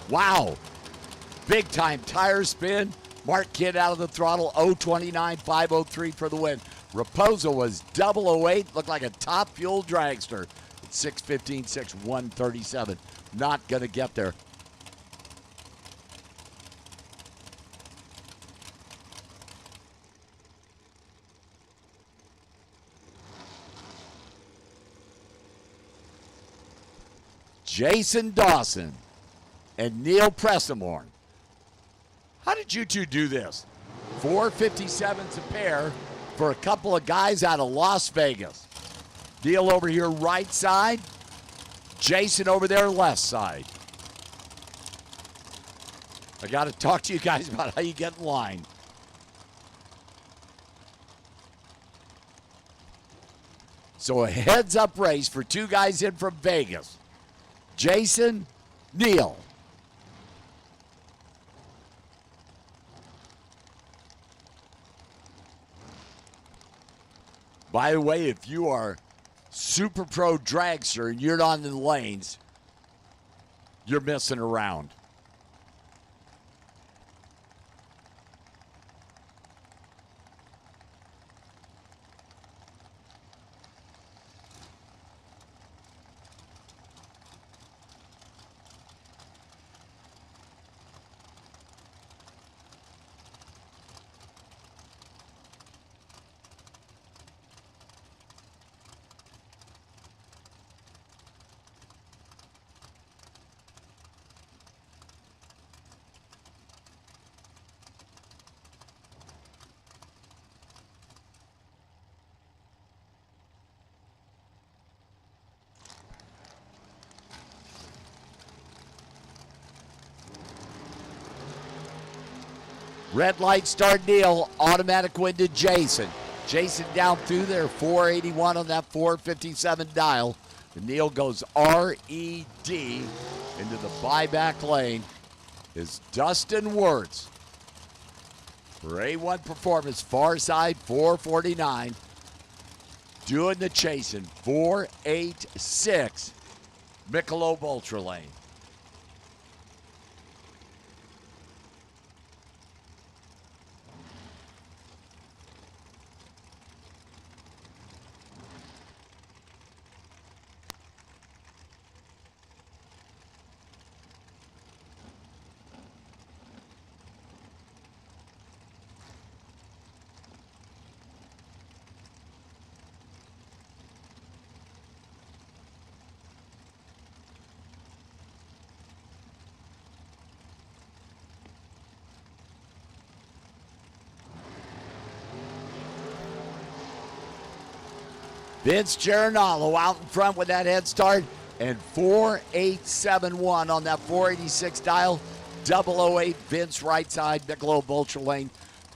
Wow. Big time tire spin. Mark Kidd out of the throttle. 029, 503 for the win. Raposo was 008. Looked like a top fuel dragster. At 615, 137. Not going to get there. Jason Dawson and Neil Pressamorn. How did you two do this? 457s a pair for a couple of guys out of Las Vegas. Neil over here right side, Jason over there left side. I got to talk to you guys about how you get in line. So a heads-up race for two guys in from Vegas. Jason, Neil. By the way, if you are super pro dragster and you're not in the lanes, you're missing around. Red light start Neil, automatic win to Jason. Jason down through there, 481 on that 457 dial. And Neil goes R-E-D into the buyback lane is Dustin Wirtz. For A1 Performance, far side, 449. Doing the chasing, 486. Michelob Ultra Lane. Vince Giranallo out in front with that head start, and 4871 on that 486 dial. 008 Vince right side, Michelob Ultra Lane.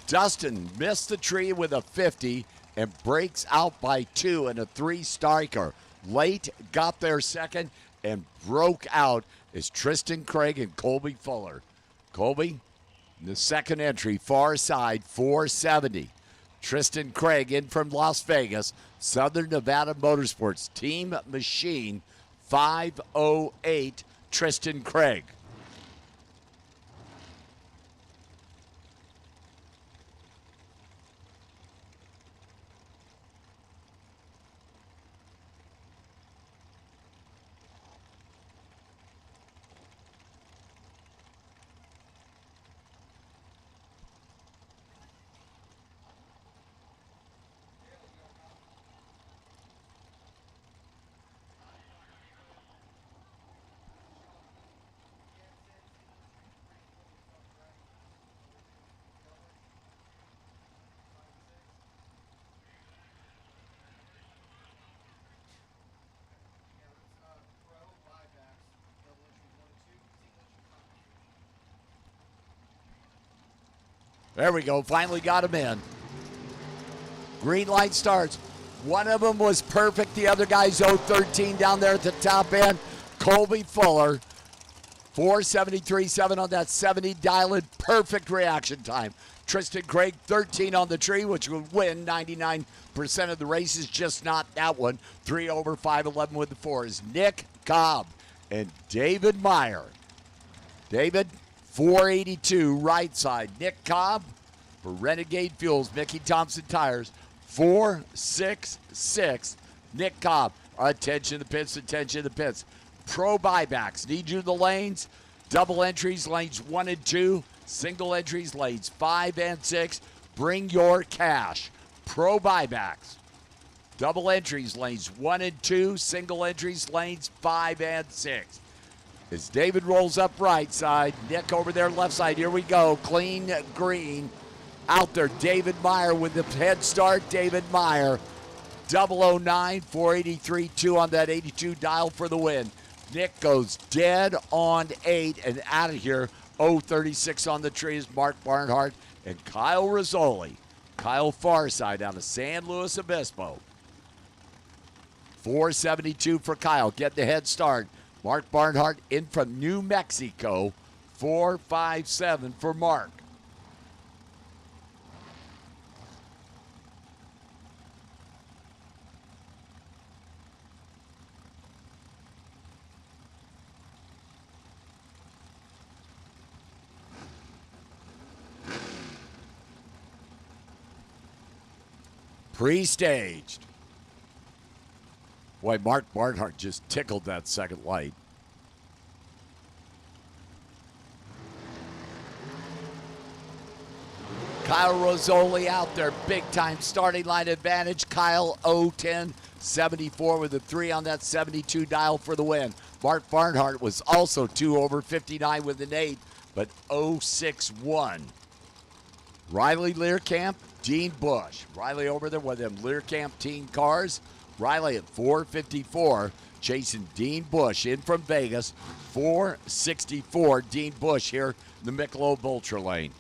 Dustin missed the tree with a 50 and breaks out by 2 in a 3 striker. Late got there second and broke out is Tristan Craig and Colby Fuller. Colby, the second entry, far side, 470. Tristan Craig in from Las Vegas, Southern Nevada Motorsports Team Machine, 508, Tristan Craig. There we go. Finally got him in. Green light starts. One of them was perfect. The other guy's 0-13 down there at the top end. Colby Fuller, 473.7 on that 70. Dial it. Perfect reaction time. Tristan Craig, 13 on the tree, which would win 99% of the races, just not that one. 3 over 511 with the 4s. Nick Cobb and David Meyer. David, 482 right side. Nick Cobb for Renegade Fuels, Mickey Thompson Tires, 466. Nick Cobb. Attention the pits, attention the pits. Pro buybacks. Need you in the lanes. Double entries, lanes 1 and 2. Single entries, lanes 5 and 6. Bring your cash. Pro buybacks. Double entries, lanes 1 and 2. Single entries, lanes 5 and 6. As David rolls up right side, Nick over there left side. Here we go. Clean green. Out there, David Meyer with the head start. David Meyer, 009, 483.2 on that 82 dial for the win. Nick goes dead on 8 and out of here. 036 on the trees. Mark Barnhart and Kyle Rizzoli. Kyle Farside out of San Luis Obispo. 472 for Kyle. Get the head start. Mark Barnhart in from New Mexico. 457 for Mark. Pre-staged. Boy, Mark Barnhart just tickled that second light. Kyle Rizzoli out there, big time starting line advantage. Kyle 010, 74 with a 3 on that 72 dial for the win. Mark Barnhart was also 2 over 59 with an 8, but 061. Riley Learcamp, Dean Bush. Riley over there with them Learcamp team cars. Riley at 454, chasing Dean Bush in from Vegas. 464, Dean Bush here in the Michelob Ultra lane.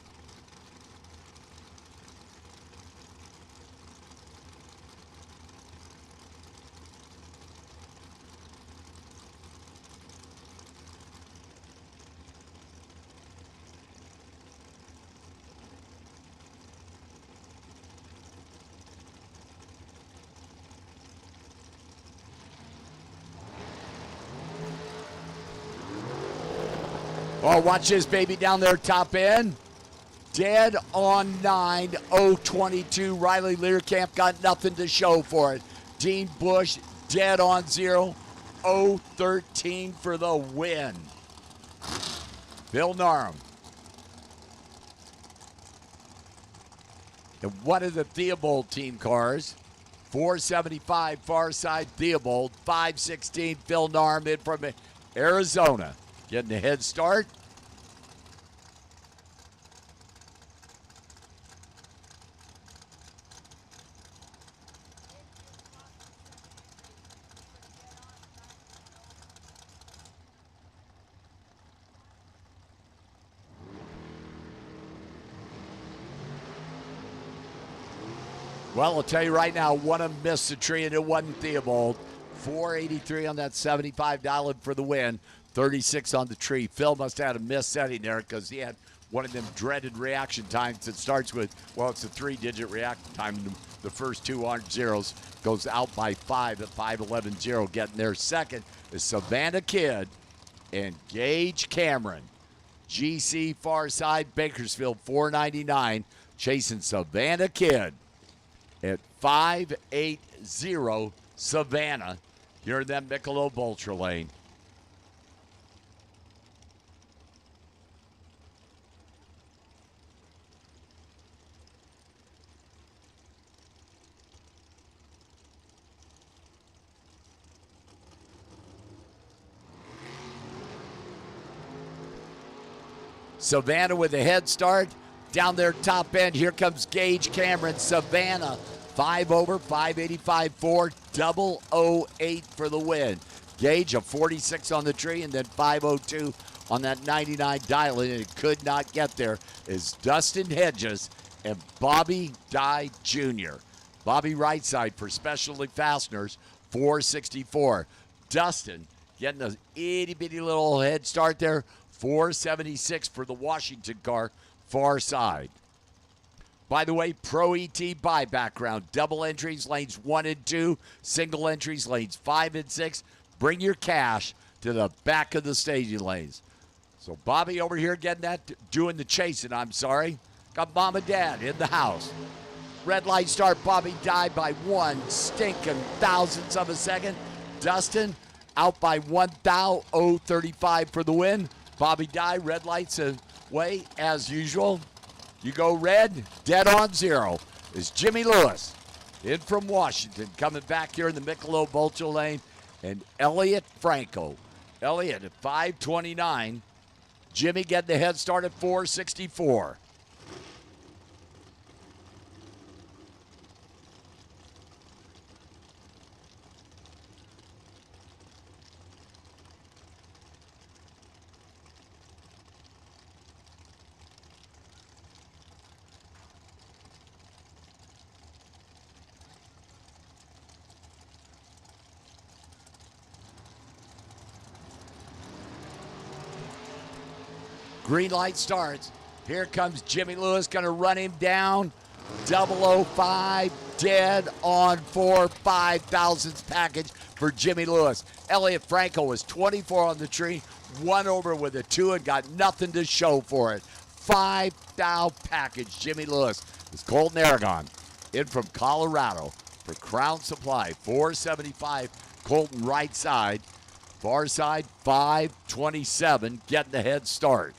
Oh, watch this baby down there, top end. Dead on 9, 022. Riley Learcamp got nothing to show for it. Dean Bush, dead on 0, 013 for the win. Bill Narum. And one of the Theobald team cars. 475 far side Theobald. 516 Phil Narum in from Arizona. Getting a head start. Well, I'll tell you right now, one of them missed the tree and it wasn't Theobald. 483 on that $75 for the win. 36 on the tree. Phil must have had a miss setting there because he had one of them dreaded reaction times that starts with, well, it's a 3-digit reaction time. The first 2 aren't zeros. Goes out by 5 at 5:11.0. Getting there second is Savannah Kidd and Gage Cameron. GC far side, Bakersfield 499. Chasing Savannah Kidd at 580 Savannah. Here in that Michelob Ultra lane. Savannah with a head start. Down there top end, here comes Gage Cameron. Savannah, 5 over, 585, 4, 008 for the win. Gage, a 46 on the tree, and then 502 on that 99 dial, and it could not get there is Dustin Hedges and Bobby Dye Jr. Bobby right side for Specialty Fasteners, 464. Dustin getting a itty-bitty little head start there, 476 for the Washington car, far side. By the way, Pro ET by background. Double entries, lanes 1 and 2. Single entries, lanes 5 and 6. Bring your cash to the back of the staging lanes. So Bobby over here getting that, doing the chasing, I'm sorry. Got mom and dad in the house. Red light start, Bobby died by 1 stinking thousandths of a second. Dustin out by 1,035 for the win. Bobby die, red lights away as usual. You go red, dead on 0 is Jimmy Lewis in from Washington, coming back here in the Michelob Ultra lane, and Elliot Franco. Elliot at 529. Jimmy getting the head start at 464. Green light starts. Here comes Jimmy Lewis, going to run him down. 005, dead on 4, 5 thousandths package for Jimmy Lewis. Elliot Franco was 24 on the tree, 1 over with a 2 and got nothing to show for it. 5 thou package, Jimmy Lewis. It's Colton Aragon in from Colorado for Crown Supply, 475. Colton right side. Far side, 527, getting the head start.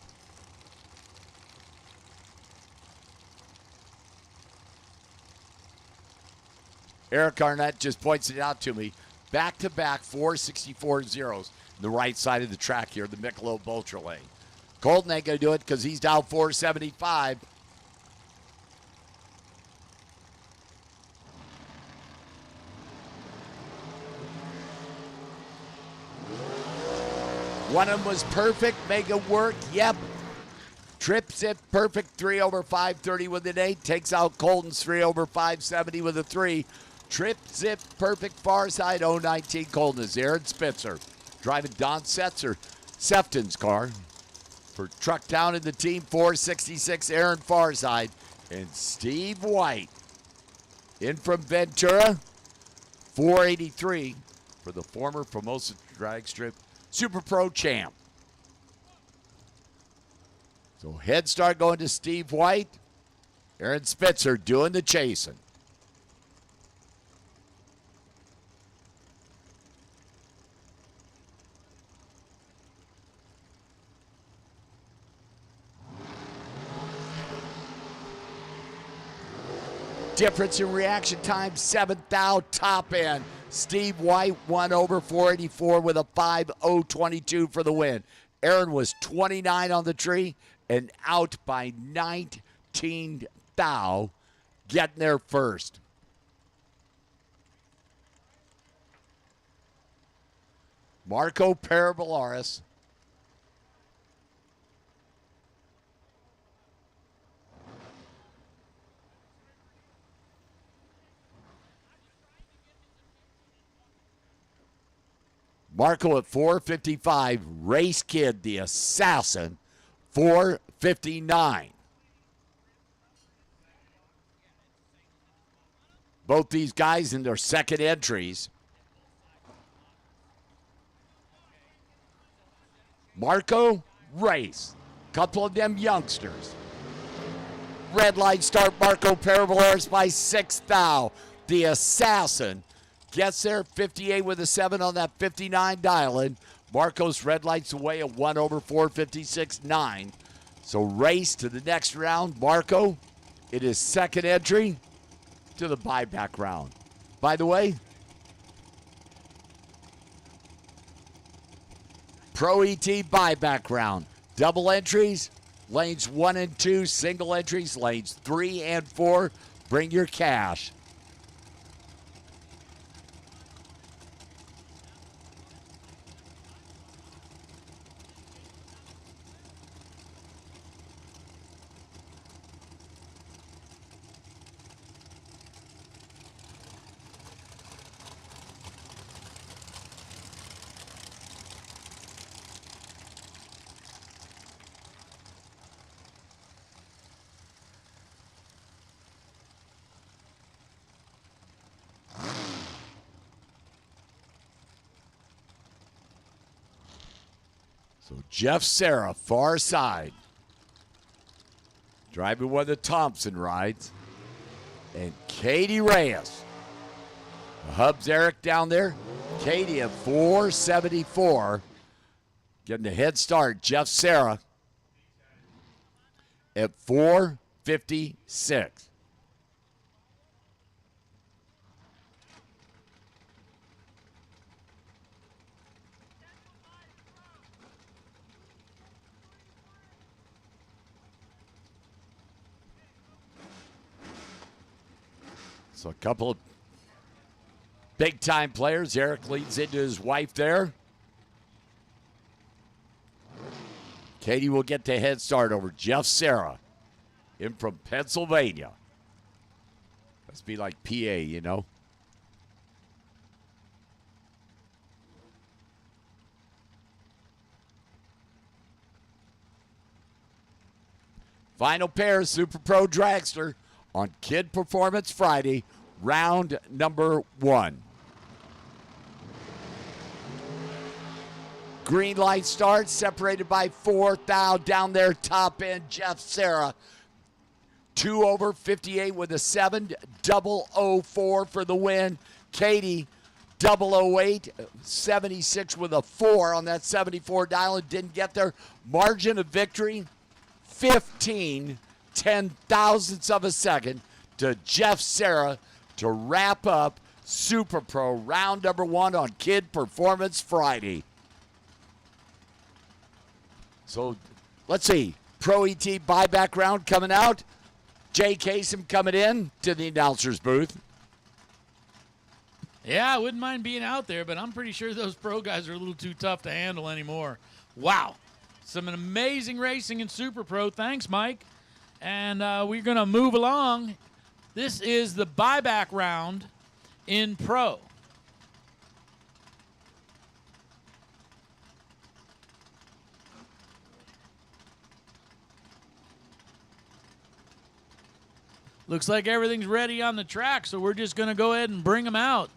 Eric Arnett just points it out to me. Back-to-back 464 zeros on the right side of the track here, the Michelob Ultra lane. Colton ain't going to do it because he's down 475. One of them was perfect, make it work, yep. Trips it perfect, 3 over 530 with an 8. Takes out Colton's 3 over 570 with a 3. Trip zip perfect far side 019 Colton is Aaron Spitzer. Driving Don Setzer, Sefton's car. For Trucktown in the team, 466 Aaron Farside. And Steve White in from Ventura, 483 for the former Formosa Drag Strip Super Pro champ. So head start going to Steve White. Aaron Spitzer doing the chasing. Difference in reaction time, 7th top end. Steve White, 1 over 484 with a 5:022 for the win. Aaron was 29 on the tree and out by 19 thou, getting there first. Marco Parabolaris. Marco at 455. Race Kid, the assassin, 459. Both these guys in their second entries. Marco, race. Couple of them youngsters. Red light start, Marco Parabolaris by 6 thou. The assassin gets there, 58 with a 7 on that 59 dial-in. Marcos red lights away at 1 over 456.9. So race to the next round. Marco, it is second entry to the buyback round. By the way, Pro ET buyback round. Double entries, lanes 1 and 2. Single entries, lanes 3 and 4. Bring your cash. So Jeff Serra, far side. Driving one of the Thompson rides. And Katie Reyes. Hubs Eric down there. Katie at 474. Getting a head start. Jeff Serra at 456. So a couple of big-time players. Eric leads into his wife there. Katie will get the head start over Jeff Serra in from Pennsylvania. Must be like PA, you know. Final pair, Super Pro Dragster on Kid Performance Friday, round number 1. Green light starts, separated by 4 thou down there, top end, Jeff Serra. 2 over 58 with a 7, 004 for the win. Katie, 008, 76 with a 4 on that 74 dial and didn't get there. Margin of victory, 15 ten-thousandths of a second to Jeff Serra to wrap up Super Pro round number 1 on Kid Performance Friday. So let's see, Pro ET buyback round coming out. Jay Kasem coming in to the announcer's booth. Yeah, I wouldn't mind being out there, but I'm pretty sure those pro guys are a little too tough to handle anymore. Wow. Some amazing racing in Super Pro. Thanks, Mike. And we're going to move along. This is the buyback round in Pro. Looks like everything's ready on the track, so we're just going to go ahead and bring them out.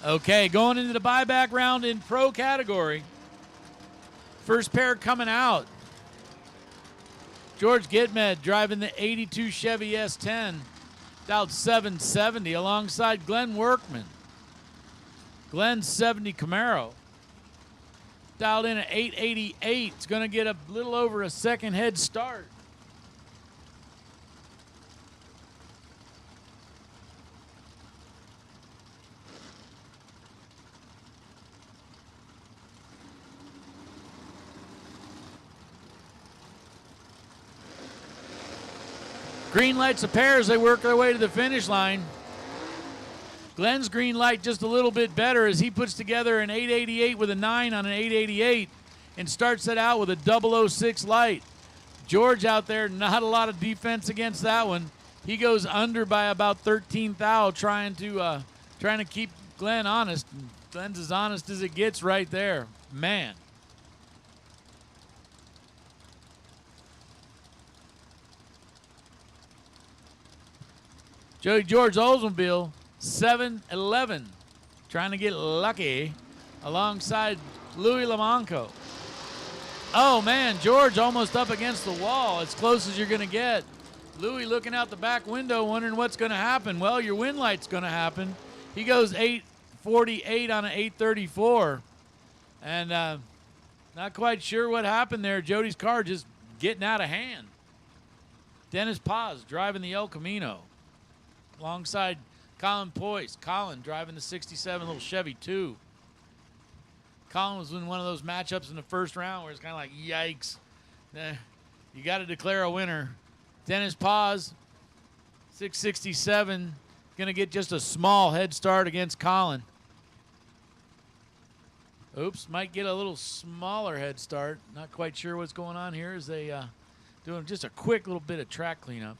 Okay, going into the buyback round in Pro category. First pair coming out. George Gitmed driving the 82 Chevy S10, dialed 770 alongside Glenn Workman. Glenn's 70 Camaro, dialed in at 888. It's going to get a little over a second head start. Green lights a pair as they work their way to the finish line. Glenn's green light just a little bit better as he puts together an 888 with a 9 on an 888 and starts it out with a 006 light. George out there, not a lot of defense against that one. He goes under by about 13 thou trying to keep Glenn honest. Glenn's as honest as it gets right there. Man. Jody George Oldsmobile, 711, trying to get lucky alongside Louis Lamonco. Oh, man, George almost up against the wall, as close as you're going to get. Louis looking out the back window, wondering what's going to happen. Well, your wind light's going to happen. He goes 848 on an 834, and not quite sure what happened there. Jody's car just getting out of hand. Dennis Paz driving the El Camino alongside Colin Poise. Colin driving the 67 little Chevy 2. Colin was in one of those matchups in the first round where it's kind of like, yikes. You got to declare a winner. Dennis Paz, 667, going to get just a small head start against Colin. Oops, might get a little smaller head start. Not quite sure what's going on here as they doing just a quick little bit of track cleanup.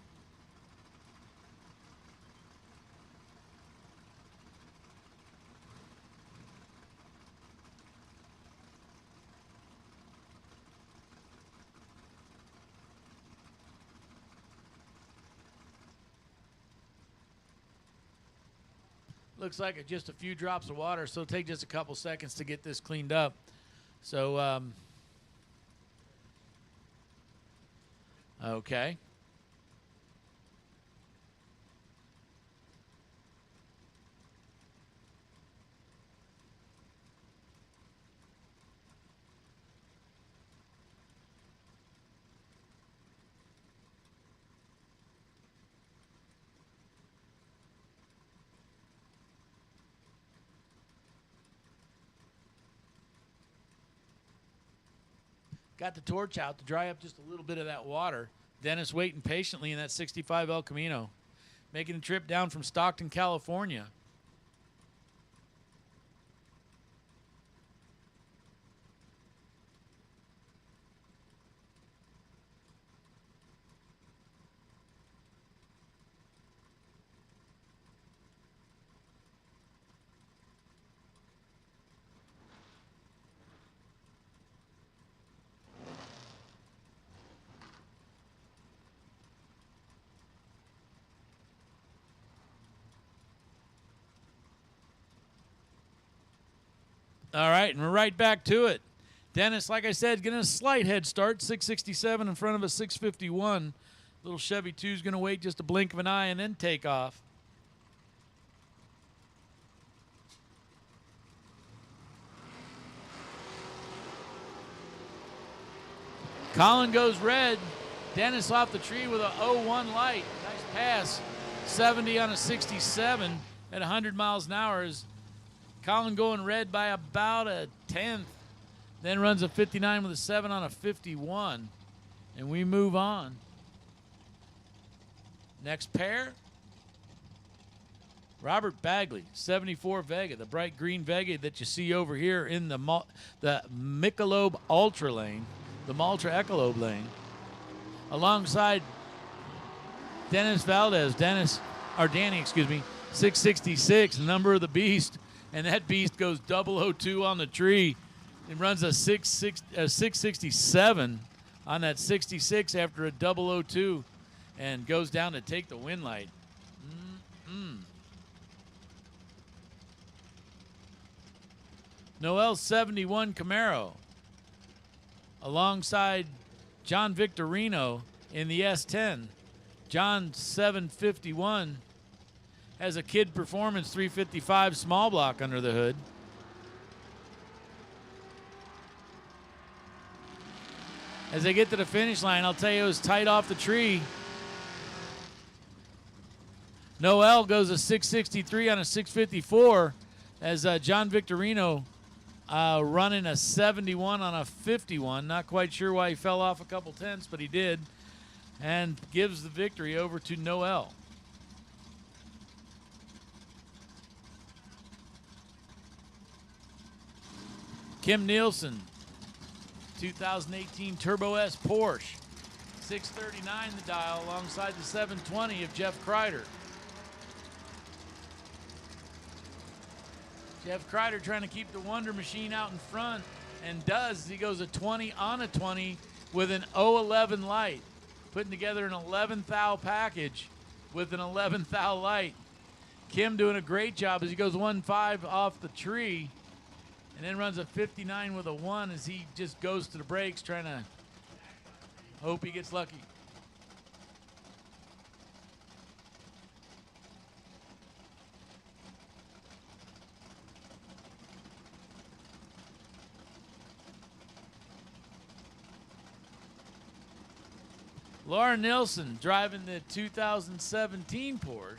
Looks like just a few drops of water, so it'll take just a couple seconds to get this cleaned up. So, okay. Got the torch out to dry up just a little bit of that water. Dennis waiting patiently in that 65 El Camino, making a trip down from Stockton, California. All right, and we're right back to it. Dennis, like I said, getting a slight head start, 667 in front of a 651. Little Chevy 2 is going to wait just a blink of an eye and then take off. Colin goes red. Dennis off the tree with a 0-1 light. Nice pass. 70 on a 67 at 100 miles an hour is Colin going red by about a tenth, then runs a 59 with a 7 on a 51, and we move on. Next pair, Robert Bagley, 74 Vega, the bright green Vega that you see over here in the Michelob Ultra lane, the Maltra Ecolob lane, alongside Danny, 666, number of the beast. And that beast goes 002 on the tree. It runs a 667 on that 66 after a 002 and goes down to take the win light. Noel 71 Camaro alongside John Victorino in the S10. John 751 has a Kid Performance 355 small block under the hood. As they get to the finish line, I'll tell you, it was tight off the tree. Noel goes a 663 on a 654 as John Victorino running a 71 on a 51. Not quite sure why he fell off a couple tenths, but he did. And gives the victory over to Noel. Kim Nielsen, 2018 Turbo S Porsche, 639 the dial alongside the 720 of Jeff Kreider. Jeff Kreider trying to keep the Wonder Machine out in front, and does. He goes a 20 on a 20 with an 011 light, putting together an 11th thou package with an 11th thou light. Kim doing a great job as he goes 1.5 off the tree. And then runs a 59 with a 1 as he just goes to the brakes trying to hope he gets lucky. Laura Nilsson driving the 2017 Porsche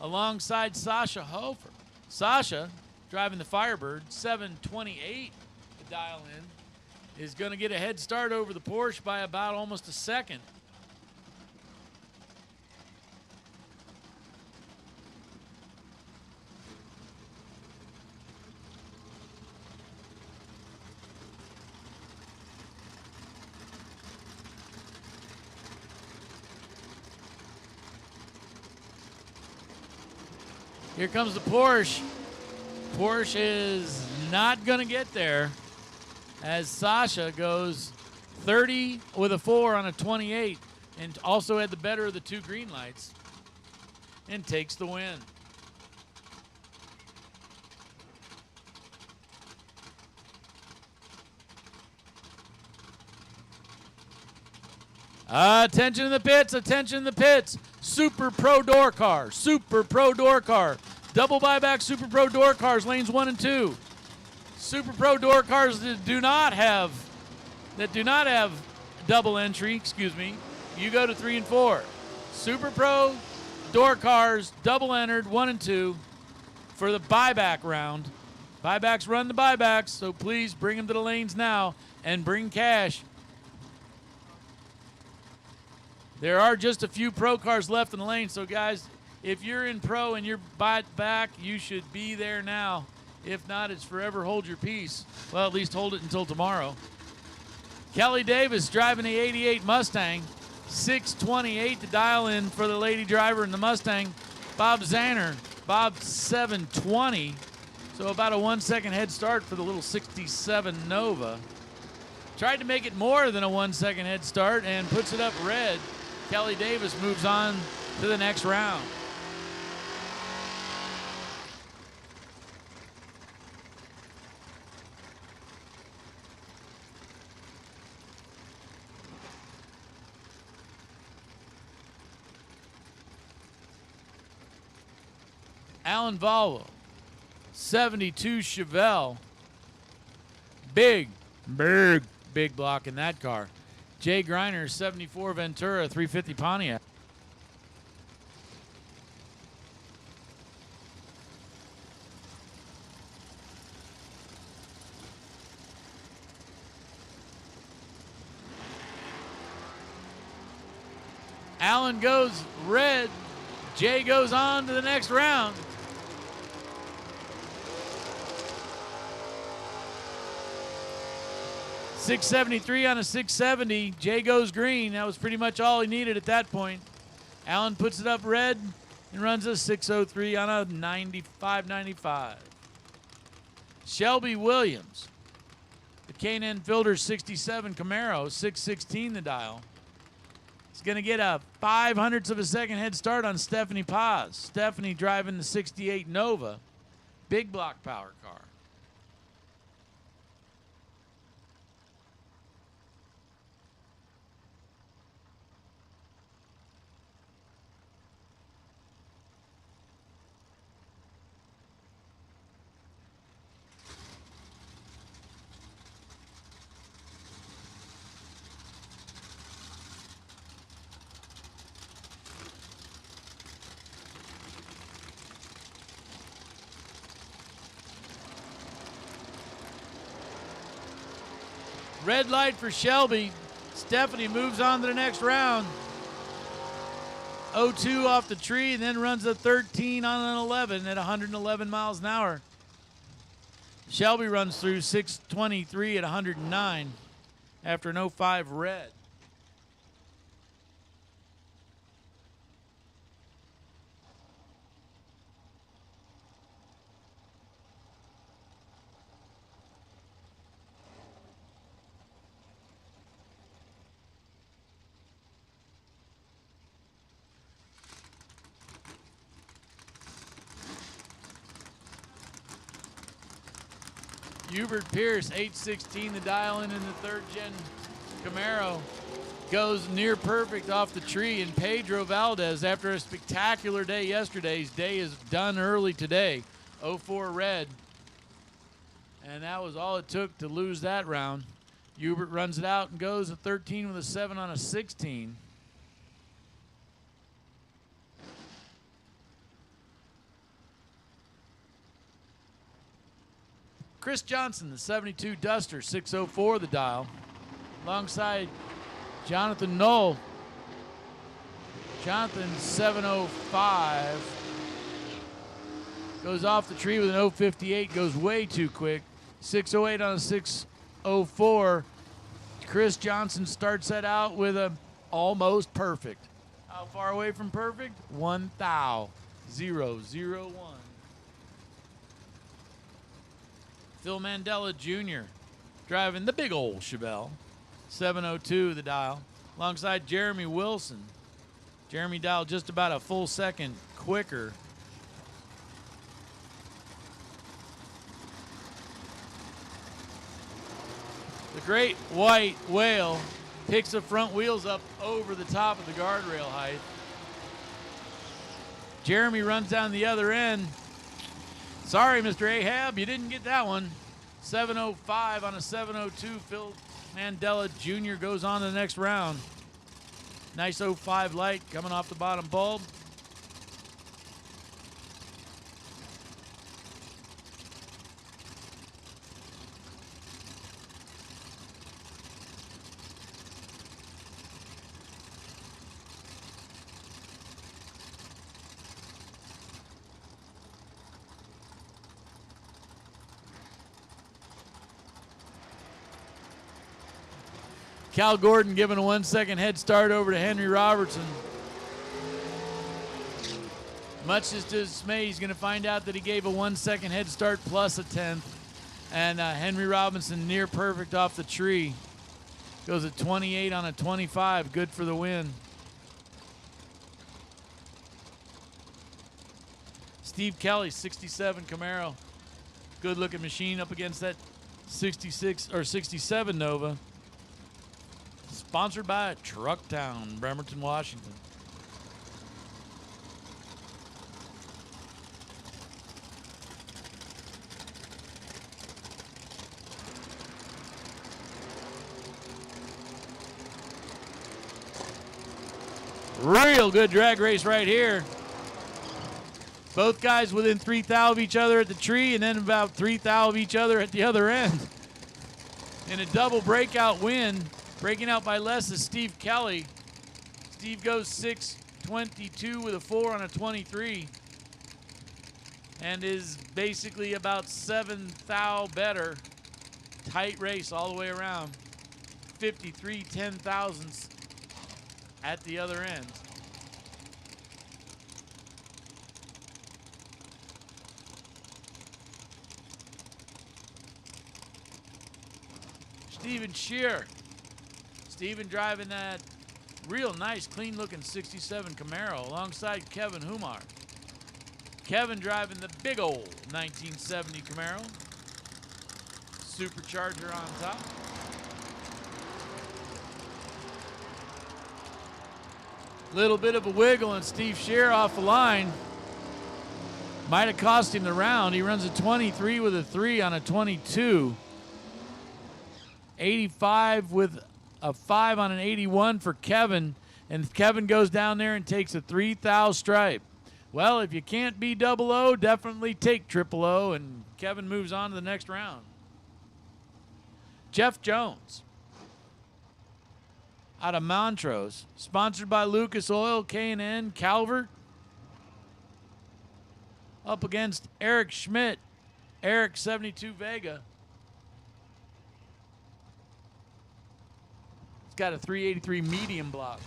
alongside Sasha Hofer. Sasha, driving the Firebird, 728 to dial in, is going to get a head start over the Porsche by about almost a second. Here comes the Porsche. Porsche is not going to get there as Sasha goes 30 with a 4 on a 28 and also had the better of the two green lights and takes the win. Attention in the pits, attention in the pits. Super Pro door car, Super Pro door car. Double buyback Super Pro door cars, lanes 1 and 2. Super Pro door cars that do not have double entry, you go to 3 and 4. Super Pro door cars, double entered, 1 and 2 for the buyback round. Buybacks run the buybacks, so please bring them to the lanes now and bring cash. There are just a few Pro cars left in the lane, so guys, if you're in Pro and you're back, you should be there now. If not, it's forever hold your peace. Well, at least hold it until tomorrow. Kelly Davis driving the 88 Mustang. 628 to dial in for the lady driver in the Mustang. Bob Zanner, Bob 720. So about a 1 second head start for the little 67 Nova. Tried to make it more than a 1 second head start and puts it up red. Kelly Davis moves on to the next round. Alan Volvo, 72 Chevelle. Big block in that car. Jay Griner, 74 Ventura, 350 Pontiac. Alan goes red. Jay goes on to the next round. .673 on a 670. Jay goes green. That was pretty much all he needed at that point. Allen puts it up red and runs a 603 on a 95.95. Shelby Williams, the K&N Filters 67 Camaro, 616 the dial. He's going to get a 0.05 of a second head start on Stephanie Paz. Stephanie driving the 68 Nova, big block power car. Red light for Shelby. Stephanie moves on to the next round. 0-2 off the tree and then runs a 13 on an 11 at 111 miles an hour. Shelby runs through 623 at 109 after an 05 red. Hubert Pierce, 816 the dial in the third gen Camaro, goes near perfect off the tree. And Pedro Valdez, after a spectacular day yesterday, his day is done early today. 04 red. And that was all it took to lose that round. Hubert runs it out and goes a 13 with a 7 on a 16. Chris Johnson, the 72 Duster, 604 the dial, alongside Jonathan Knoll. Jonathan, 705, goes off the tree with an 058, goes way too quick. 608 on a 604. Chris Johnson starts that out with a almost perfect. How far away from perfect? 1,001. Phil Mandela Jr. driving the big old Chevelle. 7:02 the dial. Alongside Jeremy Wilson. Jeremy dialed just about a full second quicker. The Great White Whale picks the front wheels up over the top of the guardrail height. Jeremy runs down the other end. Sorry, Mr. Ahab, you didn't get that one. 7:05 on a 7:02. Phil Mandela Jr. goes on to the next round. Nice 05 light coming off the bottom bulb. Cal Gordon giving a 1 second head start over to Henry Robertson. Much to his dismay, he's going to find out that he gave a 1 second head start plus a 10th. And Henry Robinson near perfect off the tree. Goes at 28 on a 25. Good for the win. Steve Kelly, 67 Camaro. Good looking machine up against that 66 or 67 Nova. Sponsored by Trucktown, Bremerton, Washington. Real good drag race right here. Both guys within 3 thou of each other at the tree and then about 3 thou of each other at the other end. In a double breakout win. Breaking out by less is Steve Kelly. Steve goes 6:22 with a 4 on a 23. And is basically about 7 thou better. Tight race all the way around. 53 10,000ths at the other end. Steven Shear. Steven driving that real nice, clean-looking 67 Camaro alongside Kevin Humar. Kevin driving the big old 1970 Camaro. Supercharger on top. Little bit of a wiggle and Steve Shear off the line. Might have cost him the round. He runs a 23 with a 3 on a 22. 85 with a 5 on an 81 for Kevin, and Kevin goes down there and takes a 3 thou stripe. Well, if you can't be 00, definitely take 000, and Kevin moves on to the next round. Jeff Jones out of Montrose, sponsored by Lucas Oil, K&N, Calvert. Up against Eric Schmidt, Eric 72 Vega. Got a 383 medium block.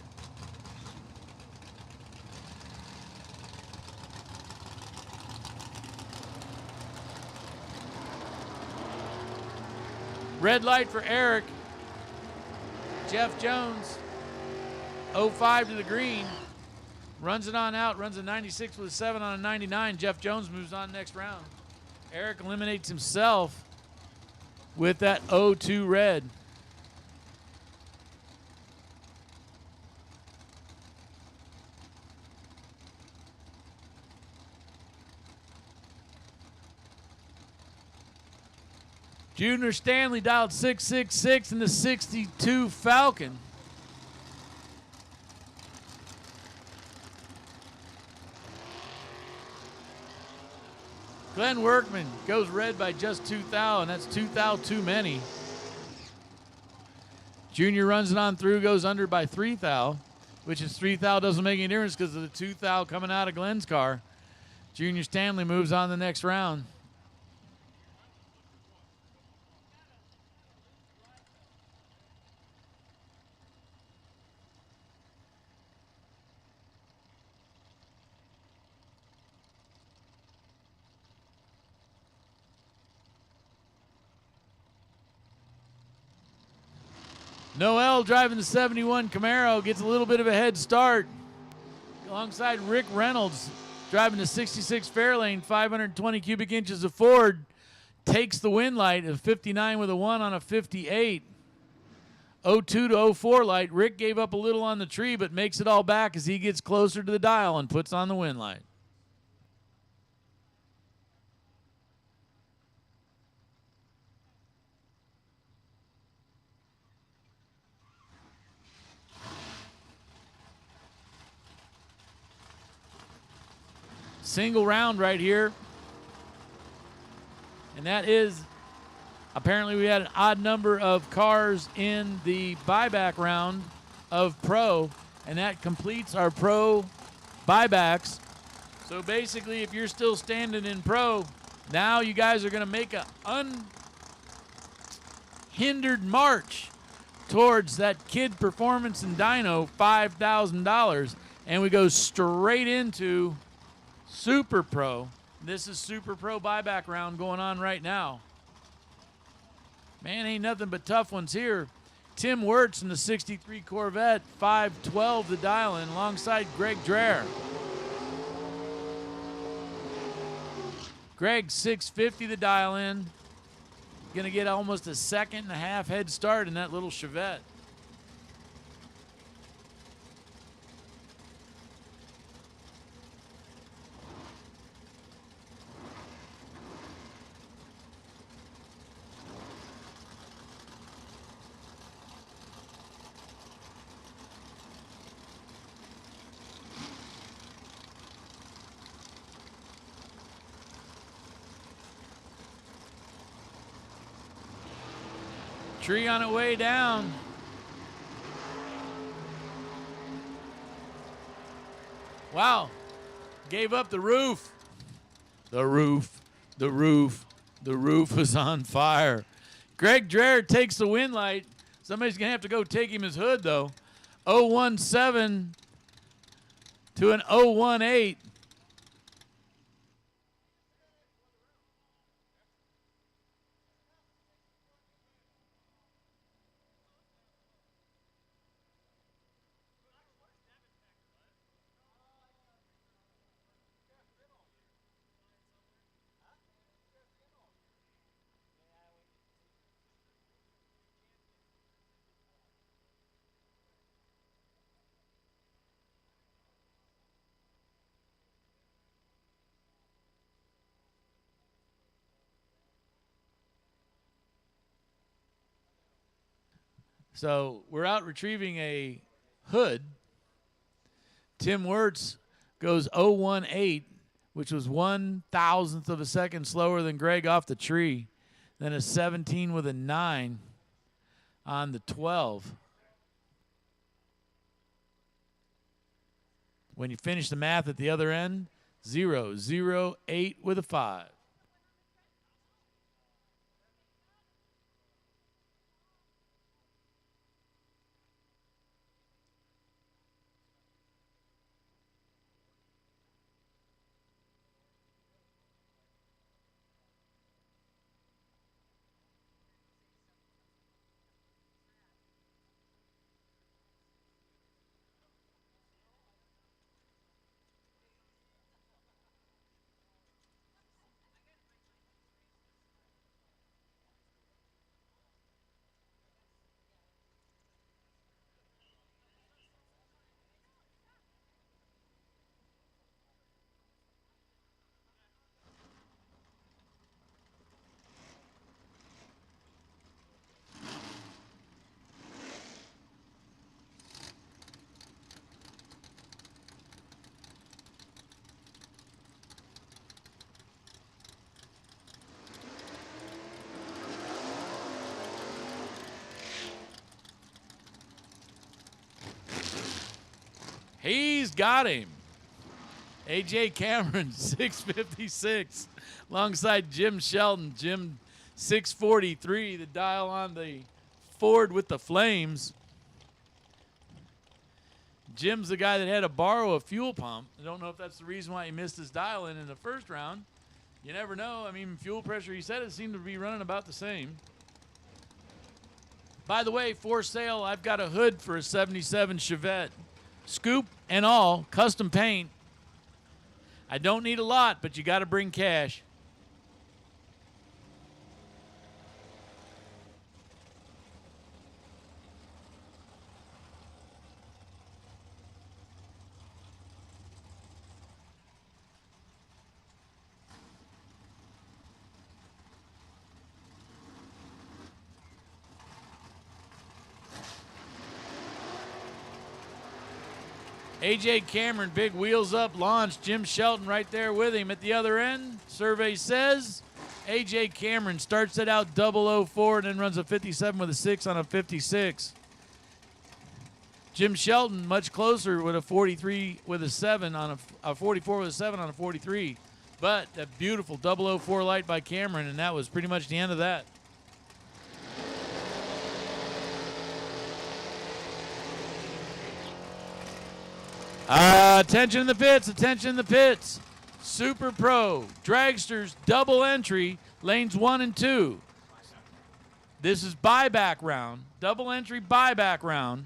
Red light for Eric. Jeff Jones, 05 to the green. Runs it on out, runs a 96 with a 7 on a 99. Jeff Jones moves on next round. Eric eliminates himself with that 02 red. Junior Stanley dialed 666 in the 62 Falcon. Glenn Workman goes red by just 2 thou, and that's 2 thou too many. Junior runs it on through, goes under by 3 thou, which is 3 thou doesn't make any difference because of the 2 thou coming out of Glenn's car. Junior Stanley moves on the next round. Noel driving the 71 Camaro gets a little bit of a head start alongside Rick Reynolds driving the 66 Fairlane 520 cubic inches of Ford. Takes the win light of 59 with a 1 on a 58. 02 to 04 light. Rick gave up a little on the tree, but makes it all back as he gets closer to the dial and puts on the win light. Single round right here. And that is, apparently we had an odd number of cars in the buyback round of Pro, and that completes our Pro buybacks. So basically, if you're still standing in Pro, now you guys are going to make an unhindered march towards that Kid Performance and Dyno $5,000, and we go straight into Super Pro. This is Super Pro buyback round going on right now. Man, ain't nothing but tough ones here. Tim Wirtz in the 63 Corvette, 512 the dial in alongside Greg Dreher. Greg 650 the dial in. Gonna get almost a second and a half head start in that little Chevette. Tree on its way down. Wow. Gave up the roof. The roof is on fire. Greg Dreher takes the win light. Somebody's going to have to go take him his hood, though. 017 to an 018. So we're out retrieving a hood. Tim Wirtz goes 018, which was 1/1000th of a second slower than Greg off the tree. Then a 17 with a 9 on the 12. When you finish the math at the other end, 008 with a 5. He's got him. A.J. Cameron, 656, alongside Jim Shelton. Jim, 643, the dial on the Ford with the flames. Jim's the guy that had to borrow a fuel pump. I don't know if that's the reason why he missed his dial in the first round. You never know. I mean, fuel pressure, he said it seemed to be running about the same. By the way, for sale, I've got a hood for a 77 Chevette. Scoop and all, custom paint. I don't need a lot, but you got to bring cash. A.J. Cameron, big wheels up launch. Jim Shelton right there with him at the other end. Survey says A.J. Cameron starts it out 004 and then runs a 57 with a 6 on a 56. Jim Shelton much closer with a 43 with a 7 on a 44 with a 7 on a 43. But a beautiful 004 light by Cameron, and that was pretty much the end of that. Attention in the pits, attention in the pits. Super Pro, Dragsters, double entry, lanes 1 and 2. This is buyback round, double entry buyback round.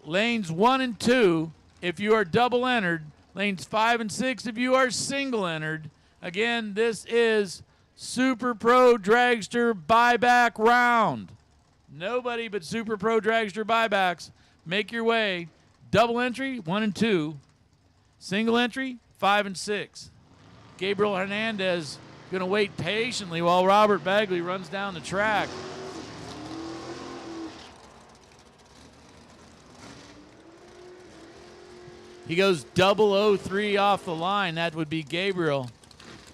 Lanes 1 and 2 if you are double entered. Lanes 5 and 6 if you are single entered. Again, this is Super Pro Dragster buyback round. Nobody but Super Pro Dragster buybacks. Make your way. Double entry, 1 and 2. Single entry, 5 and 6. Gabriel Hernandez going to wait patiently while Robert Bagley runs down the track. He goes 003 off the line. That would be Gabriel.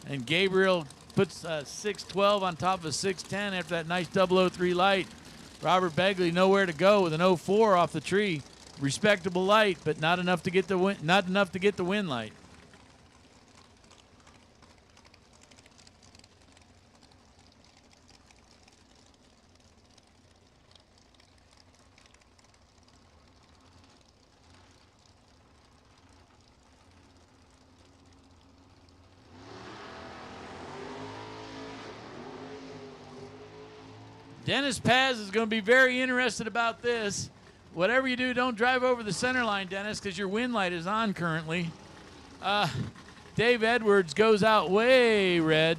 And Gabriel puts a 612 on top of a 610 after that nice 003 light. Robert Bagley nowhere to go with an 04 off the tree. Respectable light, but not enough to get the win light. Dennis Paz is going to be very interested about this. Whatever you do, don't drive over the center line, Dennis, because your wind light is on currently. Dave Edwards goes out way red.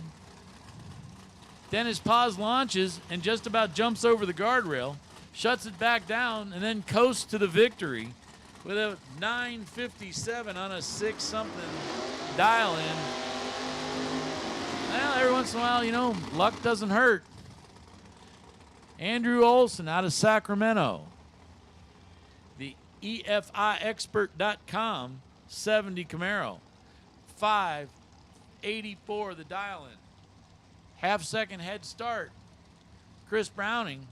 Dennis Paz launches and just about jumps over the guardrail, shuts it back down, and then coasts to the victory with a 957 on a 6-something dial in. Well, every once in a while, you know, luck doesn't hurt. Andrew Olson out of Sacramento. The EFIexpert.com 70 Camaro. 584 the dial in. Half-second head start. Chris Browning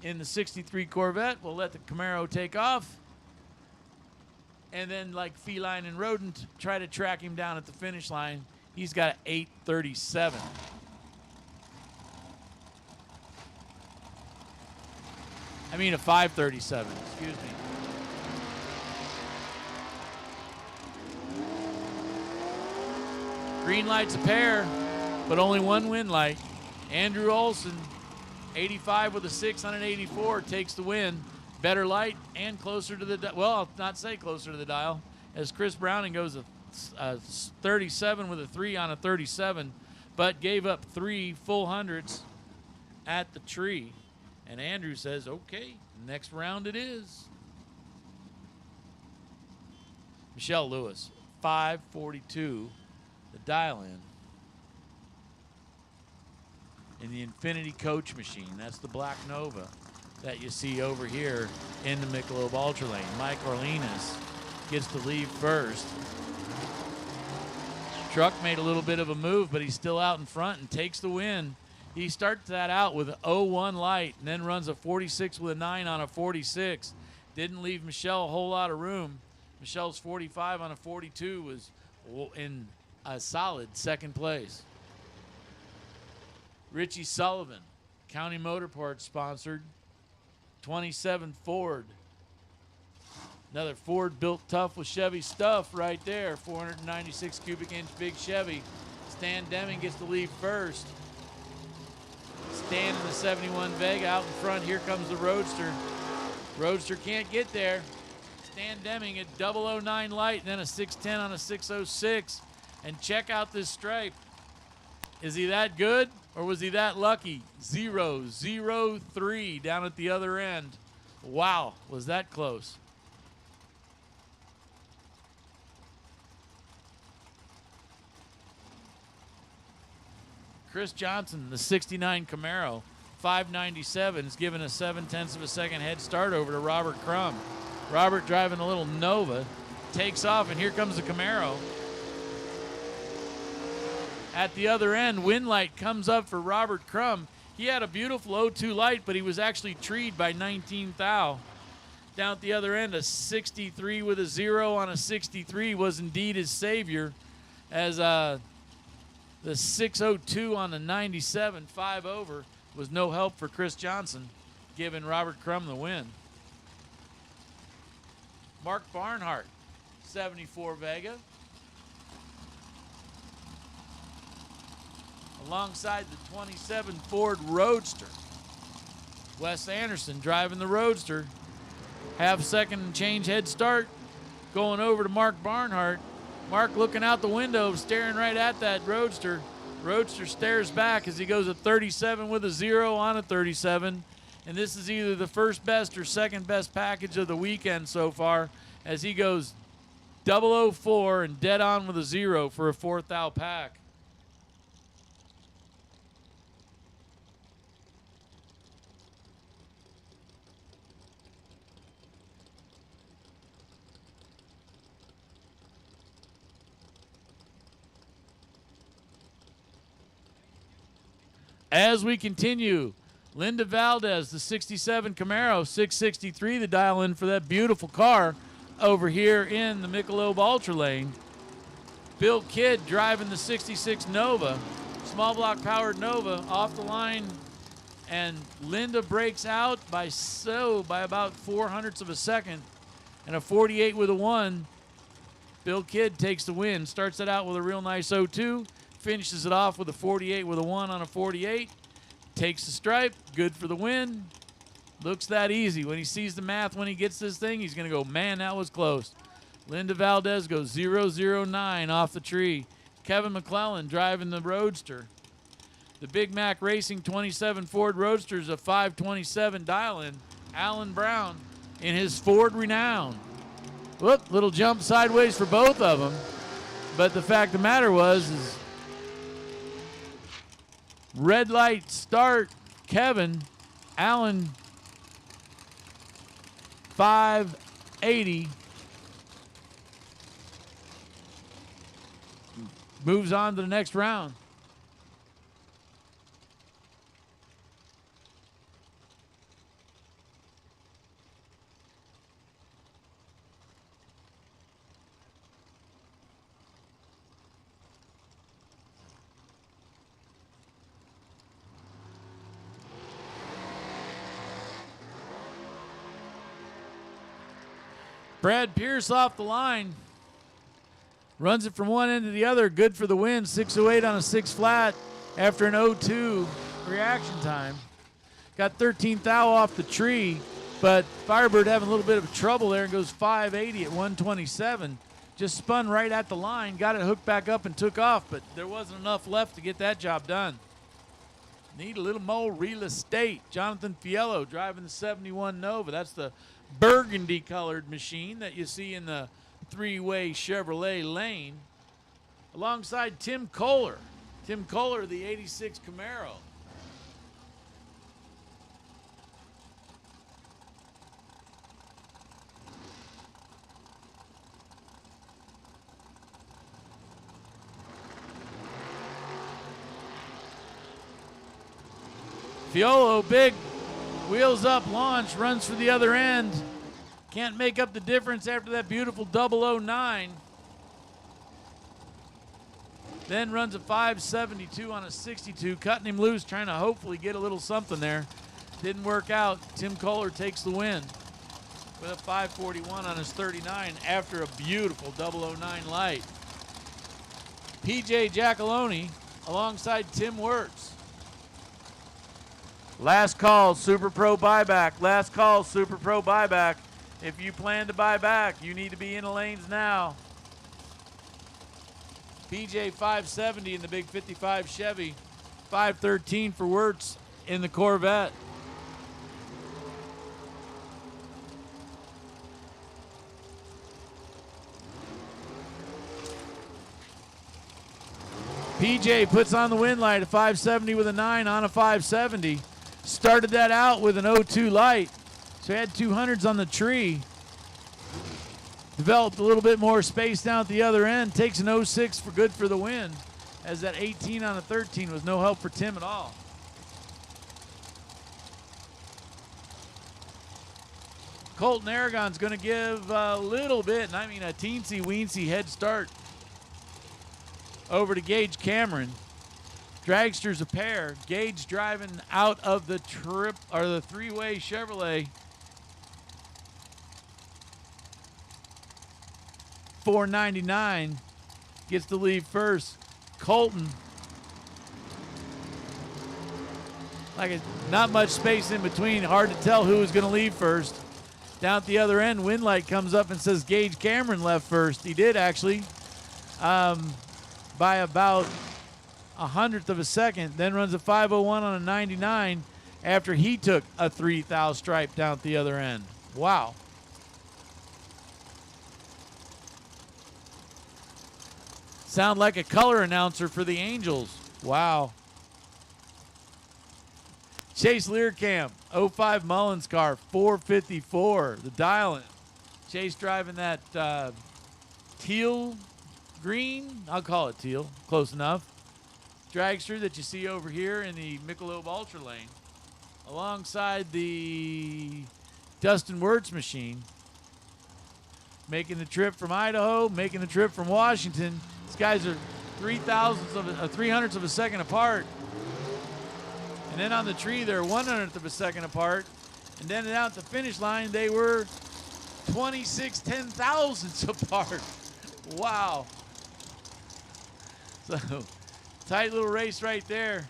in the 63 Corvette will let the Camaro take off. And then, like Feline and Rodent, try to track him down at the finish line. He's got an 837. I mean a 537, excuse me. Green light's a pair, but only one win light. Andrew Olson, 85 with a 6 on an 84, takes the win. Better light and closer to the, well, I'll not say closer to the dial, as Chris Browning goes a 37 with a 3 on a 37, but gave up 3 full hundreds at the tree. And Andrew says, okay, next round it is. Michelle Lewis, 542, the dial-in. In the Infinity Coach Machine. That's the Black Nova that you see over here in the Michelob Ultra Lane. Mike Orleanis gets to leave first. Truck made a little bit of a move, but he's still out in front and takes the win. He starts that out with an 01 light and then runs a 46 with a 9 on a 46. Didn't leave Michelle a whole lot of room. Michelle's 45 on a 42 was in a solid second place. Richie Sullivan, County Motor Parts sponsored. 27 Ford. Another Ford built tough with Chevy stuff right there. 496 cubic inch big Chevy. Stan Deming gets to leave first. Stan in the 71 Vega out in front. Here comes the Roadster. Roadster can't get there. Stan Deming at 009 light, and then a 610 on a 606. And check out this stripe. Is he that good, or was he that lucky? 0-0-3 down at the other end. Wow, was that close. Chris Johnson, the 69 Camaro, 597, is given a 7/10 of a second head start over to Robert Crum. Robert driving a little Nova, takes off, and here comes the Camaro. At the other end, wind light comes up for Robert Crum. He had a beautiful 02 light, but he was actually treed by 19 thou. Down at the other end, a 63 with a 0 on a 63 was indeed his savior, as the 602 on the 97, 5 over, was no help for Chris Johnson, giving Robert Crum the win. Mark Barnhart, 74 Vega. Alongside the 27 Ford Roadster. Wes Anderson driving the Roadster. Half second and change head start. Going over to Mark Barnhart. Mark looking out the window, staring right at that Roadster. Roadster stares back as he goes a 37 with a 0 on a 37. And this is either the first best or second best package of the weekend so far, as he goes 004 and dead on with a 0 for a 4th thou pack. As we continue, Linda Valdez, the 67 Camaro, 663, the dial in for that beautiful car over here in the Michelob Ultra lane. Bill Kidd driving the 66 Nova, small block powered Nova, off the line, and Linda breaks out by about 0.04 of a second, and a 48 with a 1. Bill Kidd takes the win, starts it out with a real nice 02. Finishes it off with a 48 with a 1 on a 48. Takes the stripe. Good for the win. Looks that easy. When he sees the math, when he gets this thing, he's going to go, man, that was close. Linda Valdez goes 009 off the tree. Kevin McClellan driving the Roadster. The Big Mac Racing 27 Ford Roadster's a 527 dial-in. Alan Brown in his Ford Renown. Whoop, little jump sideways for both of them. But the fact of the matter was, red light start, Kevin. Allen, 580. Moves on to the next round. Brad Pierce off the line. Runs it from one end to the other. Good for the win. 608 on a 6 flat after an 02 reaction time. Got 13 thou off the tree, but Firebird having a little bit of trouble there and goes 580 at 127. Just spun right at the line, got it hooked back up and took off, but there wasn't enough left to get that job done. Need a little more real estate. Jonathan Fiello driving the 71 Nova. That's the burgundy colored machine that you see in the three-way Chevrolet lane, alongside Tim Kohler. Tim Kohler, the 86 Camaro. Fiolo, big wheels up launch, runs for the other end. Can't make up the difference after that beautiful 009. Then runs a 572 on a 62, cutting him loose, trying to hopefully get a little something there. Didn't work out. Tim Kohler takes the win with a 541 on his 39 after a beautiful 009 light. PJ Giacalone alongside Tim Wirtz. Last call, Super Pro buyback. Last call, Super Pro buyback. If you plan to buy back, you need to be in the lanes now. PJ 570 in the big 55 Chevy. 513 for Wirtz in the Corvette. PJ puts on the wind light, a 570 with a 9 on a 570. Started that out with an 02 light, so he had 200s on the tree. Developed a little bit more space down at the other end. Takes an 06 for good for the win, as that 18 on a 13 was no help for Tim at all. Colton Aragon's going to give a little bit, and I mean a teensy-weensy head start over to Gage Cameron. Dragsters a pair. Gage driving out of the the three-way Chevrolet. 499 gets to leave first. Colton, not much space in between. Hard to tell who was going to leave first. Down at the other end, Winlight comes up and says Gage Cameron left first. He did actually, by about 100th of a second. Then runs a 501 on a 99 after he took a 3,000 stripe down at the other end. Wow. Sound like a color announcer for the Angels. Wow. Chase Learcamp, 05 Mullins car, 454, the dial-in. Chase driving that teal green, I'll call it teal, close enough. Dragster that you see over here in the Michelob Ultra lane, alongside the Dustin Wirtz machine. Making the trip from Idaho, making the trip from Washington. These guys are 300ths of a second apart. And then on the tree, they're 100th of a second apart. And then out at the finish line, they were 26 ten-thousandths apart. Wow. So, tight little race right there.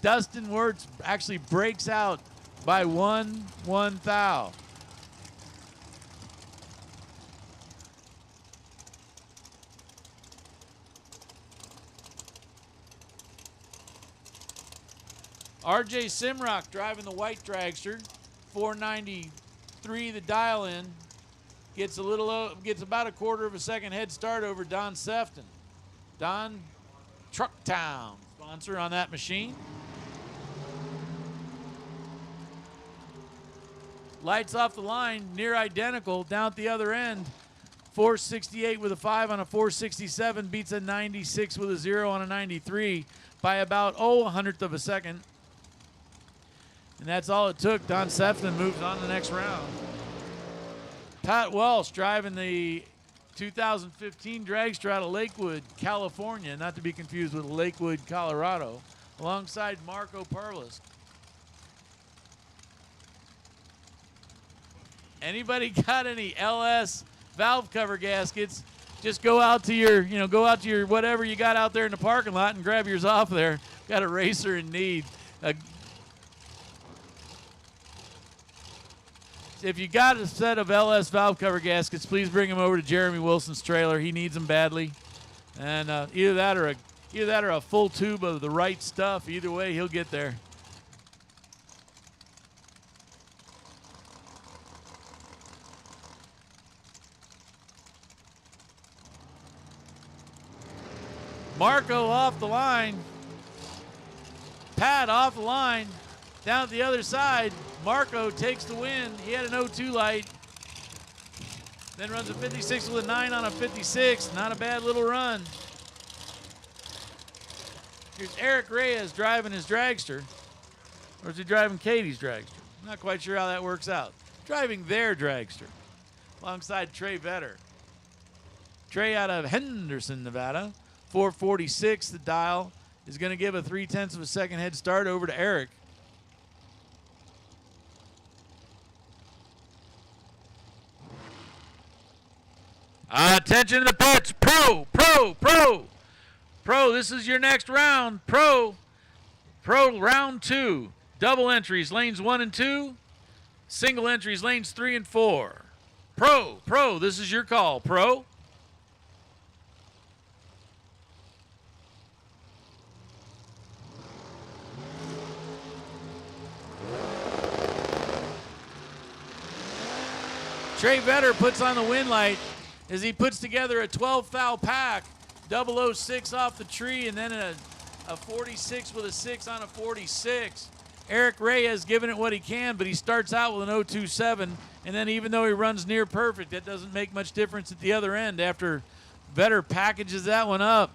Dustin Wirtz actually breaks out by 1/1000. RJ Simrock driving the white dragster, 493 the dial-in, gets about a quarter of a second head start over Don Sefton. Don, Trucktown sponsor on that machine. Lights off the line, near identical down at the other end. 468 with a 5 on a 467 beats a 96 with a 0 on a 93 by about 100th of a second. And that's all it took. Don Sefton moves on to the next round. Pat Welsh driving the 2015 dragster out of Lakewood, California, not to be confused with Lakewood, Colorado, alongside Marco Perlis. Anybody got any LS valve cover gaskets? Just go out to your, whatever you got out there in the parking lot and grab yours off there. Got a racer in need. If you got a set of LS valve cover gaskets, please bring them over to Jeremy Wilson's trailer. He needs them badly. And either that or a full tube of the right stuff. Either way, he'll get there. Marco off the line. Pat off the line. Down at the other side, Marco takes the win. He had an 02 light. Then runs a 56 with a 9 on a 56. Not a bad little run. Here's Eric Reyes driving his dragster. Or is he driving Katie's dragster? Not quite sure how that works out. Driving their dragster alongside Trey Vetter. Trey out of Henderson, Nevada. 446, the dial, is going to give a 0.3 of a second head start over to Eric. Attention to the pits. Pro, this is your next round. Pro, round 2. Double entries, lanes 1 and 2. Single entries, lanes 3 and 4. Pro, this is your call. Pro. Trey Vetter puts on the win light as he puts together a 12 foul pack. 006 off the tree, and then a 46 with a 6 on a 46. Eric Reyes giving it what he can, but he starts out with an 027, and then even though he runs near perfect, that doesn't make much difference at the other end after Vetter packages that one up.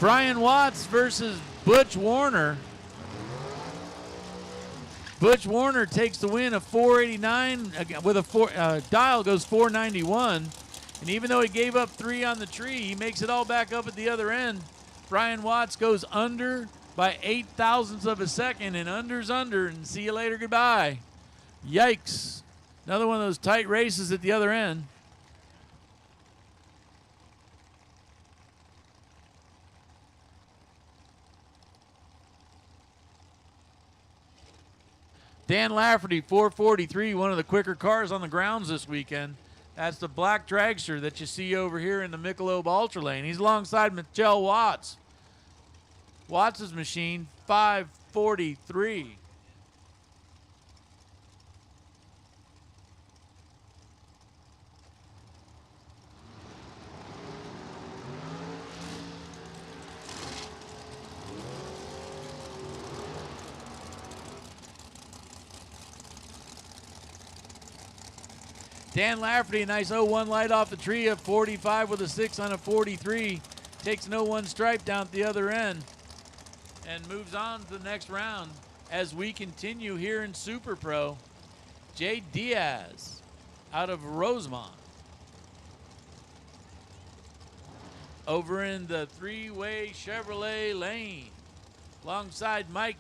Brian Watts versus Butch Warner. Butch Warner takes the win of 489 with a dial goes 491. And even though he gave up 3 on the tree, he makes it all back up at the other end. Brian Watts goes under by 8 thousandths of a second, and under's under, and see you later, goodbye. Yikes. Another one of those tight races at the other end. Dan Lafferty, 443, one of the quicker cars on the grounds this weekend. That's the black dragster that you see over here in the Michelob Ultra Lane. He's alongside Michelle Watts. Watts' machine, 543. Dan Lafferty, a nice 0-1 light off the tree, a 45 with a 6 on a 43. Takes an 0-1 stripe down at the other end and moves on to the next round as we continue here in Super Pro. Jay Diaz out of Rosemont. Over in the three-way Chevrolet lane alongside Mike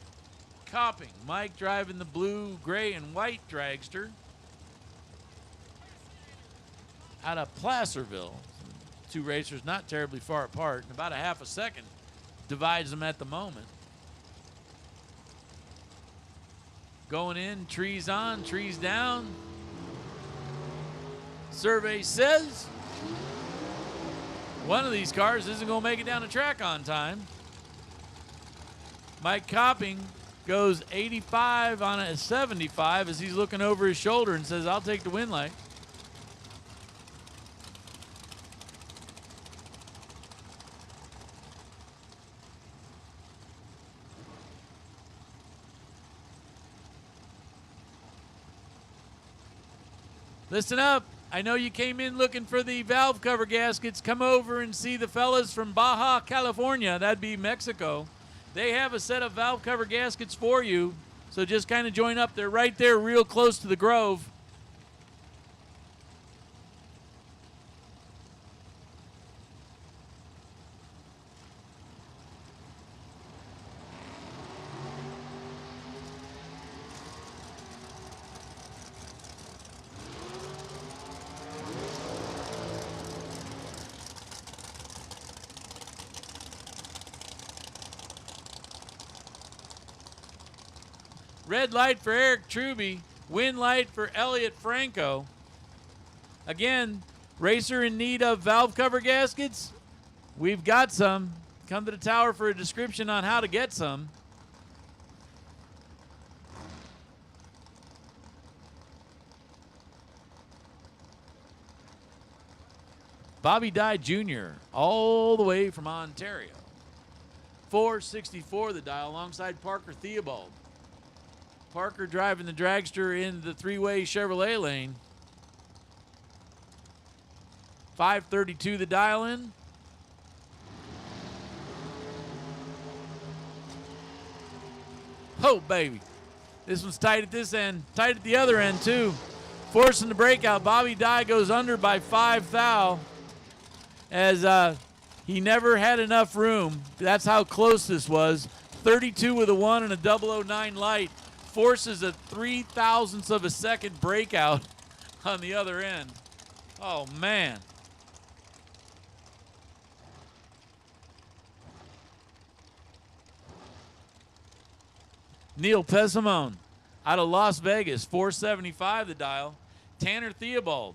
Copping. Mike driving the blue, gray, and white dragster out of Placerville. Two racers not terribly far apart, and about a half a second divides them at the moment. Going in, trees on, trees down. Survey says one of these cars isn't going to make it down the track on time. Mike Copping goes 85 on a 75 as he's looking over his shoulder and says, I'll take the win light. Listen up. I know you came in looking for the valve cover gaskets. Come over and see the fellas from Baja, California. That'd be Mexico. They have a set of valve cover gaskets for you. So just kind of join up. They're right there real close to the Grove. Red light for Eric Truby. Win light for Elliot Franco. Again, racer in need of valve cover gaskets? We've got some. Come to the tower for a description on how to get some. Bobby Dye Jr., all the way from Ontario. 464 the dial alongside Parker Theobald. Parker driving the dragster in the three-way Chevrolet lane. 532 the dial in. Oh, baby. This one's tight at this end, tight at the other end, too. Forcing the breakout. Bobby Dye goes under by 5 thou as he never had enough room. That's how close this was. 32 with a 1 and a 009 light. Forces a 3/1000th of a second breakout on the other end. Oh, man. Neil Pesimone out of Las Vegas, 475 the dial. Tanner Theobald,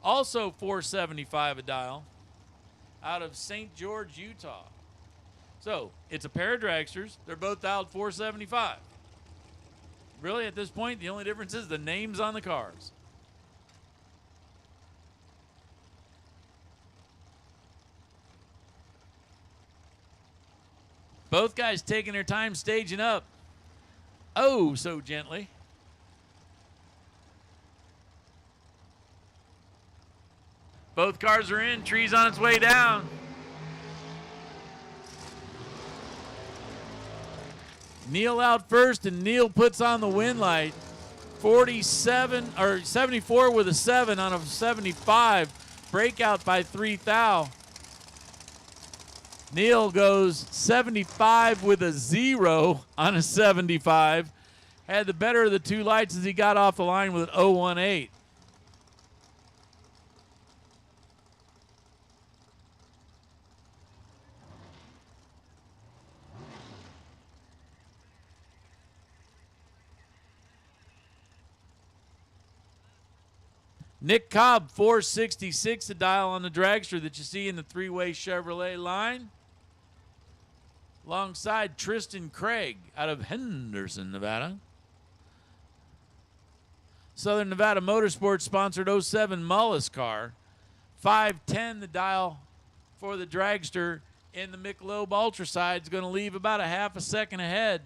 also 475 a dial, out of St. George, Utah. So it's a pair of dragsters. They're both dialed 475. Really, at this point, the only difference is the names on the cars. Both guys taking their time staging up. Oh, so gently. Both cars are in. Tree's on its way down. Neil out first, and Neil puts on the win light. 47 or 74 with a 7 on a 75. Breakout by 3 thou. Neil goes 75 with a 0 on a 75. Had the better of the two lights as he got off the line with an 018. Nick Cobb, 466 a dial on the dragster that you see in the three-way Chevrolet line. Alongside Tristan Craig out of Henderson, Nevada. Southern Nevada Motorsports sponsored 07 Mullis car. 510 the dial for the dragster in the Michelob Ultra side. Is going to leave about a half a second ahead.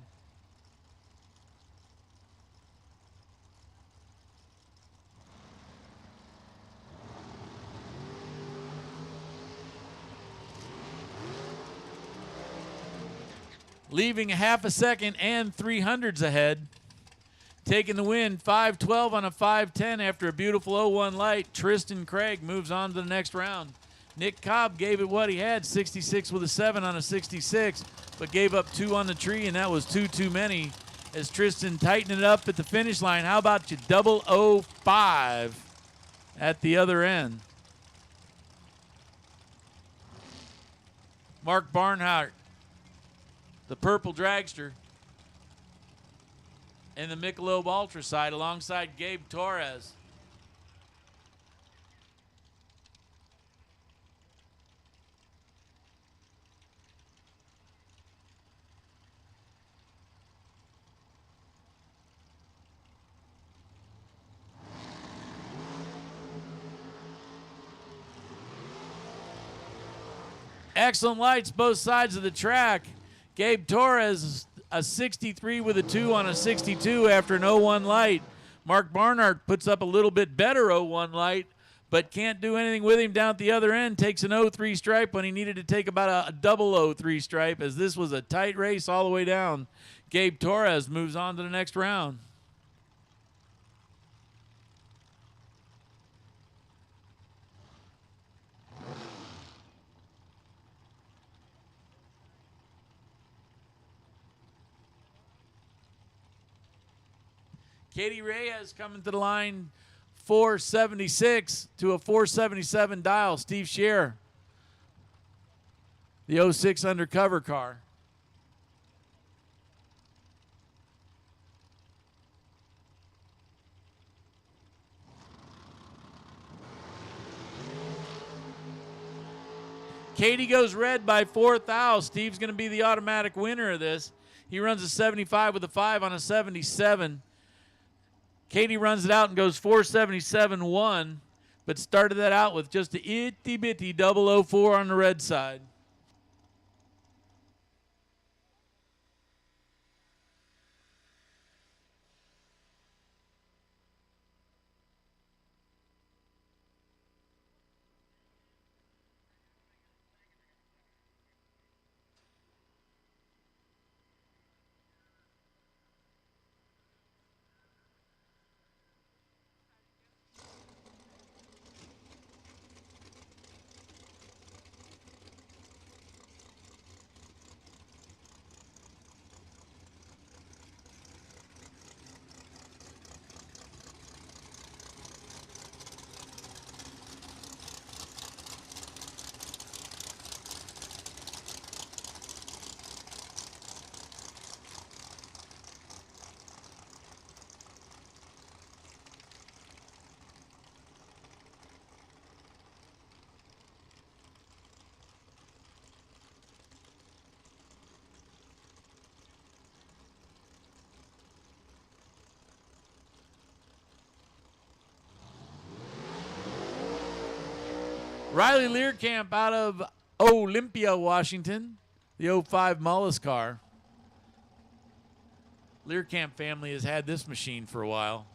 Leaving a half a second and 300s ahead. Taking the win, 512 on a 510 after a beautiful 01 light. Tristan Craig moves on to the next round. Nick Cobb gave it what he had, 66 with a 7 on a 66, but gave up 2 on the tree, and that was 2 too many as Tristan tightened it up at the finish line. How about you 005 at the other end? Mark Barnhart, the purple dragster, in the Michelob Ultra side alongside Gabe Torres. Excellent lights both sides of the track. Gabe Torres, a 63 with a 2 on a 62 after an 01 light. Mark Barnhart puts up a little bit better 01 light, but can't do anything with him down at the other end. Takes an 03 stripe when he needed to take about a 003 stripe, as this was a tight race all the way down. Gabe Torres moves on to the next round. Katie Reyes coming to the line, 476 to a 477 dial. Steve Scheer, the 06 undercover car. Katie goes red by 4 thou. Steve's going to be the automatic winner of this. He runs a 75 with a 5 on a 77. Katie runs it out and goes 477-1, but started that out with just a itty-bitty 004 on the red side. Riley Learcamp out of Olympia, Washington, the 05 Mullis car. Learcamp family has had this machine for a while.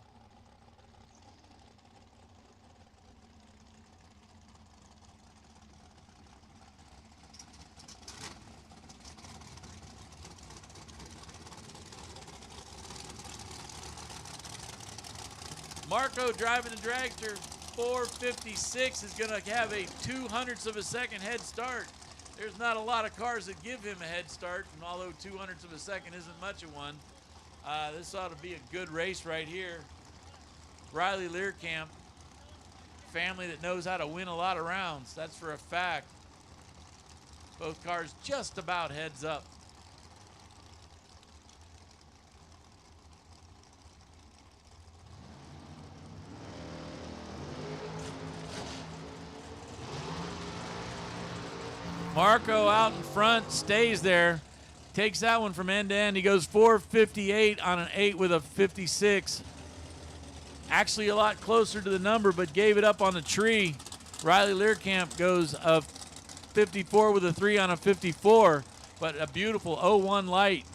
Marco driving the dragster, 456, is going to have a 0.02 of a second head start. There's not a lot of cars that give him a head start, and although 0.02 of a second isn't much of one, this ought to be a good race right here. Riley Learcamp, family that knows how to win a lot of rounds, that's for a fact. Both cars just about heads up. Marco out in front, stays there, takes that one from end to end. He goes 458 on an 8 with a 56. Actually a lot closer to the number, but gave it up on the tree. Riley Learcamp goes a 54 with a 3 on a 54, but a beautiful 01 light.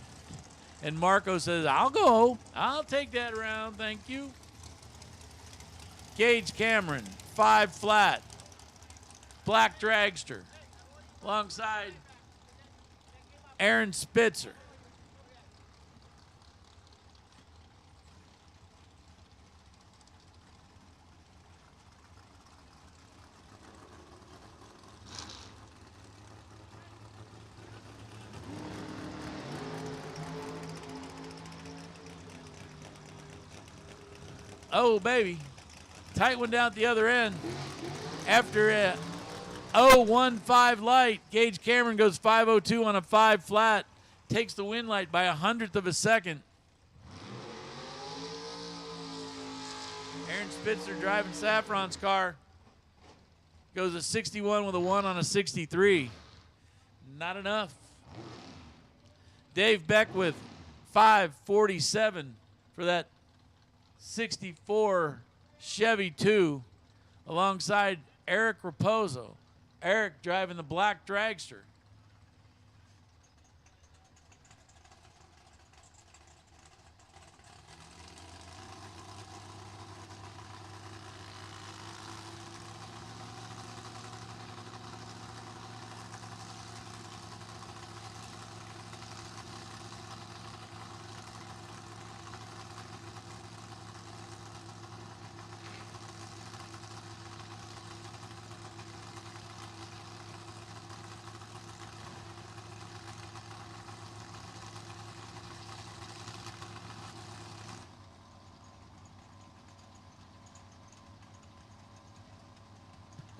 And Marco says, I'll go. I'll take that round, thank you. Gage Cameron, 5 flat, black dragster, alongside Aaron Spitzer. Oh, baby. Tight one down at the other end. After a 015 light, Gage Cameron goes 502 on a 5 flat. Takes the win light by 100th of a second. Aaron Spitzer driving Saffron's car. Goes a 61 with a 1 on a 63. Not enough. Dave Beckwith, 547 for that 64 Chevy 2 alongside Eric Raposo. Eric driving the black dragster.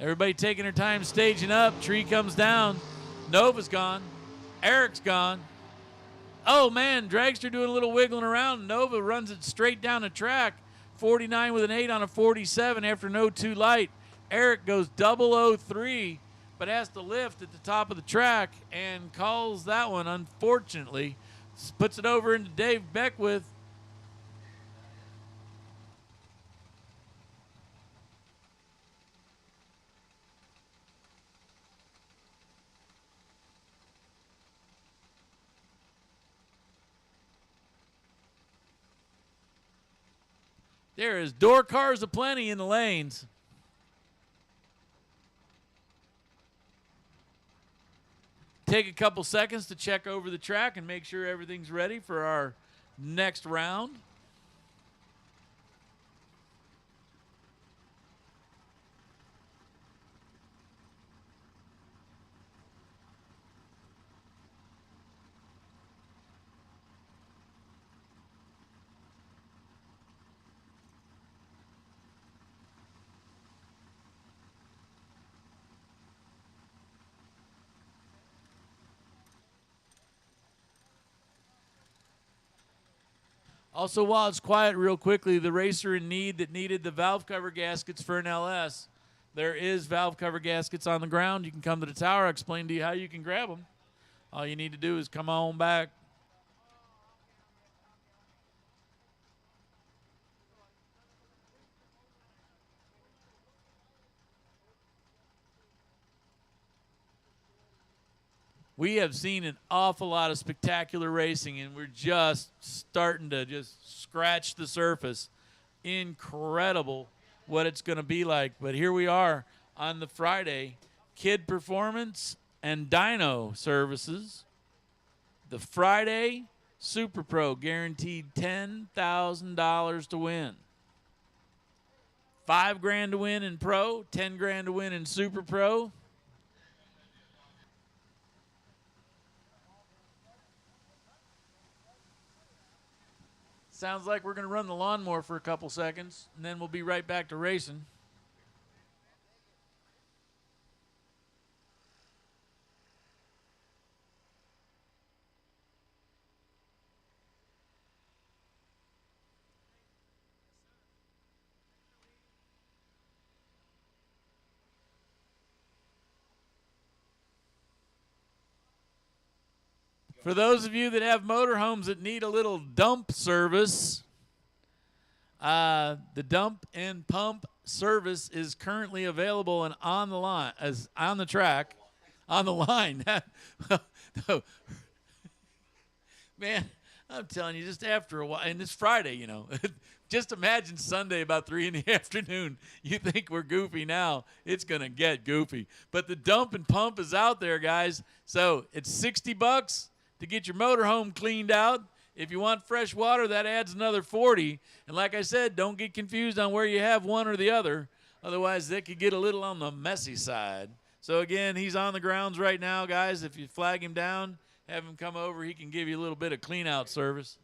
Everybody taking their time staging up. Tree comes down. Nova's gone. Eric's gone. Oh, man, dragster doing a little wiggling around. Nova runs it straight down the track. 49 with an 8 on a 47 after an 02 light. Eric goes 003, but has to lift at the top of the track and calls that one, unfortunately. Puts it over into Dave Beckwith. There is door cars aplenty in the lanes. Take a couple seconds to check over the track and make sure everything's ready for our next round. Also, while it's quiet, real quickly, the racer in need that needed the valve cover gaskets for an LS, there is valve cover gaskets on the ground. You can come to the tower. I'll explain to you how you can grab them. All you need to do is come on back. we have seen an awful lot of spectacular racing, and we're just starting to just scratch the surface. Incredible what it's going to be like. But here we are on the Friday, Kid Performance and Dyno Services. The Friday Super Pro guaranteed $10,000 to win. $5,000 to win in Pro, $10,000 to win in Super Pro. Sounds like we're going to run the lawnmower for a couple seconds, and then we'll be right back to racing. For those of you that have motorhomes that need a little dump service, the dump and pump service is currently available and on the line, as on the track, on the line. Man, I'm telling you, just after a while, and it's Friday, you know. Just imagine Sunday about 3 in the afternoon. You think we're goofy now. It's going to get goofy. But the dump and pump is out there, guys. So it's $60 to get your motorhome cleaned out. If you want fresh water, that adds another $40. And like I said, don't get confused on where you have one or the other. Otherwise, that could get a little on the messy side. So, again, he's on the grounds right now, guys. If you flag him down, have him come over, he can give you a little bit of clean-out service.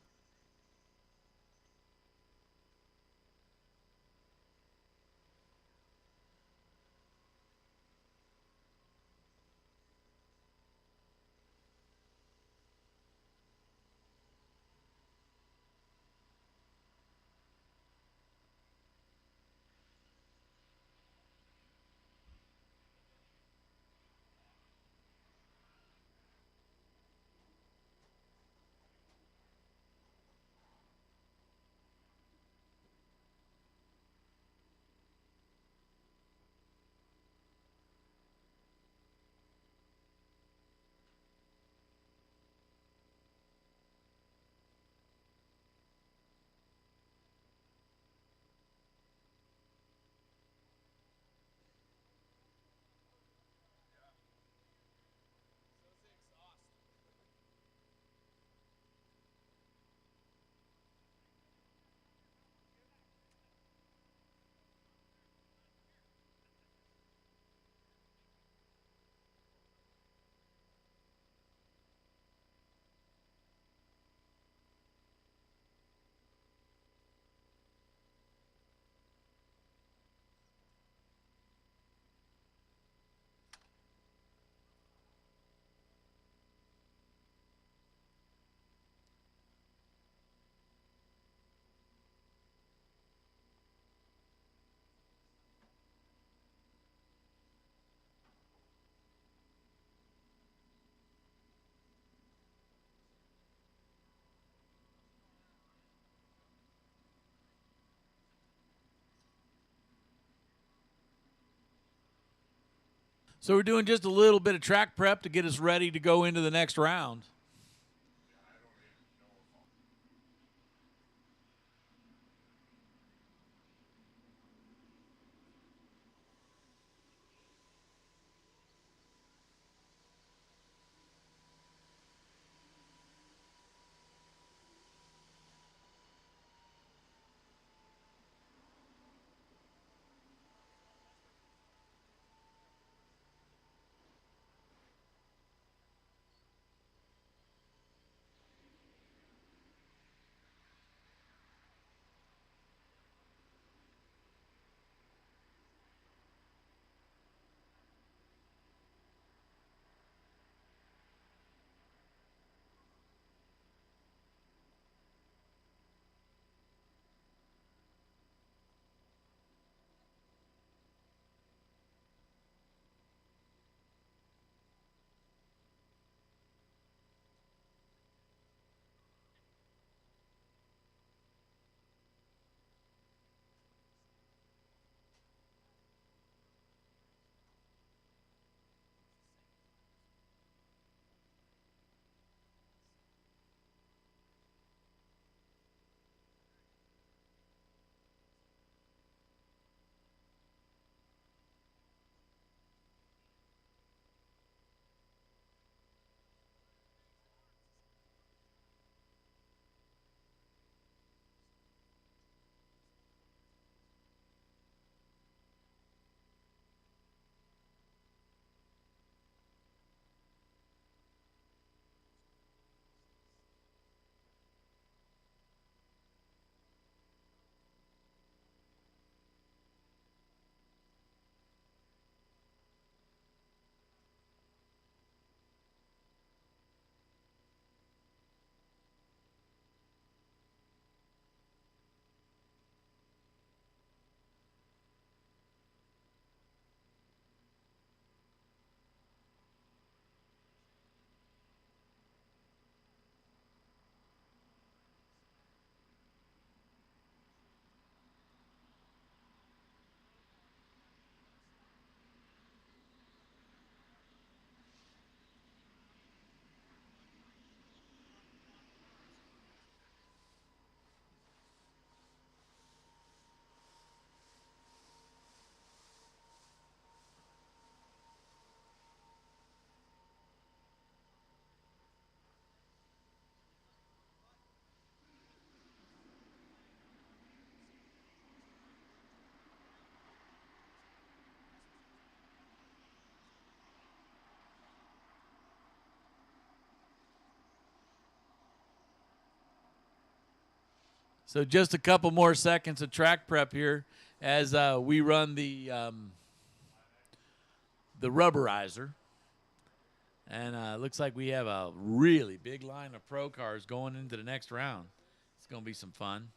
So we're doing just a little bit of track prep to get us ready to go into the next round. So just a couple more seconds of track prep here as we run the rubberizer. And looks like we have a really big line of pro cars going into the next round. It's going to be some fun.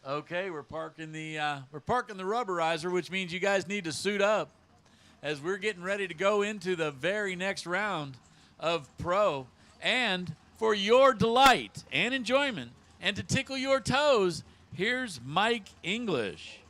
Okay, we're parking the rubberizer, which means you guys need to suit up as we're getting ready to go into the very next round of pro. And for your delight and enjoyment and to tickle your toes, here's Mike English.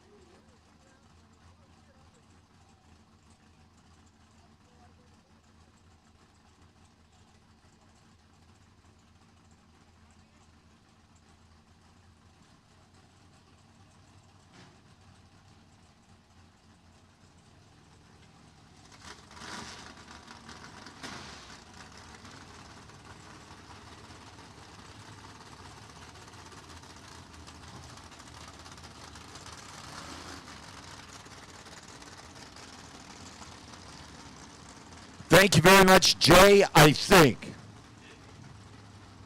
Thank you very much, Jay, I think.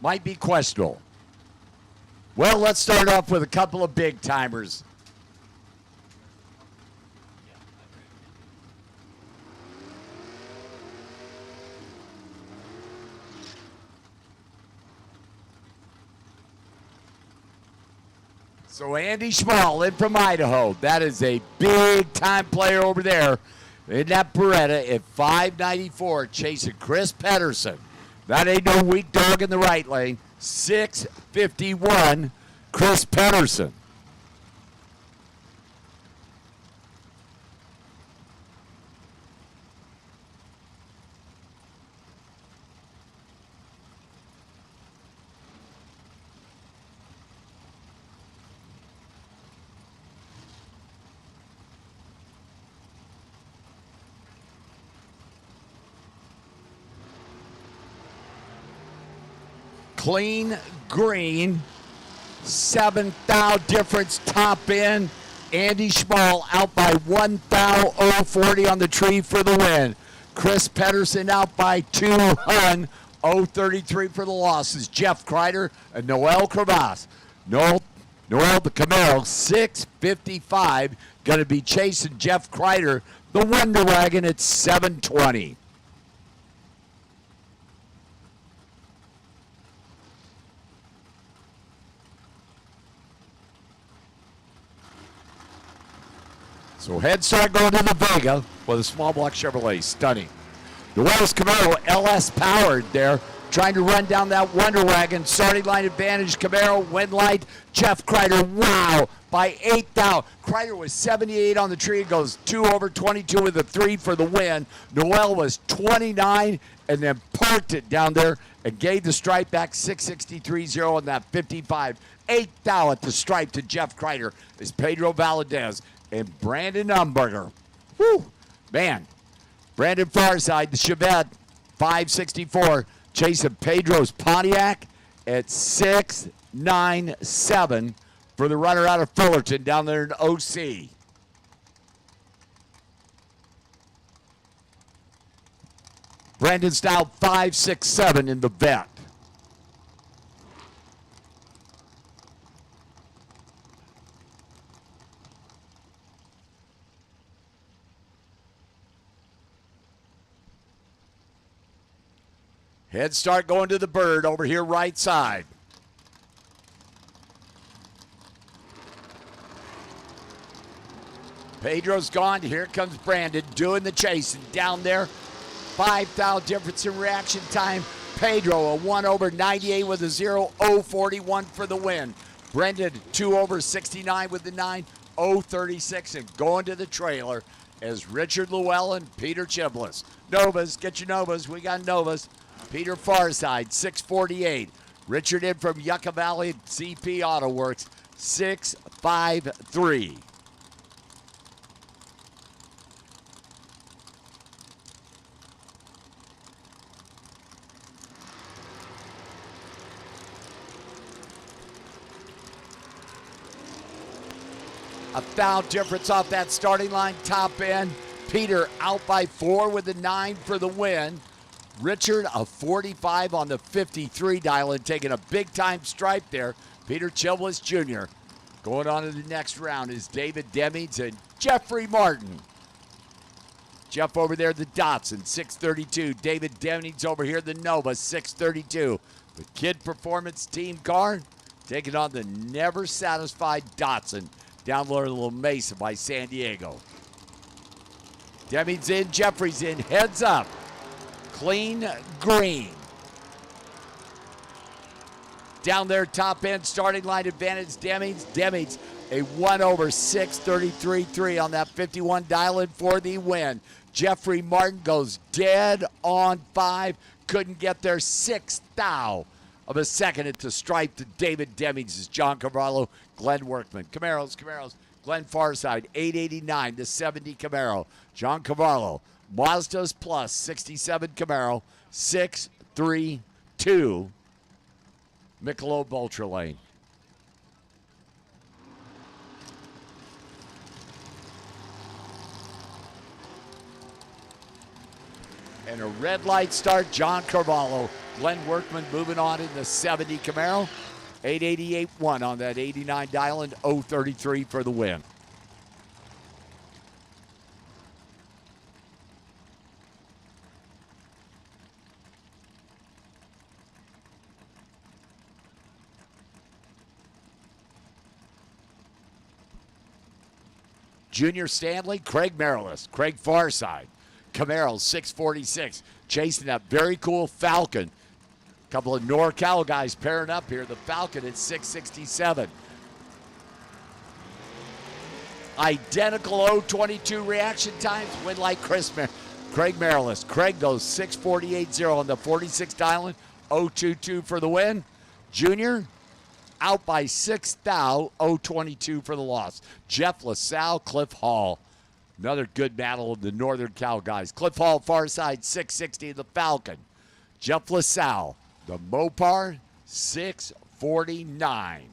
Might be questionable. Well, let's start off with a couple of big timers. So Andy Schmall in from Idaho. That is a big-time player over there in that Beretta at 594, chasing Chris Pedersen. That ain't no weak dog in the right lane. 651, Chris Pedersen. Clean green, 7 thou difference top end. Andy Schmall out by 1 thou 040 on the tree for the win. Chris Pedersen out by 2 hun 033 for the losses. Jeff Kreider and Noel Crevasse. Noel the Camaro 655 going to be chasing Jeff Kreider, the Wonder Wagon at 720. So head start going to the Vega with a small block Chevrolet. Stunning. Noel's Camaro LS powered there, trying to run down that Wonder Wagon. Starting line advantage, Camaro, wind light, Jeff Kreider, wow, by 8 thou. Kreider was 78 on the tree, goes 2 over 22 with a 3 for the win. Noel was 29 and then parked it down there and gave the stripe back 663.0 on that 55. 8 thou at the stripe to Jeff Kreider is Pedro Valadez and Brandon Umberger. Whew, man. Brandon Farside, the Chevette, 564, chasing Pedro's Pontiac at 697 for the runner out of Fullerton down there in OC. Brandon's now 567 in the vet. Head start going to the Bird over here right side. Pedro's gone. Here comes Brandon doing the chasing down there. 5 thou difference in reaction time. Pedro a 1 over 98 with a 0.041 for the win. Brendan 2 over 69 with the 9.036 and going to the trailer as Richard Llewellyn, Peter Chiblis. Novas, get your Novas. We got Novas. Peter Farside, 648. Richard in from Yucca Valley, CP Auto Works, 653. A thou difference off that starting line, top end. Peter out by 4 with the 9 for the win. Richard, a 45 on the 53 dial and taking a big-time stripe there. Peter Chiblis Jr. Going on to the next round is David Demings and Jeffrey Martin. Jeff over there, the Datsun, 632. David Demings over here, the Nova, 632. The Kid Performance Team car taking on the never-satisfied Datsun down below Little Mesa by San Diego. Demings in, Jeffrey's in, heads up. Clean green. Down there, top end, starting line advantage, Demings a 1 over 633.3 on that 51 dial-in for the win. Jeffrey Martin goes dead on 5, couldn't get there, 6 thou of a second at the stripe to David Demings is John Cavallo, Glenn Workman. Camaros, Glenn Farside, 889, the 70 Camaro. John Cavallo. Mazda's Plus, 67 Camaro, 632 Michelob Ultra Lane. And a red light start, John Carvalho. Glenn Workman moving on in the 70 Camaro. 888-1 on that 89 Dylan, 033 for the win. Junior Stanley, Craig Merrillis, Craig Farside, Camaro 646, chasing that very cool Falcon. A couple of NorCal guys pairing up here. The Falcon at 667. Identical 022 reaction times, win like Craig Merrillis. Craig goes 648.0 on the 46 Dylan, 022 for the win. Junior, out by 6 thou, 022 for the loss. Jeff LaSalle, Cliff Hall. Another good battle of the Northern Cal guys. Cliff Hall, far side, 660 the Falcon. Jeff LaSalle, the Mopar, 649.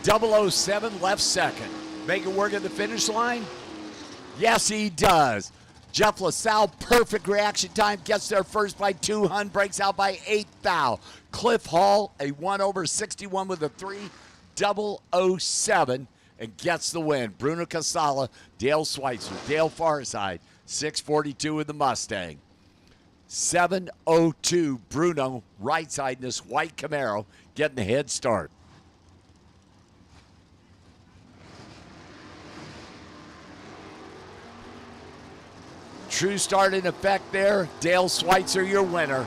.007 left second. Make it work at the finish line? Yes, he does. Jeff LaSalle, perfect reaction time, gets there first by 2 hun, breaks out by 8 thou. Cliff Hall, a 1 over 61 with a 3.007 and gets the win. Bruno Casala, Dale Schweitzer, Dale Farside, 642 with the Mustang. 702 Bruno, right side in this white Camaro, getting the head start. True start in effect there. Dale Schweitzer, your winner.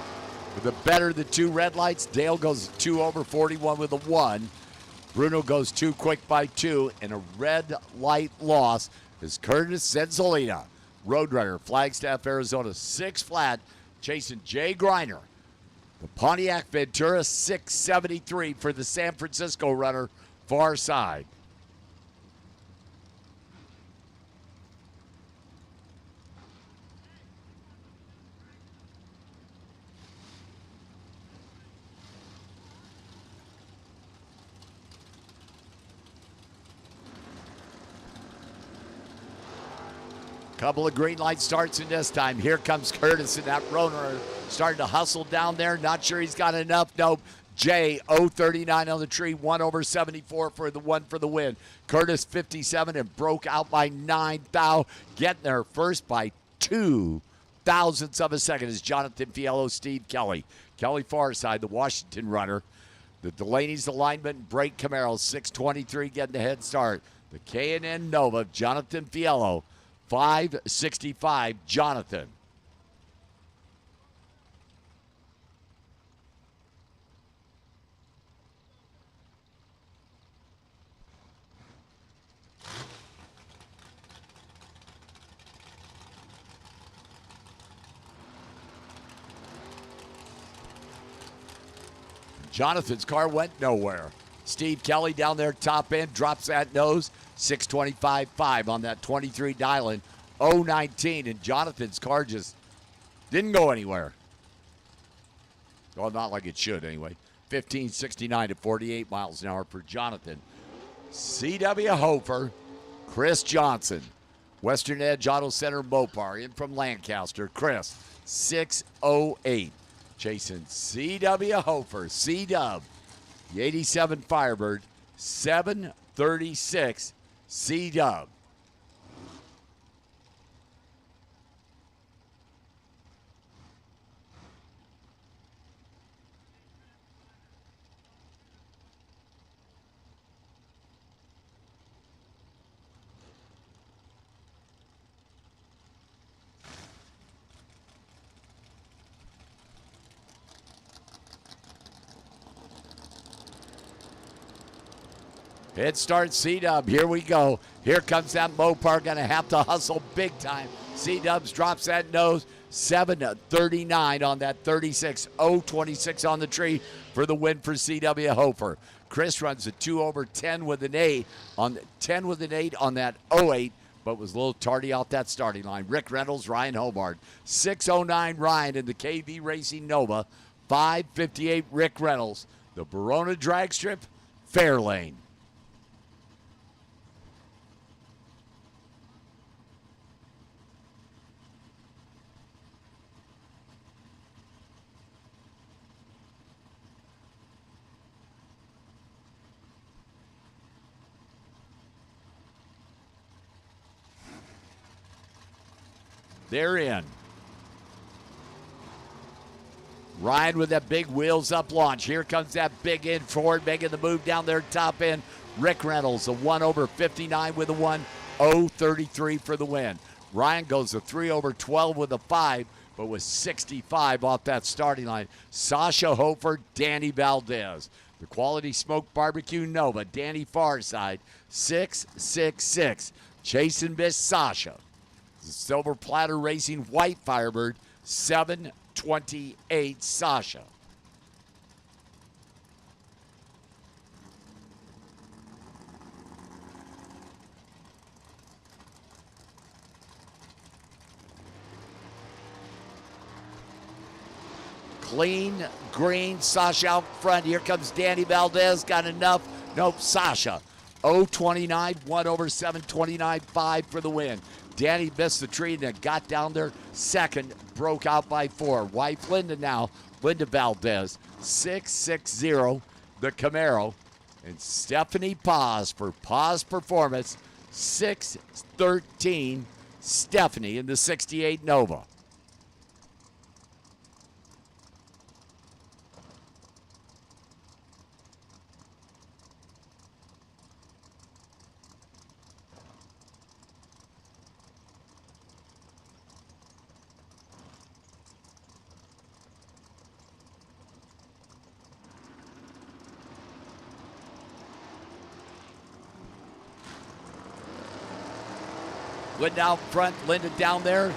With the better of the two red lights, Dale goes 2 over 41 with a 1. Bruno goes 2 quick by 2, and a red light loss is Curtis Zenzolina. Roadrunner, Flagstaff, Arizona, 6 flat, chasing Jay Griner. The Pontiac Ventura, 673 for the San Francisco runner, far side. Couple of green light starts in this time. Here comes Curtis and that Roner starting to hustle down there. Not sure he's got enough. Nope. Jay, 039 on the tree, 1 over 74 for the 1 for the win. Curtis, 57 and broke out by 9 thou. Getting there first by 2 thousandths of a second is Jonathan Fiello, Steve Kelly. Kelly Farside, the Washington runner. The Delaney's alignment, break Camaro, 623 getting the head start. The K&N Nova, Jonathan Fiello. 565, Jonathan. Jonathan's car went nowhere. Steve Kelly down there top end, drops that nose. 625.5 on that 23 Dylan, 019, and Jonathan's car just didn't go anywhere. Well, not like it should anyway. 1569 at 48 miles an hour for Jonathan. C.W. Hofer, Chris Johnson, Western Edge Auto Center Mopar, in from Lancaster. Chris, 608. Chasing C.W. Hofer, C-Dub, the 87 Firebird, 736. C-Dub. Head start C-Dub. Here we go. Here comes that Mopar. Going to have to hustle big time. C-Dubs drops that nose. 7:39 on that 36. 0:26 on the tree for the win for C.W. Hofer. Chris runs a 2 over 10 with an 8 on that 08, but was a little tardy off that starting line. Rick Reynolds, Ryan Hobart. 6:09 Ryan in the KV Racing Nova. 5:58 Rick Reynolds. The Verona drag strip, Fairlane. They're in. Ryan with that big wheels up launch. Here comes that big end forward, making the move down there top end. Rick Reynolds, a 1 over 59 with a 1. 0:33 for the win. Ryan goes a 3 over 12 with a 5, but with 65 off that starting line. Sasha Hofer, Danny Valdez. The Quality Smoke Barbecue Nova, Danny Farside, 666. Chasing Miss Sasha. The Silver Platter Racing White Firebird, 7:28 Sasha. Clean, green, Sasha out front. Here comes Danny Valdez. Got enough? Nope, Sasha. 0:29, 1 over 7:29, 5 for the win. Danny missed the tree and then got down there second, broke out by 4. Wife Linda now, Linda Valdez, 660, the Camaro. And Stephanie Paz for Paz Performance, 613, Stephanie in the 68 Nova. Linda out front, Linda down there.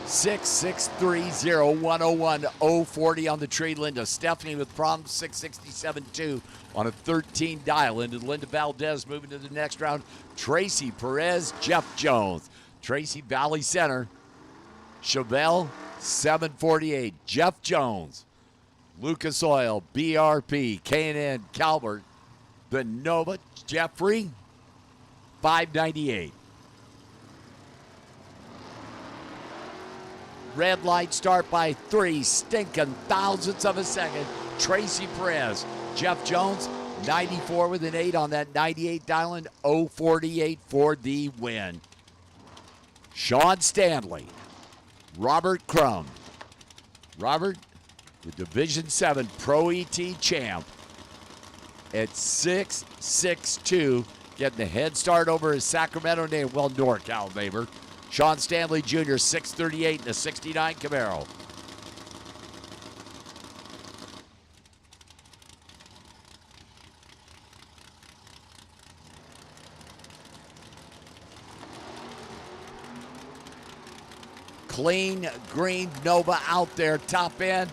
6-6-3-0, 101, 040 on the tree. Linda. Stephanie with problems, 667-2 on a 13 dial. Into Linda Valdez moving to the next round. Tracy Perez, Jeff Jones. Tracy Valley Center. Chevelle, 748. Jeff Jones. Lucas Oil, BRP, K&N, Calvert. The Nova, Jeffrey, 598. Red light start by 3 stinking thousandths of a second. Tracy Perez. Jeff Jones, 94 with an 8 on that 98 dialing. 048 for the win. Sean Stanley. Robert Crum. Robert, the Division 7 Pro ET champ at 6-6-2. Getting the head start over his Sacramento name. Well, NorCal neighbor. Sean Stanley Jr., 638 in the 69 Camaro. Clean green Nova out there, top end.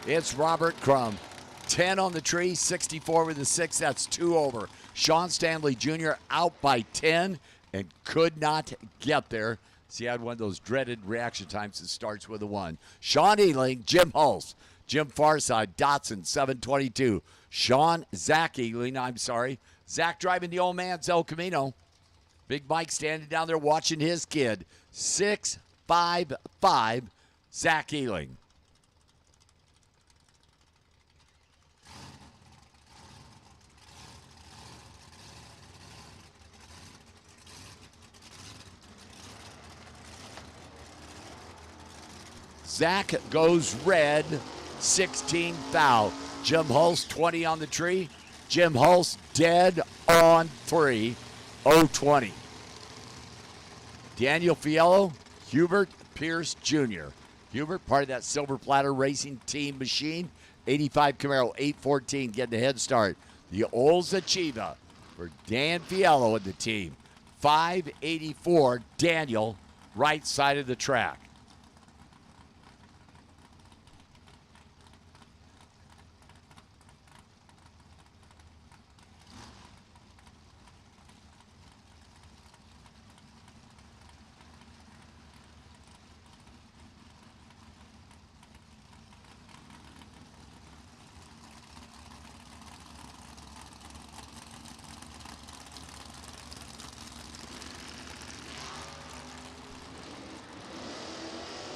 It's Robert Crum. 10 on the tree, 64 with the 6. That's 2 over. Sean Stanley Jr. out by 10 and could not get there. See, I had one of those dreaded reaction times that starts with a 1. Sean Ealing, Jim Hulse, Jim Farside, Dotson, 722. Zach Ealing, Zach driving the old man's El Camino. Big Mike standing down there watching his kid. 655, Zach Ealing. Zach goes red, 16 foul. Jim Hulse, 20 on the tree. Jim Hulse dead on 3, 020. Daniel Fiello, Hubert Pierce Jr. Hubert, part of that Silver Platter Racing Team machine. 85 Camaro, 814, getting the head start. The Olza Chiva for Dan Fiello and the team. 584, Daniel, right side of the track.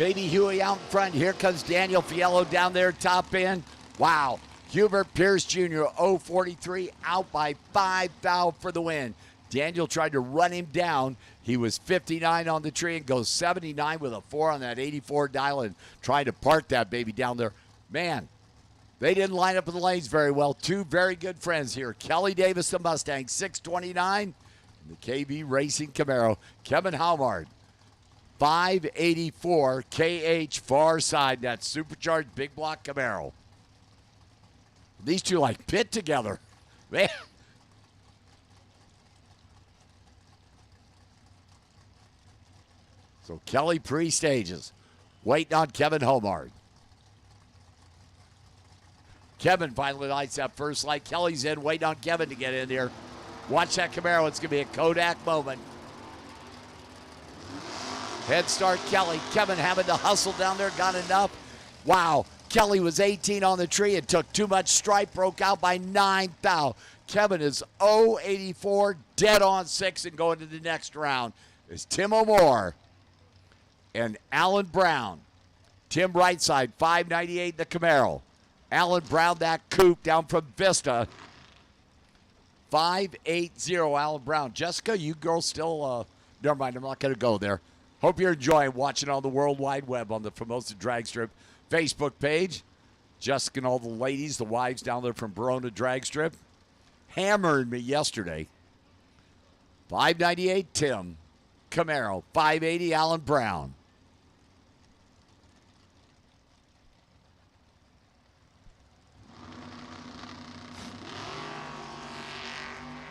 Baby Huey out in front. Here comes Daniel Fiello down there, top end. Wow. Hubert Pierce Jr., 043, out by 5 thou for the win. Daniel tried to run him down. He was 59 on the tree and goes 79 with a 4 on that 84 dial and tried to park that baby down there. Man, they didn't line up in the lanes very well. Two very good friends here. Kelly Davis, the Mustang, 629. And the KB Racing Camaro. Kevin Haumard, 584. KH far side. That supercharged big block Camaro. These two like pit together. Man. So Kelly pre-stages. Waiting on Kevin Haumard. Kevin finally lights that first light. Kelly's in, waiting on Kevin to get in here. Watch that Camaro. It's going to be a Kodak moment. Head start Kelly. Kevin having to hustle down there. Got enough. Wow. Kelly was 18 on the tree and took too much stripe. Broke out by 9 thou. Kevin is 084, dead on 6, and going to the next round is Tim O'More and Alan Brown. Tim right side, 598 in the Camaro. Alan Brown, that coupe down from Vista. 580, Alan Brown. Jessica, you girls still, never mind, I'm not going to go there. Hope you're enjoying watching on the World Wide Web on the Formosa Drag Strip Facebook page. Jessica and all the ladies, the wives down there from Verona Drag Strip, hammering me yesterday. 598, Tim. Camaro, 580, Alan Brown.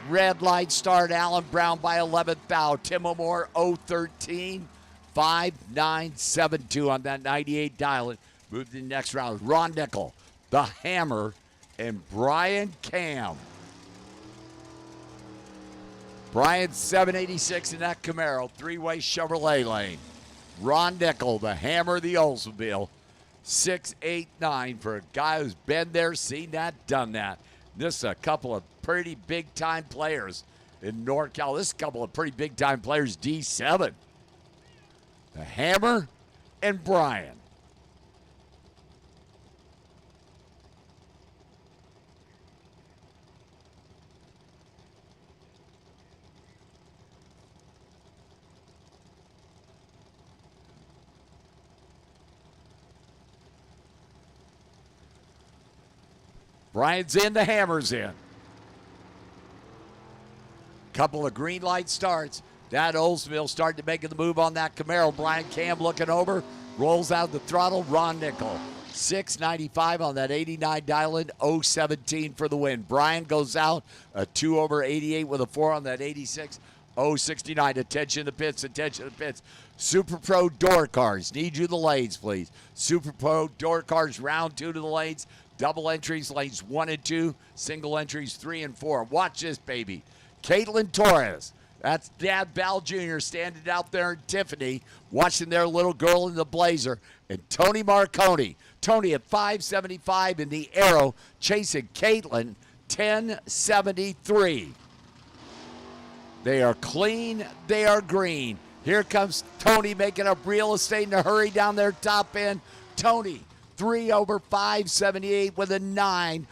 Red light start, Alan Brown by 11th thou. Tim O'More, 013, 5972 on that 98 dial. Move to the next round. Ron Nickel, the Hammer, and Brian Cam. Brian, 786 in that Camaro, three-way Chevrolet lane. Ron Nickel, the Hammer, the Oldsmobile, 689 for a guy who's been there, seen that, done that. This is a couple of pretty big-time players in NorCal. This is a couple of pretty big-time players, D7. The Hammer and Brian. Brian's in, the Hammer's in. Couple of green light starts. That Oldsmobile starting to make the move on that Camaro. Brian Cam looking over, rolls out the throttle. Ron Nickel, 695 on that 89 dial-in, 017 for the win. Brian goes out, a 2 over 88 with a 4 on that 86, 069. Attention to the pits, attention to the pits. Super Pro door cars, need you the lanes, please. Super Pro door cars, round 2 to the lanes. Double entries, lanes 1 and 2. Single entries 3 and 4. Watch this, baby. Caitlin Torres. That's Dad Val Jr. standing out there in Tiffany, watching their little girl in the blazer. And Tony Marconi. Tony at 575 in the Arrow, chasing Caitlin, 1073. They are clean. They are green. Here comes Tony making up real estate in a hurry down their top end. Tony, 3 over 578 with a 9.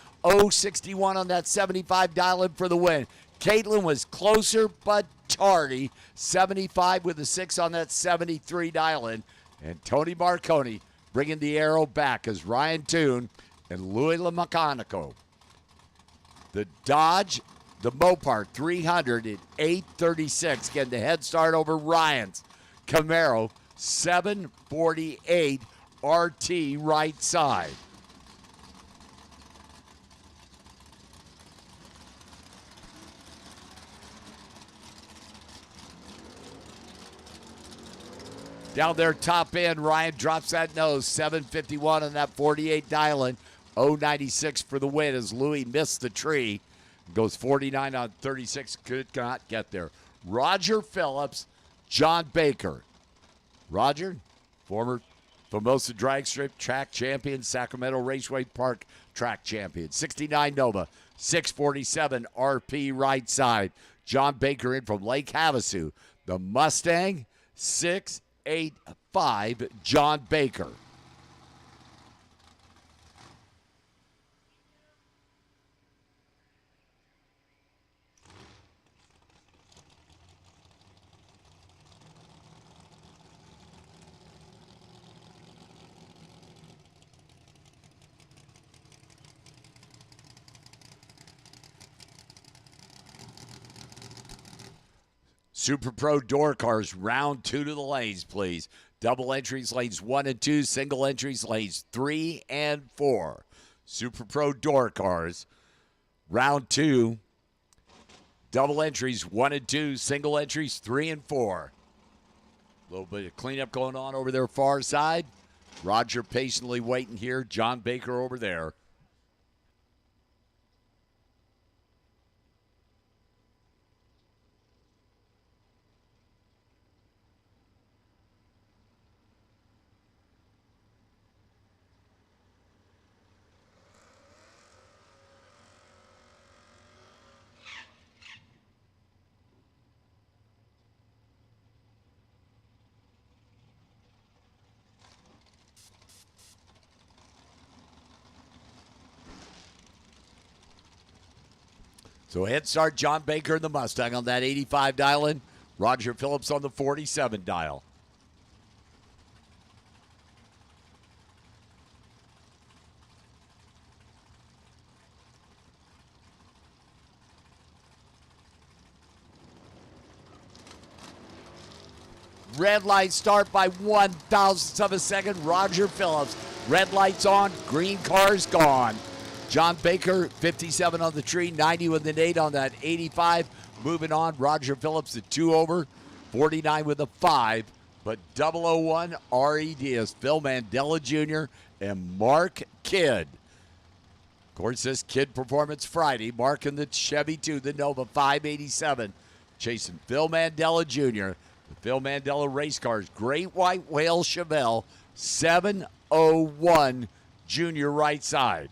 061 on that 75 dial-in for the win. Caitlin was closer but tardy. 75 with a 6 on that 73 dial-in. And Tony Marconi bringing the Arrow back as Ryan Toon and Louis LaMecanico. The Dodge, the Mopar 300 at 836. Getting the head start over Ryan's Camaro, 748. RT right side. Down there, top end, Ryan drops that nose, 751 on that 48 dial-in, 096 for the win as Louis missed the tree. Goes 49 on 36, could not get there. Roger Phillips, John Baker. Roger, former Formosa Drag Strip track champion, Sacramento Raceway Park track champion. 69 Nova, 647 RP right side. John Baker in from Lake Havasu. The Mustang, 6 285, John Baker. Super Pro door cars, round 2 to the lanes, please. Double entries, lanes 1 and 2. Single entries, lanes 3 and 4. Super Pro door cars, round 2. Double entries, 1 and 2. Single entries, 3 and 4. A little bit of cleanup going on over there far side. Roger patiently waiting here. John Baker over there. So head start, John Baker in the Mustang on that 85 dial in. Roger Phillips on the 47 dial. Red light start by 1,000ths of a second. Roger Phillips. Red lights on, green car's gone. John Baker, 57 on the tree, 90 with an 8 on that 85. Moving on, Roger Phillips at 2 over, 49 with a 5. But 001 RED is Phil Mandela Jr. and Mark Kidd. Of course, this Kidd Performance Friday, Mark in the Chevy 2, the Nova 587, chasing Phil Mandela Jr. The Phil Mandela race cars, Great White Whale Chevelle, 701 Junior right side.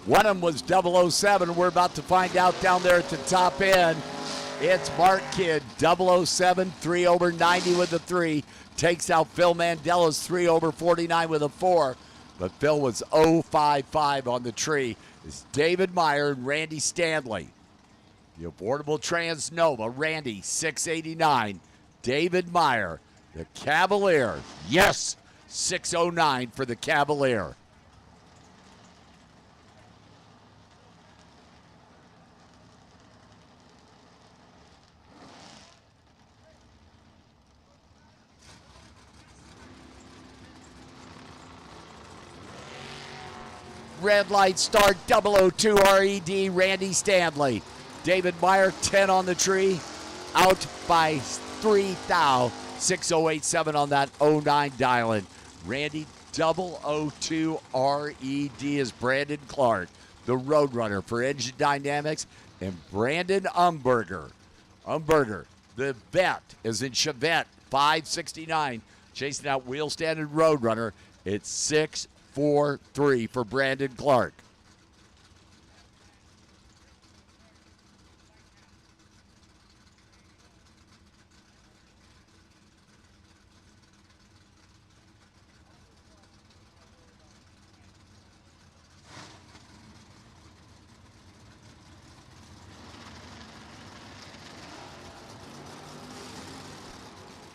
One of them was 007. We're about to find out down there at the top end. It's Mark Kidd, 007, 3 over 90 with a 3. Takes out Phil Mandela's 3 over 49 with a 4. But Phil was 055 on the tree. It's David Meyer and Randy Stanley. The affordable Trans Nova, Randy, 689. David Meyer, the Cavalier. Yes, 609 for the Cavalier. Red light start, 002 RED, Randy Stanley. David Meyer, 10 on the tree, out by 3 thou, 6087 on that 09 dial-in. Randy, 002 RED is Brandon Clark, the Roadrunner for Engine Dynamics, and Brandon Umberger. Umberger, the vet, is in Chevette, 569, chasing out Wheel Standard Roadrunner. It's 6-4-3 for Brandon Clark.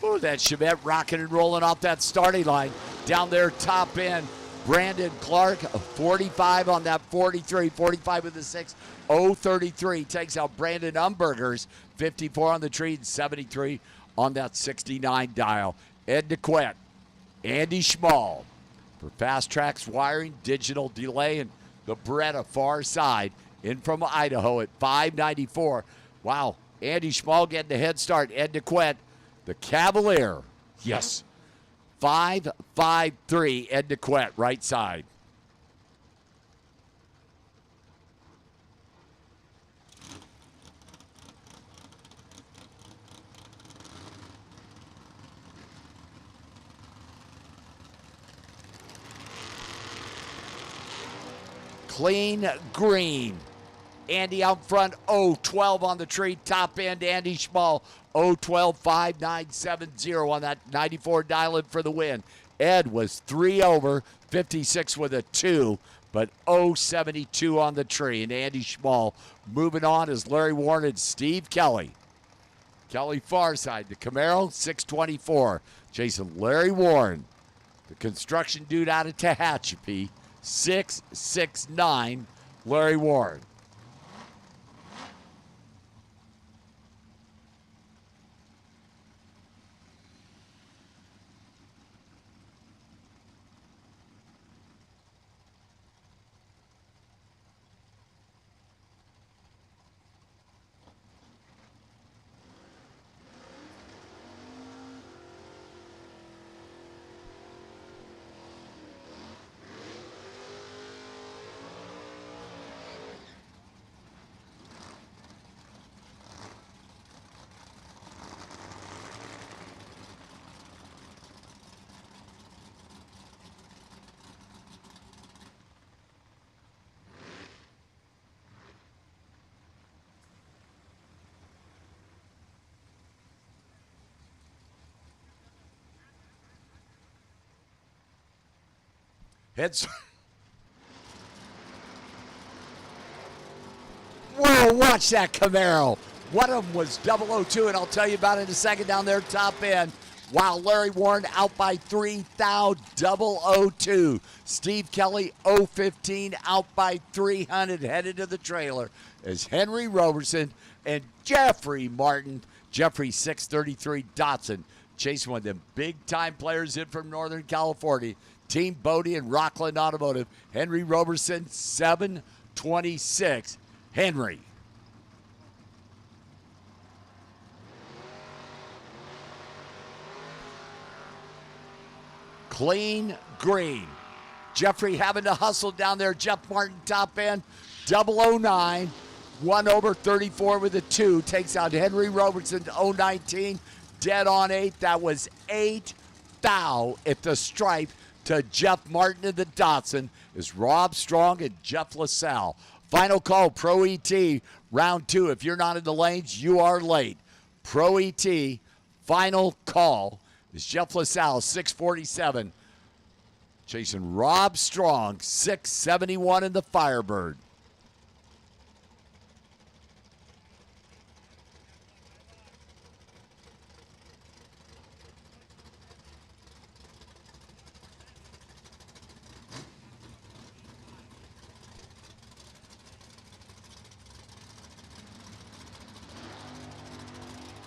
Ooh, that Chevette rocking and rolling off that starting line. Down there, top end, Brandon Clark, a 45 on that 43, 45 with the 6, 033 takes out Brandon Umberger's 54 on the tree and 73 on that 69 dial. Ed DeQuette, Andy Schmall for Fast Tracks Wiring, Digital Delay, and the Beretta far side in from Idaho at 594. Wow, Andy Schmall getting the head start. Ed DeQuette, the Cavalier, yes, 5-5-3, Ed DeQuette, right side. Clean green. Andy out front, 0-12 on the tree. Top end, Andy Schmall, 0-12-5-9-7-0 on that 94 dial in for the win. Ed was 3 over, 56 with a 2, but 0-72 on the tree. And Andy Schmall moving on is Larry Warren and Steve Kelly. Kelly far side, the Camaro, 624. Chasing Larry Warren, the construction dude out of Tehachapi, 669, Larry Warren. Heads. Whoa, watch that Camaro. One of them was 002, and I'll tell you about it in a second down there, top end. Wow, Larry Warren out by 3, Thou 002. Steve Kelly 015 out by 300, headed to the trailer as Henry Roberson and Jeffrey Martin. Jeffrey 633 Dotson chasing one of them big-time players in from Northern California. Team Bodie and Rockland Automotive. Henry Roberson, 726. Henry. Clean green. Jeffrey having to hustle down there. Jeff Martin top end, 009. 1 over 34 with a 2. Takes out Henry Robertson, 019. Dead on 8. That was 8 Thou at the stripe to Jeff Martin and the Dotson is Rob Strong and Jeff LaSalle. Final call, Pro ET, round 2. If you're not in the lanes, you are late. Pro ET, final call is Jeff LaSalle, 647. Chasing Rob Strong, 671 in the Firebird.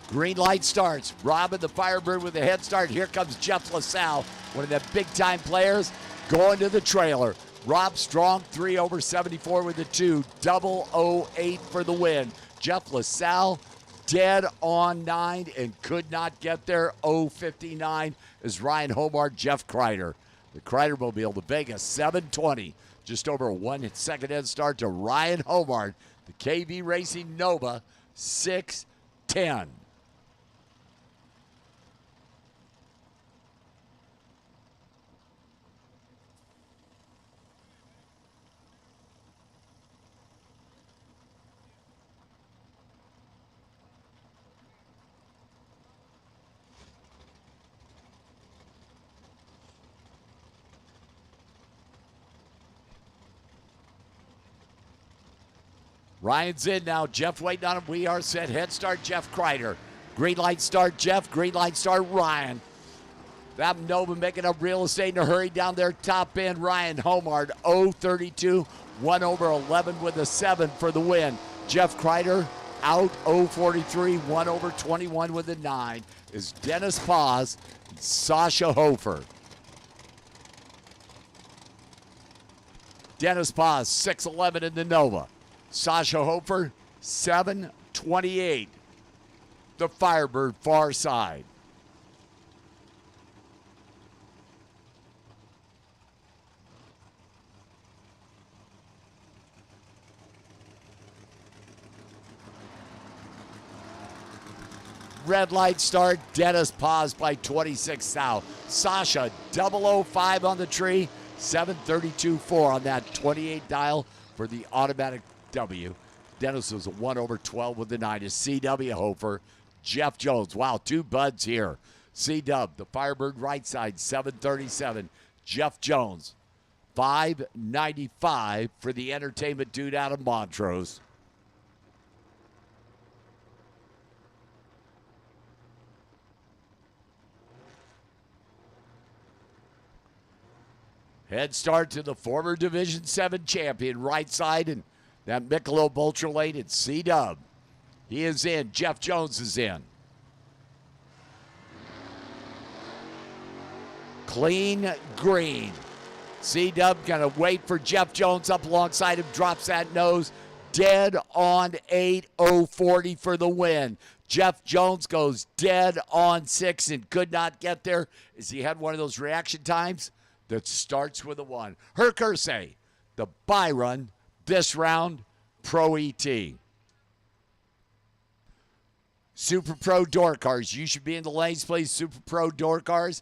Green light starts. Rob and the Firebird with a head start. Here comes Jeff LaSalle, one of the big-time players, going to the trailer. Rob Strong, 3 over 74 with a 2. 008 for the win. Jeff LaSalle, dead on 9 and could not get there. 059 is Ryan Hobart, Jeff Kreider. The Kreider Mobile to Vegas, 720. Just over a 1 second head start to Ryan Hobart. The KV Racing Nova, 610. Ryan's in now. Jeff waiting on him. We are set. Head start, Jeff Kreider. Green light start, Jeff. Green light start, Ryan. That Nova making up real estate in a hurry down there. Top end, Ryan Homard, 032. 1 over 11 with a 7 for the win. Jeff Kreider out 043. 1 over 21 with a 9 is Dennis Paz and Sasha Hofer. Dennis Paz, 6'11 in the Nova. Sasha Hofer, 728. The Firebird far side. Red light start. Dennis paused by 26 thou. Sasha 005 on the tree. 732-4 on that 28 dial for the automatic W. Dennis was a 1 over 12 with the 9 is C.W. Hofer. Jeff Jones. Wow, 2 buds here. C-Dub, the Firebird right side, 737. Jeff Jones, 595 for the entertainment dude out of Montrose. Head start to the former Division 7 champion, right side, and that Michelob Ultralate and C-Dub. He is in. Jeff Jones is in. Clean green. C-Dub going to wait for Jeff Jones up alongside him, drops that nose. Dead on 8:040 for the win. Jeff Jones goes dead on 6 and could not get there as he had one of those reaction times that starts with a 1. Hercursey, the Byron, this round, Pro ET. Super Pro door cars. You should be in the lanes, please. Super Pro door cars.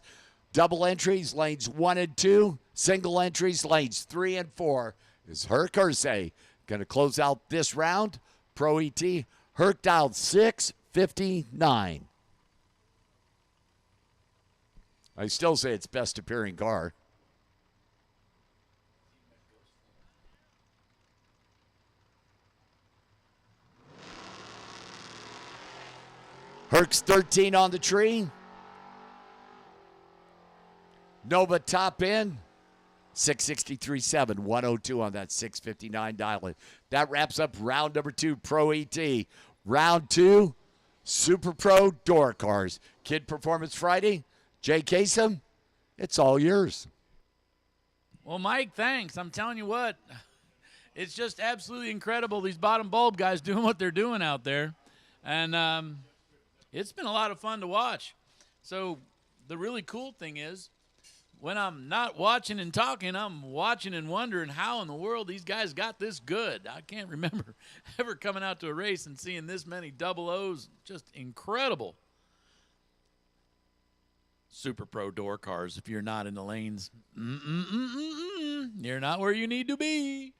Double entries, lanes 1 and 2. Single entries, lanes 3 and 4. Is Hercursey going to close out this round? Pro ET. Herc dialed 659. I still say it's best appearing car. Herc's 13 on the tree. Nova top end. 663.7, 102 on that 659 dial. That wraps up round number 2, Pro ET. Round 2, Super Pro door cars. Kid Performance Friday. Jay Kasem, it's all yours. Well, Mike, thanks. I'm telling you what, it's just absolutely incredible, these bottom bulb guys doing what they're doing out there. And it's been a lot of fun to watch. So the really cool thing is, when I'm not watching and talking, I'm watching and wondering how in the world these guys got this good. I can't remember ever coming out to a race and seeing this many double O's. Just incredible. Super Pro door cars, if you're not in the lanes, you're not where you need to be.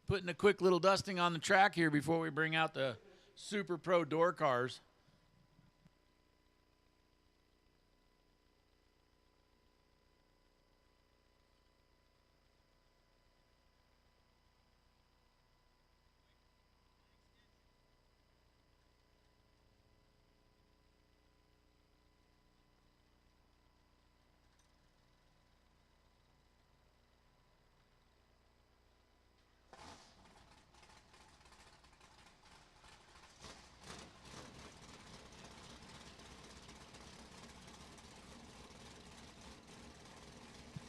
Putting a quick little dusting on the track here before we bring out the Super Pro door cars.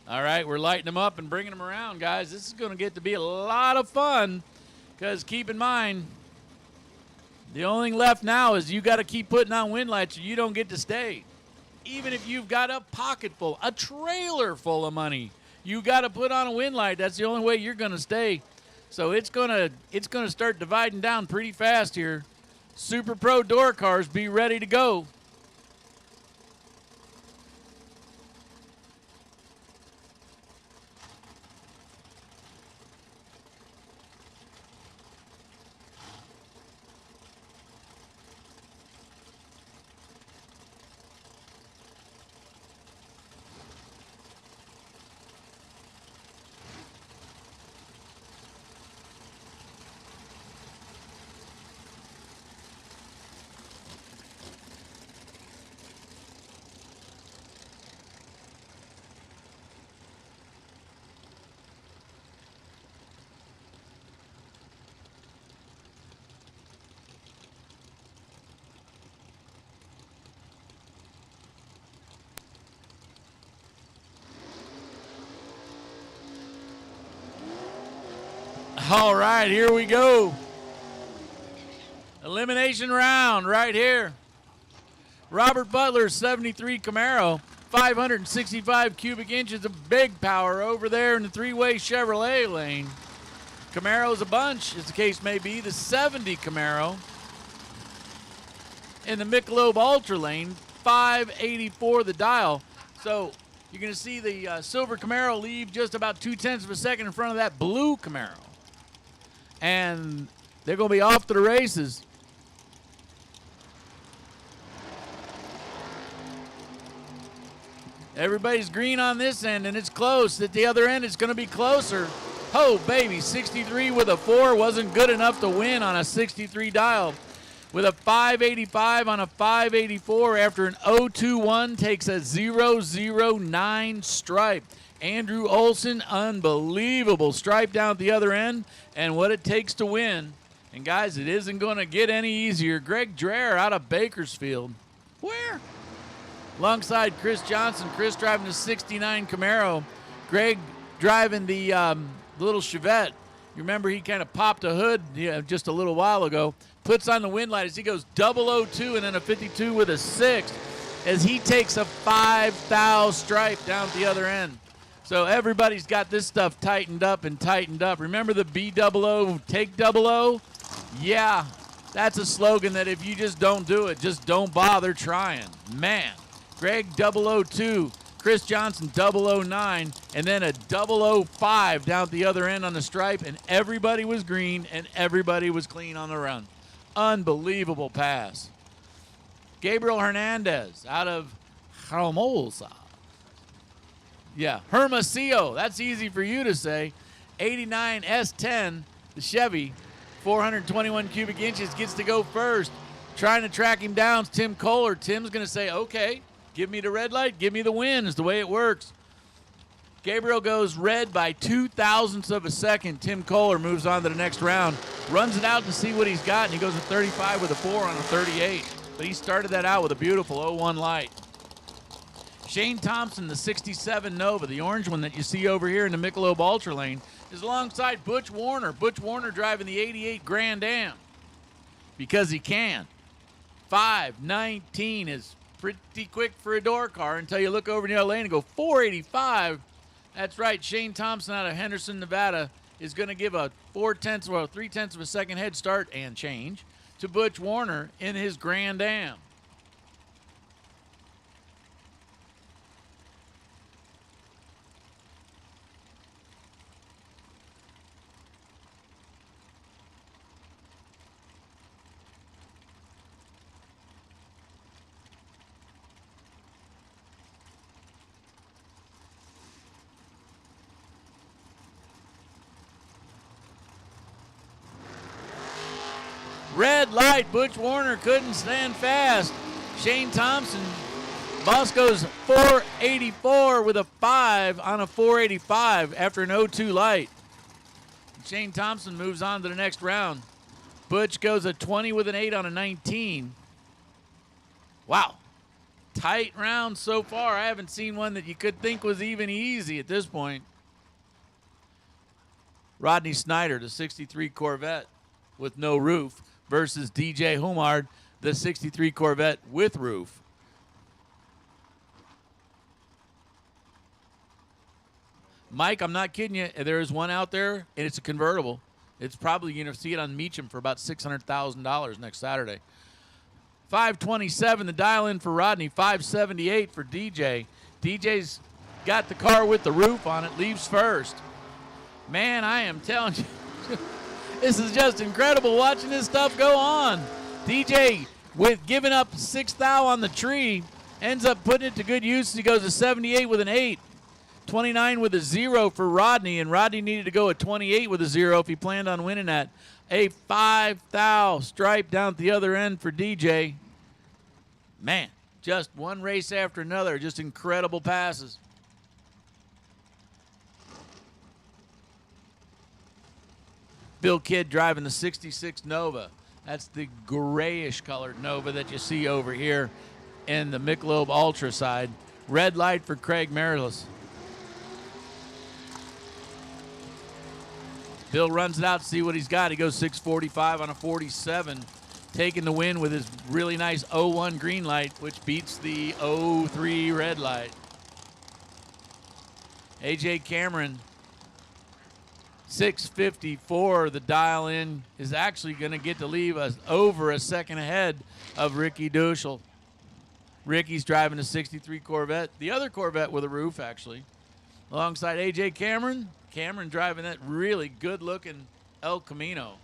All right, we're lighting them up and bringing them around, guys. This is going to get to be a lot of fun because keep in mind, the only thing left now is you got to keep putting on wind lights or you don't get to stay. Even if you've got a pocket full, a trailer full of money, you got to put on a wind light. That's the only way you're going to stay. So it's going to start dividing down pretty fast here. Super Pro door cars, be ready to go. All right, here we go. Elimination round right here. Robert Butler, 73 Camaro, 565 cubic inches of big power over there in the three-way Chevrolet lane. Camaro's a bunch, as the case may be. The 70 Camaro in the Michelob Ultra lane, 584 the dial. So you're going to see the silver Camaro leave just about 0.2 of a second in front of that blue Camaro. And they're going to be off to the races. Everybody's green on this end, and it's close. At the other end, it's going to be closer. Oh, baby, 63 with a 4 wasn't good enough to win on a 63 dial. With a 585 on a 584 after an 021 takes a 009 stripe. Andrew Olson, unbelievable stripe down at the other end, and what it takes to win. And, guys, it isn't going to get any easier. Greg Dreher out of Bakersfield. Where? Alongside Chris Johnson. Chris driving the 69 Camaro. Greg driving the little Chevette. You remember he kind of popped a hood just a little while ago. Puts on the wind light as he goes 002 and then a 52 with a 6 as he takes a 5 stripe down at the other end. So everybody's got this stuff tightened up and tightened up. Remember the B-00, take 00? Yeah, that's a slogan that if you just don't do it, just don't bother trying. Man. Greg 002, Chris Johnson 009, and then a 005 down at the other end on the stripe, and everybody was green and everybody was clean on the run. Unbelievable pass. Gabriel Hernandez out of Hermosa. Yeah, Hermosillo. That's easy for you to say. 89 S10, the Chevy, 421 cubic inches, gets to go first. Trying to track him down is Tim Kohler. Tim's going to say, okay. Give me the red light, give me the win is the way it works. Gabriel goes red by 0.02 of a second. Tim Kohler moves on to the next round. Runs it out to see what he's got, and he goes a 35 with a 4 on a 38. But he started that out with a beautiful 01 light. Shane Thompson, the 67 Nova, the orange one that you see over here in the Michelob Ultra lane, is alongside Butch Warner. Butch Warner driving the 88 Grand Am because he can. 5:19 is pretty quick for a door car until you look over in the other lane and go 485. That's right. Shane Thompson out of Henderson, Nevada is going to give a 0.3 of a second head start and change to Butch Warner in his Grand Am. Red light, Butch Warner couldn't stand fast. Shane Thompson, Bosco's 484 with a 5 on a 485 after an 02 light. Shane Thompson moves on to the next round. Butch goes a 20 with an 8 on a 19. Wow. Tight round so far. I haven't seen one that you could think was even easy at this point. Rodney Snyder, the 63 Corvette with no roof, versus DJ Humard, the 63 Corvette with roof. Mike, I'm not kidding you. There is one out there, and it's a convertible. It's probably going to see it on Meacham for about $600,000 next Saturday. 527, the dial in for Rodney. 578 for DJ. DJ's got the car with the roof on it, leaves first. Man, I am telling you. This is just incredible watching this stuff go on. DJ, with giving up 6 thou on the tree, ends up putting it to good use. He goes to 78 with an 8. 29 with a 0 for Rodney, and Rodney needed to go at 28 with a 0 if he planned on winning that. A 5 thou stripe down at the other end for DJ. Man, just one race after another, just incredible passes. Bill Kidd driving the 66 Nova. That's the grayish colored Nova that you see over here in the Michelob Ultra side. Red light for Craig Marilis. Bill runs it out to see what he's got. He goes 645 on a 47. taking the win with his really nice 01 green light, which beats the 03 red light. AJ Cameron, 6:54. The dial in is actually going to get to leave us over a second ahead of Ricky Duschel. Ricky's driving a 63 Corvette, the other Corvette with a roof, actually, alongside AJ Cameron. Cameron driving that really good-looking El Camino.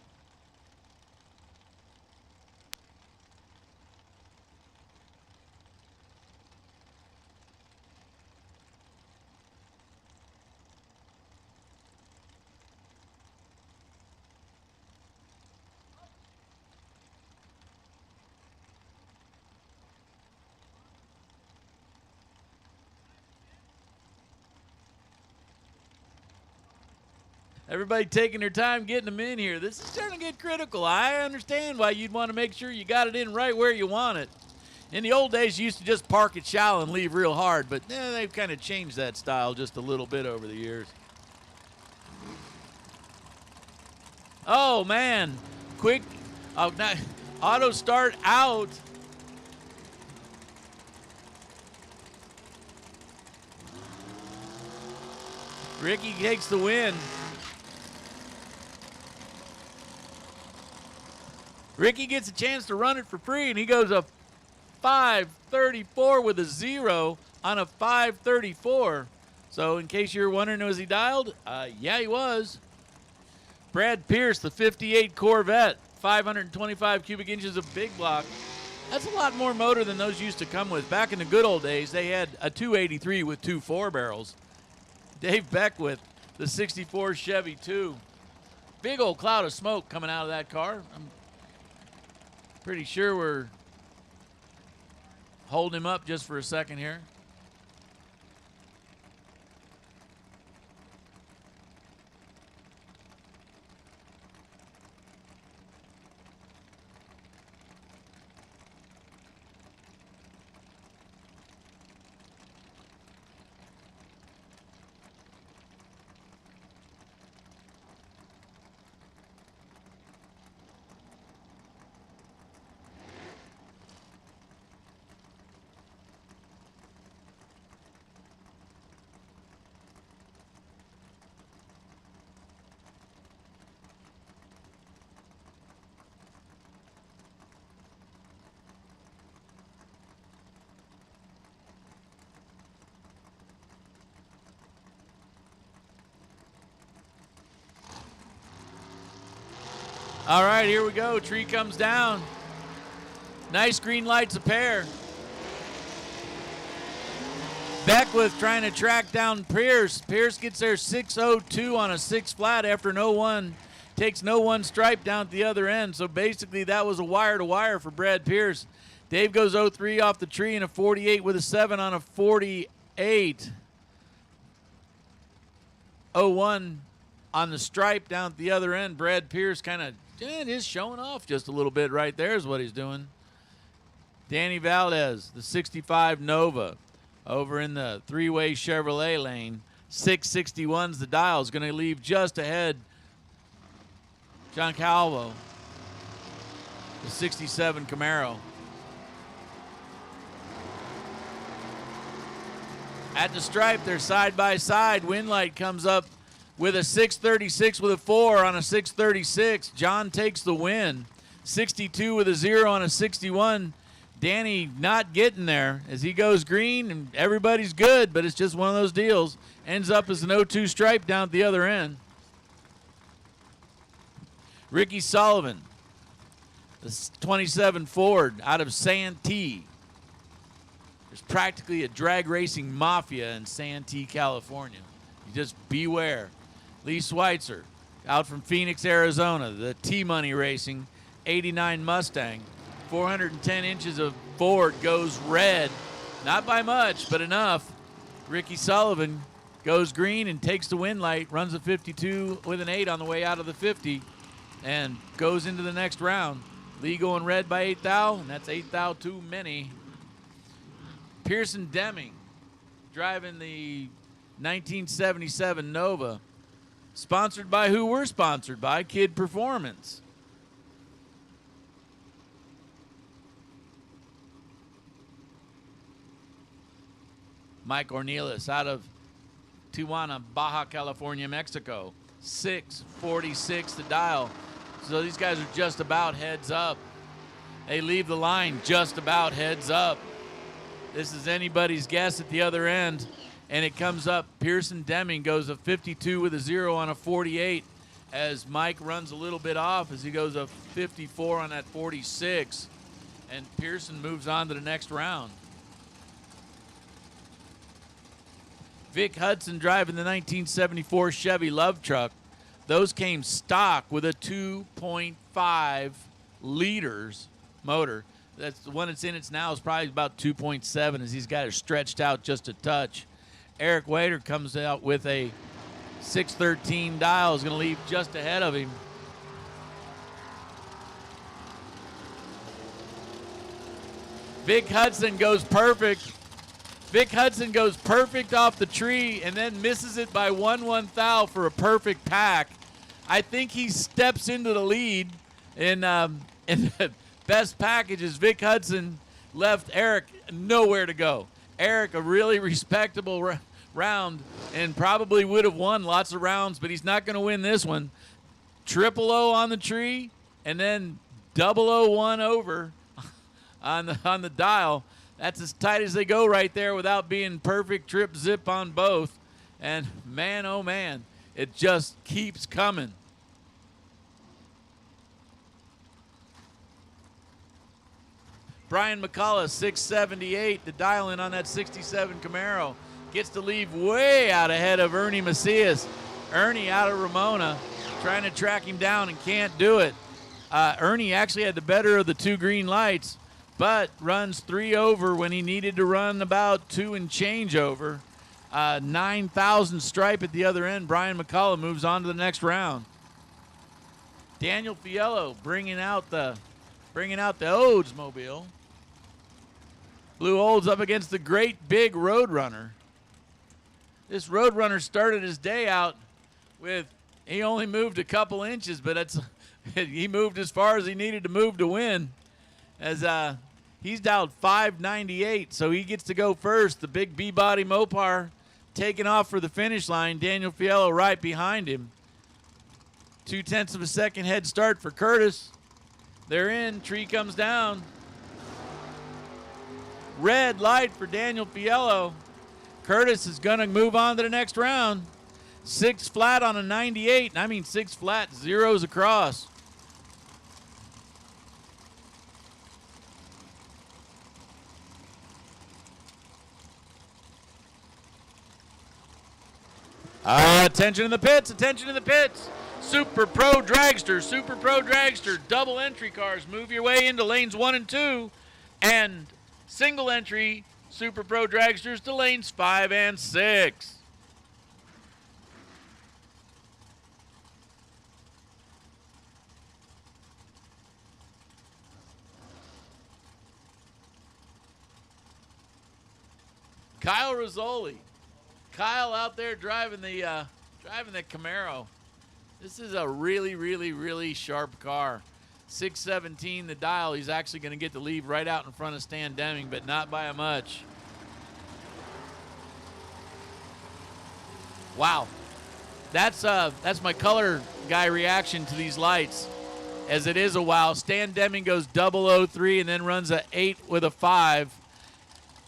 Everybody taking their time getting them in here. This is starting to get critical. I understand why you'd want to make sure you got it in right where you want it. In the old days, you used to just park it shallow and leave real hard, but they've kind of changed that style just a little bit over the years. Oh, man. Quick. Oh, auto start out. Ricky takes the win. Ricky gets a chance to run it for free, and he goes a 5:34 with a 0 on a 5:34. So in case you're wondering, was he dialed? Yeah, he was. Brad Pierce, the 58 Corvette, 525 cubic inches of big block. That's a lot more motor than those used to come with. Back in the good old days, they had a 283 with 2 4-barrels. Dave Beckwith, the 64 Chevy 2. Big old cloud of smoke coming out of that car. I'm pretty sure we're holding him up just for a second here. All right, here we go. Tree comes down. Nice green lights a pair. Beckwith trying to track down Pierce. Pierce gets there 6:02 on a 6 flat after an 01. Takes no 1 stripe down at the other end. So basically that was a wire to wire for Brad Pierce. Dave goes 03 off the tree and a 48 with a 7 on a 48. 01 on the stripe down at the other end. Brad Pierce kind of is showing off just a little bit right there is what he's doing. Danny Valdez, the 65 Nova, over in the 3-way Chevrolet lane. 661's the dial. Is going to leave just ahead John Calvo, the 67 Camaro. At the stripe, they're side by side. Winlight comes up with a 636 with a 4 on a 636. John takes the win. 62 with a 0 on a 61. Danny not getting there as he goes green, and everybody's good, but it's just one of those deals. Ends up as an 02 stripe down at the other end. Ricky Sullivan, the 27 Ford out of Santee. There's practically a drag racing mafia in Santee, California. You just beware. Lee Schweitzer, out from Phoenix, Arizona, the T-Money Racing, 89 Mustang. 410 inches of Ford goes red. Not by much, but enough. Ricky Sullivan goes green and takes the win light, runs a 52 with an 8 on the way out of the 50, and goes into the next round. Lee going red by 8 thou, and that's 8 thou too many. Pearson Deming driving the 1977 Nova. Sponsored by who we're sponsored by, Kid Performance. Mike Ornelas out of Tijuana, Baja California, Mexico. 6:46 to dial. So these guys are just about heads up. They leave the line just about heads up. This is anybody's guess at the other end. And it comes up. Pearson Deming goes a 52 with a 0 on a 48 as Mike runs a little bit off as he goes a 54 on that 46. And Pearson moves on to the next round. Vic Hudson driving the 1974 Chevy Love Truck. Those came stock with a 2.5 liters motor. That's the one that's in it now is probably about 2.7 as he's got it stretched out just a touch. Eric Wader comes out with a 613 dial, is going to leave just ahead of him. Vic Hudson goes perfect. Vic Hudson goes perfect off the tree and then misses it by 1/1000 for a perfect pack. I think he steps into the lead in the best packages. Vic Hudson left Eric nowhere to go. Eric, a really respectable round and probably would have won lots of rounds, but he's not going to win this one. 000 on the tree and then 001 over on the dial. That's as tight as they go right there without being perfect trip zip on both. And man, oh man, it just keeps coming. Brian McCullough, 678 to dial in on that 67 Camaro. Gets to leave way out ahead of Ernie Macias. Ernie out of Ramona, trying to track him down and can't do it. Ernie actually had the better of the two green lights, but runs 3 over when he needed to run about 2 and change over. 9,000 stripe at the other end. Brian McCullough moves on to the next round. Daniel Fiello bringing out the Oldsmobile. Blue Olds up against the great big Roadrunner. This Roadrunner started his day out with, he only moved a couple inches, but he moved as far as he needed to move to win. As he's dialed 598, so he gets to go first. The big B-body Mopar taking off for the finish line. Daniel Fiello right behind him. 0.2 of a second head start for Curtis. They're in. Tree comes down. Red light for Daniel Fiello. Curtis is going to move on to the next round. 6 flat on a 98. I mean 6 flat, zeros across. Attention in the pits, attention in the pits. Super Pro Dragster, double entry cars. Move your way into lanes 1 and 2. And single entry Super Pro Dragsters to lanes 5 and 6. Kyle Rizzoli. Kyle out there driving the Camaro. This is a really, really, really sharp car. 617 the dial. He's actually going to get the lead right out in front of Stan Deming, but not by a much. Wow. That's my color guy reaction to these lights, as it is a wow. Stan Deming goes 003 and then runs a 8 with a 5.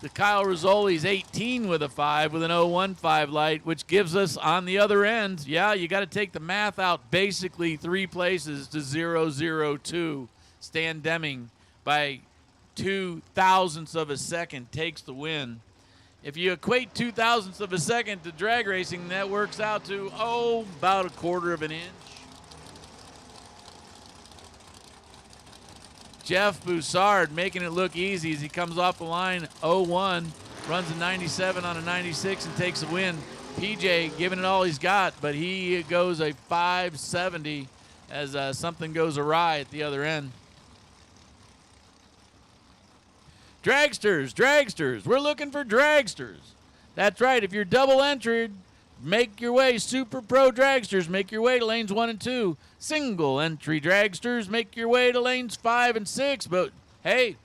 The Kyle Rizzoli's 18 with a 5 with an 015 light, which gives us on the other end, yeah, you got to take the math out, basically 3 places to 002. Stan Deming by 0.02 of a second takes the win. If you equate 0.02 of a second to drag racing, that works out to, about 1/4 of an inch. Jeff Boussard making it look easy as he comes off the line 0-1, runs a 97 on a 96 and takes a win. PJ giving it all he's got, but he goes a 570 as something goes awry at the other end. Dragsters, we're looking for dragsters. That's right, if you're double entered, make your way. Super Pro Dragsters, make your way to lanes 1 and 2. Single entry Dragsters, make your way to lanes 5 and 6. But hey,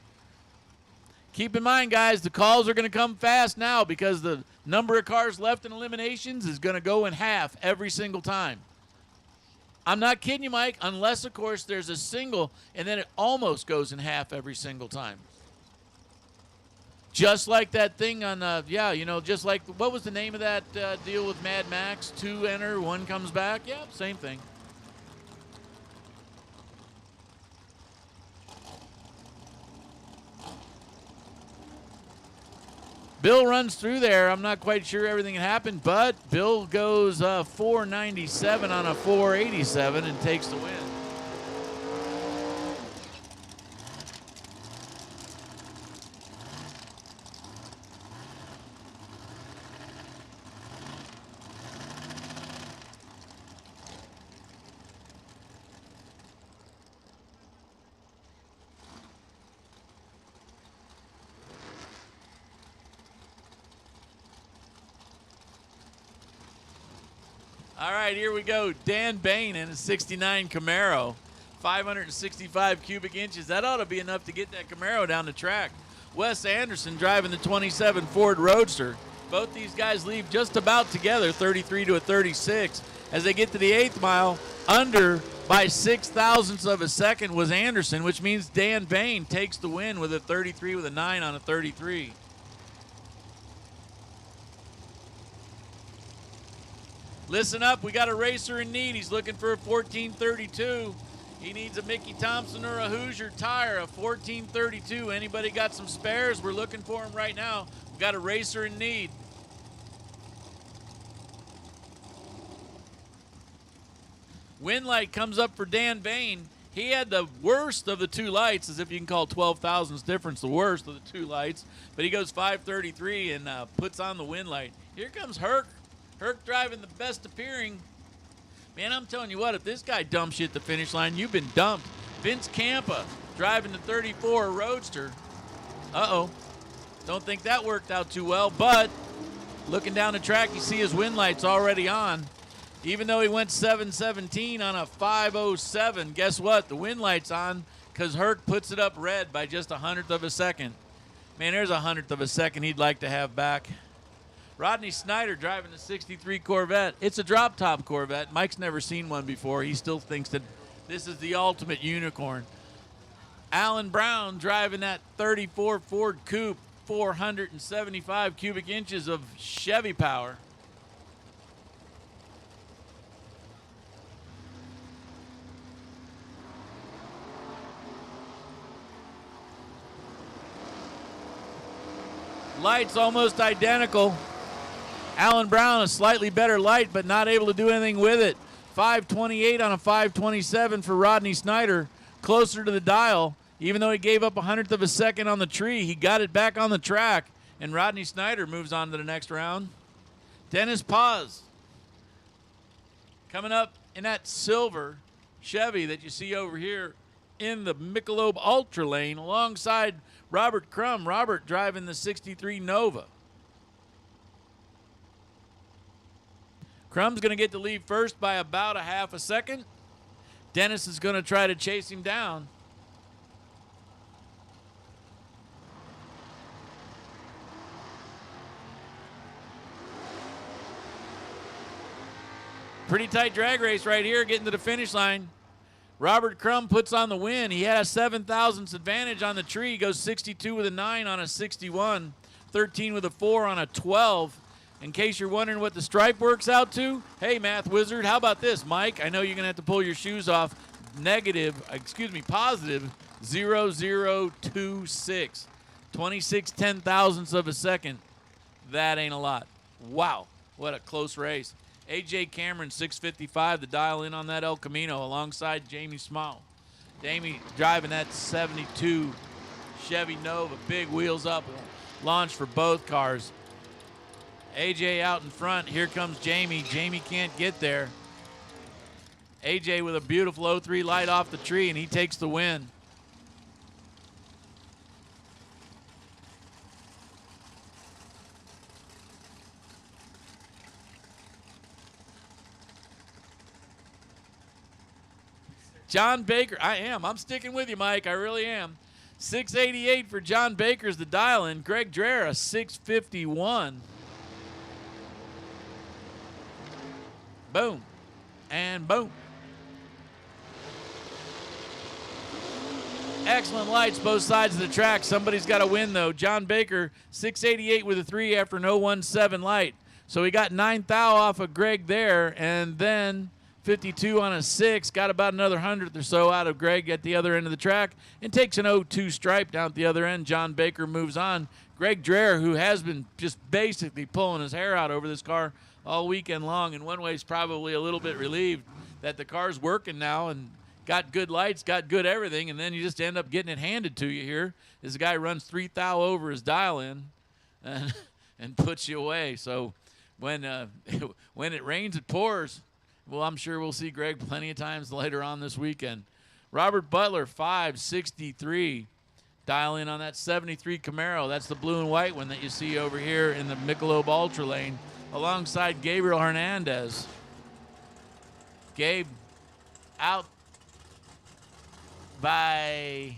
Keep in mind, guys, the calls are going to come fast now because the number of cars left in eliminations is going to go in half every single time. I'm not kidding you, Mike, unless, of course, there's a single, and then it almost goes in half every single time. Just like that thing on, just like, what was the name of that deal with Mad Max? 2 enter, 1 comes back? Yeah, same thing. Bill runs through there. I'm not quite sure everything that happened, but Bill goes 497 on a 487 and takes the win. All right, here we go. Dan Bain in a 69 Camaro, 565 cubic inches. That ought to be enough to get that Camaro down the track. Wes Anderson driving the 27 Ford Roadster. Both these guys leave just about together, 33 to a 36. As they get to the 8th mile, under by 0.06 of a second was Anderson, which means Dan Bain takes the win with a 33 with a 9 on a 33. Listen up, we got a racer in need. He's looking for a 1432. He needs a Mickey Thompson or a Hoosier tire, a 1432. Anybody got some spares? We're looking for him right now. We got a racer in need. Wind light comes up for Dan Bain. He had the worst of the 2 lights, as if you can call 12 thousandths difference the worst of the 2 lights. But he goes 533 and puts on the wind light. Here comes Herc. Herc driving the best appearing. Man, I'm telling you what, if this guy dumps you at the finish line, you've been dumped. Vince Campa driving the 34 Roadster. Uh-oh. Don't think that worked out too well, but looking down the track, you see his wind lights already on. Even though he went 717 on a 507, guess what? The wind light's on because Herc puts it up red by just 100th of a second. Man, there's 100th of a second he'd like to have back. Rodney Snyder driving the 63 Corvette. It's a drop-top Corvette. Mike's never seen one before. He still thinks that this is the ultimate unicorn. Alan Brown driving that 34 Ford Coupe, 475 cubic inches of Chevy power. Lights almost identical. Alan Brown, a slightly better light, but not able to do anything with it. 528 on a 527 for Rodney Snyder. Closer to the dial. Even though he gave up 100th of a second on the tree, he got it back on the track. And Rodney Snyder moves on to the next round. Dennis Paz coming up in that silver Chevy that you see over here in the Michelob Ultra lane alongside Robert Crum. Robert driving the 63 Nova. Crum's going to get to lead first by about a half a second. Dennis is going to try to chase him down. Pretty tight drag race right here, getting to the finish line. Robert Crum puts on the win. He had a 7,000ths advantage on the tree. He goes 62 with a 9 on a 61, 13 with a 4 on a 12. In case you're wondering what the stripe works out to, hey, Math Wizard, how about this, Mike? I know you're going to have to pull your shoes off. Positive 0.0026. 26 10,000ths of a second. That ain't a lot. Wow, what a close race. A.J. Cameron, 655, the dial in on that El Camino alongside Jamie Small. Jamie driving that 72 Chevy Nova, big wheels up, launch for both cars. A.J. out in front. Here comes Jamie. Jamie can't get there. A.J. with a beautiful 03 light off the tree, and he takes the win. John Baker, I am. I'm sticking with you, Mike. I really am. 688 for John Baker's the dial-in. Greg Dreher, a 651. Boom. And boom. Excellent lights both sides of the track. Somebody's got to win, though. John Baker, 688 with a 3 after an 017 light. So he got 9 thou off of Greg there, and then 52 on a 6. Got about another 100th or so out of Greg at the other end of the track and takes an 0-2 stripe down at the other end. John Baker moves on. Greg Dreher, who has been just basically pulling his hair out over this car all weekend long, in one way is probably a little bit relieved that the car's working now and got good lights, got good everything, and then you just end up getting it handed to you here. This guy runs 3 thou over his dial-in and puts you away. So when it rains, it pours. Well, I'm sure we'll see Greg plenty of times later on this weekend. Robert Butler, 563. Dial in on that 73 Camaro. That's the blue and white one that you see over here in the Michelob Ultra lane alongside Gabriel Hernandez. Gabe out by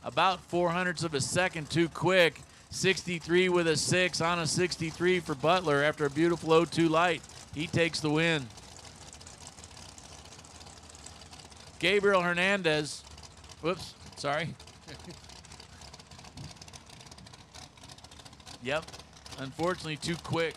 about 0.04 of a second too quick. 63 with a 6 on a 63 for Butler after a beautiful 0-2 light. He takes the win. Gabriel Hernandez, whoops, sorry. Yep, unfortunately too quick.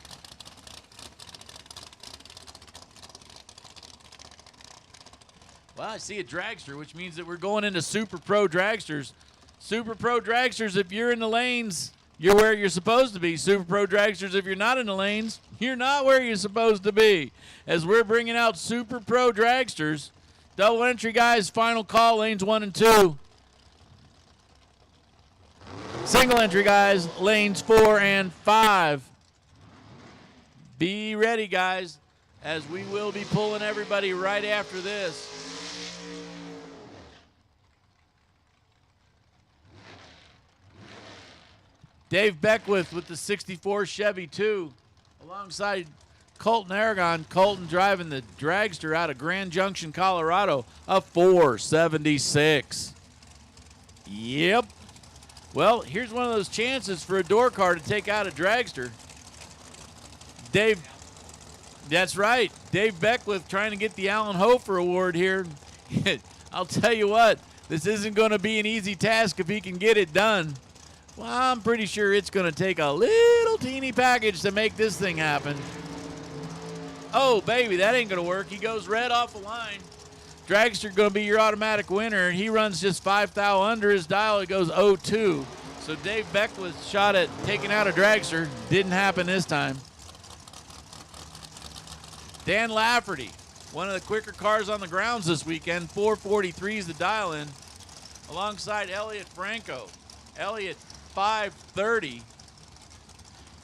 Well, I see a dragster, which means that we're going into Super Pro dragsters. Super Pro dragsters, if you're in the lanes, you're where you're supposed to be. Super Pro dragsters, if you're not in the lanes, you're not where you're supposed to be. As we're bringing out Super Pro dragsters, double entry guys, final call, lanes 1 and 2. Single entry guys, lanes 4 and 5. Be ready, guys, as we will be pulling everybody right after this. Dave Beckwith with the 64 Chevy 2 alongside Colton Aragon. Colton driving the dragster out of Grand Junction, Colorado, a 476. Yep. Well, here's one of those chances for a door car to take out a dragster. Dave, that's right. Dave Beckwith trying to get the Alan Hofer Award here. I'll tell you what, this isn't going to be an easy task if he can get it done. Well, I'm pretty sure it's going to take a little teeny package to make this thing happen. Oh, baby, that ain't going to work. He goes red off the line. Dragster going to be your automatic winner, and he runs just 5 thou under his dial. It goes 0-2. So Dave Beckwith shot at taking out a dragster. Didn't happen this time. Dan Lafferty, one of the quicker cars on the grounds this weekend. 443 is the dial-in, alongside Elliot Franco. Elliot, 530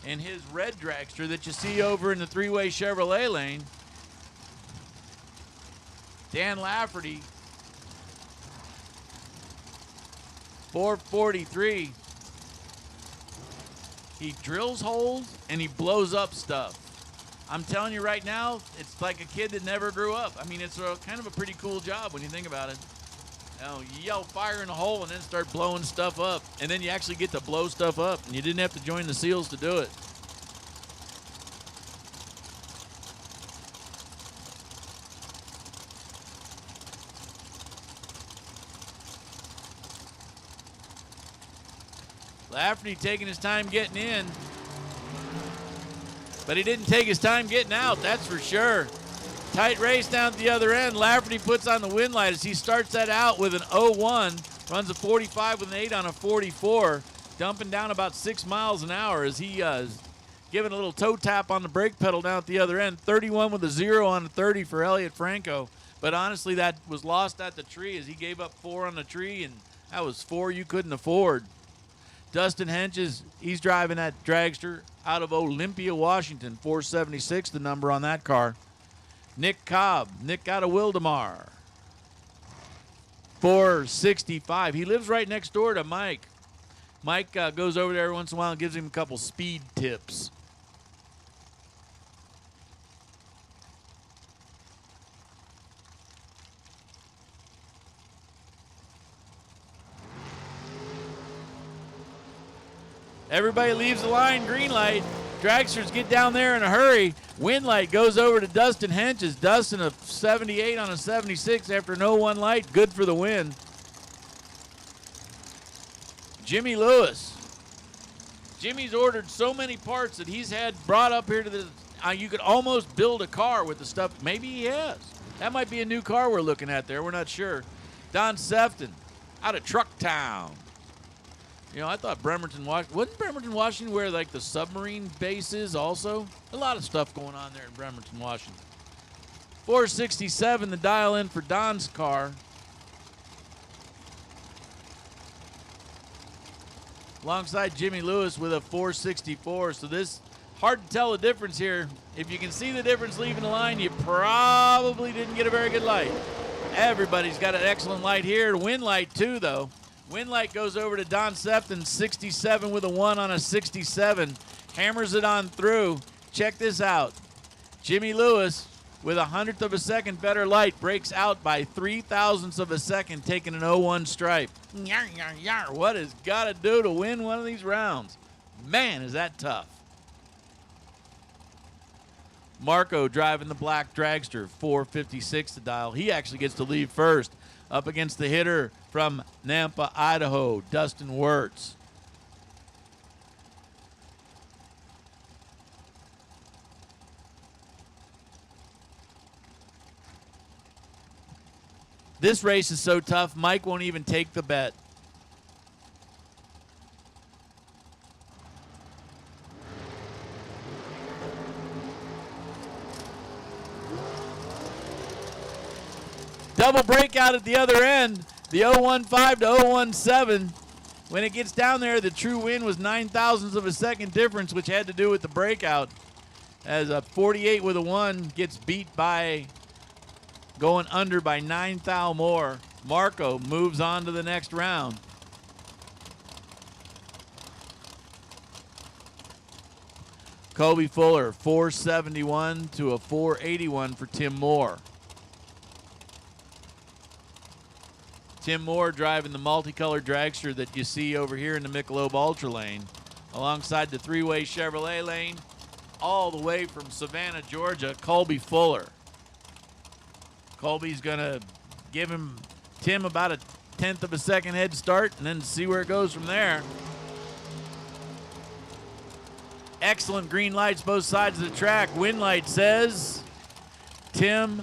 in his red dragster that you see over in the three-way Chevrolet lane. Dan Lafferty, 443. He drills holes and he blows up stuff. I'm telling you right now, it's like a kid that never grew up. I mean, it's kind of a pretty cool job when you think about it. You know, you yell fire in a hole and then start blowing stuff up. And then you actually get to blow stuff up. And you didn't have to join the SEALs to do it. Lafferty taking his time getting in. But he didn't take his time getting out, that's for sure. Tight race down at the other end. Lafferty puts on the wind light as he starts that out with an 0-1. Runs a 45 with an 8 on a 44. Dumping down about 6 miles an hour as he giving a little toe tap on the brake pedal down at the other end. 31 with a 0 on a 30 for Elliot Franco. But honestly, that was lost at the tree as he gave up 4 on the tree, and that was 4 you couldn't afford. Dustin Henches, he's driving that dragster out of Olympia, Washington. 476, the number on that car. Nick Cobb, Nick out of Wildemar. 465. He lives right next door to Mike. Mike goes over there every once in a while and gives him a couple speed tips. Everybody leaves the line, green light. Dragsters get down there in a hurry. Wind light goes over to Dustin Henches. Dustin a 78 on a 76 after an 0-1 light. Good for the win. Jimmy Lewis. Jimmy's ordered so many parts that he's had brought up here to the. You could almost build a car with the stuff. Maybe he has. That might be a new car we're looking at there. We're not sure. Don Sefton out of Trucktown. You know, I thought Bremerton, wasn't Bremerton, Washington where like the submarine base is also? A lot of stuff going on there in Bremerton, Washington. 467, the dial in for Don's car. Alongside Jimmy Lewis with a 464. So this, hard to tell the difference here. If you can see the difference leaving the line, you probably didn't get a very good light. Everybody's got an excellent light here. Wind light too, though. Wind light goes over to Don Sefton, 67 with a 1 on a 67. Hammers it on through. Check this out. Jimmy Lewis, with 100th of a second better light, breaks out by 3,000ths of a second, taking an 0-1 stripe. Yar, yar, yar. What has got to do to win one of these rounds? Man, is that tough. Marco driving the black dragster, 456 to dial. He actually gets to leave first. Up against the hitter from Nampa, Idaho, Dustin Wirtz. This race is so tough, Mike won't even take the bet. Double breakout at the other end, the 015 to 017. When it gets down there, the true win was 9,000ths of a second difference, which had to do with the breakout. As a 48 with a 1 gets beat by going under by 9 thou more. Marco moves on to the next round. Kobe Fuller, 471 to a 481 for Tim Moore. Tim Moore driving the multicolored dragster that you see over here in the Michelob Ultra lane, alongside the three-way Chevrolet lane, all the way from Savannah, Georgia, Colby Fuller. Colby's going to give Tim about a 1/10 of a second head start and then see where it goes from there. Excellent green lights both sides of the track. Wind light says Tim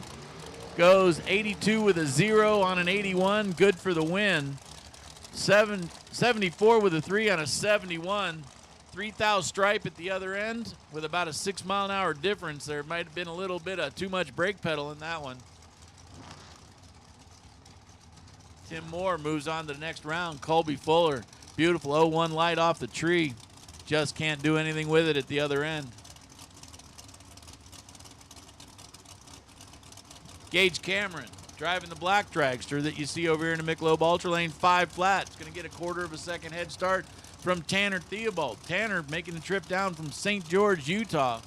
goes 82 with a 0 on an 81. Good for the win. 74 with a 3 on a 71. 3,000 stripe at the other end with about a 6 mile an hour difference. There might have been a little bit of too much brake pedal in that one. Tim Moore moves on to the next round. Colby Fuller, beautiful 0-1 light off the tree. Just can't do anything with it at the other end. Gage Cameron driving the black dragster that you see over here in the Michelob Ultra lane, 5 flat. It's going to get a 1/4 of a second head start from Tanner Theobald. Tanner making the trip down from St. George, Utah.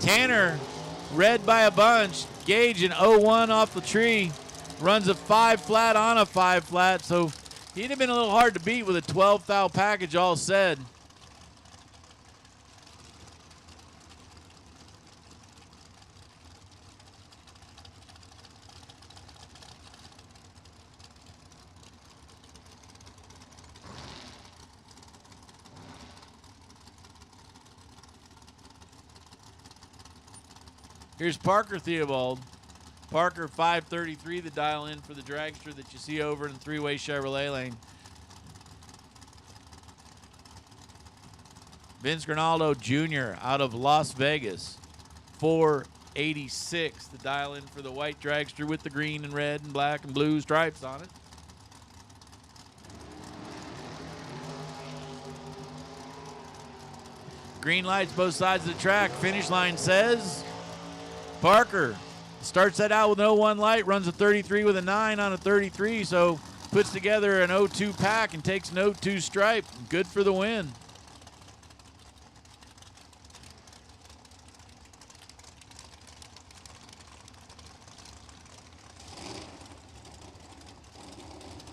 Tanner, red by a bunch. Gage an 0-1 off the tree. Runs a 5 flat on a 5 flat. So he'd have been a little hard to beat with a 12 thou package all said. Here's Parker Theobald. Parker 533, the dial in for the dragster that you see over in the three-way Chevrolet lane. Vince Grinaldo Jr. out of Las Vegas, 486, the dial in for the white dragster with the green and red and black and blue stripes on it. Green lights both sides of the track. Finish line says Parker Starts that out with an 01 light, runs a 33 with a 9 on a 33, so puts together an 02 pack and takes an 02 stripe. Good for the win.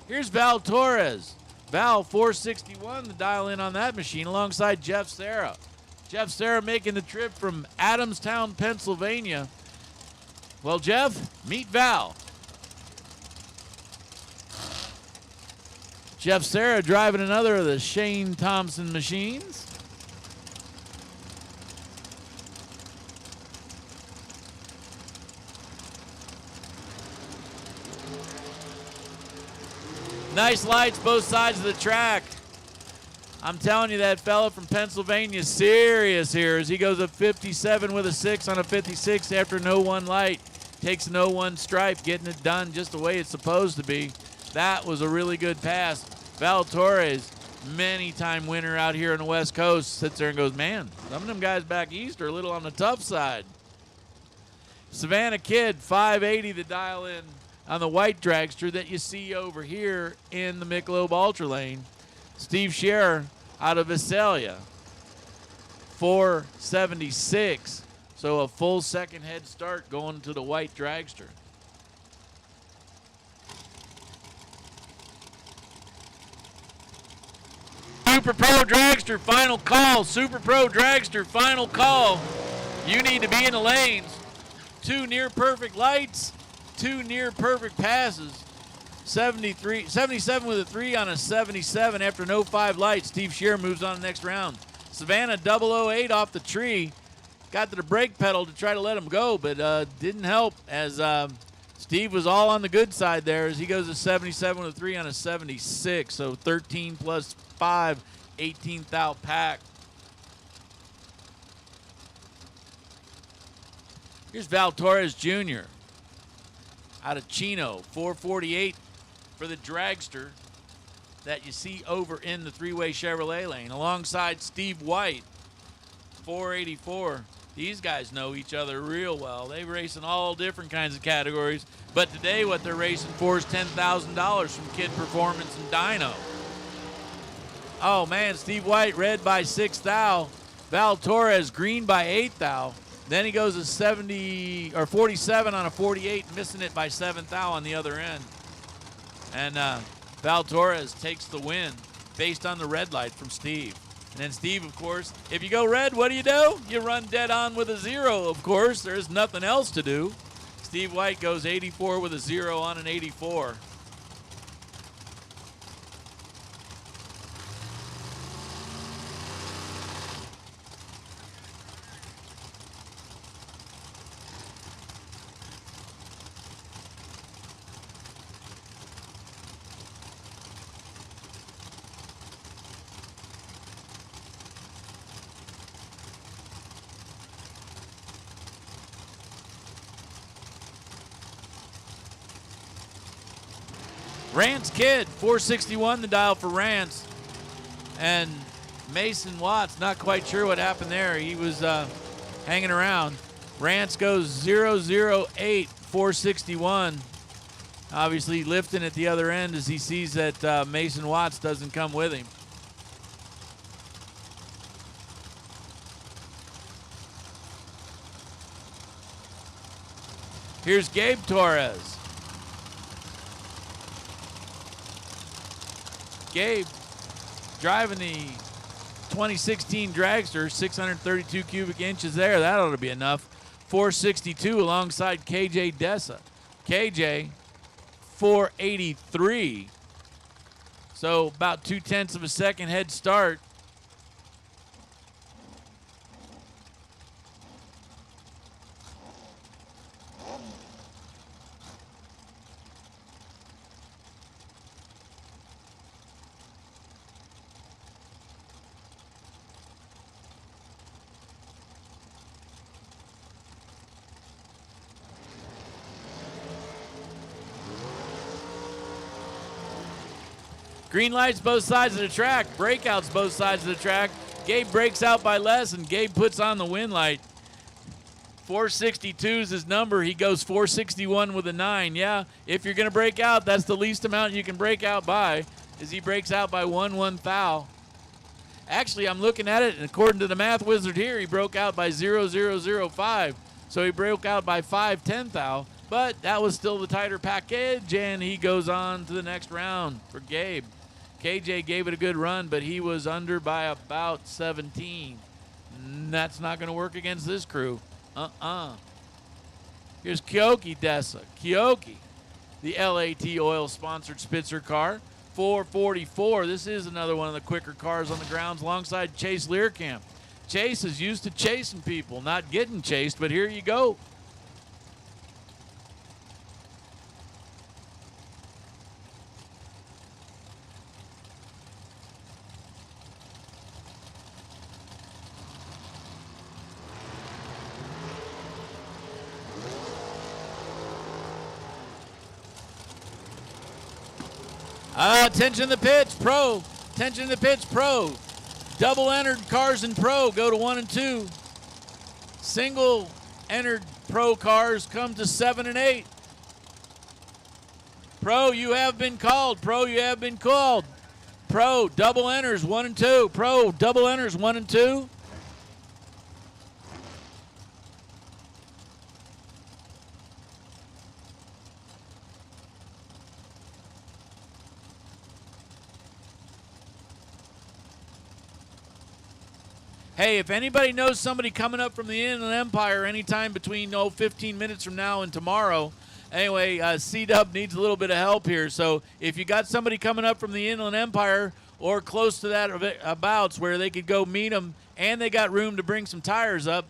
Here's Val Torres. Val 461 to dial in on that machine alongside Jeff Serra. Jeff Serra making the trip from Adamstown, Pennsylvania. Well, Jeff, meet Val. Jeff Serra driving another of the Shane Thompson machines. Nice lights both sides of the track. I'm telling you, that fella from Pennsylvania is serious here as he goes a 57 with a 6 on a 56 after an 01 light. Takes an 01 stripe, getting it done just the way it's supposed to be. That was a really good pass. Val Torres, many-time winner out here on the West Coast, sits there and goes, man, some of them guys back east are a little on the tough side. Savannah Kidd, 580 to dial in on the white dragster that you see over here in the Michelob Ultra Lane. Steve Scherer out of Visalia, 476. So a full second head start going to the white dragster. Super Pro Dragster final call. Super Pro Dragster final call. You need to be in the lanes. 2 near perfect lights, 2 near perfect passes. 77 with a 3 on a 77 after an 05 light. Steve Scherer moves on the next round. Savannah 008 off the tree. Got to the brake pedal to try to let him go, but didn't help as Steve was all on the good side there as he goes to 77 with a 3 on a 76. So 13 plus 5, 18th out pack. Here's Val Torres Jr. out of Chino, 448 for the dragster that you see over in the three-way Chevrolet lane alongside Steve White, 484. These guys know each other real well. They race in all different kinds of categories, but today what they're racing for is $10,000 from Kid Performance and Dyno. Oh man, Steve White red by 6 thou. Val Torres green by 8 thou. Then he goes to 70 or 47 on a 48, missing it by 7 thou on the other end. And Val Torres takes the win based on the red light from Steve. And then Steve, of course, if you go red, what do? You run dead on with a 0, of course. There's nothing else to do. Steve White goes 84 with a 0 on an 84. Rance Kidd, 461 the dial for Rance. And Mason Watts, not quite sure what happened there. He was hanging around. Rance goes 008, 461. Obviously lifting at the other end as he sees that Mason Watts doesn't come with him. Here's Gabe Torres. Gabe driving the 2016 Dragster, 632 cubic inches there. That ought to be enough. 462 alongside KJ Dessa. KJ, 483. So about 0.2 of a second head start. Green lights both sides of the track. Breakouts both sides of the track. Gabe breaks out by less, and Gabe puts on the win light. 462 is his number. He goes 461 with a 9. Yeah, if you're going to break out, that's the least amount you can break out by, is he breaks out by 1 thou. Actually, I'm looking at it, and according to the math wizard here, he broke out by 0.005. So he broke out by 5/10 thou, but that was still the tighter package, and he goes on to the next round for Gabe. KJ gave it a good run, but he was under by about 17. That's not going to work against this crew. Here's Kyoki Dessa. Kyoki, the LAT oil-sponsored Spitzer car. 444. This is another one of the quicker cars on the grounds alongside Chase Learcamp. Chase is used to chasing people, not getting chased, but here you go. Attention the pits, Pro. Attention the pits, Pro. Double entered cars in Pro go to 1 and 2. Single entered Pro cars come to 7 and 8. Pro, you have been called. Pro, you have been called. Pro, double enters 1 and 2. Pro, double enters 1 and 2. Hey, if anybody knows somebody coming up from the Inland Empire anytime between 15 minutes from now and tomorrow, anyway, C-Dub needs a little bit of help here. So if you got somebody coming up from the Inland Empire or close to that abouts where they could go meet them and they got room to bring some tires up,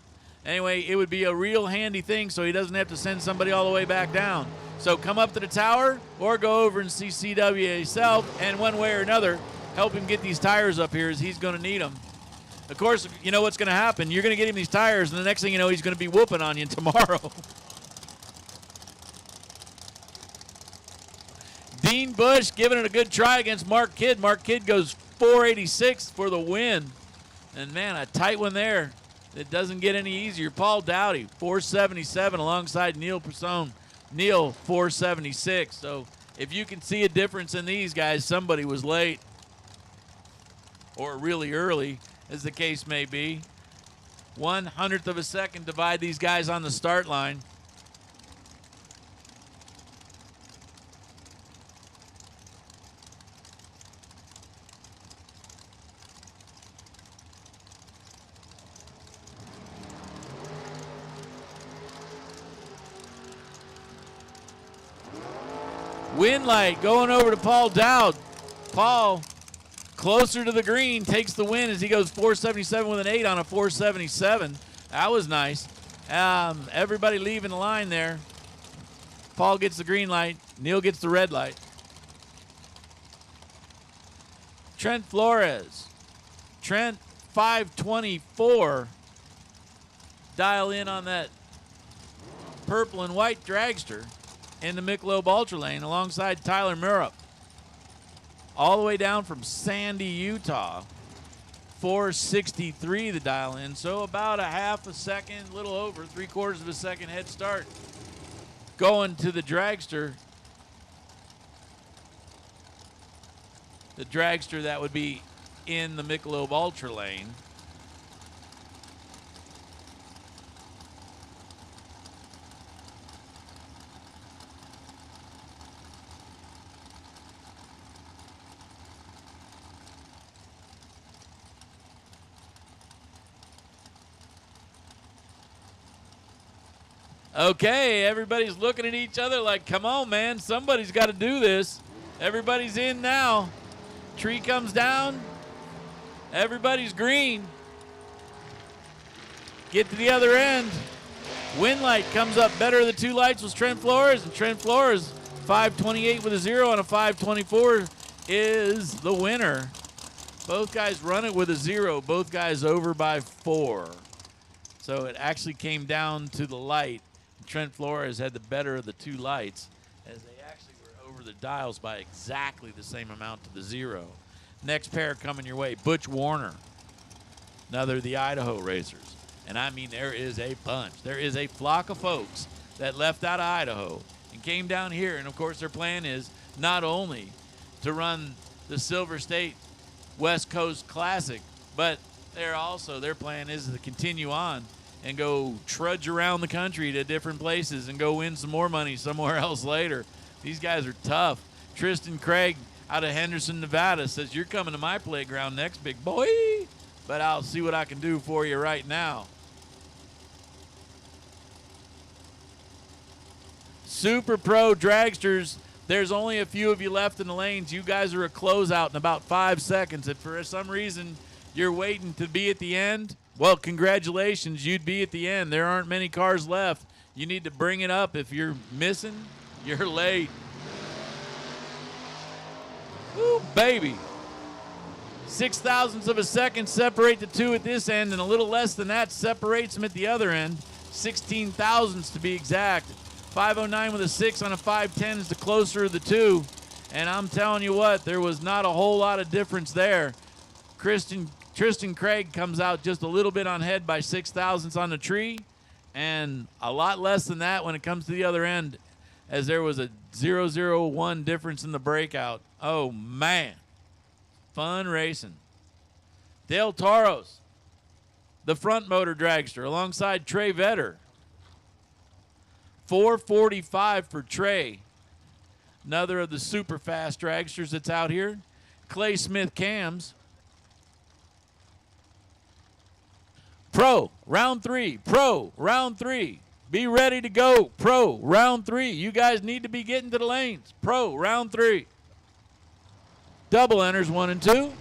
anyway, it would be a real handy thing so he doesn't have to send somebody all the way back down. So come up to the tower or go over and see CW yourself, and one way or another, help him get these tires up here as he's going to need them. Of course, you know what's going to happen. You're going to get him these tires, and the next thing you know, he's going to be whooping on you tomorrow. Dean Bush giving it a good try against Mark Kidd. Mark Kidd goes 486 for the win. And, man, a tight one there. It doesn't get any easier. Paul Dowdy, 477 alongside Neil Persone. Neil, 476. So if you can see a difference in these guys, somebody was late or really early, as the case may be. 1/100th of a second divide these guys on the start line. Winlight going over to Paul Dowd. Paul, closer to the green, takes the win as he goes 477 with an 8 on a 477. That was nice. Everybody leaving the line there. Paul gets the green light. Neil gets the red light. Trent Flores. Trent, 524. Dial in on that purple and white dragster in the Michelob Ultra Lane alongside Tyler Murup. All the way down from Sandy, Utah. 463 the dial in. So about a half a second, a little over, 3/4 of a second head start. Going to the dragster. The dragster that would be in the Michelob Ultra Lane. Okay, everybody's looking at each other like, come on, man, somebody's got to do this. Everybody's in now. Tree comes down. Everybody's green. Get to the other end. Winlight comes up better of the two lights was Trent Flores, and Trent Flores, 528 with a 0 on a 524 is the winner. Both guys run it with a 0. Both guys over by 4. So it actually came down to the light. Trent Flores had the better of the two lights as they actually were over the dials by exactly the same amount to the 0. Next pair coming your way, Butch Warner, another of the Idaho Racers. And I mean, there is a bunch. There is a flock of folks that left out of Idaho and came down here. And, of course, their plan is not only to run the Silver State West Coast Classic, but their plan is to continue on and go trudge around the country to different places and go win some more money somewhere else later. These guys are tough. Tristan Craig out of Henderson, Nevada says, "You're coming to my playground next, big boy, but I'll see what I can do for you right now." Super Pro Dragsters, there's only a few of you left in the lanes. You guys are a closeout in about 5 seconds. If for some reason you're waiting to be at the end, well, congratulations, you'd be at the end. There aren't many cars left. You need to bring it up. If you're missing, you're late. Ooh, baby. 0.06 of a second separate the two at this end, and a little less than that separates them at the other end. 16 thousandths to be exact. 509 with a 6 on a 510 is the closer of the two. And I'm telling you what, there was not a whole lot of difference there. Tristan Craig comes out just a little bit on head by 6 thousandths on the tree, and a lot less than that when it comes to the other end, as there was a 0.001 difference in the breakout. Oh, man. Fun racing. Dale Toros, the front motor dragster, alongside Trey Vetter. 4:45 for Trey, another of the super fast dragsters that's out here. Clay Smith cams. Pro, round 3. Pro, round 3. Be ready to go. Pro, round 3. You guys need to be getting to the lanes. Pro, round 3. Double enters 1 and 2.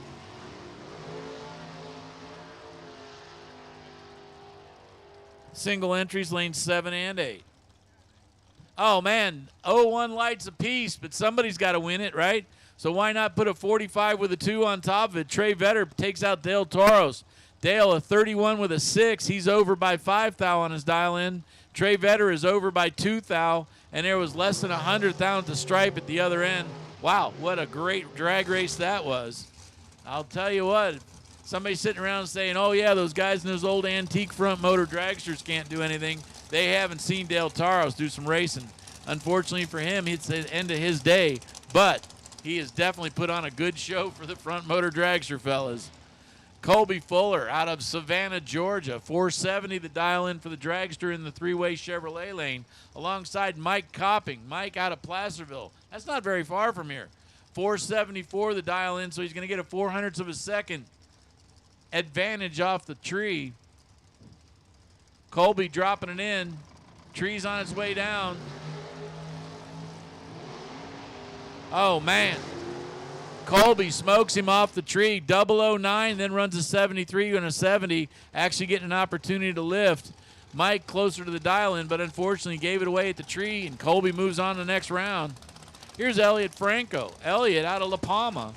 Single entries, lanes 7 and 8. Oh, man, 0-1 lights apiece, but somebody's got to win it, right? So why not put a 45 with a 2 on top of it? Trey Vetter takes out Dale Toros. Dale, a 31 with a 6. He's over by 5 thou on his dial-in. Trey Vetter is over by 2 thou, and there was less than 100 thou at the stripe at the other end. Wow, what a great drag race that was. I'll tell you what, somebody sitting around saying, oh, yeah, those guys in those old antique front motor dragsters can't do anything. They haven't seen Dale Toros do some racing. Unfortunately for him, it's the end of his day, but he has definitely put on a good show for the front motor dragster fellas. Colby Fuller out of Savannah, Georgia, 470 the dial-in for the dragster in the three-way Chevrolet lane, alongside Mike Copping. Mike out of Placerville. That's not very far from here. 474 the dial-in, so he's going to get a 0.04 of a second advantage off the tree. Colby dropping it in. Tree's on its way down. Oh, man. Colby smokes him off the tree. 009, then runs a 73 and a 70, actually getting an opportunity to lift. Mike closer to the dial-in, but unfortunately gave it away at the tree, and Colby moves on to the next round. Here's Elliot Franco. Elliot out of La Palma.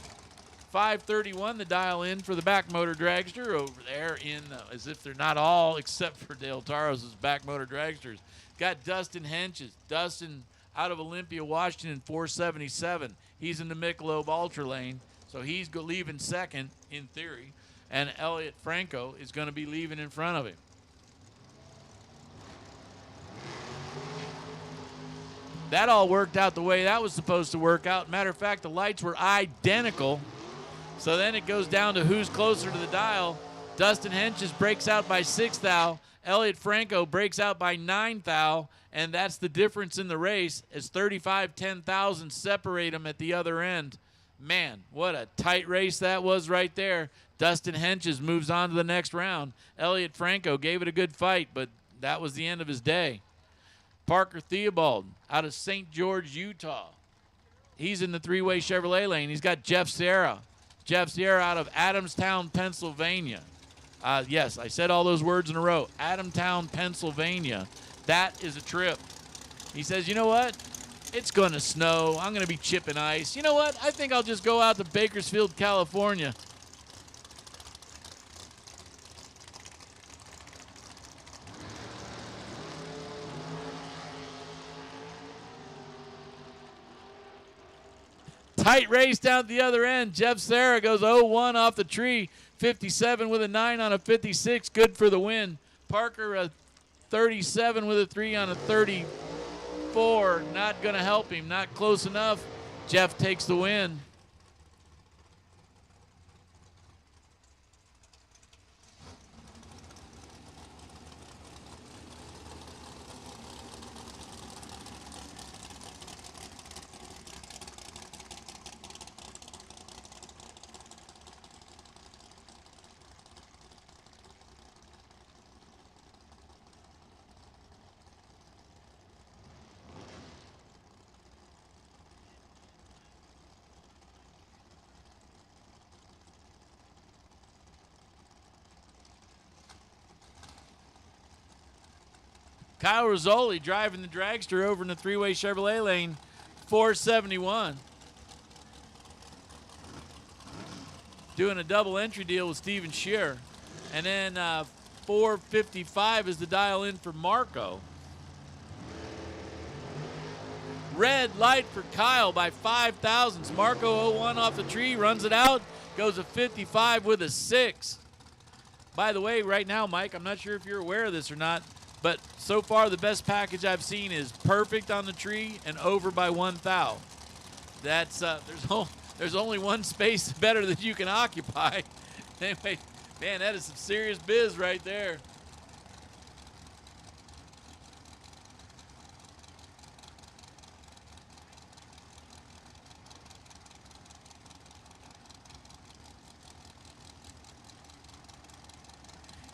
531 the dial-in for the back motor dragster over there in, as if they're not all, except for Dale Toros' back motor dragsters. Got Dustin Henches. Dustin out of Olympia, Washington, 477. He's in the Michelob Ultra lane, so he's leaving second in theory, and Elliot Franco is going to be leaving in front of him. That all worked out the way that was supposed to work out. Matter of fact, the lights were identical. So then it goes down to who's closer to the dial. Dustin Henches breaks out by 6 thou. Elliot Franco breaks out by 9 thou. And that's the difference in the race, as 35 10,000 separate them at the other end. Man, what a tight race that was right there. Dustin Henches moves on to the next round. Elliot Franco gave it a good fight, but that was the end of his day. Parker Theobald out of St. George, Utah. He's in the three-way Chevrolet lane. He's got Jeff Sierra. Jeff Sierra out of Adamstown, Pennsylvania. Yes, I said all those words in a row. Adamstown, Pennsylvania. That is a trip. He says, you know what? It's going to snow. I'm going to be chipping ice. You know what? I think I'll just go out to Bakersfield, California. Tight race down at the other end. Jeff Serra goes 0-1 off the tree. 57 with a 9 on a 56. Good for the win. Parker a 37 with a 3 on a 34. Not going to help him. Not close enough. Jeff takes the win. Kyle Rizzoli driving the dragster over in the three-way Chevrolet lane, 471. Doing a double entry deal with Steven Shearer. And then 455 is the dial in for Marco. Red light for Kyle by 5 thousandths. Marco 01 off the tree, runs it out, goes a 55 with a 6. By the way, right now, Mike, I'm not sure if you're aware of this or not, but so far the best package I've seen is perfect on the tree and over by 1 thou. That's there's only one space better that you can occupy. Anyway, man, that is some serious biz right there.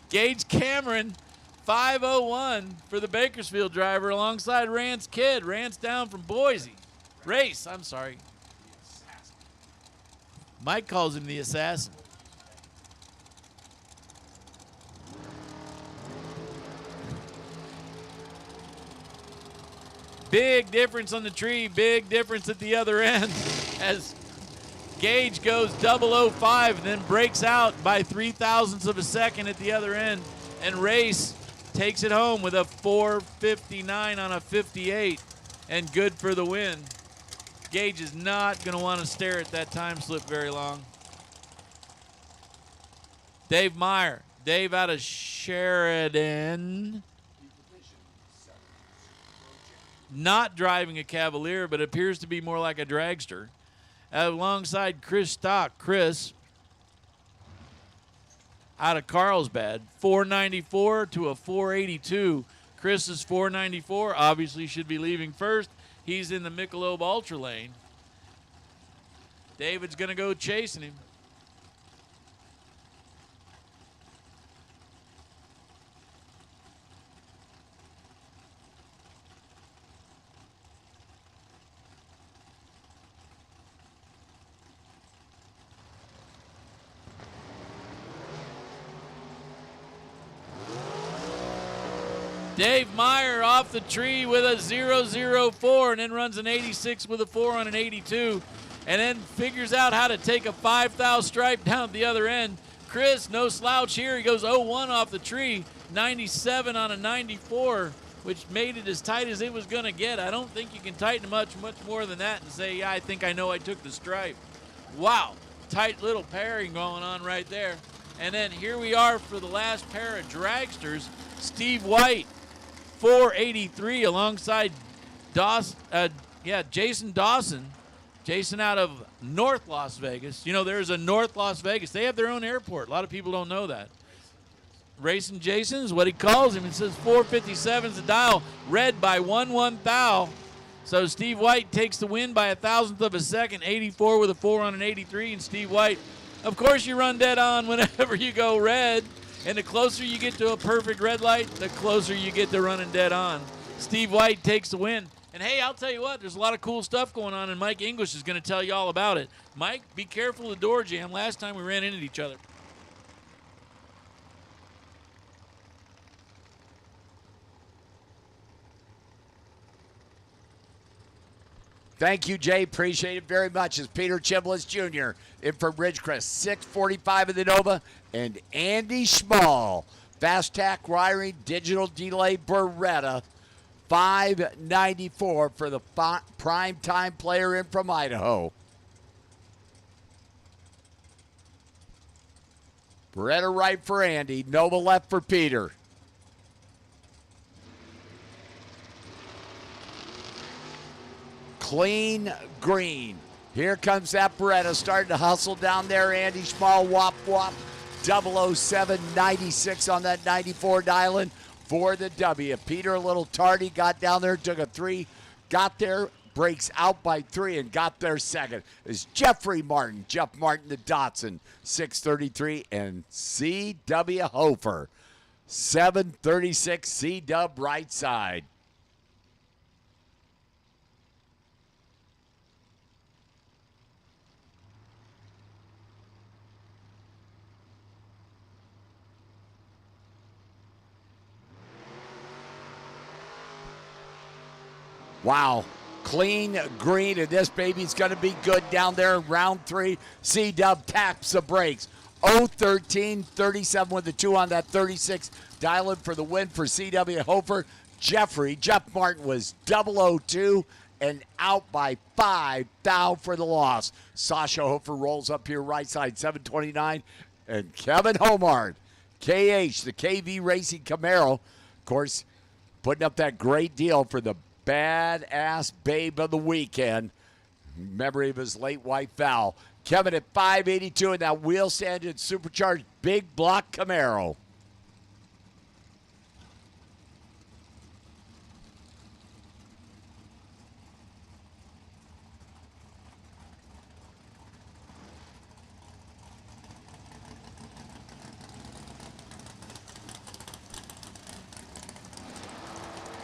Gage Cameron, 501 for the Bakersfield driver alongside Rance Kidd. Rance down from Boise. Race, I'm sorry. Mike calls him the assassin. Big difference on the tree, big difference at the other end as Gage goes 005 and then breaks out by 3 thousandths of a second at the other end. And Race takes it home with a 459 on a 58 and good for the win. Gage is not going to want to stare at that time slip very long. Dave Meyer. Dave out of Sheridan. Not driving a Cavalier, but appears to be more like a dragster. Alongside Chris Stock. Chris out of Carlsbad, 494 to a 482. Chris is 494, obviously should be leaving first. He's in the Michelob Ultra lane. David's going to go chasing him. Dave Meyer off the tree with a 004 and then runs an 86 with a 4 on an 82 and then figures out how to take a 5 thou stripe down at the other end. Chris, no slouch here. He goes 01 off the tree, 97 on a 94, which made it as tight as it was going to get. I don't think you can tighten much more than that and say, yeah, I think I know I took the stripe. Wow, tight little pairing going on right there. And then here we are for the last pair of dragsters. Steve White, 483 alongside Jason Dawson. Jason out of North Las Vegas. You know, there's a North Las Vegas. They have their own airport. A lot of people don't know that. Racing Jason is what he calls him. It says 457 is the dial. Red by 1 thou. So Steve White takes the win by 1,000th of a second. 84 with a 4 on an 83. And Steve White, of course you run dead on whenever you go red. And the closer you get to a perfect red light, the closer you get to running dead on. Steve White takes the win. And hey, I'll tell you what, there's a lot of cool stuff going on, and Mike English is going to tell you all about it. Mike, be careful of the door jam. Last time we ran into each other. Thank you, Jay. Appreciate it very much. As Peter Chimbliss Jr. in from Ridgecrest, 645 in the Nova, and Andy Schmall, Fast Tack Wiring Digital Delay Beretta, 594 for the prime time player in from Idaho. Beretta right for Andy, Nova left for Peter. clean green. Here comes that Beretta starting to hustle down there. Andy Schmal, wop, wop. 007, 96 on that 94 dialing for the W. Peter a little tardy, got down there, took a 3, got there, breaks out by 3, and got there second. Is Jeffrey Martin. Jeff Martin, the Datsun, 633, and C.W. Hofer, 736, C-Dub right side. Wow. Clean green, and this baby's going to be good down there in round 3. C-Dub taps the brakes. 013, 37 with the 2 on that 36. Dialing for the win for C.W. Hofer. Jeff Martin was 002 and out by 5. Down for the loss. Sasha Hofer rolls up here right side, 729. And Kevin Homard, KH, the KV Racing Camaro, of course, putting up that great deal for the badass babe of the weekend. Memory of his late wife, Val. Kevin at 582 in that wheel-standed supercharged big block Camaro.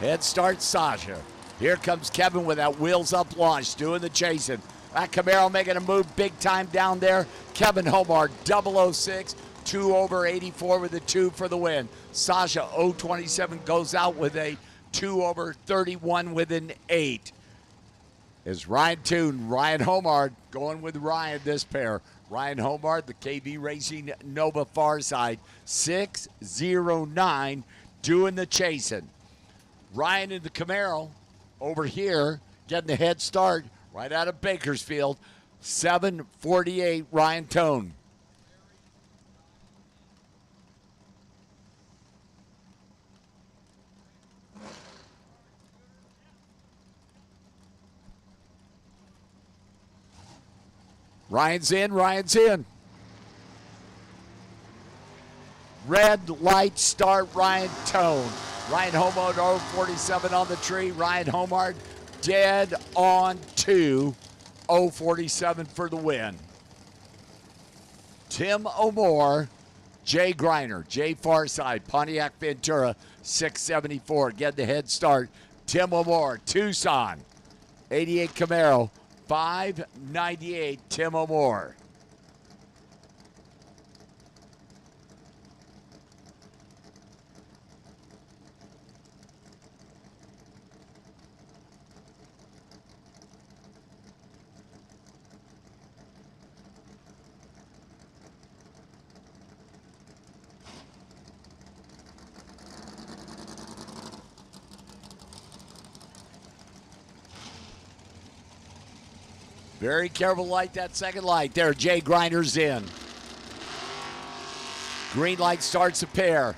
Head start Sasha. Here comes Kevin with that wheels up launch, doing the chasing. That Camaro making a move big time down there. Kevin Homard, 006, 2 over 84 with a 2 for the win. Sasha, 027, goes out with a 2 over 31 with an 8. Is Ryan Toon, Ryan Homard going with Ryan this pair. Ryan Homard, the KV Racing Nova far side, 609, doing the chasing. Ryan in the Camaro over here getting the head start right out of Bakersfield. 748 Ryan Tone. Ryan's in. Red light start Ryan Tone. Ryan Homard, 047 on the tree. Ryan Homard dead on 2. 047 for the win. Tim O'More, Jay Griner, Jay Farside, Pontiac Ventura, 674. Get the head start. Tim O'More, Tucson, 88 Camaro, 598 Tim O'More. Very careful, light that second light. There, Jay Griner's in. Green light starts a pair.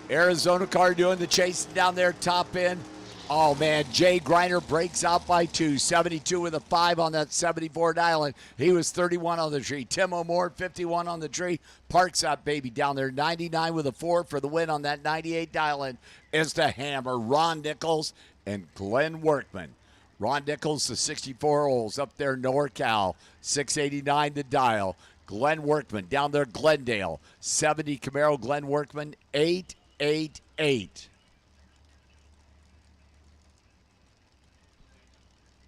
Arizona car doing the chasing down there, top end. Oh, man, Jay Griner breaks out by 2. 72 with a 5 on that 74 dialing. He was 31 on the tree. Tim O'More, 51 on the tree. Parks that baby down there. 99 with a 4 for the win on that 98 dialing. Is the hammer. Ron Nichols and Glenn Workman. Ron Nichols, the 64 holes up there, NorCal, 689 the dial. Glenn Workman down there, Glendale, 70 Camaro. Glenn Workman, 888.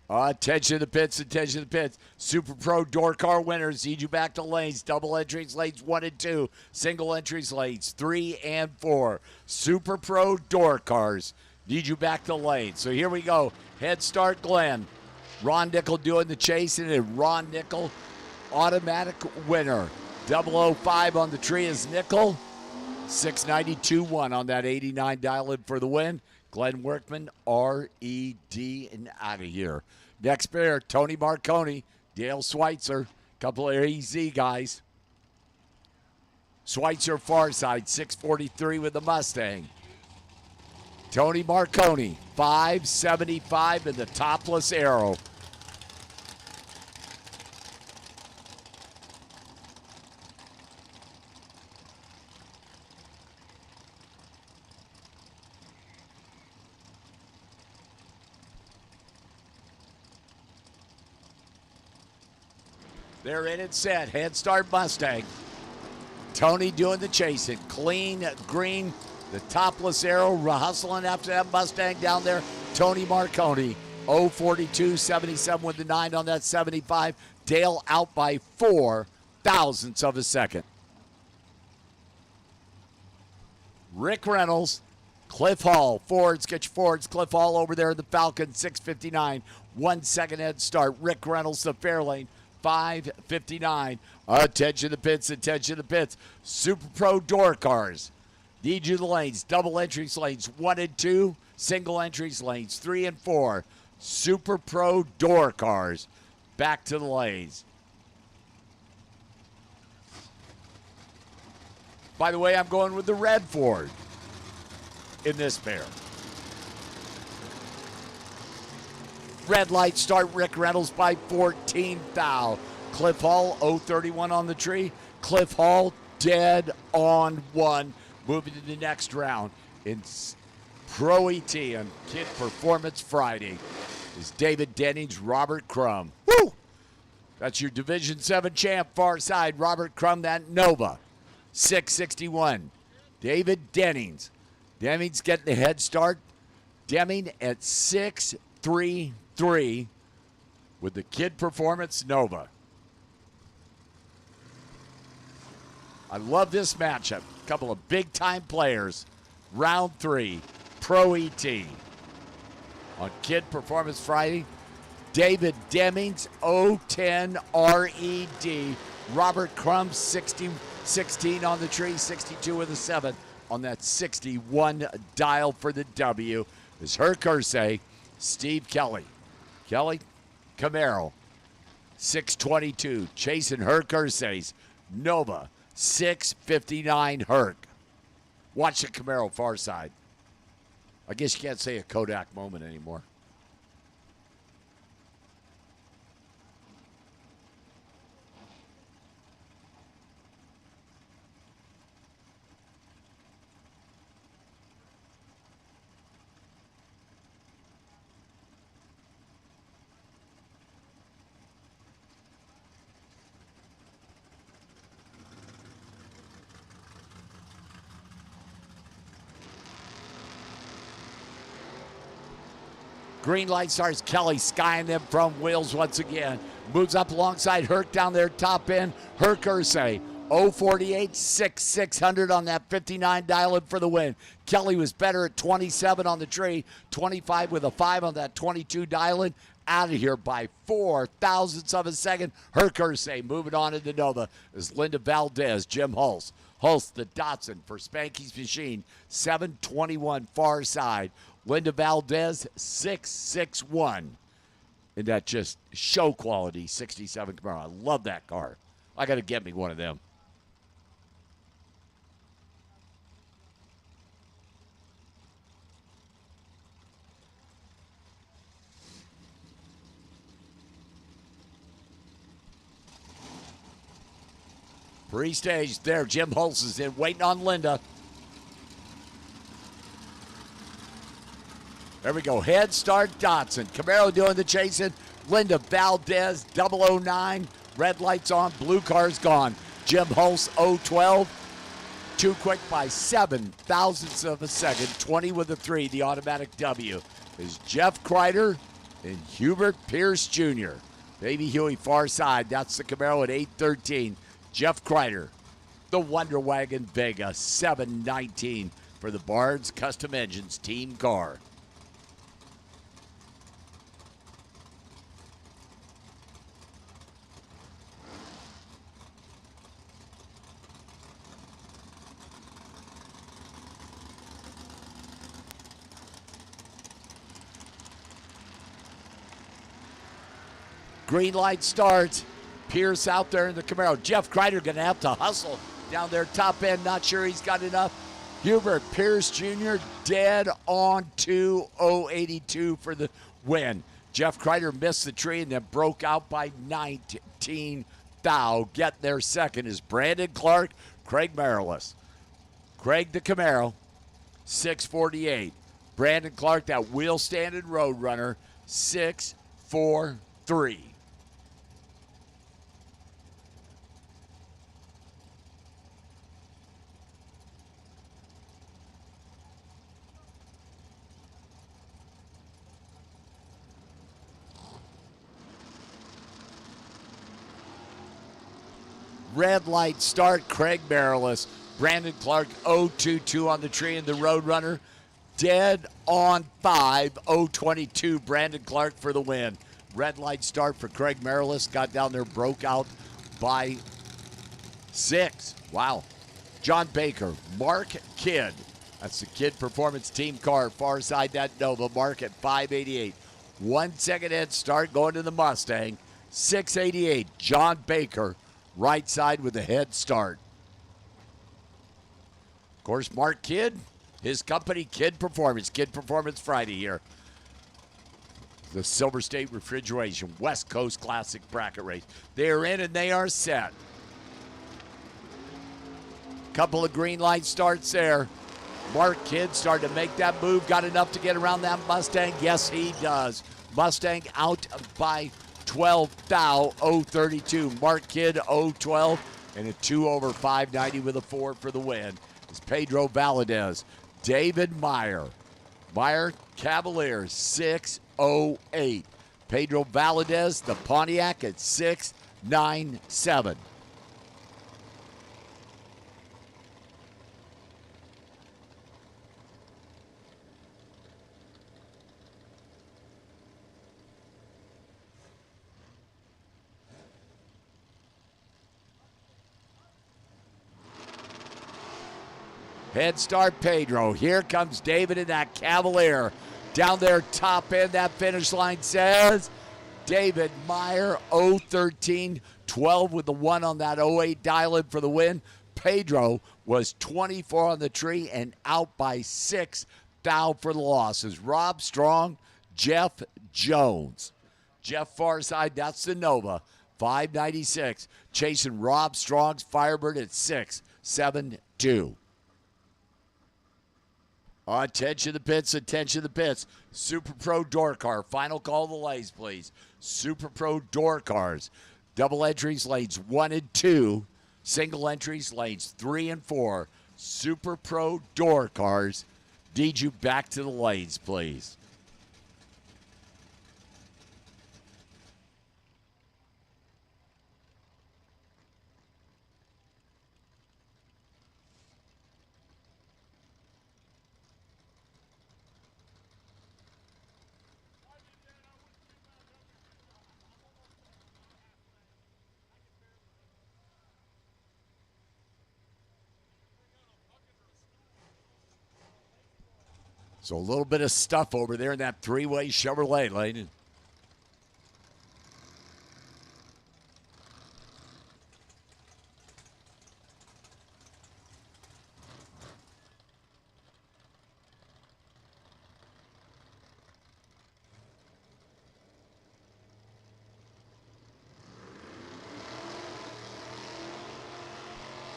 Attention to the pits. Super Pro door car winners. Lead you back to lanes. Double entries, lanes 1 and 2. Single entries, lanes 3 and 4. Super Pro door cars. Need you back to lane. So here we go. Head start Glenn. Ron Nickel doing the chasing, and Ron Nickel, automatic winner. 005 on the tree is Nickel. 692-1 on that 89 dial in for the win. Glenn Workman, R-E-D, and out of here. Next pair, Tony Marconi, Dale Schweitzer. Couple of easy guys. Schweitzer far side, 643 with the Mustang. Tony Marconi, 575 in the topless arrow. They're in it set. Head start Mustang. Tony doing the chasing. Clean green. The topless arrow hustling after that Mustang down there. Tony Marconi. 0:42.77 with the 9 on that 75. Dale out by 4 thousandths of a second. Rick Reynolds, Cliff Hall, Fords, get your Fords. Cliff Hall over there in the Falcon, 6:59. 1 second head start. Rick Reynolds, the Fairlane, 5:59. Attention to the pits, attention to the pits. Super Pro door cars. Need you the lanes, double entries lanes 1 and 2, single entries lanes 3 and 4. Super Pro door cars. Back to the lanes. By the way, I'm going with the red Ford in this pair. Red light start, Rick Reynolds by 14 thou. Cliff Hall, 0:31 on the tree. Cliff Hall dead on 1. Moving to the next round in Pro ET on Kid Performance Friday is David Dennings, Robert Crum. Woo! That's your Division 7 champ, far side. Robert Crum, that Nova. 6:61. David Dennings. Dennings getting the head start. Deming at 6:33 with the Kid Performance Nova. I love this matchup. A couple of big-time players. Round 3, Pro ET. On Kid Performance Friday, David Demings, 010 RED. Robert Crum, 16 on the tree, 62 with a 7 on that 61 dial for the W. Is Herc Ursay, Steve Kelly. Kelly, Camaro, 622. Chasing Herc Ursay's Nova, 659 Herc. Watch the Camaro far side. I guess you can't say a Kodak moment anymore. Green light starts. Kelly skying them from wheels once again. Moves up alongside Herc down there, top end. Herc Ursay, 048, 600 on that 59 dial-in for the win. Kelly was better at 27 on the tree, 25 with a 5 on that 22 dial-in. Out of here by 4 thousandths of a second. Herc Ursay moving on into Nova is Linda Valdez, Jim Hulse. Hulse, the Datsun for Spanky's Machine, 721 far side. Linda Valdez, 661. And that just show quality 67 Camaro. I love that car. I got to get me one of them. Pre-stage there. Jim Hulse is in, waiting on Linda. There we go. Head start Datsun. Camaro doing the chasing. Linda Valdez, 009. Red lights on. Blue car's gone. Jim Hulse, 012. Too quick by 7 thousandths of a second. 20 with a 3. The automatic W is Jeff Kreider and Hubert Pierce Jr. Baby Huey far side. That's the Camaro at 813. Jeff Kreider, the Wonder Wagon Vega, 719 for the Barnes Custom Engines team car. Green light starts. Pierce out there in the Camaro. Jeff Kreider going to have to hustle down there top end. Not sure he's got enough. Hubert Pierce Jr. dead on 2:082 for the win. Jeff Kreider missed the tree and then broke out by 19 thou. Getting there second is Brandon Clark, Craig Marilis. Craig the Camaro, 648. Brandon Clark, that wheel standing road runner, 643. Red light start, Craig Marilis. Brandon Clark 0-2-2 on the tree, and the Roadrunner dead on 5, 0-22. Brandon Clark for the win. Red light start for Craig Marilis. Got down there, broke out by 6. Wow. John Baker, Mark Kidd. That's the Kidd Performance Team car. Far side that Nova. Mark at 588. 1 second head start going to the Mustang. 688. John Baker, right side with the head start. Of course, Mark Kidd, his company, Kidd Performance Friday here. The Silver State Refrigeration West Coast Classic bracket race. They are in and they are set. Couple of green light starts there. Mark Kidd started to make that move. Got enough to get around that Mustang? Yes, he does. Mustang out by 12 thou, 0-32. Mark Kidd 0-12 and a 2 over 590 with a 4 for the win. It's Pedro Valadez. David Meyer. Meyer Cavaliers 6-0-8. Pedro Valadez, the Pontiac at 6-9-7. Head start Pedro. Here comes David in that Cavalier. Down there, top end, that finish line says David Meyer, 0-13, 12 with the 1 on that 08 dial-in for the win. Pedro was 24 on the tree and out by 6 thou for the losses. Rob Strong, Jeff Jones. Jeff Farside, that's the Nova, 596. Chasing Rob Strong's Firebird at 6-7-2. Attention the pits, attention the pits. Super Pro Door Car. Final call of the lays, please. Super Pro Door Cars. Double entries, lanes 1 and 2. Single entries, lanes 3 and 4. Super Pro Door Cars. Need you back to the lanes, please. So a little bit of stuff over there in that three-way Chevrolet lane.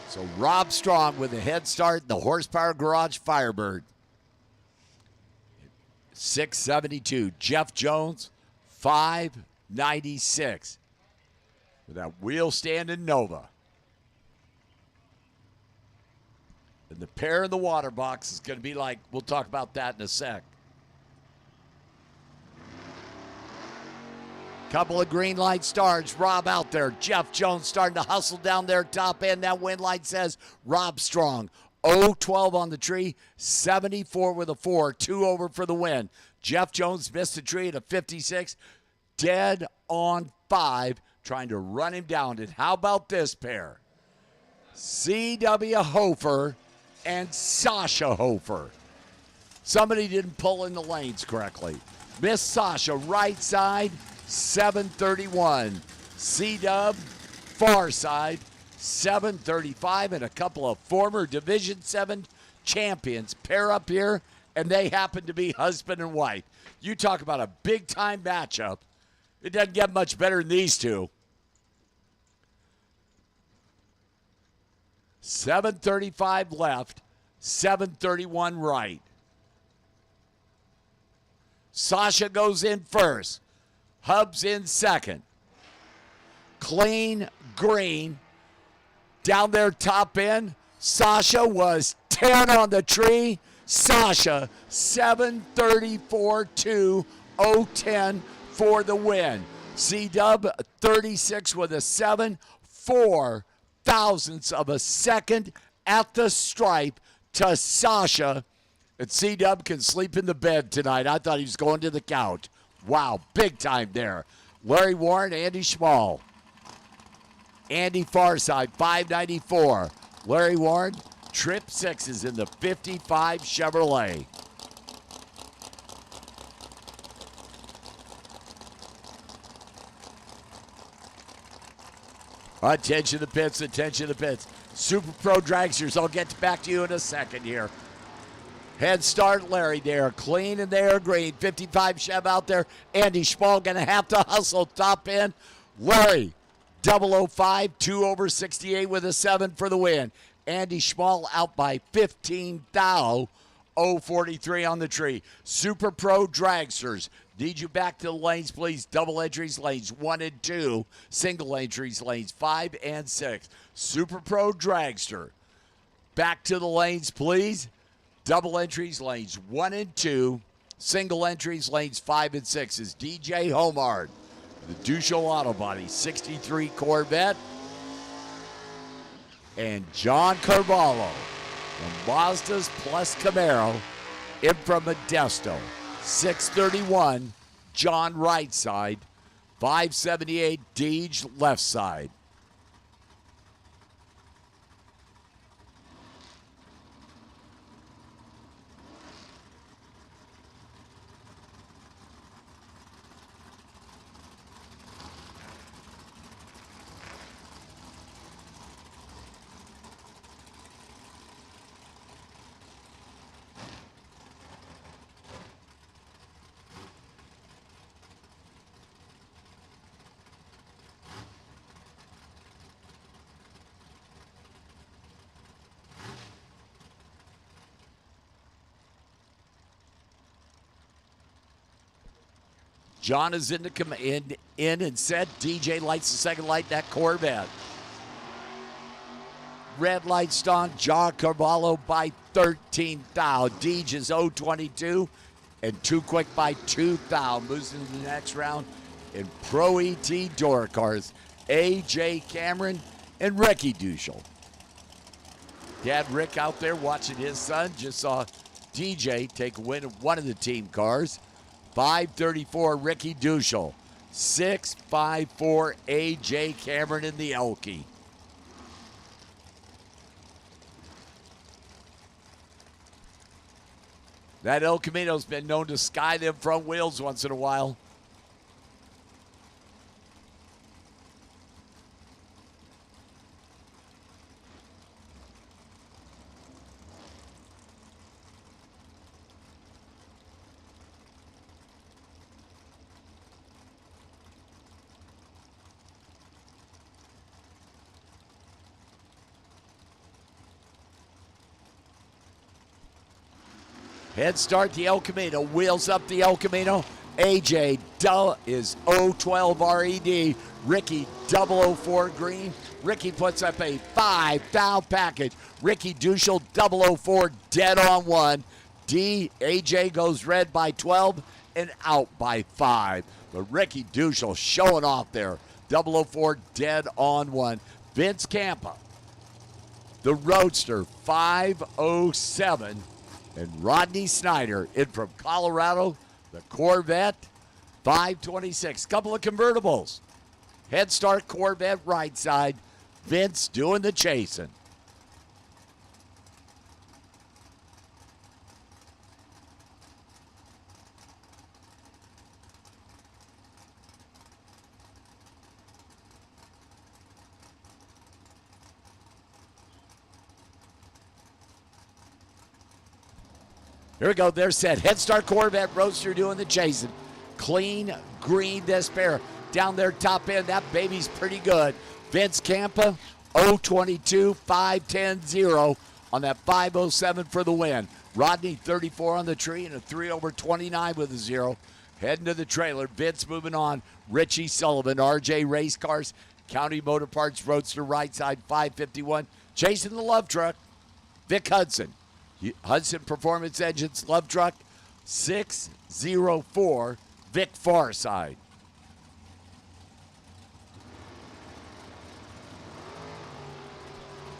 So Rob Strong with a head start, the Horsepower Garage Firebird. 672. Jeff Jones, 596. With that wheel stand in Nova. And the pair in the water box is going to be like, we'll talk about that in a sec. Couple of green light starts. Rob out there. Jeff Jones starting to hustle down there top end. That wind light says Rob Strong. 0-12 on the tree, 74 with a 4, 2 over for the win. Jeff Jones missed the tree at a 56, dead on 5, trying to run him down. And how about this pair? C.W. Hofer and Sasha Hofer. Somebody didn't pull in the lanes correctly. Miss Sasha, right side, 731. C-Dub, far side, 735, and a couple of former Division 7 champions pair up here, and they happen to be husband and wife. You talk about a big-time matchup. It doesn't get much better than these two. 735 left, 731 right. Sasha goes in first. Hubs in second. Clean green. Down there top end, Sasha was 10 on the tree. Sasha, 734-2, 010 for the win. C-Dub, 36 with a 7, 4 thousandths of a second at the stripe to Sasha. And C-Dub can sleep in the bed tonight. I thought he was going to the couch. Wow, big time there. Larry Warren, Andy Schmall. Andy Farside, 594. Larry Warren, trip sixes in the 55 Chevrolet. Attention to the pits, attention to the pits. Super Pro Dragsters, I'll get back to you in a second here. Head start, Larry there. Clean and there, green. 55 Chev out there. Andy Schmall going to have to hustle top end. Larry, 005, 2 over 68 with a 7 for the win. Andy Schmall out by 15 thou. 043 on the tree. Super Pro Dragsters. Need you back to the lanes, please. Double entries, lanes 1 and 2. Single entries, lanes 5 and 6. Super Pro Dragster. Back to the lanes, please. Double entries, lanes 1 and 2. Single entries, lanes 5 and 6 is DJ Homard. The Duchel Auto Body 63 Corvette. And John Carvalho from Mazdas plus Camaro in from Modesto. 631, John right side. 578, Deej left side. John is in and set. DJ lights the second light, that Corvette. Red lights on. John Carvalho by 13 thou. Deej is 022 and too quick by 2 thou. Moves into the next round in Pro ET door cars. AJ Cameron and Ricky Duchel. Dad Rick out there watching his son. Just saw DJ take a win of one of the team cars. 534, Ricky Duchel. 654, A.J. Cameron in the Elky. That El Camino's been known to sky them front wheels once in a while. Head start the El Camino. Wheels up the El Camino. AJ is 012 RED. Ricky 004 green. Ricky puts up a 5 thou package. Ricky Duchel 004 dead on 1. AJ goes red by 12 and out by 5. But Ricky Duchel showing off there. 004 dead on 1. Vince Campa, the Roadster 507. And Rodney Snyder in from Colorado, the Corvette 526. Couple of convertibles. Head start Corvette right side. Vince doing the chasing. Here we go. They're set. Head start Corvette Roadster doing the chasing. Clean green this pair. Down there top end. That baby's pretty good. Vince Campa 022 510 0 on that 507 for the win. Rodney 34 on the tree and a 3 over 29 with a 0. Heading to the trailer. Vince moving on. Richie Sullivan, RJ Race Cars, County Motor Parts Roadster right side 551. Chasing the love truck. Vic Hudson. Hudson Performance Engines Love Truck 604 Vic Farside.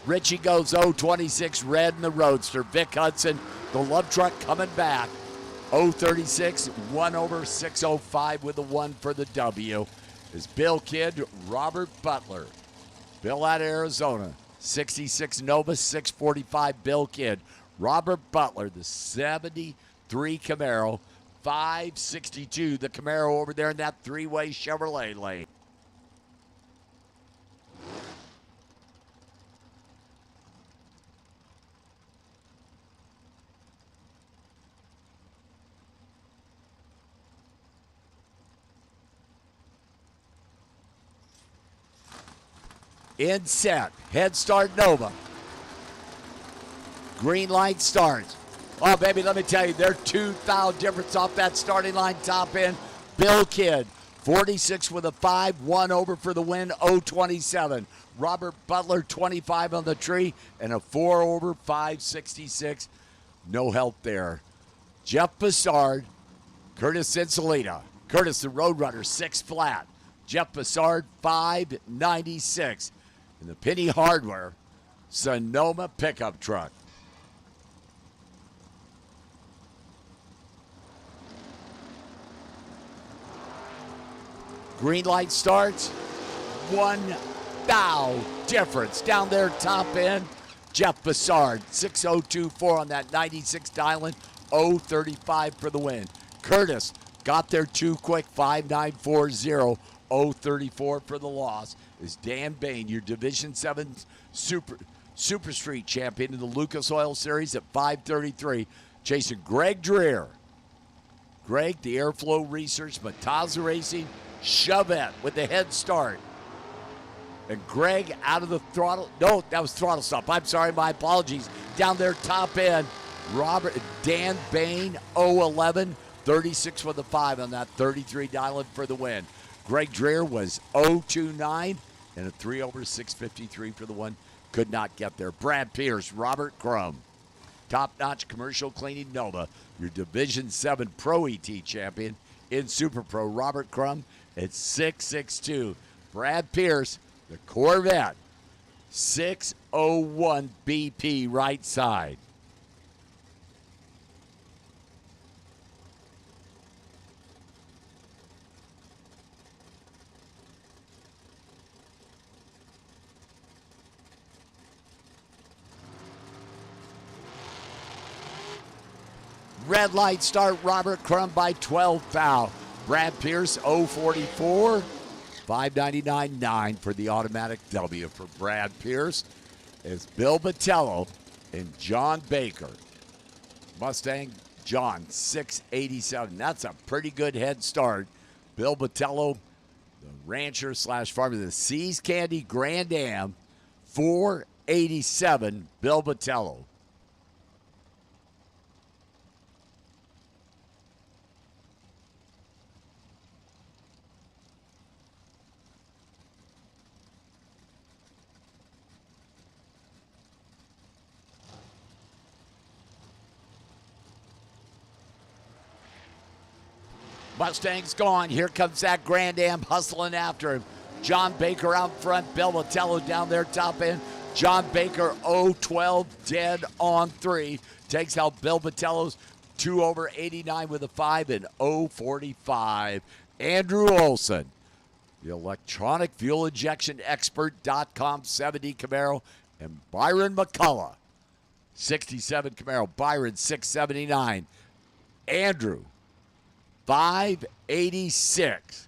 Richie goes 026, red in the Roadster. Vic Hudson, the love truck coming back. 036, 1 over 605 with a 1 for the W. Is Bill Kidd, Robert Butler. Bill out of Arizona. 66 Nova, 645 Bill Kidd. Robert Butler, the 73 Camaro. 562 the Camaro over there in that three-way Chevrolet lane. In set, head start Nova. Green light starts. Oh, baby, let me tell you, they're 2,000 difference off that starting line top end. Bill Kidd, 46 with a 5, 1 over for the win, 027. Robert Butler, 25 on the tree, and a 4 over, 566. No help there. Jeff Bassard, Curtis Insolita. Curtis, the Roadrunner, 6 flat. Jeff Bassard, 596. And the Penny Hardware, Sonoma pickup truck. Green light starts. 1 thou difference down there top end. Jeff Bassard, 6024 on that 96 dialing, 035 for the win. Curtis got there too quick, 5940, 034 for the loss. Is Dan Bain, your Division 7 Super Street champion in the Lucas Oil Series at 533. Chasing Greg Dreer. Greg, the Airflow Research, Matazza Racing, Chevette with the head start. And Greg out of the throttle. No, that was throttle stop. I'm sorry, my apologies. Down there, top end. Dan Bain, 011, 36 with a 5 on that 33 dialing for the win. Greg Dreer was 029 and a 3 over 653 for the one. Could not get there. Brad Pierce, Robert Crum. Top-notch commercial cleaning Nova. Your Division 7 Pro ET champion in Super Pro. Robert Crum at 662. Brad Pierce, the Corvette, 601 BP right side. Red light start, Robert Crum by 12 foul. Brad Pierce, 044. 599.9 for the automatic W for Brad Pierce. Is Bill Botello and John Baker. Mustang John, 687. That's a pretty good head start. Bill Botello, the rancher / farmer, the Seas Candy Grand Am, 487. Bill Botello. Mustang's gone. Here comes that Grand Am hustling after him. John Baker out front. Bill Botello down there top end. John Baker 012 dead on 3. Takes out Bill Botello's 2 over 89 with a 5 and 045. Andrew Olson, the electronic fuel injection expert.com 70 Camaro, and Byron McCullough 67 Camaro. Byron 679. Andrew 586.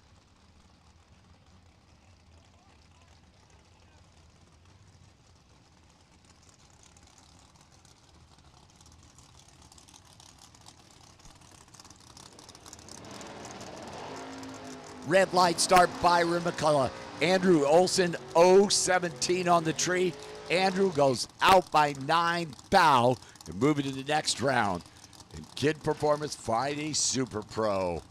Red light start, Byron McCullough. Andrew Olson, 017 on the tree. Andrew goes out by 9 foul and moving to the next round. And Kid Performance Friday Super Pro.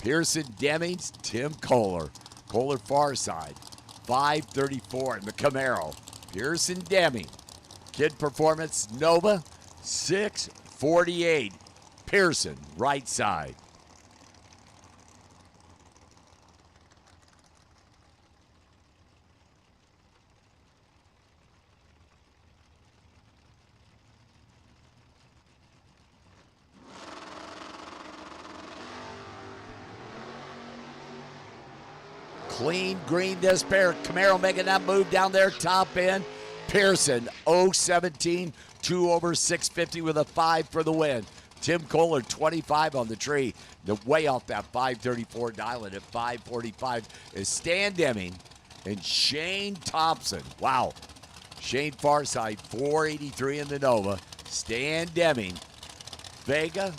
Pearson Demings, Tim Kohler. Kohler far side, 534 in the Camaro. Pearson Deming. Kid Performance Nova, 648. Pearson, right side. Clean green this pair. Camaro making that move down there, top end. Pearson, 017, 2 over 650 with a 5 for the win. Tim Kohler, 25 on the tree. The way off that 534 dial-in at 545 is Stan Deming and Shane Thompson. Wow. Shane Farside, 483 in the Nova. Stan Deming, Vega,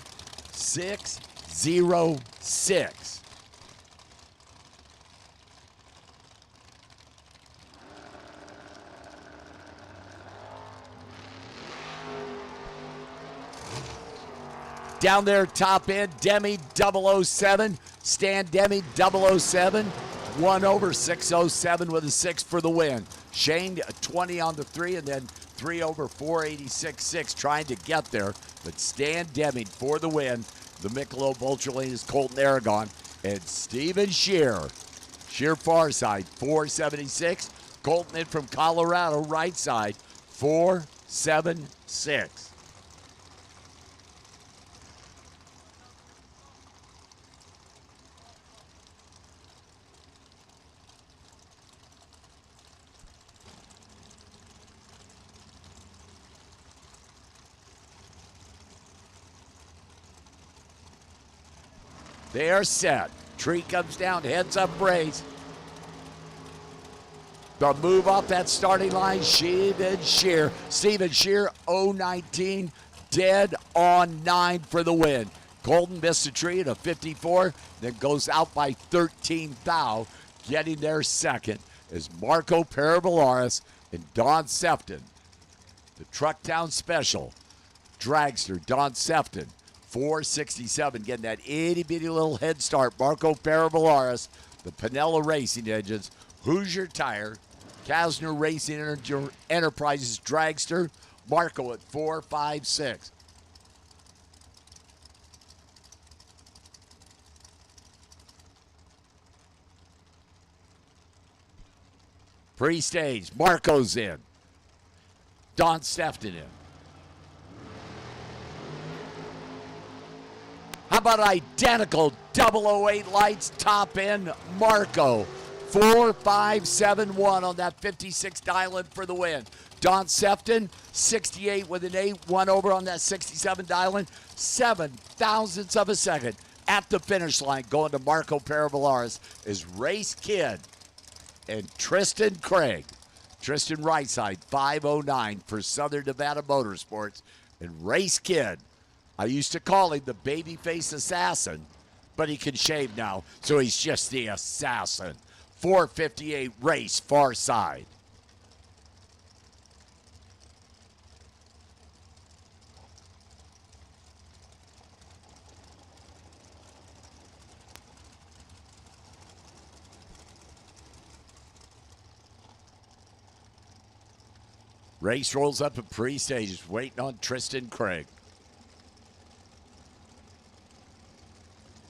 606. Down there, top end, Demi 007. Stan Demi 007. 1 over 607 with a 6 for the win. Shane 20 on the 3 and then 3 over 486.6 trying to get there. But Stan Demi for the win. The Michelob Ultralane is Colton Aragon. And Steven Shear. Shear far side, 476. Colton in from Colorado, right side, 476. They are set. Tree comes down, heads up race. The move off that starting line, Steven Shear. Steven Shear, 019, dead on 9 for the win. Colton missed a tree at a 54, then goes out by 13 thou. Getting there second is Marco Parabolaris and Don Sefton. The Truck Town Special, dragster Don Sefton. 467, getting that itty-bitty little head start. Marco Parabolaris, the Pinella Racing Engines, Hoosier Tire, Kasner Racing Enterprises dragster, Marco at 456. Pre-stage, Marco's in. Don Sefton in. How about identical 008 lights, top end, Marco. 4571 on that 56 dial-in for the win. Don Sefton, 68 with an 8, 1 over on that 67 dial-in. 7 thousandths of a second at the finish line. Going to Marco Parabolaris is Race Kid and Tristan Craig. Tristan right side, 509 for Southern Nevada Motorsports. And Race Kid, I used to call him the babyface assassin, but he can shave now, so he's just the assassin. 458 race, far side. Race rolls up at pre-stages, waiting on Tristan Craig.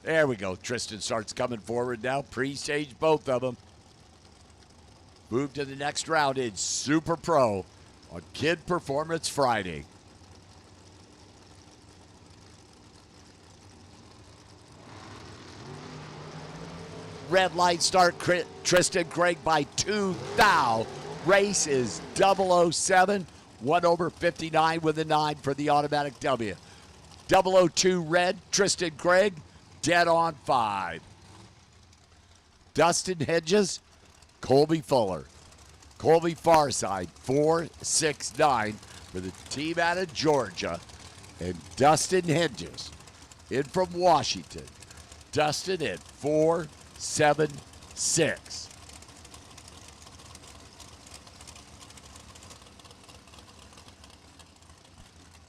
There we go. Tristan starts coming forward now. Pre-stage, both of them. Move to the next round in Super Pro on Kid Performance Friday. Red light start, Tristan Craig by 2 thou. Race is 007, 1 over 59 with a 9 for the automatic W. 002 red, Tristan Craig, dead on 5. Dustin Hedges, Colby Fuller. Colby Farside, 469 for the team out of Georgia. And Dustin Hedges in from Washington. Dustin at 476.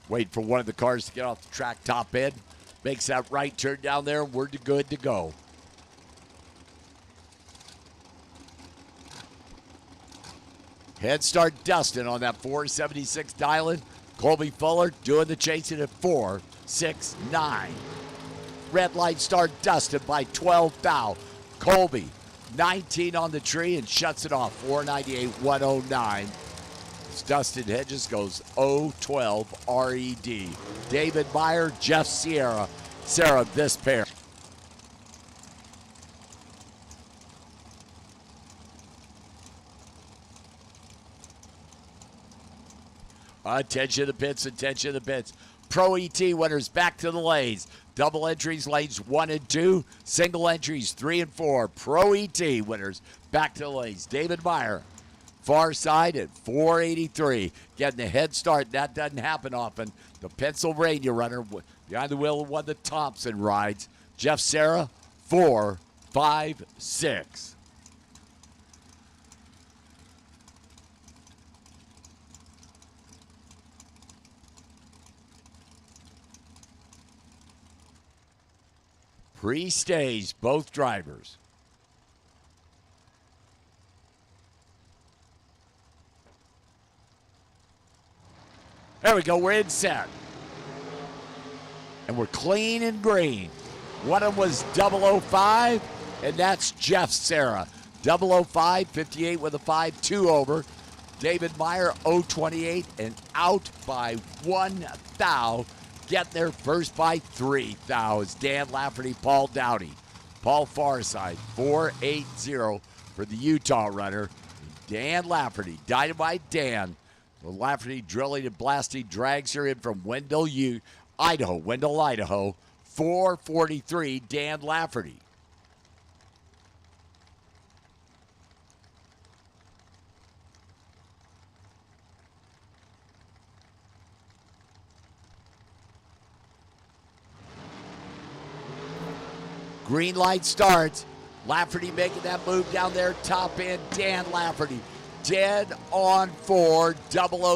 Wait for one of the cars to get off the track top end. Makes that right turn down there, and we're good to go. Head start Dustin on that 476 dial-in. Colby Fuller doing the chasing at 469. Red light start Dustin by 12 thou. Colby, 19 on the tree and shuts it off, 498, 109. Dustin Hedges goes 012 RED. David Meyer, Jeff Sierra. Sarah, this pair. Attention to the pits, attention to the pits. Pro ET winners back to the lanes. Double entries, lanes 1 and 2. Single entries 3 and 4. Pro ET winners back to the lanes. David Meyer, far side at 483. Getting the head start. That doesn't happen often. The Pennsylvania runner behind the wheel of one of the Thompson rides. Jeff Serra, 4-5-6. Pre-stage, both drivers. There we go, we're in set. And we're clean and green. One of them was 005, and that's Jeff Serra. 005, 58 with a 5-2 over. David Meyer, 028, and out by 1 thou. Getting there first by 3 thou is Dan Lafferty, Paul Dowdy. Paul Farside, 480 for the Utah runner. Dan Lafferty, Dynamite Dan. Well, Lafferty drilling and blasting, drags her in from Wendell, Idaho. 443, Dan Lafferty. Green light starts. Lafferty making that move down there, top end. Dan Lafferty dead on 4,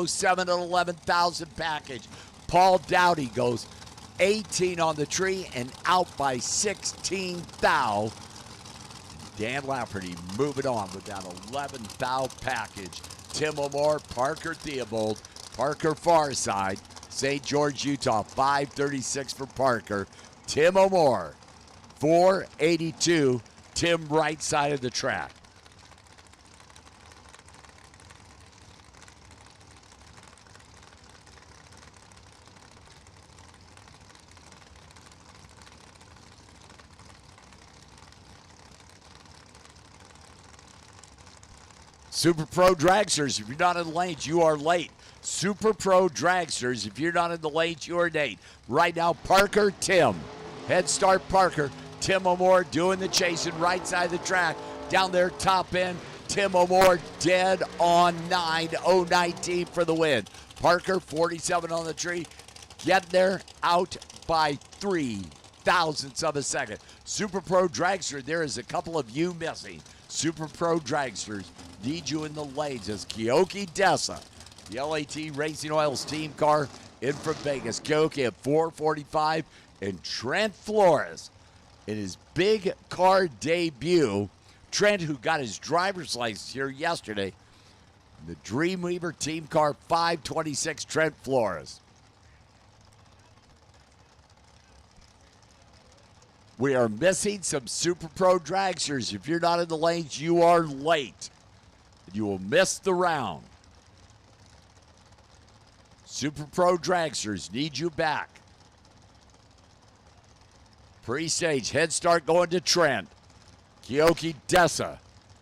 007 at 11,000 package. Paul Dowdy goes 18 on the tree and out by 16 thou. Dan Lafferty moving on with that 11 thou package. Tim O'More, Parker Theobald, Parker Farside, St. George, Utah, 536 for Parker. Tim O'More, 482, Tim right side of the track. Super Pro Dragsters, if you're not in the lanes, you are late. Super Pro Dragsters, if you're not in the lanes, you are late. Right now, Parker, Tim. Head start, Parker. Tim O'More doing the chasing right side of the track. Down there, top end. Tim O'More dead on 9, 019 for the win. Parker, 47 on the tree. Getting there, out by 3 thousandths of a second. Super Pro Dragster, there is a couple of you missing. Super Pro Dragsters need you in the lanes as Keoki Dessa, the LAT Racing Oils team car, in from Vegas. Keoki at 445, and Trent Flores in his big car debut. Trent, who got his driver's license here yesterday, the Dreamweaver team car, 526, Trent Flores. We are missing some Super Pro Dragsters. If you're not in the lanes, you are late. You will miss the round. Super Pro Dragsters need you back. Pre-stage, head start going to Trent. Keoki Dessa,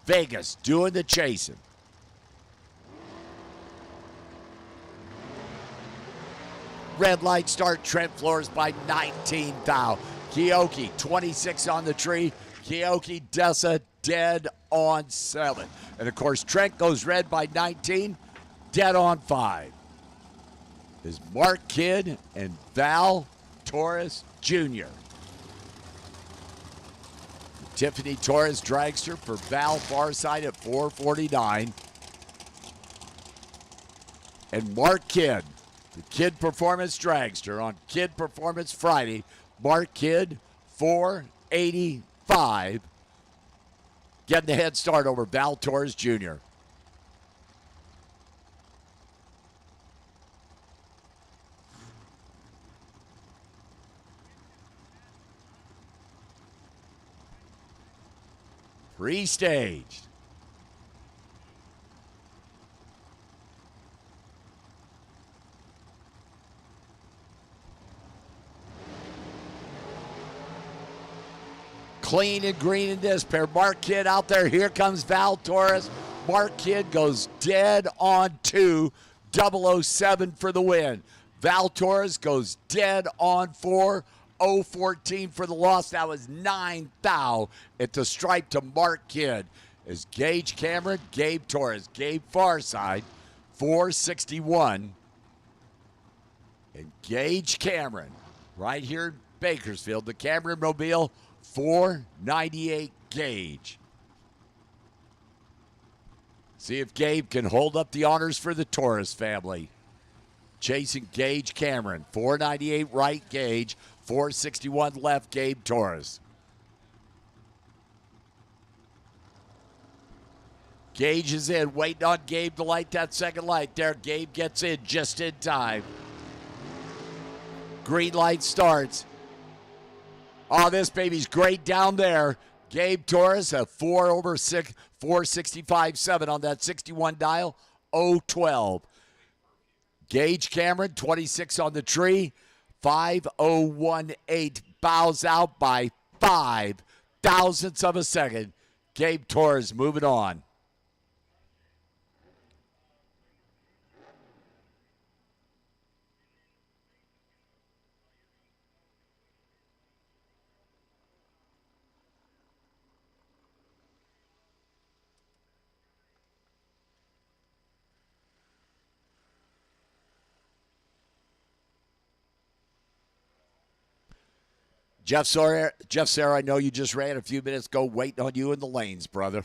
Vegas, doing the chasing. Red light start, Trent Flores by 19 thou. Keoki, 26 on the tree. Keoki Dessa dead on 7. And of course, Trent goes red by 19, dead on 5. Is Mark Kidd and Val Torres Jr. Tiffany Torres Dragster for Val Farside at 449. And Mark Kidd, the Kidd Performance Dragster on Kidd Performance Friday. Mark Kidd, 485. Getting the head start over Val Torres Jr. Pre-staged. Clean and green in this pair. Mark Kidd out there. Here comes Val Torres. Mark Kidd goes dead on 2. 007 for the win. Val Torres goes dead on 4. 014 for the loss. That was 9 thou at the stripe to Mark Kidd. As Gage Cameron, Gabe Torres, Gabe Farside, 461. And Gage Cameron, right here in Bakersfield, the Cameron Mobile, 498 Gage. See if Gabe can hold up the honors for the Torres family. Chasing Gage Cameron, 498 right Gage, 461 left Gabe Torres. Gage is in, waiting on Gabe to light that second light there. Gabe gets in just in time. Green light starts. Oh, this baby's great down there. Gabe Torres, a 465.7 on that 61 dial, 012. Gage Cameron, 26 on the tree, 5018, bows out by 5 thousandths of a second. Gabe Torres moving on. Jeff Sawyer, I know you just ran a few minutes ago, waiting on you in the lanes, brother.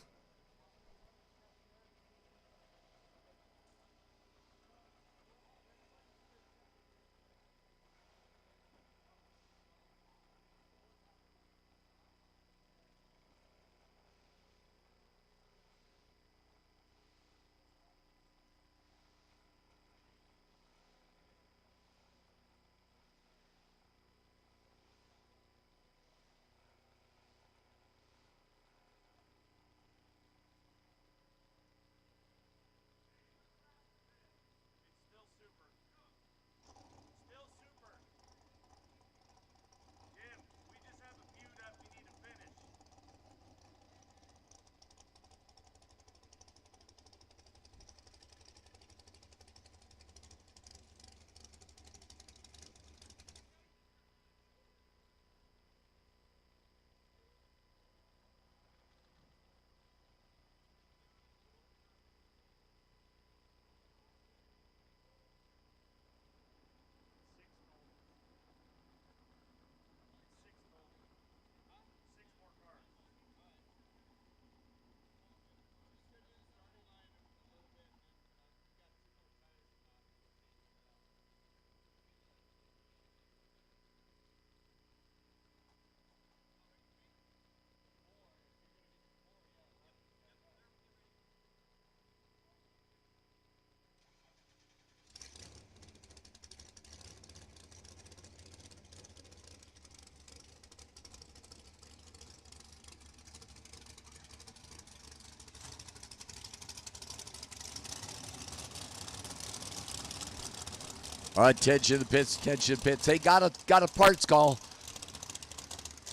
All right, attention to the pits, attention to the pits. They got a parts call.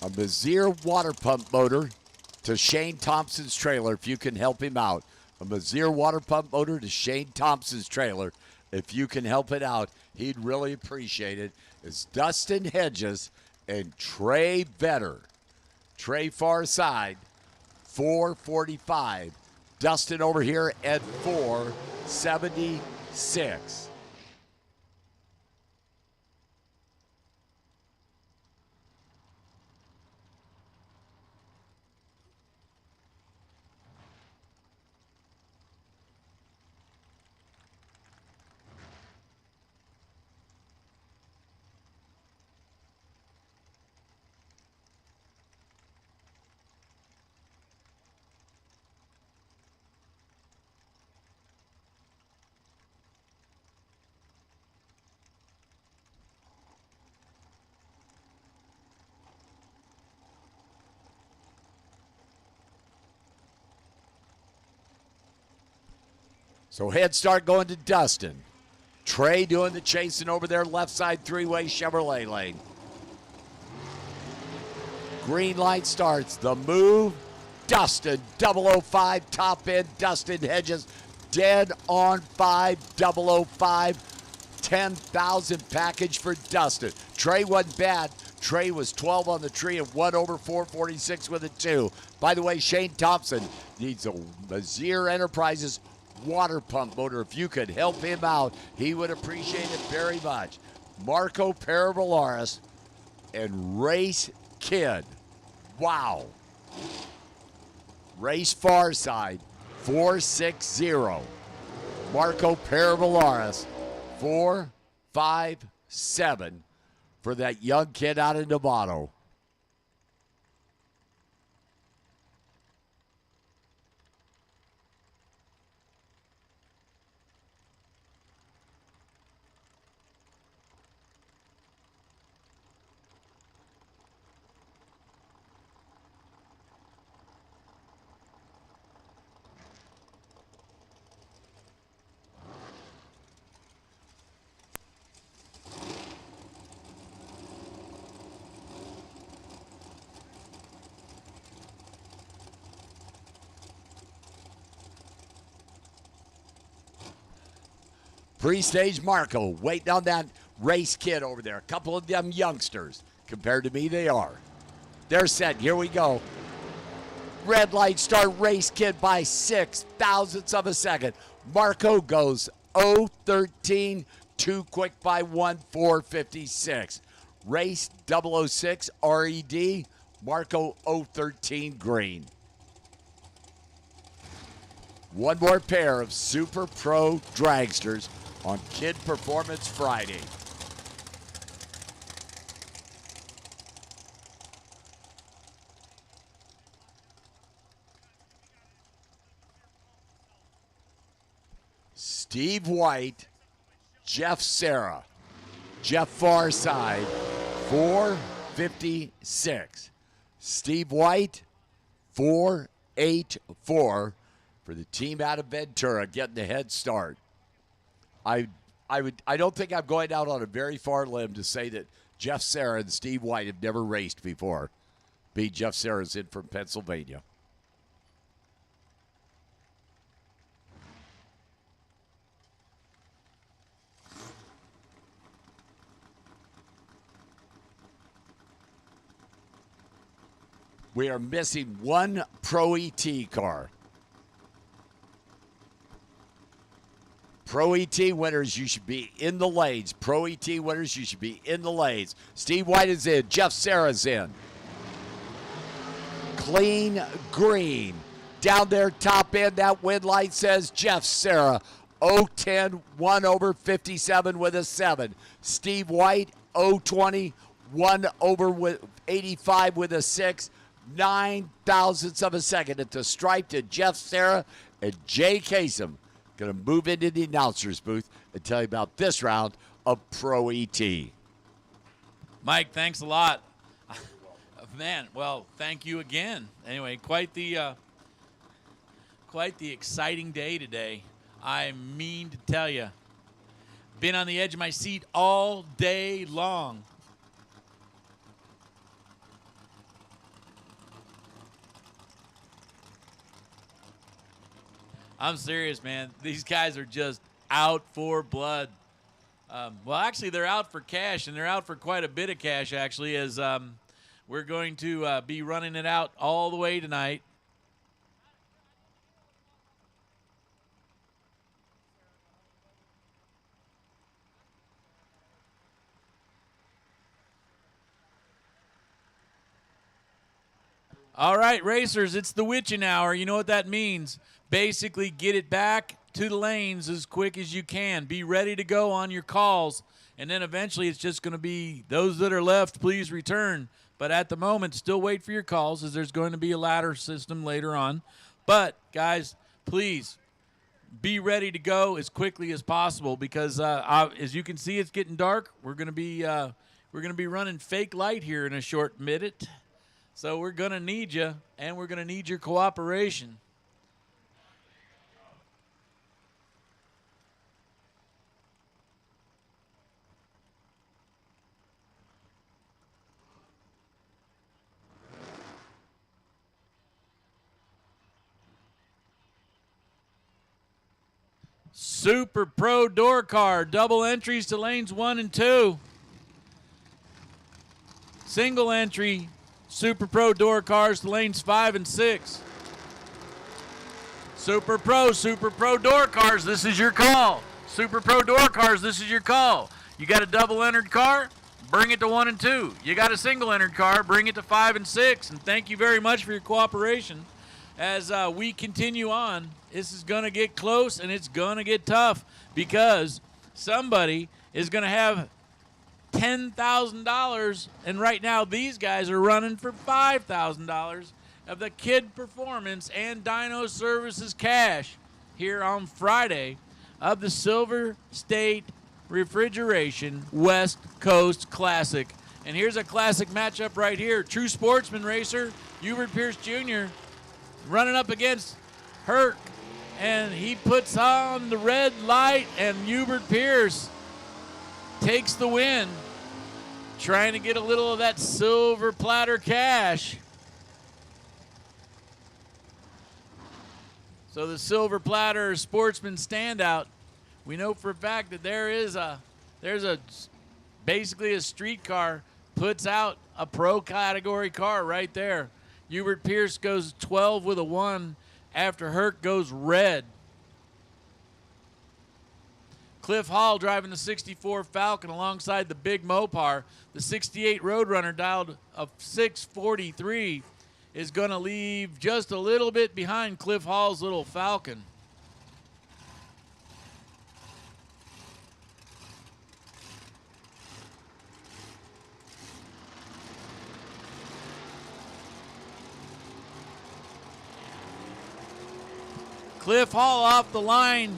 A Mazier water pump motor to Shane Thompson's trailer, if you can help him out. A Mazier water pump motor to Shane Thompson's trailer, if you can help it out. He'd really appreciate it. It's Dustin Hedges and Trey Vetter. Trey far side, 445. Dustin over here at 476. So head start going to Dustin. Trey doing the chasing over there, left side three-way Chevrolet lane. Green light starts. The move. Dustin, 005, top end. Dustin Hedges Dead on 5005. 10,000 package for Dustin. Trey wasn't bad. Trey was 12 on the tree and 1 over 446 with a 2. By the way, Shane Thompson needs a Mazier Enterprises water pump motor. If you could help him out, he would appreciate it very much. Marco Paravolaris and Race Kid. Wow. Race Farside 460. Marco Paravolaris 457 for that young kid out of Novato. Pre-stage Marco waiting on that Race Kid over there. A couple of them youngsters. Compared to me, they are. They're set. Here we go. Red light start. Race Kid by 6 thousandths of a second. Marco goes 013. Too quick by 1:456. Race 006 RED. Marco 013 green. One more pair of Super Pro dragsters on Kid Performance Friday. Steve White, Jeff Serra. Jeff Farside, 456. Steve White, 484 for the team out of Ventura, getting the head start. I don't think I'm going out on a very far limb to say that Jeff Serra and Steve White have never raced before. Jeff Serra's in from Pennsylvania. We are missing one Pro ET car. Pro ET winners, you should be in the lanes. Pro ET winners, you should be in the lanes. Steve White is in. Jeff Serra's in. Clean green. Down there, top end, that wind light says Jeff Serra. 010, 1 over 57 with a 7. Steve White, 020, 1 over with 85 with a 6. 9 thousandths of a second at the stripe to Jeff Serra and Jay Kasem. Going to move into the announcer's booth and tell you about this round of Pro ET. Mike, thanks a lot. Man, well, thank you again. Anyway, quite the exciting day today. I mean to tell you, been on the edge of my seat all day long. I'm serious, man. These guys are just out for blood. Well, actually, they're out for cash, and they're out for quite a bit of cash, actually, as we're going to be running it out all the way tonight. All right, racers, it's the witching hour. You know what that means. Basically, get it back to the lanes as quick as you can. Be ready to go on your calls. And then eventually it's just going to be those that are left, please return. But at the moment, still wait for your calls as there's going to be a ladder system later on. But, guys, please be ready to go as quickly as possible because, as you can see, it's getting dark. We're going to be running fake light here in a short minute. So we're going to need you, and we're going to need your cooperation. Super Pro Door Car, double entries to lanes 1 and 2. Single entry Super Pro Door Cars to lanes 5 and 6. Super Pro Door Cars, this is your call. Super Pro Door Cars, this is your call. You got a double entered car? Bring it to 1 and 2. You got a single entered car? Bring it to 5 and 6. And thank you very much for your cooperation. As we continue on, this is going to get close and it's going to get tough because somebody is going to have $10,000, and right now these guys are running for $5,000 of the Kid Performance and Dyno Services cash here on Friday of the Silver State Refrigeration West Coast Classic. And here's a classic matchup right here. True Sportsman racer Hubert Pierce Jr. running up against Herc, and he puts on the red light, and Hubert Pierce takes the win, trying to get a little of that silver platter cash. So the silver platter sportsman standout, we know for a fact that there's basically a street car puts out a pro category car right there. Hubert Pierce goes 12 with a 1 after Herc goes red. Cliff Hall driving the 64 Falcon alongside the big Mopar. The 68 Roadrunner dialed of 643 is going to leave just a little bit behind Cliff Hall's little Falcon. Cliff Hall off the line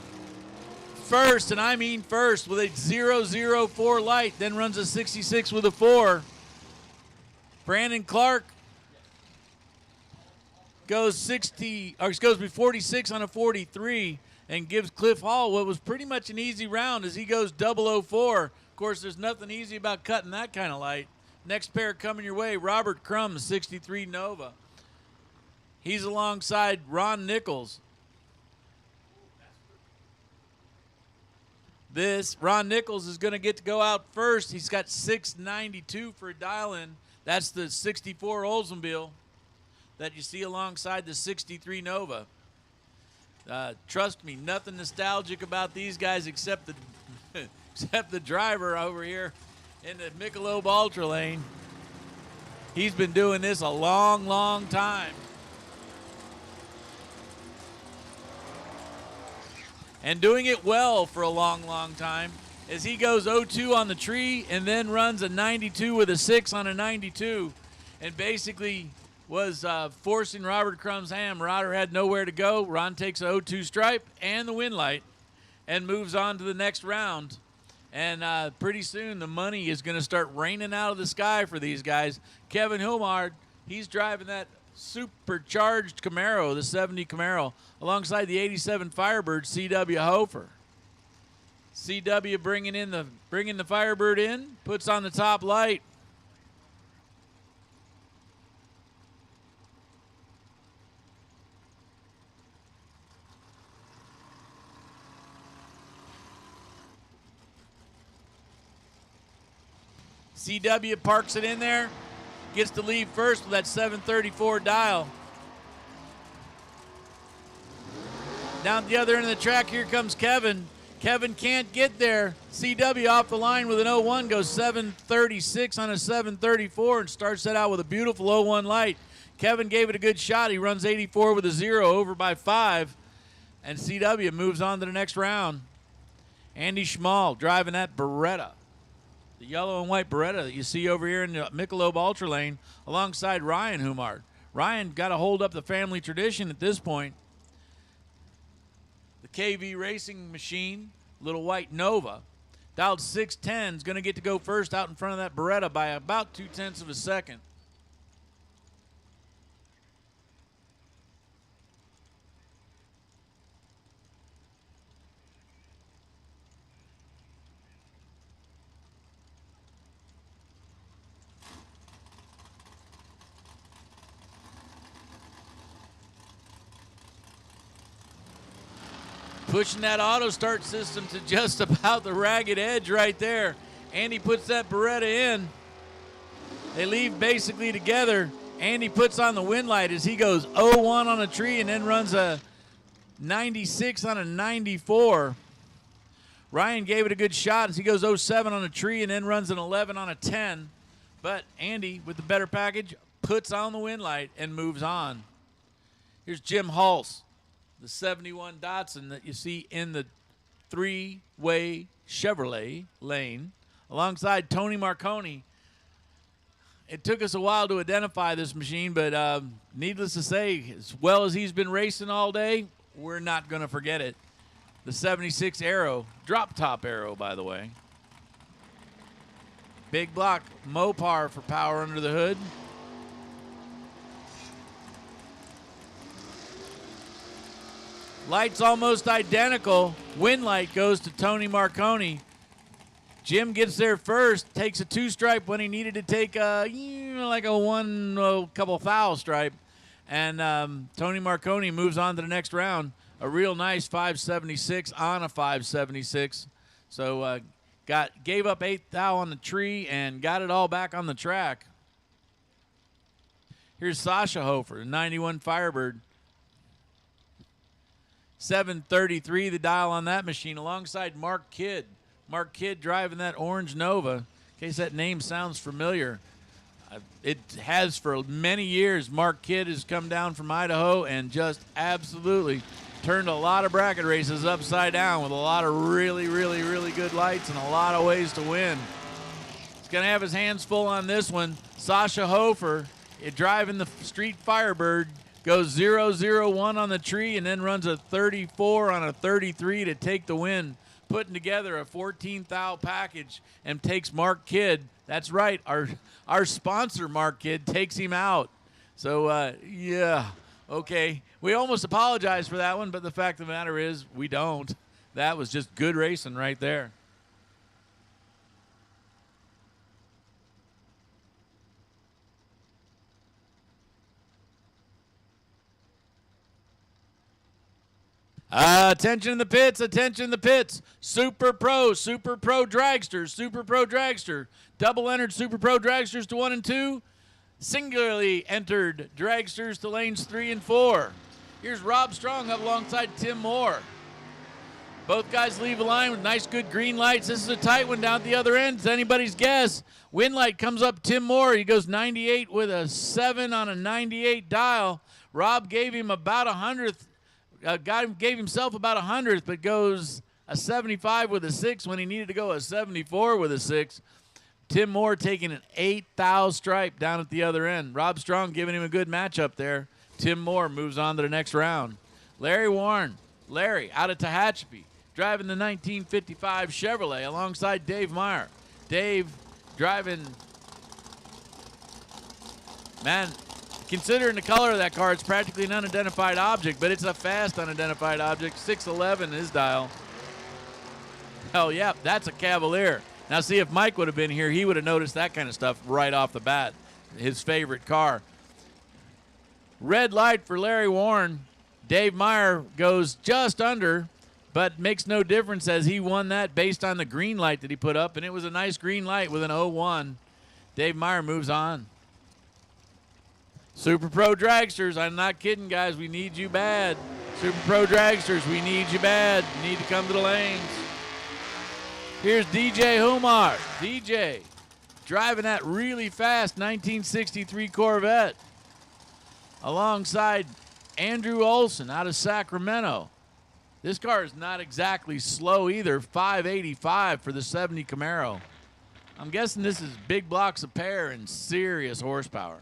first, and I mean first, with a 004 light, then runs a 66 with a 4. Brandon Clark goes 46 on a 43 and gives Cliff Hall what was pretty much an easy round as he goes 004. Of course, there's nothing easy about cutting that kind of light. Next pair coming your way, Robert Crum, 63 Nova. He's alongside Ron Nichols. Ron Nichols is going to get to go out first. He's got 692 for a dial-in. That's the 64 Oldsmobile that you see alongside the 63 Nova. Trust me, nothing nostalgic about these guys except the driver over here in the Michelob Ultra Lane. He's been doing this a long, long time. And doing it well for a long, long time, as he goes 0-2 on the tree and then runs a 92 with a 6 on a 92, and basically was forcing Robert Crum's hand. Roder had nowhere to go. Ron takes a 0-2 stripe and the win light and moves on to the next round. And pretty soon the money is going to start raining out of the sky for these guys. Kevin Hilmard, he's driving that supercharged Camaro, the 70 Camaro, alongside the 87 Firebird, C.W. Hofer. C.W. bringing the Firebird in, puts on the top light. C.W. parks it in there. Gets to leave first with that 734 dial. Down at the other end of the track, here comes Kevin. Kevin can't get there. CW off the line with an 01, goes 736 on a 734 and starts that out with a beautiful 01 light. Kevin gave it a good shot. He runs 84 with a 0 over by 5. And CW moves on to the next round. Andy Schmall driving that Beretta. The yellow and white Beretta that you see over here in the Michelob Ultra Lane alongside Ryan Humard. Ryan got to hold up the family tradition at this point. The KV Racing Machine, little white Nova, dialed 610, is going to get to go first out in front of that Beretta by about 0.2 of a second. pushing that auto start system to just about the ragged edge right there. Andy puts that Beretta in. They leave basically together. Andy puts on the wind light as he goes 0-1 on a tree and then runs a 96 on a 94. Ryan gave it a good shot as he goes 0-7 on a tree and then runs an 11 on a 10. But Andy, with the better package, puts on the wind light and moves on. Here's Jim Hulse, the 71 Datsun that you see in the three-way Chevrolet lane, alongside Tony Marconi. It took us a while to identify this machine, but needless to say, as well as he's been racing all day, we're not going to forget it. The 76 Aero, drop-top Aero, by the way. Big block Mopar for power under the hood. Lights almost identical. Wind light goes to Tony Marconi. Jim gets there first, takes a two-stripe when he needed to take a couple foul stripe. And Tony Marconi moves on to the next round. A real nice 576 on a 576. So gave up 8 thou on the tree and got it all back on the track. Here's Sasha Hofer, the 91 Firebird. 733 the dial on that machine alongside Mark Kidd. Mark Kidd driving that orange Nova. In case that name sounds familiar, it has for many years. Mark Kidd has come down from Idaho and just absolutely turned a lot of bracket races upside down with a lot of really, really, really good lights and a lot of ways to win. He's going to have his hands full on this one. Sasha Hofer, driving the Street Firebird, goes 0-0-1 on the tree and then runs a 34 on a 33 to take the win, putting together a 14 thou package and takes Mark Kidd. That's right, our sponsor, Mark Kidd, takes him out. So, yeah, okay. We almost apologize for that one, but the fact of the matter is we don't. That was just good racing right there. Attention in the pits, attention in the pits. Super Pro Dragster. Double entered Super Pro Dragsters to 1 and 2. Singularly entered Dragsters to lanes 3 and 4. Here's Rob Strong up alongside Tim Moore. Both guys leave the line with nice, good green lights. This is a tight one down at the other end. It's anybody's guess. Wind light comes up Tim Moore. He goes 98 with a 7 on a 98 dial. Rob gave him about 100th. Gave himself about 100th, but goes a 75 with a 6 when he needed to go a 74 with a 6. Tim Moore taking an 8 thou stripe down at the other end. Rob Strong giving him a good matchup there. Tim Moore moves on to the next round. Larry Warren, out of Tehachapi, driving the 1955 Chevrolet alongside Dave Meyer. Dave driving, man, considering the color of that car, it's practically an unidentified object, but it's a fast unidentified object. 611 his dial. Hell yeah, that's a Cavalier. Now see, if Mike would have been here, he would have noticed that kind of stuff right off the bat. His favorite car. Red light for Larry Warren. Dave Meyer goes just under, but makes no difference as he won that based on the green light that he put up, and it was a nice green light with an 0-1. Dave Meyer moves on. Super Pro Dragsters, I'm not kidding, guys. We need you bad. Super Pro Dragsters, we need you bad. You need to come to the lanes. Here's DJ Humar. DJ driving that really fast 1963 Corvette alongside Andrew Olson out of Sacramento. This car is not exactly slow either. 585 for the 70 Camaro. I'm guessing this is big blocks of pear and serious horsepower.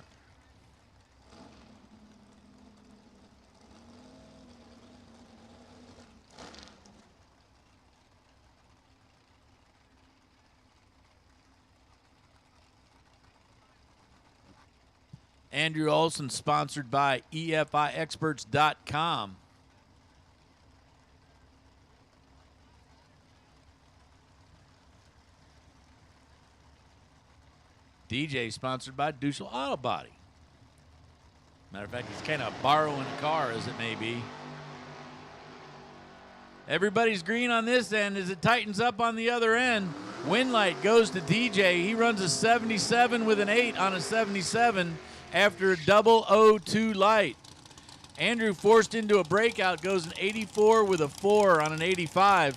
Andrew Olson, sponsored by EFIExperts.com. DJ, sponsored by Dussel Auto Body. Matter of fact, he's kind of borrowing a car, as it may be. Everybody's green on this end as it tightens up on the other end. Winlight goes to DJ. He runs a 77 with an 8 on a 77 after a double 02 light. Andrew forced into a breakout, goes an 84 with a 4 on an 85,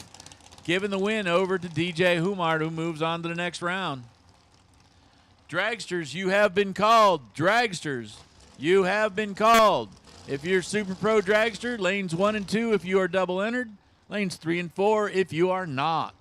giving the win over to DJ Humard, who moves on to the next round. Dragsters, you have been called. Dragsters, you have been called. If you're Super Pro Dragster, lanes 1 and 2 if you are double entered, lanes 3 and 4 if you are not.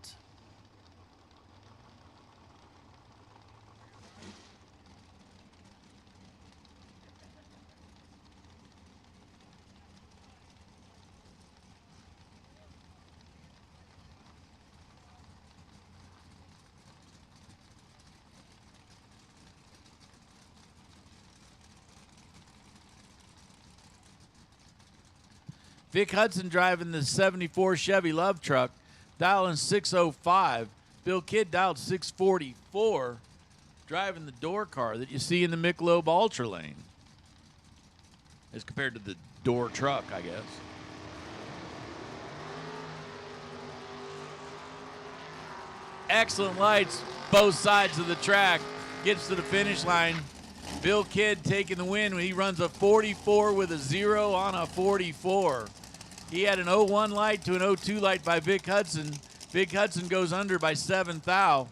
Vic Hudson driving the 74 Chevy Love Truck, dialing 605. Bill Kidd dialed 644, driving the door car that you see in the Michelob Ultra lane, as compared to the door truck, I guess. Excellent lights, both sides of the track. Gets to the finish line. Bill Kidd taking the win when he runs a 44 with a 0 on a 44. He had an 01 light to an 02 light by Vic Hudson. Vic Hudson goes under by 7 thou.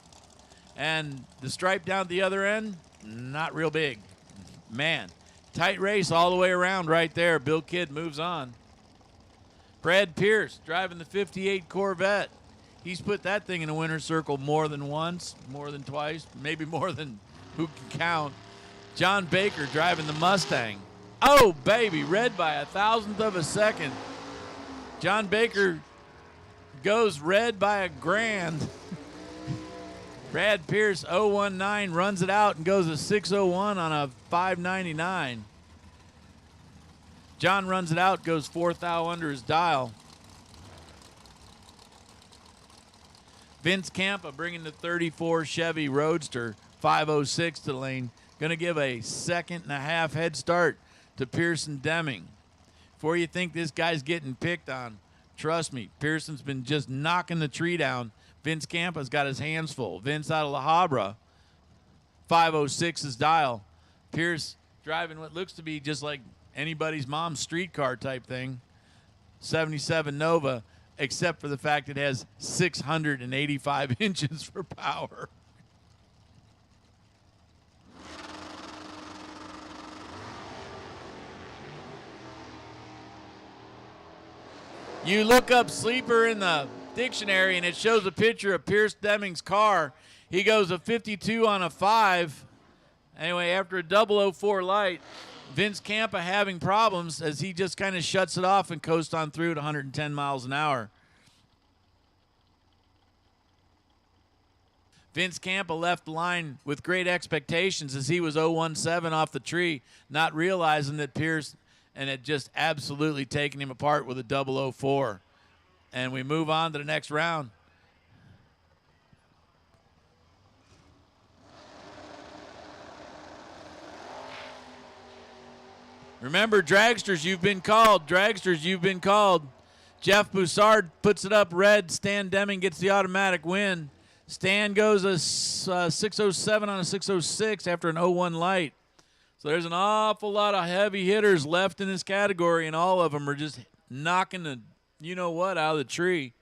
And the stripe down at the other end, not real big. Man, tight race all the way around right there. Bill Kidd moves on. Brad Pierce driving the 58 Corvette. He's put that thing in a winner's circle more than once, more than twice, maybe more than who can count. John Baker driving the Mustang. Oh, baby, red by a thousandth of a second. John Baker goes red by a grand. Brad Pierce 019 runs it out and goes a 601 on a 599. John runs it out, goes 4 thou under his dial. Vince Campa bringing the 34 Chevy Roadster 506 to the lane. Going to give a second and a half head start to Pearson Deming. Before you think this guy's getting picked on, trust me, Pearson's been just knocking the tree down. Vince Campa's got his hands full. Vince out of La Habra, 506's dial. Pierce driving what looks to be just like anybody's mom's streetcar type thing. 77 Nova, except for the fact it has 685 inches for power. You look up sleeper in the dictionary, and it shows a picture of Pierce Deming's car. He goes a 52 on a 5. Anyway, after a 004 light, Vince Campa having problems as he just kind of shuts it off and coasts on through at 110 miles an hour. Vince Campa left the line with great expectations as he was 017 off the tree, not realizing that Pierce and had just absolutely taken him apart with a 004. And we move on to the next round. Remember, dragsters, you've been called. Dragsters, you've been called. Jeff Boussard puts it up red. Stan Deming gets the automatic win. Stan goes a 607 on a 606 after an 01 light. So there's an awful lot of heavy hitters left in this category, and all of them are just knocking the you-know-what out of the tree.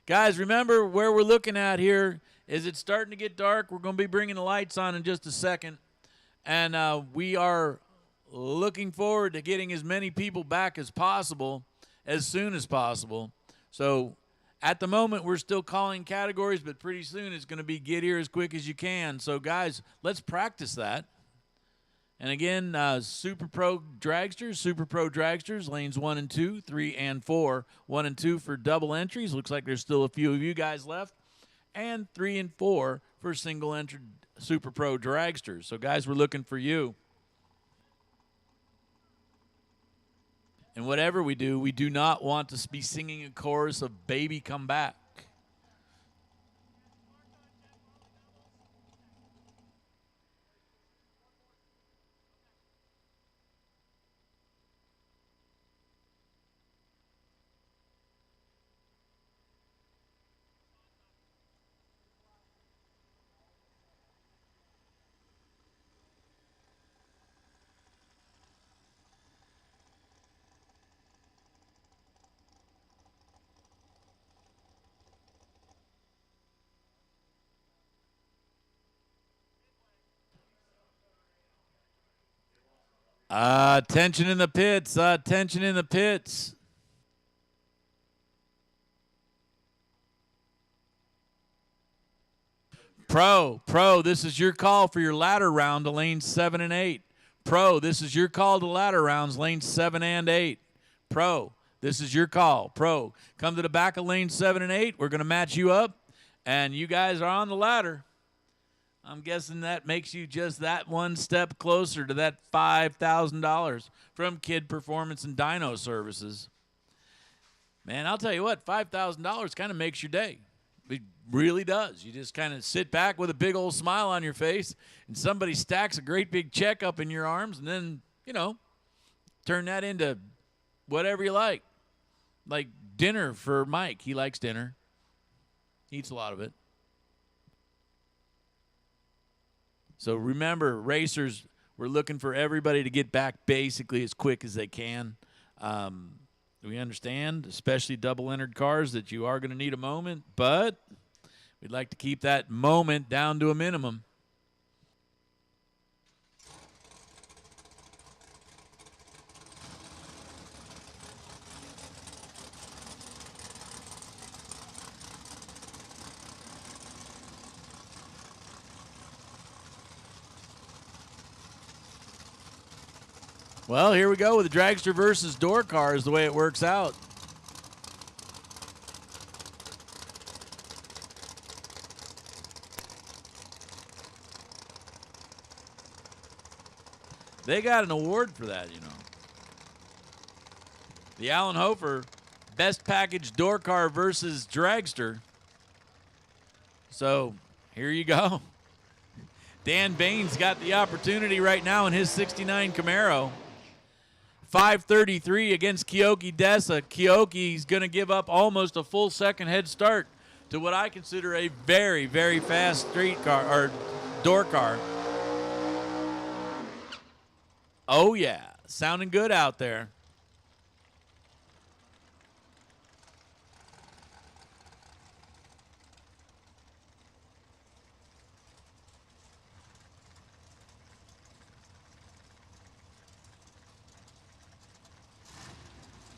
Guys, remember where we're looking at here is it's starting to get dark. We're going to be bringing the lights on in just a second. And we are looking forward to getting as many people back as possible as soon as possible. So at the moment, we're still calling categories, but pretty soon it's going to be get here as quick as you can. So, guys, let's practice that. And again, Super Pro Dragsters, lanes 1 and 2, 3 and 4. 1 and 2 for double entries. Looks like there's still a few of you guys left. And 3 and 4 for single entered Super Pro Dragsters. So, guys, we're looking for you. And whatever we do not want to be singing a chorus of Baby Come Back. Tension in the pits. Tension in the pits. Pro, this is your call for your ladder round to lanes 7 and 8. Pro, this is your call to ladder rounds, lanes 7 and 8. Pro, this is your call. Pro, come to the back of lane 7 and 8. We're going to match you up, and you guys are on the ladder. I'm guessing that makes you just that one step closer to that $5,000 from Kid Performance and Dyno Services. Man, I'll tell you what, $5,000 kind of makes your day. It really does. You just kind of sit back with a big old smile on your face, and somebody stacks a great big check up in your arms, and then, turn that into whatever you like. Like dinner for Mike. He likes dinner. He eats a lot of it. So remember, racers, we're looking for everybody to get back basically as quick as they can. We understand, especially double-entered cars, that you are going to need a moment, but we'd like to keep that moment down to a minimum. Well, here we go with the dragster versus door cars, the way it works out. They got an award for that, The Allen Hofer Best Package Door Car versus Dragster. So, here you go. Dan Bain's got the opportunity right now in his 69 Camaro. 5:33 against Keoki Dessa. Keoki's going to give up almost a full second head start to what I consider a very, very fast street car or door car. Oh, yeah. Sounding good out there.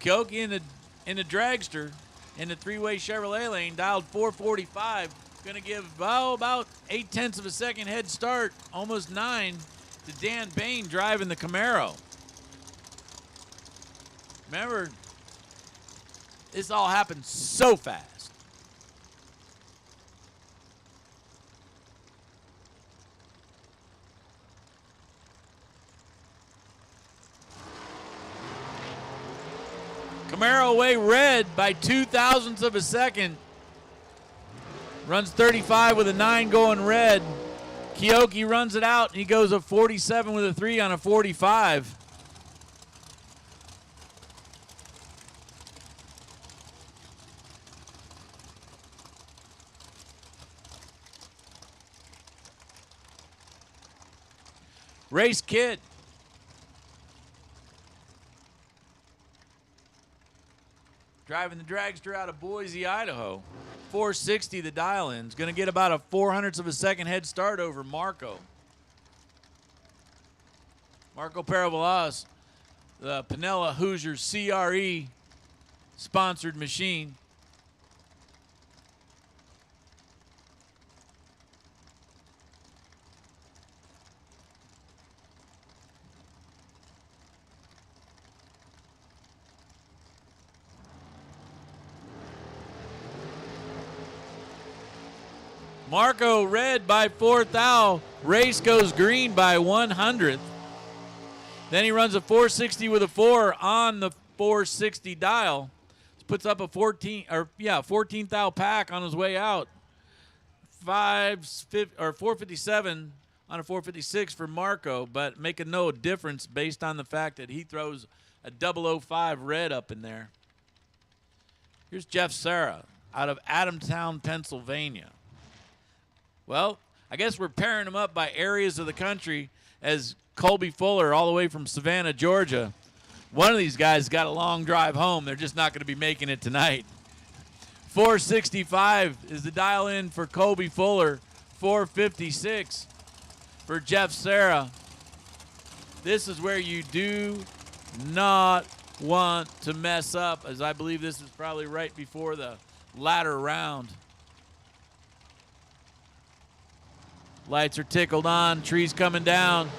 Keoki in the dragster in the three-way Chevrolet lane, dialed 445. Going to give about 0.8 of a second head start, almost 9, to Dan Bain driving the Camaro. Remember, this all happened so fast. Camaro away red by 0.02 of a second. Runs 35 with a 9 going red. Keoki runs it out, and he goes a 47 with a 3 on a 45. Race Kid. Driving the dragster out of Boise, Idaho. 460 the dial-in. Is going to get about a 0.04 of a second head start over Marco. Marco Paravalas, the Pinella Hoosier CRE sponsored machine. Marco red by 4th thou. Race goes green by 100th. Then he runs a 460 with a 4 on the 460 dial. Puts up a 14 thou pack on his way out. 457 on a 456 for Marco, but making no difference based on the fact that he throws a 005 red up in there. Here's Jeff Serra out of Adamstown, Pennsylvania. Well, I guess we're pairing them up by areas of the country, as Colby Fuller all the way from Savannah, Georgia. One of these guys got a long drive home. They're just not going to be making it tonight. 465 is the dial in for Colby Fuller. 456 for Jeff Serra. This is where you do not want to mess up, as I believe this is probably right before the latter round. Lights are tickled on, trees coming down.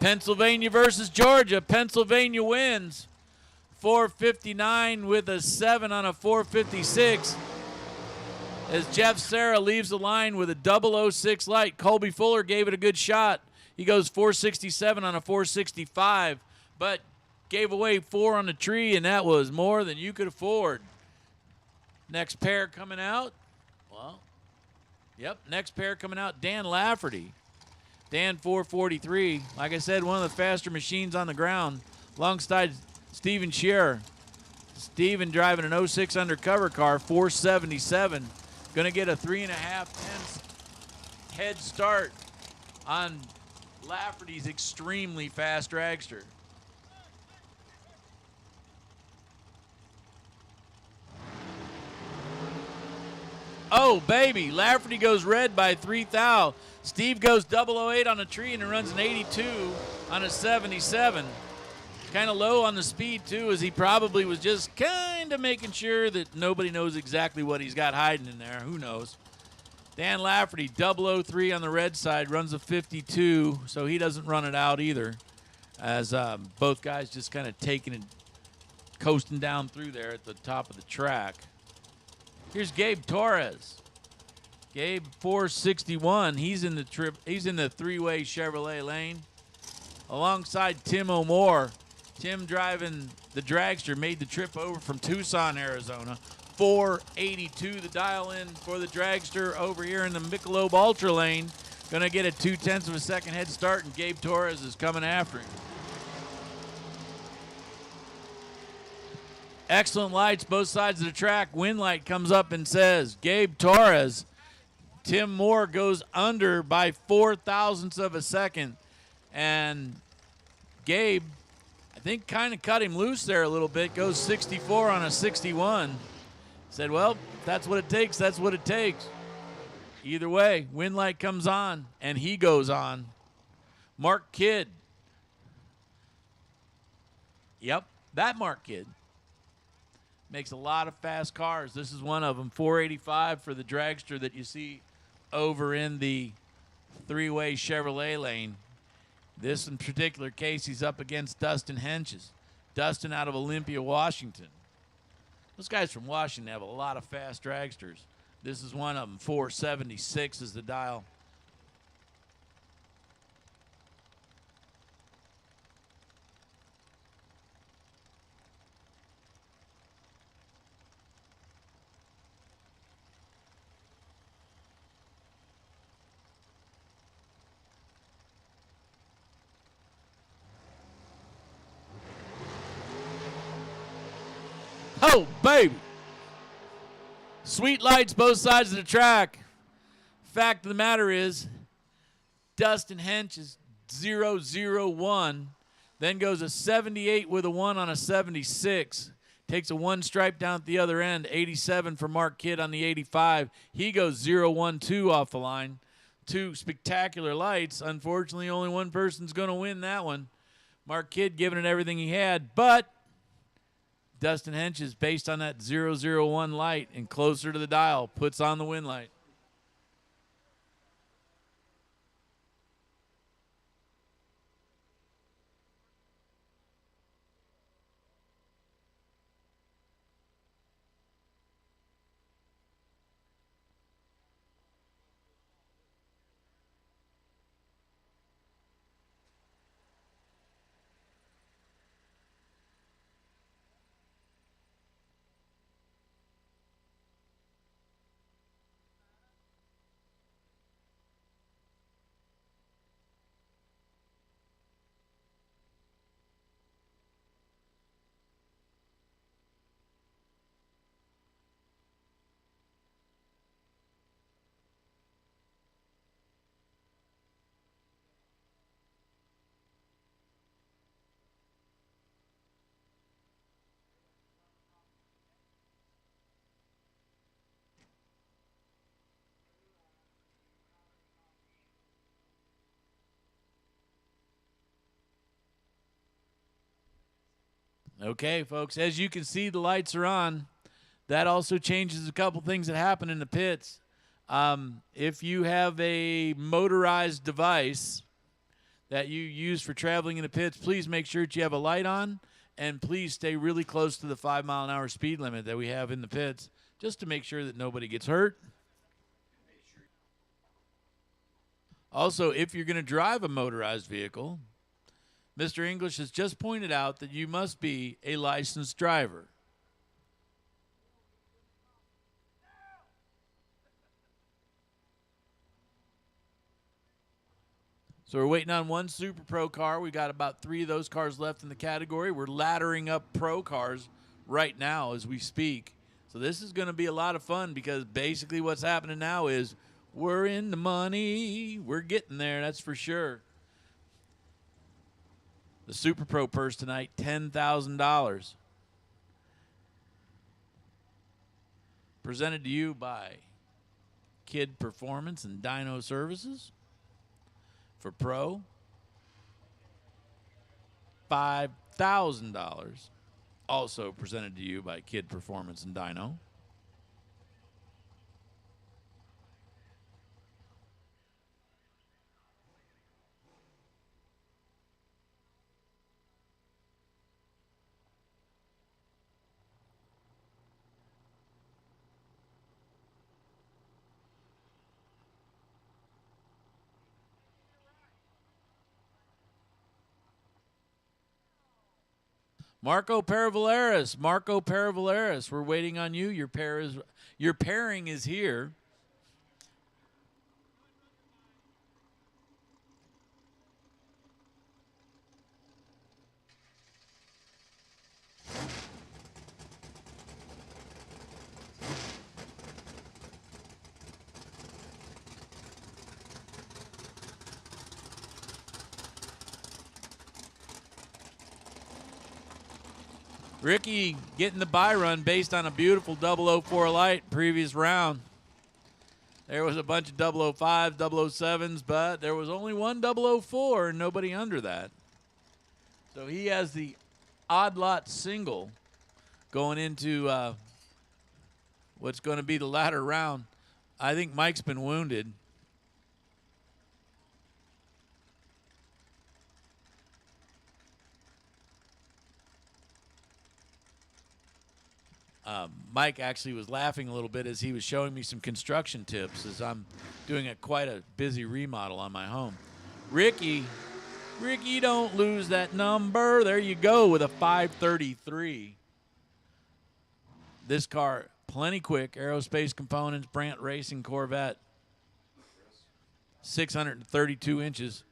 Pennsylvania versus Georgia. Pennsylvania wins 459 with a 7 on a 456. As Jeff Serra leaves the line with a 006 light. Colby Fuller gave it a good shot. He goes 467 on a 465, but gave away 4 on the tree, and that was more than you could afford. Next pair coming out. Well, yep, next pair coming out, Dan Lafferty. Dan 443. Like I said, one of the faster machines on the ground alongside Steven Shearer. Steven driving an 06 undercover car, 477. Going to get a 3.5 tenths head start on Lafferty's extremely fast dragster. Oh, baby. Lafferty goes red by 3 thou. Steve goes 008 on a tree and runs an 82 on a 77. Kind of low on the speed, too, as he probably was just kind of making sure that nobody knows exactly what he's got hiding in there. Who knows? Dan Lafferty, 003 on the red side, runs a 52, so he doesn't run it out either, as both guys just kind of taking and coasting down through there at the top of the track. Here's Gabe Torres. Gabe 461. He's in the three-way Chevrolet lane, alongside Tim O'More. Tim driving the dragster made the trip over from Tucson, Arizona. 482 the dial in for the dragster over here in the Michelob Ultra lane. Gonna get a 0.2 of a second head start, and Gabe Torres is coming after him. Excellent lights both sides of the track. Wind light comes up and says Gabe Torres. Tim Moore goes under by 0.4 of a second, and Gabe, I think, kind of cut him loose there a little bit. Goes 64 on a 61. Said, well, if that's what it takes, that's what it takes. Either way, wind light comes on, and he goes on. Mark Kidd. Yep, that Mark Kidd. Makes a lot of fast cars. This is one of them, 485 for the dragster that you see over in the three-way Chevrolet lane. This in particular case, he's up against Dustin Henches. Dustin out of Olympia, Washington. Those guys from Washington have a lot of fast dragsters. This is one of them, 476 is the dial. Oh, baby. Sweet lights both sides of the track. Fact of the matter is, Dustin Henches 001, then goes a 78 with a 1 on a 76. Takes a 1 stripe down at the other end, 87 for Mark Kidd on the 85. He goes 012 off the line. 2 spectacular lights. Unfortunately, only one person's going to win that one. Mark Kidd giving it everything he had, but Dustin Henches, based on that 001 light and closer to the dial, puts on the win light. Okay, folks, as you can see, the lights are on. That also changes a couple things that happen in the pits. If you have a motorized device that you use for traveling in the pits, please make sure that you have a light on, and please stay really close to the 5-mile-an-hour speed limit that we have in the pits, just to make sure that nobody gets hurt. Also, if you're going to drive a motorized vehicle, Mr. English has just pointed out that you must be a licensed driver. So we're waiting on one Super Pro car. We got about 3 of those cars left in the category. We're laddering up Pro cars right now as we speak. So this is going to be a lot of fun, because basically what's happening now is we're in the money. We're getting there, that's for sure. The Super Pro purse tonight, $10,000. Presented to you by Kid Performance and Dyno Services. For Pro, $5,000. Also presented to you by Kid Performance and Dyno. Marco Paravaleris, we're waiting on you. Your pairing is here. Ricky getting the buy run based on a beautiful 004 light previous round. There was a bunch of 005s, 007s, but there was only one 004 and nobody under that. So he has the odd lot single going into what's going to be the latter round. I think Mike's been wounded. Mike actually was laughing a little bit as he was showing me some construction tips as I'm doing quite a busy remodel on my home. Ricky, don't lose that number. There you go with a 533. This car, plenty quick. Aerospace Components, Brandt Racing Corvette. 632 inches.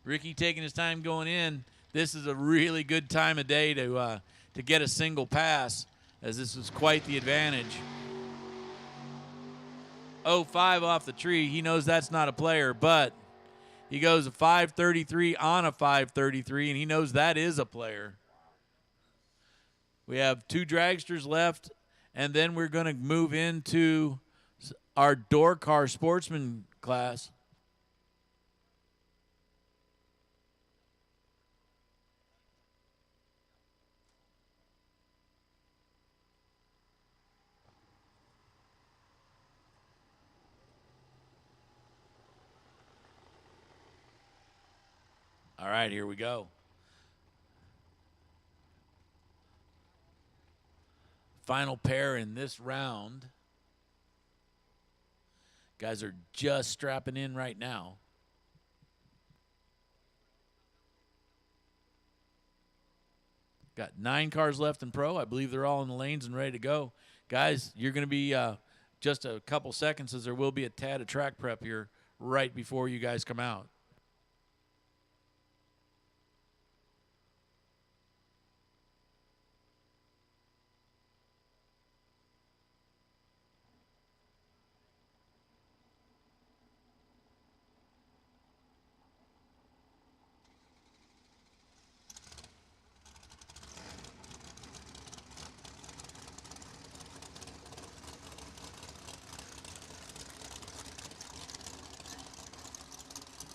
Ricky taking his time going in. This is a really good time of day to get a single pass, as this is quite the advantage. 05 off the tree. He knows that's not a player, but he goes a 533 on a 533, and he knows that is a player. We have 2 dragsters left, and then we're going to move into our door car sportsman class. All right, here we go. Final pair in this round. Guys are just strapping in right now. Got 9 cars left in Pro. I believe they're all in the lanes and ready to go. Guys, you're going to be just a couple seconds, as there will be a tad of track prep here right before you guys come out.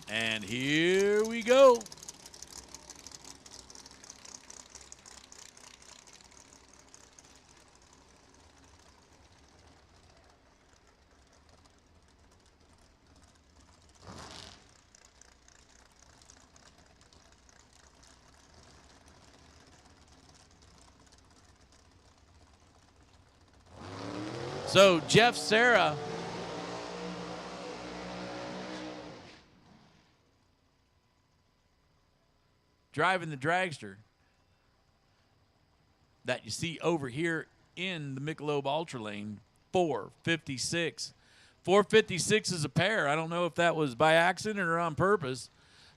And here we go. So Jeff Serra driving the dragster that you see over here in the Michelob Ultra Lane, 456. 456 is a pair. I don't know if that was by accident or on purpose.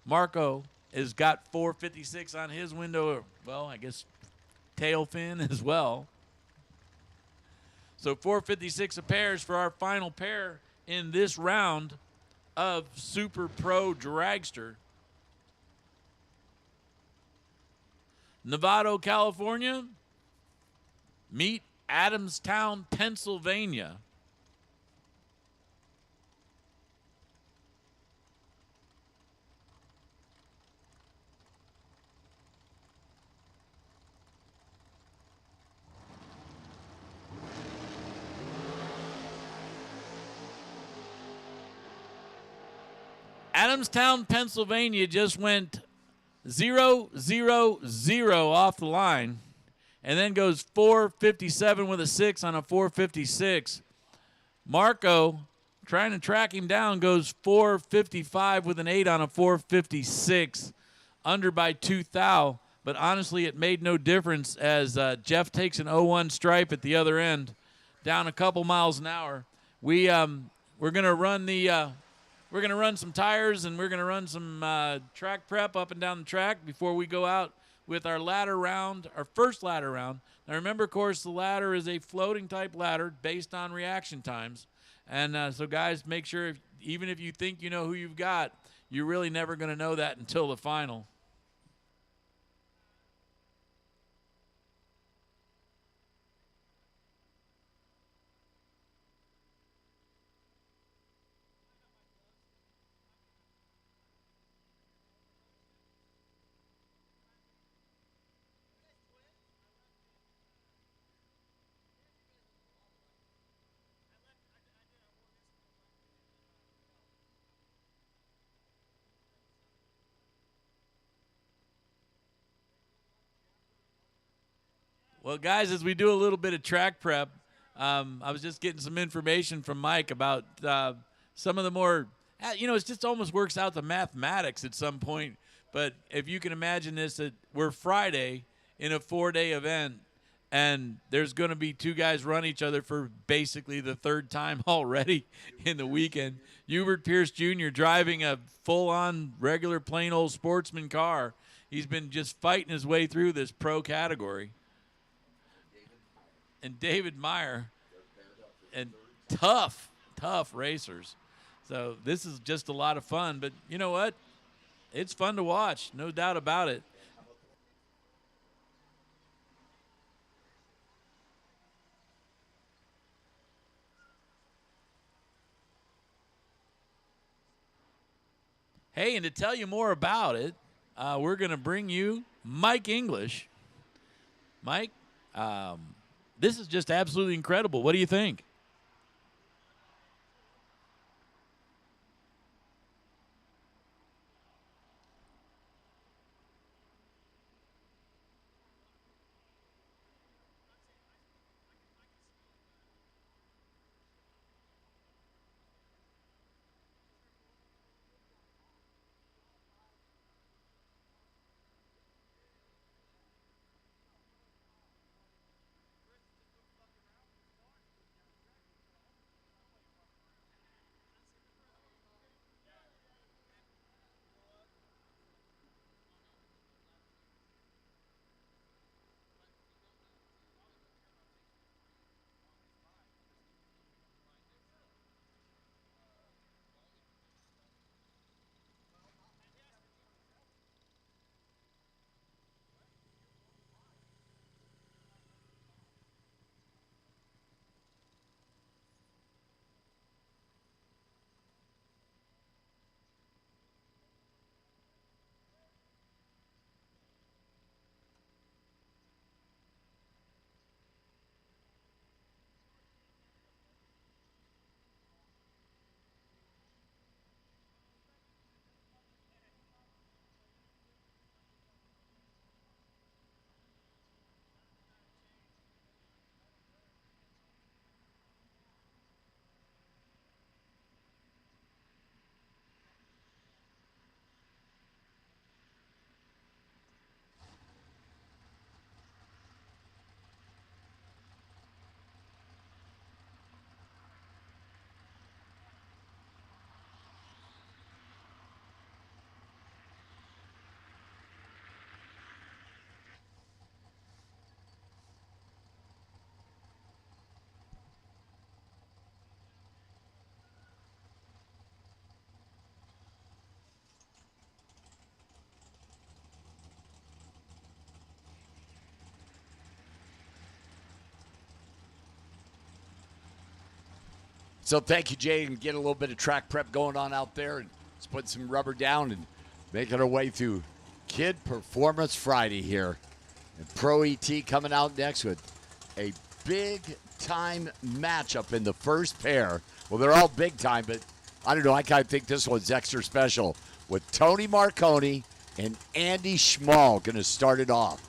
Marco has got 456 on his window, well, I guess tail fin as well. So 456 a pairs for our final pair in this round of Super Pro Dragster. Novato, California, meet Adamstown, Pennsylvania. Adamstown, Pennsylvania just went 0-0-0 off the line and then goes 457 with a 6 on a 456. Marco, trying to track him down, goes 455 with an 8 on a 456, under by 2 thou. But honestly, it made no difference as Jeff takes an 0-1 stripe at the other end, down a couple miles an hour. We're gonna run we're gonna run some tires and we're gonna run some track prep up and down the track before we go out with our ladder round, our first ladder round. Now remember, of course, the ladder is a floating type ladder based on reaction times, and so guys, make sure even if you think you know who you've got, you're really never gonna know that until the final. Well, guys, as we do a little bit of track prep, I was just getting some information from Mike about some of the more, it just almost works out to mathematics at some point. But if you can imagine this, that we're Friday in a 4-day event, and there's going to be two guys run each other for basically the third time already in the weekend. Hubert Pierce Jr. driving a full-on regular plain old sportsman car. He's been just fighting his way through this pro category. And David Meyer, and tough racers. So this is just a lot of fun. But you know what? It's fun to watch, no doubt about it. Hey, and to tell you more about it, we're going to bring you Mike English. Mike, this is just absolutely incredible. What do you think? So thank you, Jay, and get a little bit of track prep going on out there, and let's put some rubber down and making our way through Kid Performance Friday here. And Pro ET coming out next with a big-time matchup in the first pair. Well, they're all big-time, but I don't know. I kind of think this one's extra special with Tony Marconi and Andy Schmall going to start it off.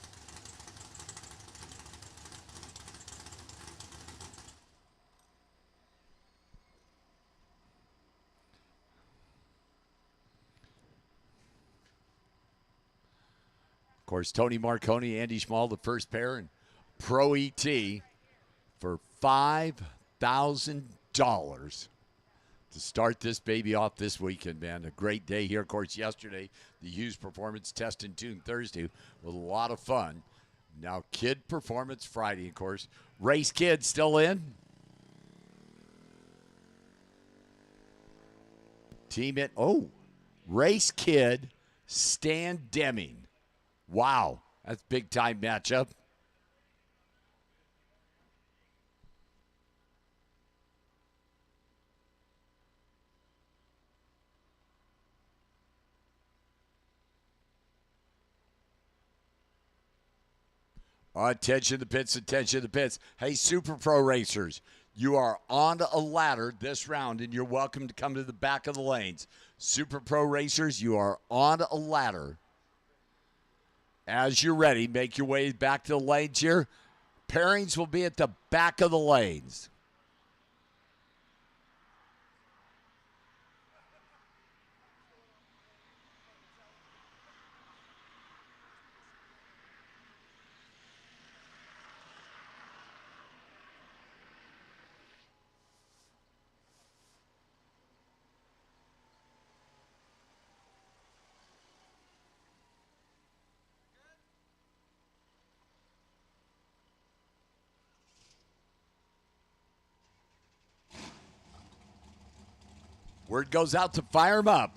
Of course, Tony Marconi, Andy Schmall, the first pair, and Pro ET for $5,000 to start this baby off this weekend, man. A great day here. Of course, yesterday, the Hughes Performance Test and Tune Thursday with a lot of fun. Now, Kid Performance Friday, of course. Race Kid still in. Team it. Oh, Race Kid, Stan Deming. Wow, that's big time matchup. Attention the pits, attention the pits. Hey, Super Pro racers, you are on a ladder this round, and you're welcome to come to the back of the lanes. Super Pro racers, you are on a ladder. As you're ready, make your way back to the lanes here. Pairings will be at the back of the lanes. Word goes out to fire him up.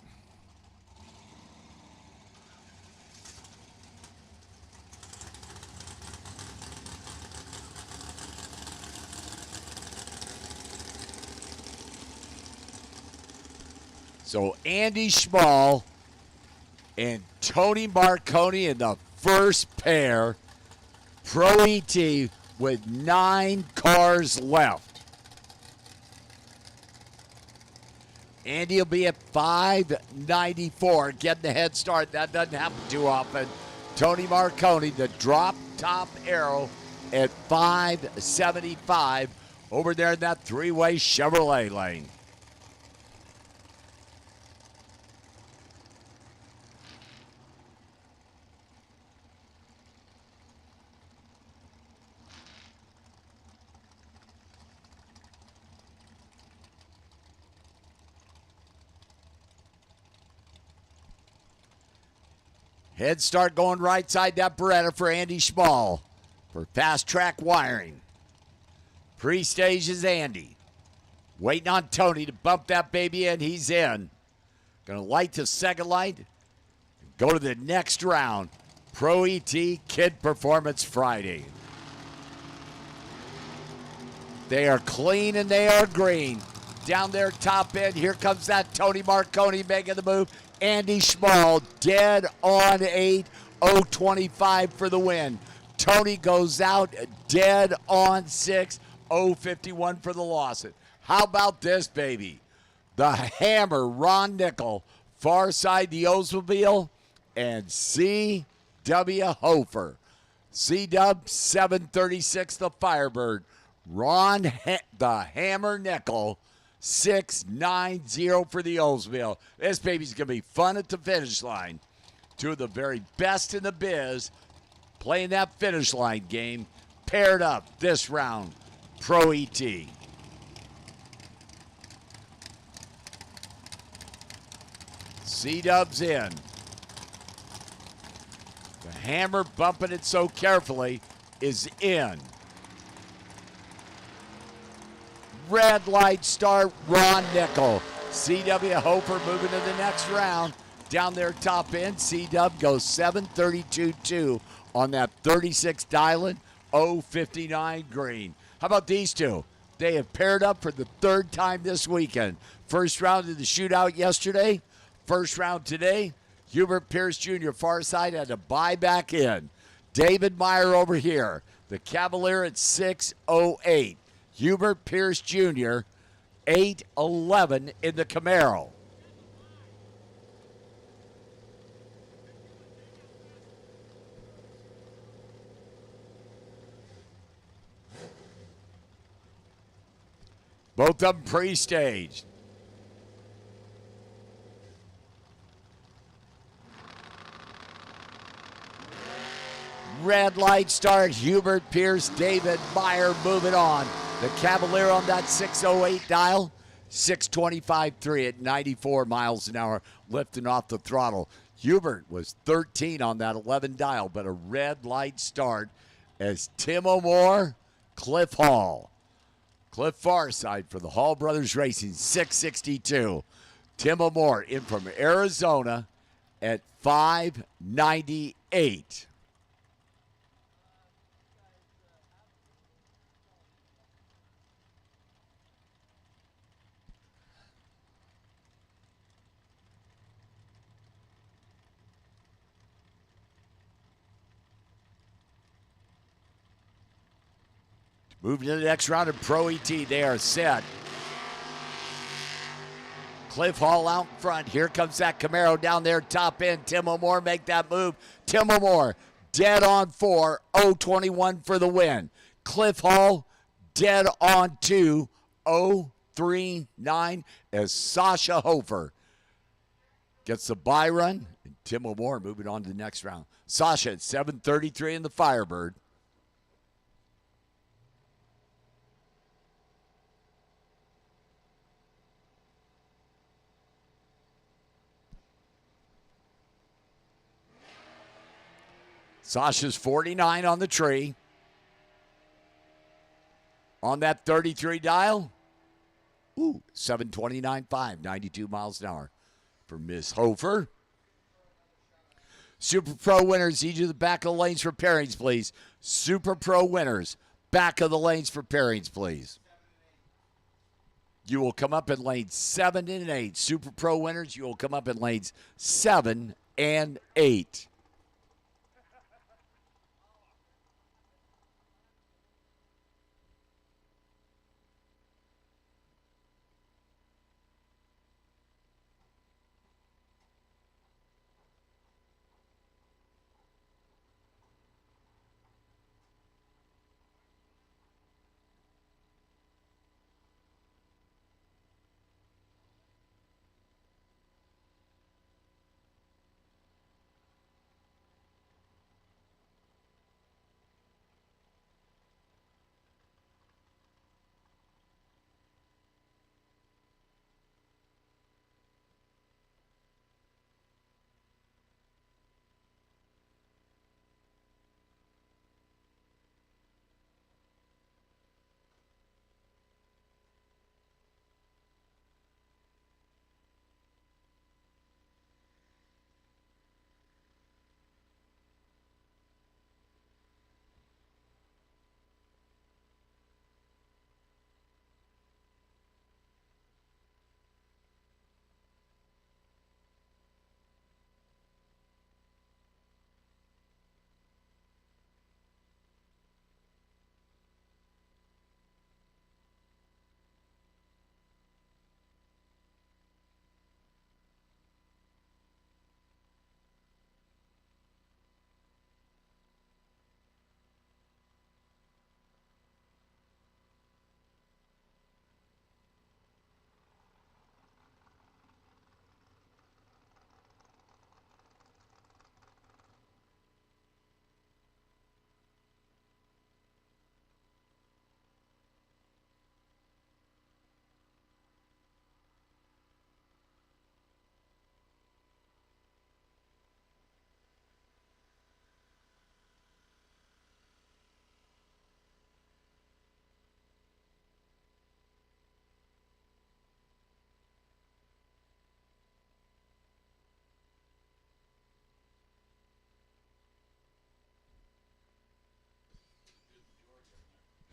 So Andy Schmall and Tony Marconi in the first pair. Pro ET with 9 cars left. Andy will be at 594, getting the head start. That doesn't happen too often. Tony Marconi, the drop top arrow at 575 over there in that three-way Chevrolet lane. Head start going right side that Beretta for Andy Schmall for fast track wiring. Pre-stage is Andy. Waiting on Tony to bump that baby in. He's in. Going to light the second light. Go to the next round. Pro ET Kid Performance Friday. They are clean and they are green. Down there top end. Here comes that Tony Marconi making the move. Andy Schmall dead on 8, 025 for the win. Tony goes out dead on 6, 051 for the loss. How about this, baby? The Hammer, Ron Nickel, far side the Oldsmobile, and C.W. Hofer. C-Dub 736 the Firebird. The Hammer Nickel 690 for the Oldsmobile. This baby's going to be fun at the finish line. Two of the very best in the biz playing that finish line game. Paired up this round. Pro ET. C-Dub's in. The Hammer bumping it so carefully is in. Red light start, Ron Nickel. C.W. Hofer moving to the next round. Down there top end, C-Dub goes 732-2 on that 36 dialing, 059 green. How about these two? They have paired up for the third time this weekend. First round of the shootout yesterday. First round today. Hubert Pierce Jr. far side had to buy back in. David Meyer over here. The Cavalier at 6:08. Hubert Pierce Jr. 8:11 in the Camaro. Both of them pre-staged. Red light start. Hubert Pierce, David Meyer moving on. The Cavalier on that 6:08 dial. 6:25.3 at 94 miles an hour, lifting off the throttle. Hubert was 13 on that 11 dial, but a red light start as Tim O'More, Cliff Hall. Cliff Farside for the Hall Brothers Racing, 6:62. Tim O'More in from Arizona at 5:98. Moving to the next round of Pro ET. They are set. Cliff Hall out in front. Here comes that Camaro down there, top end. Tim O'More make that move. Tim O'More dead on 4, 021 for the win. Cliff Hall dead on 2, 039 as Sasha Hofer gets the bye run. And Tim O'More moving on to the next round. Sasha at 7:33 in the Firebird. Sasha's 49 on the tree. On that 33 dial, 7:29.5, 92 miles an hour for Miss Hofer. Super Pro winners, each of the back of the lanes for pairings, please. Super Pro winners, back of the lanes for pairings, please. You will come up in lanes 7 and 8. Super Pro winners, you will come up in lanes 7 and 8.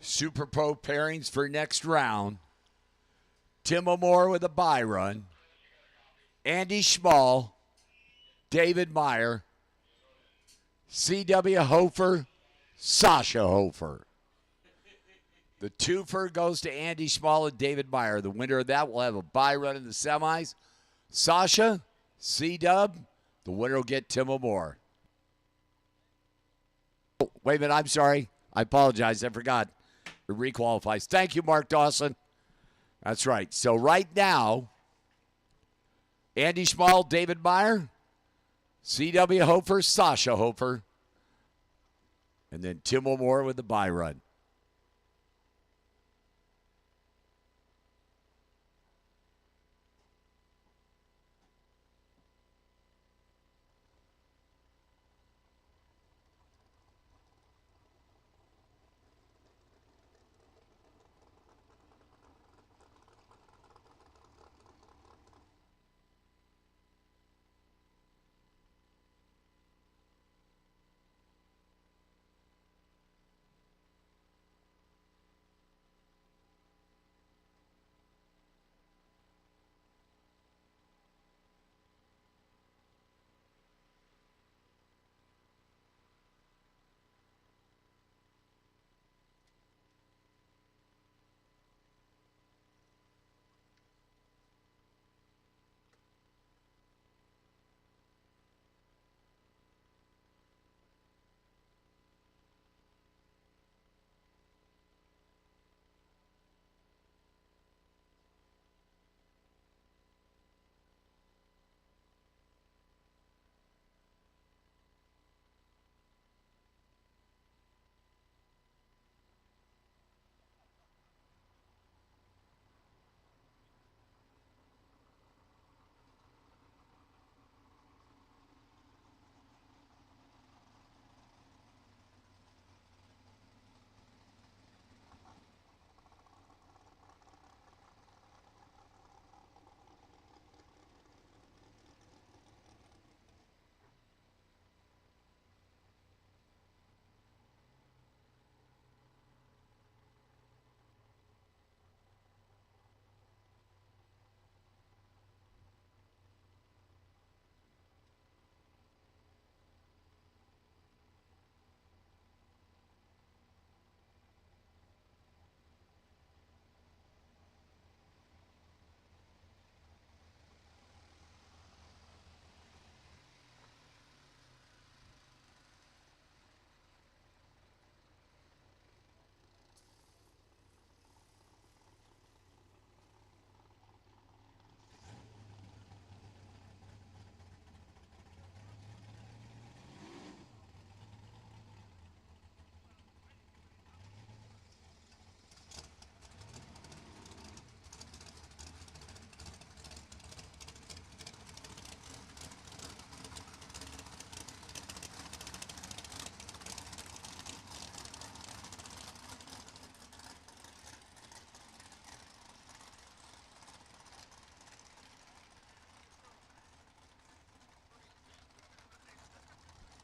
Super Pro pairings for next round. Tim O'More with a bye run. Andy Schmall, David Meyer, C.W. Hofer, Sasha Hofer. The twofer goes to Andy Schmall and David Meyer. The winner of that will have a bye run in the semis. Sasha, C-Dub, the winner will get Tim O'More. Oh, wait a minute, I'm sorry. I apologize, I forgot. It requalifies. Thank you, Mark Dawson. That's right. So right now, Andy Schmall, David Meyer, C.W. Hofer, Sasha Hofer, and then Tim O'More with the bye run.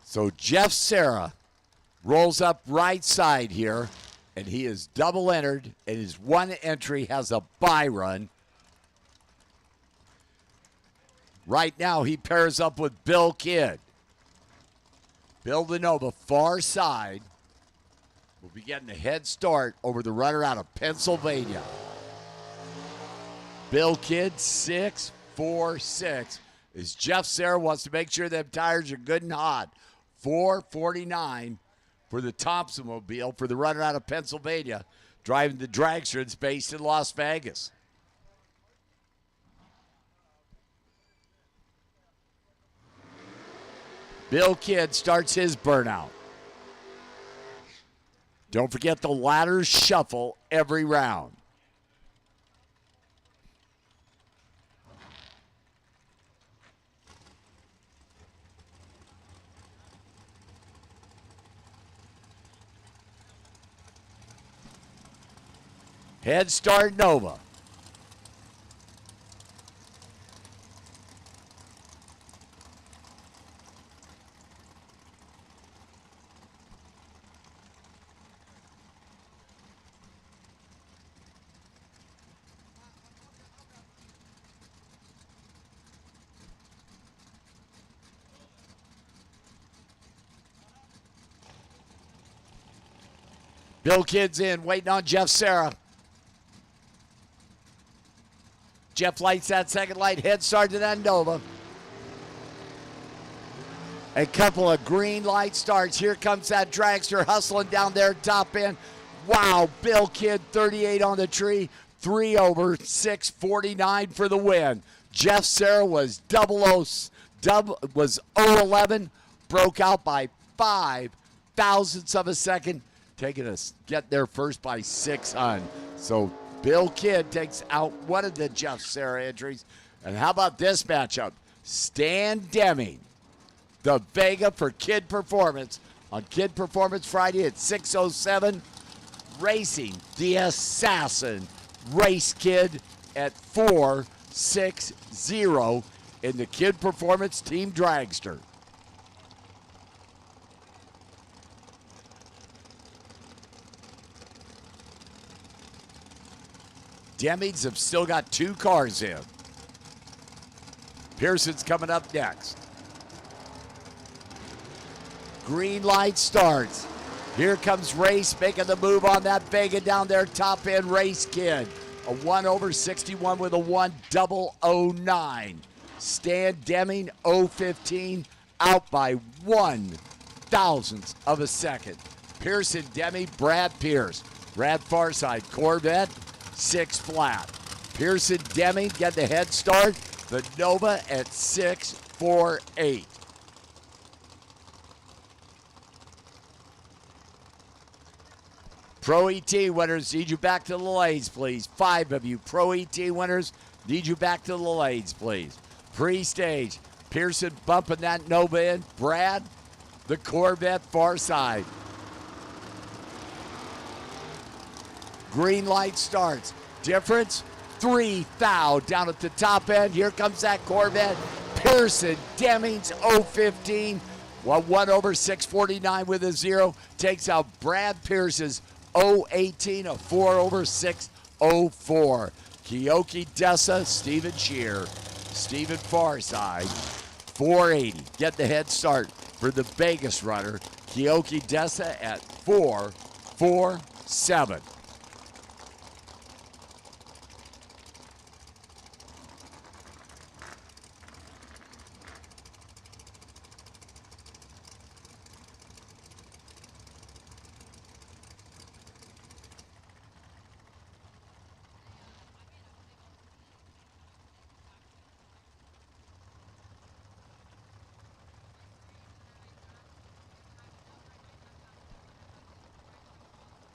So Jeff Serra rolls up right side here, and he is double entered, and his one entry has a bye run. Right now, he pairs up with Bill Kidd. Bill DeNova, far side, will be getting a head start over the runner out of Pennsylvania. Bill Kidd, 6'4", as Jeff Serra wants to make sure them tires are good and hot. 4:49 for the Thompson-mobile for the runner out of Pennsylvania, driving the dragster that's based in Las Vegas. Bill Kidd starts his burnout. Don't forget the ladders shuffle every round. Head start Nova. Bill Kidd's in, waiting on Jeff Serra. Jeff lights that second light, head start to that Nova. A couple of green light starts. Here comes that dragster hustling down there, top end. Wow, Bill Kidd, 38 on the tree, 3 over, 649 for the win. Jeff Serra was 011, broke out by 5 thousandths of a second, taking us get there first by 600. So Bill Kidd takes out one of the Jeff Serra entries. And how about this matchup? Stan Deming, the Vega for Kidd Performance on Kidd Performance Friday at 6:07. Racing the Assassin Race Kid at 460 in the Kidd Performance Team Dragster. Demings have still got 2 cars in. Pearson's coming up next. Green light starts. Here comes Race making the move on that Vega down there, top end Race Kid. A 1 over 61 with a 1:009. Stan Deming, 015, out by 1 thousandth of a second. Pearson Deming, Brad Pierce. Brad Farside, Corvette, 6 flat. Pearson Deming get the head start. The Nova at 648. Pro ET winners, need you back to the lanes, please. 5 of you Pro ET winners, need you back to the lanes, please. Pre-stage, Pearson bumping that Nova in. Brad, the Corvette far side. Green light starts. Difference, 3 thou down at the top end. Here comes that Corvette. Pearson Demings, 015. 1 over 649 with a 0. Takes out Brad Pierce's 018, a 4 over 604. Keoki Dessa, Stephen Shear. Stephen Farside, 480. Get the head start for the Vegas runner. Keoki Dessa at 447.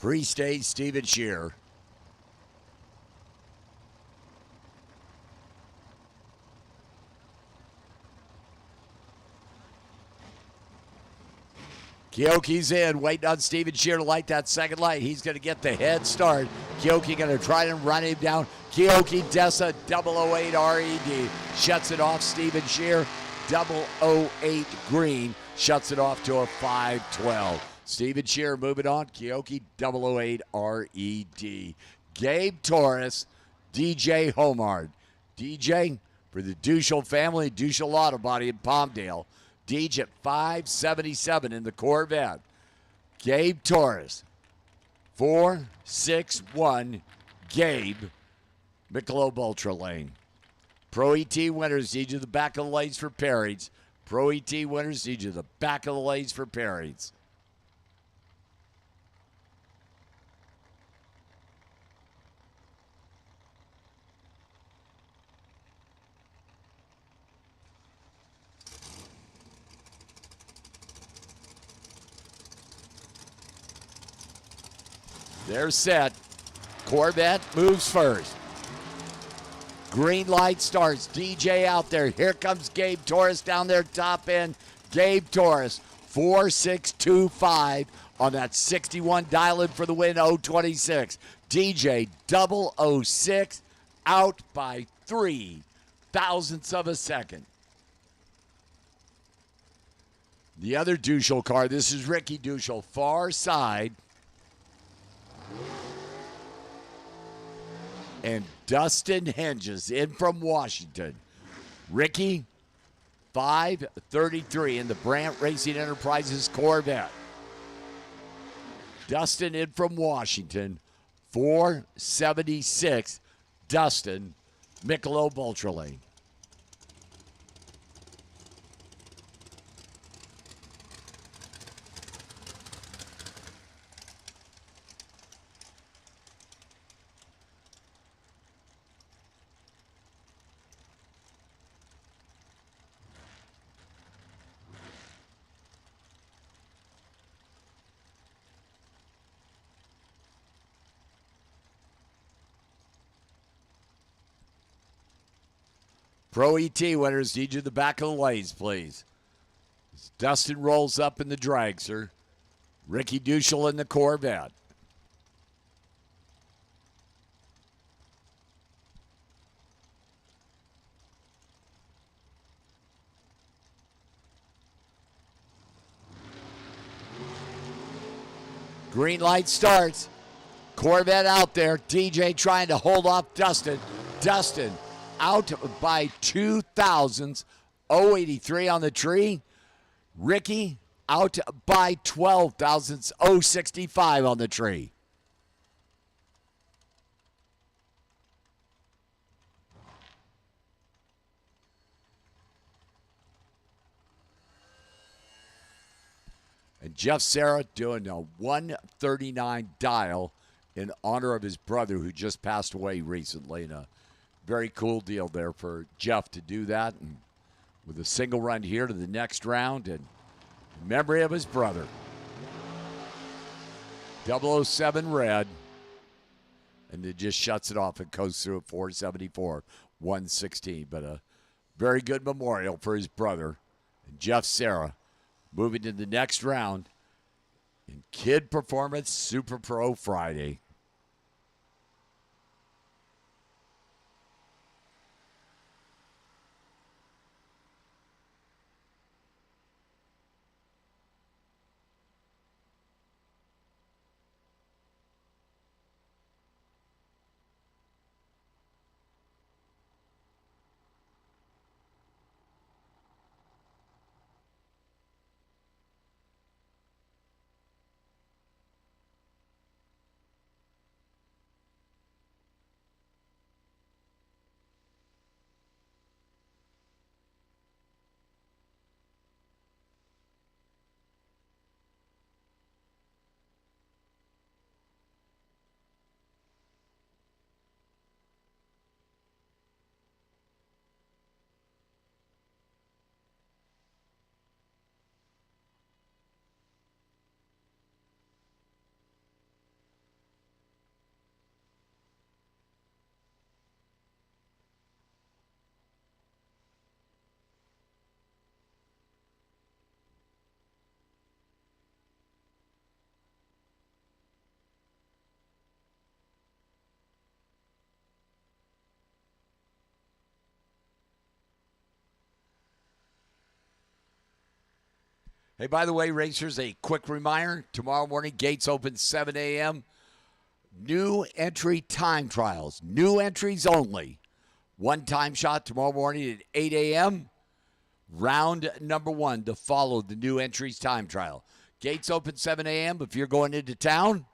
Pre-stage, Stephen Shear. Keoki's in, waiting on Stephen Shear to light that second light. He's going to get the head start. Keoki going to try and run him down. Keoki Dessa, 008 RED. Shuts it off, Stephen Shear. 008 Green shuts it off to a 512. Stephen Shear moving on. Keoki 008 RED. Gabe Torres, DJ Homard. DJ for the Duschel family, Duschel Auto Body in Palmdale. Deej at 577 in the Corvette. Gabe Torres, 461. Gabe, Michelob Ultra Lane. Pro ET winners need you the back of the lanes for Perry's. Pro ET winners need you the back of the lanes for Perry's. They're set. Corvette moves first. Green light starts. DJ out there. Here comes Gabe Torres down there top end. Gabe Torres, 4625 on that 61 dial-in for the win, 026. DJ 006 out by 3 thousandths of a second. The other Duschel car, this is Ricky Duschel, far side. And Dustin Henges in from Washington. Ricky, 533 in the Brandt Racing Enterprises Corvette. Dustin in from Washington, 476. Dustin, Michelob Ultra Lane. Pro ET winners, need you the back of the lanes, please. As Dustin rolls up in the dragster. Ricky Duschel in the Corvette. Green light starts. Corvette out there. DJ trying to hold off Dustin. Dustin out by 2 thousandths. 083 on the tree. Ricky out by 12 thousandths. 065 on the tree. And Jeff Serra doing a 139 dial in honor of his brother who just passed away recently. And a very cool deal there for Jeff to do that. And with a single run here to the next round in memory of his brother. 007 red. And it just shuts it off and goes through at 474, 116. But a very good memorial for his brother. And Jeff Serra moving to the next round in Kid Performance Super Pro Friday. Hey, by the way, racers, a quick reminder. Tomorrow morning, gates open 7 a.m. New entry time trials. New entries only. One time shot tomorrow morning at 8 a.m. Round number 1 to follow the new entries time trial. Gates open 7 a.m. If you're going into town,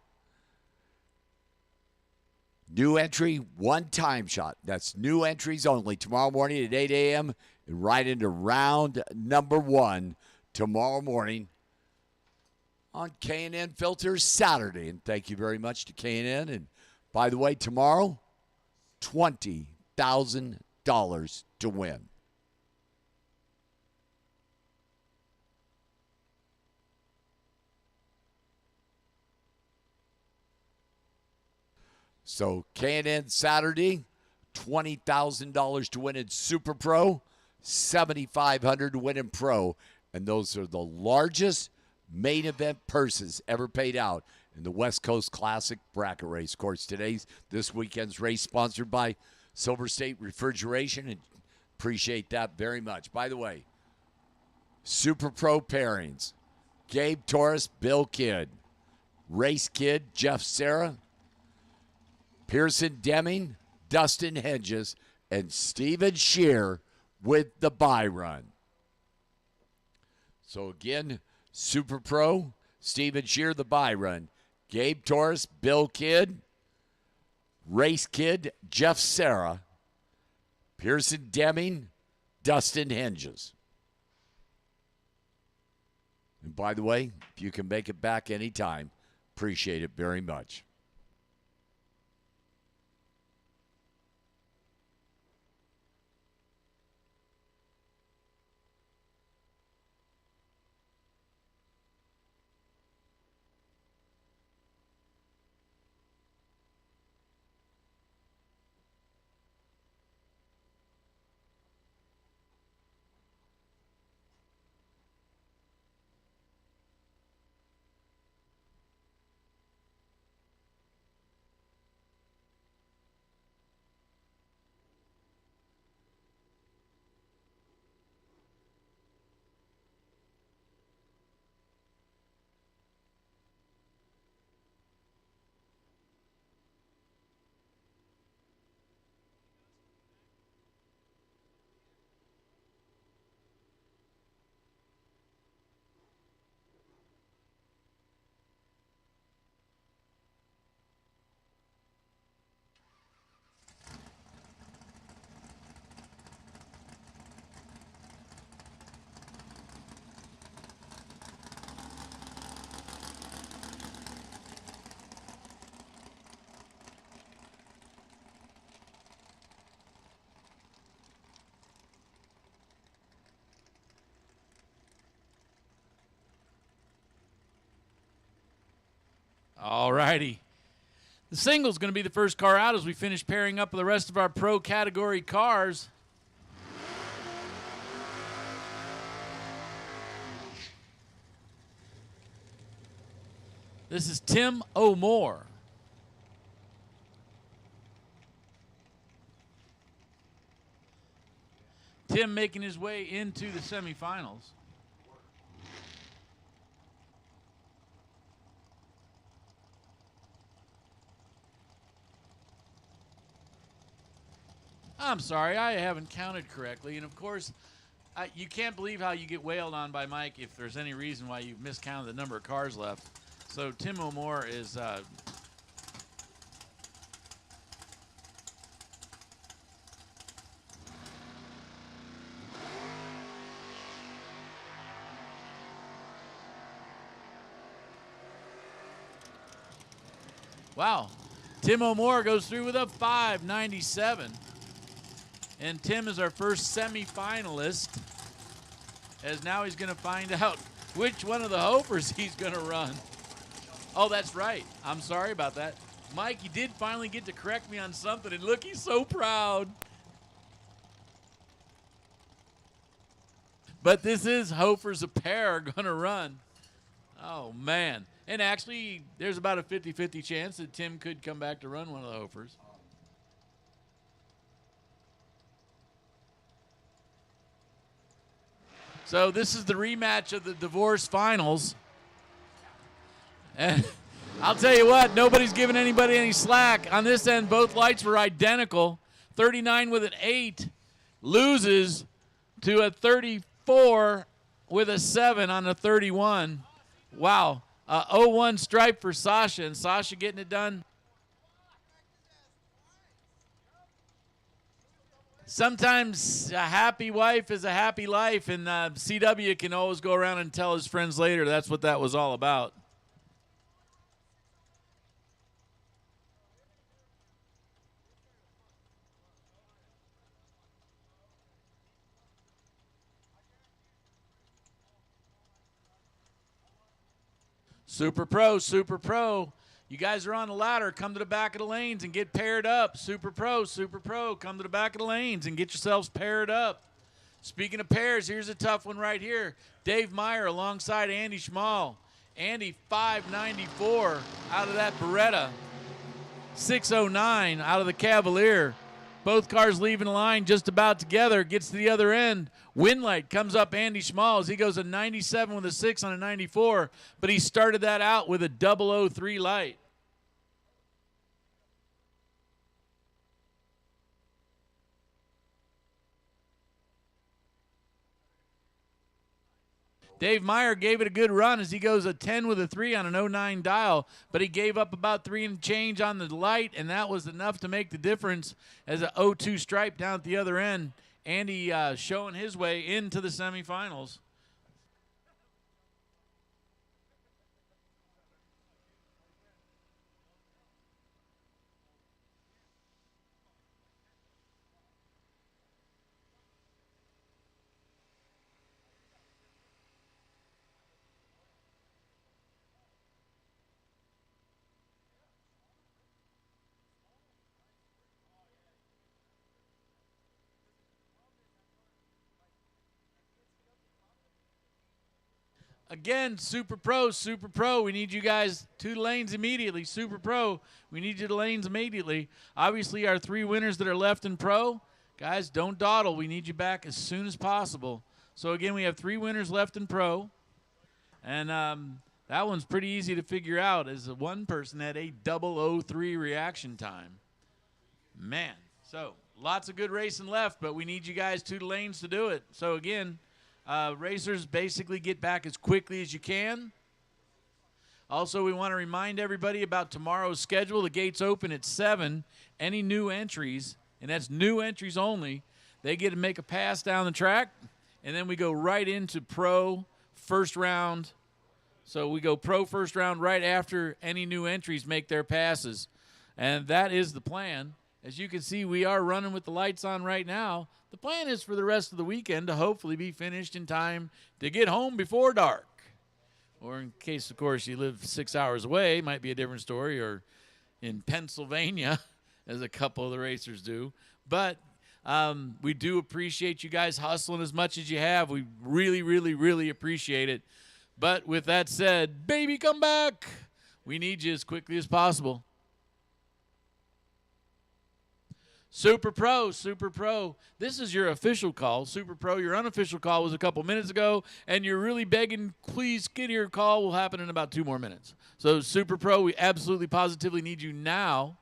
new entry, one time shot. That's new entries only. Tomorrow morning at 8 a.m. and right into round number 1 tomorrow morning on K&N Filters Saturday. And thank you very much to K&N. And by the way, tomorrow, $20,000 to win. So K&N Saturday, $20,000 to win in Super Pro, $7,500 to win in Pro. And those are the largest main event purses ever paid out in the West Coast Classic bracket race. Of course, this weekend's race sponsored by Silver State Refrigeration, and appreciate that very much. By the way, Super Pro pairings: Gabe Torres, Bill Kidd, Race Kid, Jeff Serra, Pearson Deming, Dustin Hedges, and Steven Shear with the buy run. So again, Super Pro, Steven Shear, the buy run. Gabe Torres, Bill Kidd, Race Kid, Jeff Serra, Pearson Deming, Dustin Hinges. And by the way, if you can make it back anytime, appreciate it very much. All righty. The single's going to be the first car out as we finish pairing up with the rest of our pro category cars. This is Tim O'More. Tim making his way into the semifinals. I'm sorry, I haven't counted correctly. And of course, you can't believe how you get wailed on by Mike if there's any reason why you've miscounted the number of cars left. So Tim O'More is wow. Tim O'More goes through with a 597. And Tim is our first semifinalist, as now he's going to find out which one of the Hopers he's going to run. Oh, that's right. I'm sorry about that. Mike, you did finally get to correct me on something, and look, he's so proud. But this is Hopers a pair going to run. Oh, man. And actually, there's about a 50-50 chance that Tim could come back to run one of the Hopers. So this is the rematch of the divorce finals. And I'll tell you what, nobody's giving anybody any slack. On this end, both lights were identical. 39 with an 8 loses to a 34 with a 7 on a 31. Wow. 0-1 stripe for Sasha, and Sasha getting it done. Sometimes a happy wife is a happy life, and CW can always go around and tell his friends later that's what that was all about. Super Pro, Super Pro. You guys are on the ladder. Come to the back of the lanes and get paired up. Super Pro, Super Pro. Come to the back of the lanes and get yourselves paired up. Speaking of pairs, here's a tough one right here. Dave Meyer alongside Andy Schmall. Andy 594 out of that Beretta. 609 out of the Cavalier. Both cars leaving the line just about together. Gets to the other end. Winlight comes up Andy Schmall as he goes a 97 with a 6 on a 94, but he started that out with a 003 light. Dave Meyer gave it a good run as he goes a 10 with a 3 on an 09 dial, but he gave up about 3 and change on the light, and that was enough to make the difference as a 02 stripe down at the other end. Andy showing his way into the semifinals. Again, Super Pro, we need you guys to the lanes immediately. Super Pro, we need you to lanes immediately. Obviously, our 3 winners that are left in Pro, guys, don't dawdle. We need you back as soon as possible. So, again, we have 3 winners left in Pro. And that one's pretty easy to figure out as one person had a 003 reaction time. Man, so lots of good racing left, but we need you guys to the lanes to do it. So, again, racers, basically get back as quickly as you can. Also, we want to remind everybody about tomorrow's schedule. The gates open at 7. Any new entries, and that's new entries only, they get to make a pass down the track, and then we go right into Pro first round. So we go Pro first round right after any new entries make their passes. And that is the plan. As you can see, we are running with the lights on right now. The plan is for the rest of the weekend to hopefully be finished in time to get home before dark. Or in case, of course, you live 6 hours away, might be a different story, or in Pennsylvania, as a couple of the racers do. But we do appreciate you guys hustling as much as you have. We really, really, really appreciate it. But with that said, baby, come back. We need you as quickly as possible. Super Pro. This is your official call. Super Pro, your unofficial call was a couple minutes ago, and you're really begging, please get your call. Will happen in about 2 more minutes. So Super Pro, we absolutely positively need you now.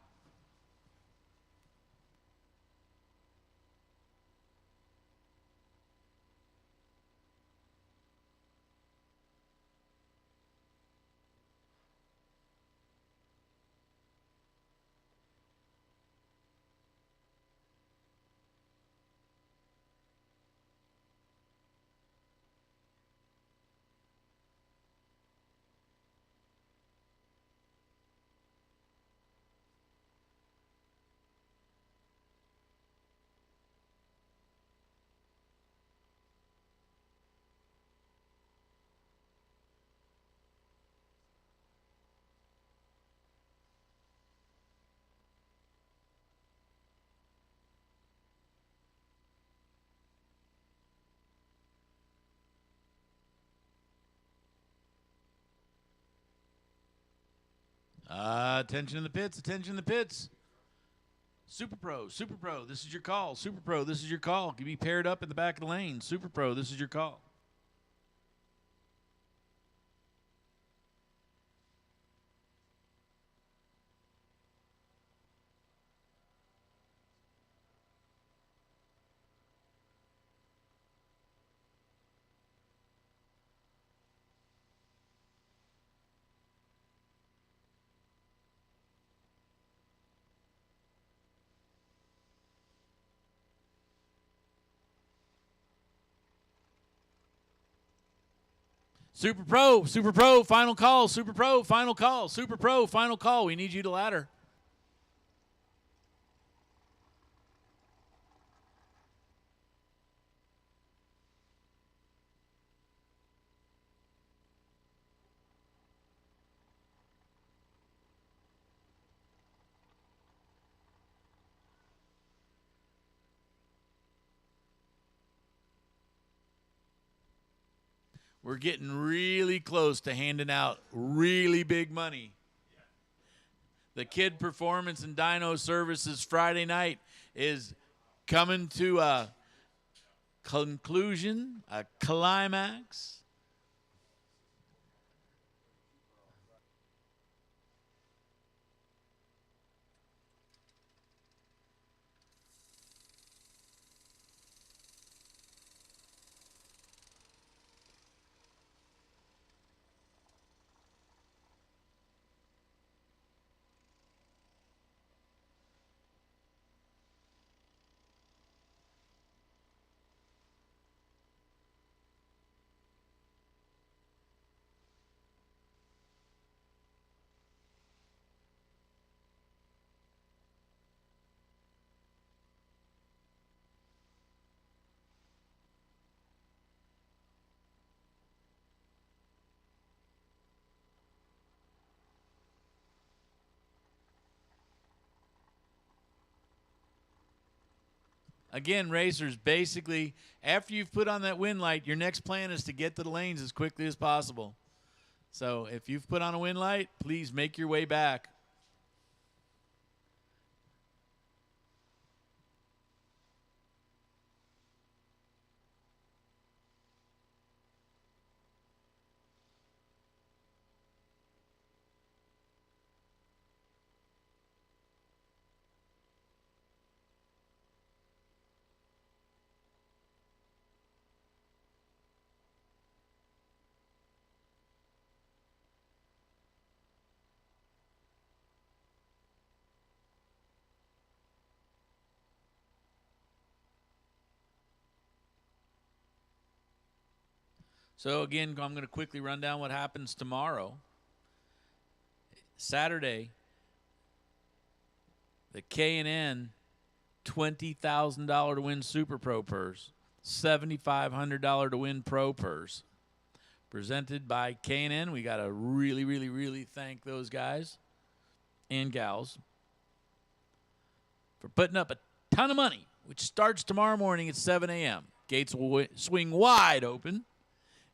Attention in the pits, attention in the pits. Super Pro, this is your call. Super Pro, this is your call. Can be paired up in the back of the lane. Super Pro, this is your call. Super Pro, final call. Super Pro, final call. Super Pro, final call. We need you to ladder. We're getting really close to handing out really big money. The Kid Performance and Dyno Services Friday night is coming to a conclusion, a climax. Again, racers, basically, after you've put on that wind light, your next plan is to get to the lanes as quickly as possible. So if you've put on a wind light, please make your way back. So again, I'm going to quickly run down what happens tomorrow. Saturday, the K&N $20,000 to win Super Pro purse, $7,500 to win Pro purse. Presented by K&N. We got to really, really, really thank those guys and gals for putting up a ton of money, which starts tomorrow morning at 7 a.m. Gates will swing wide open.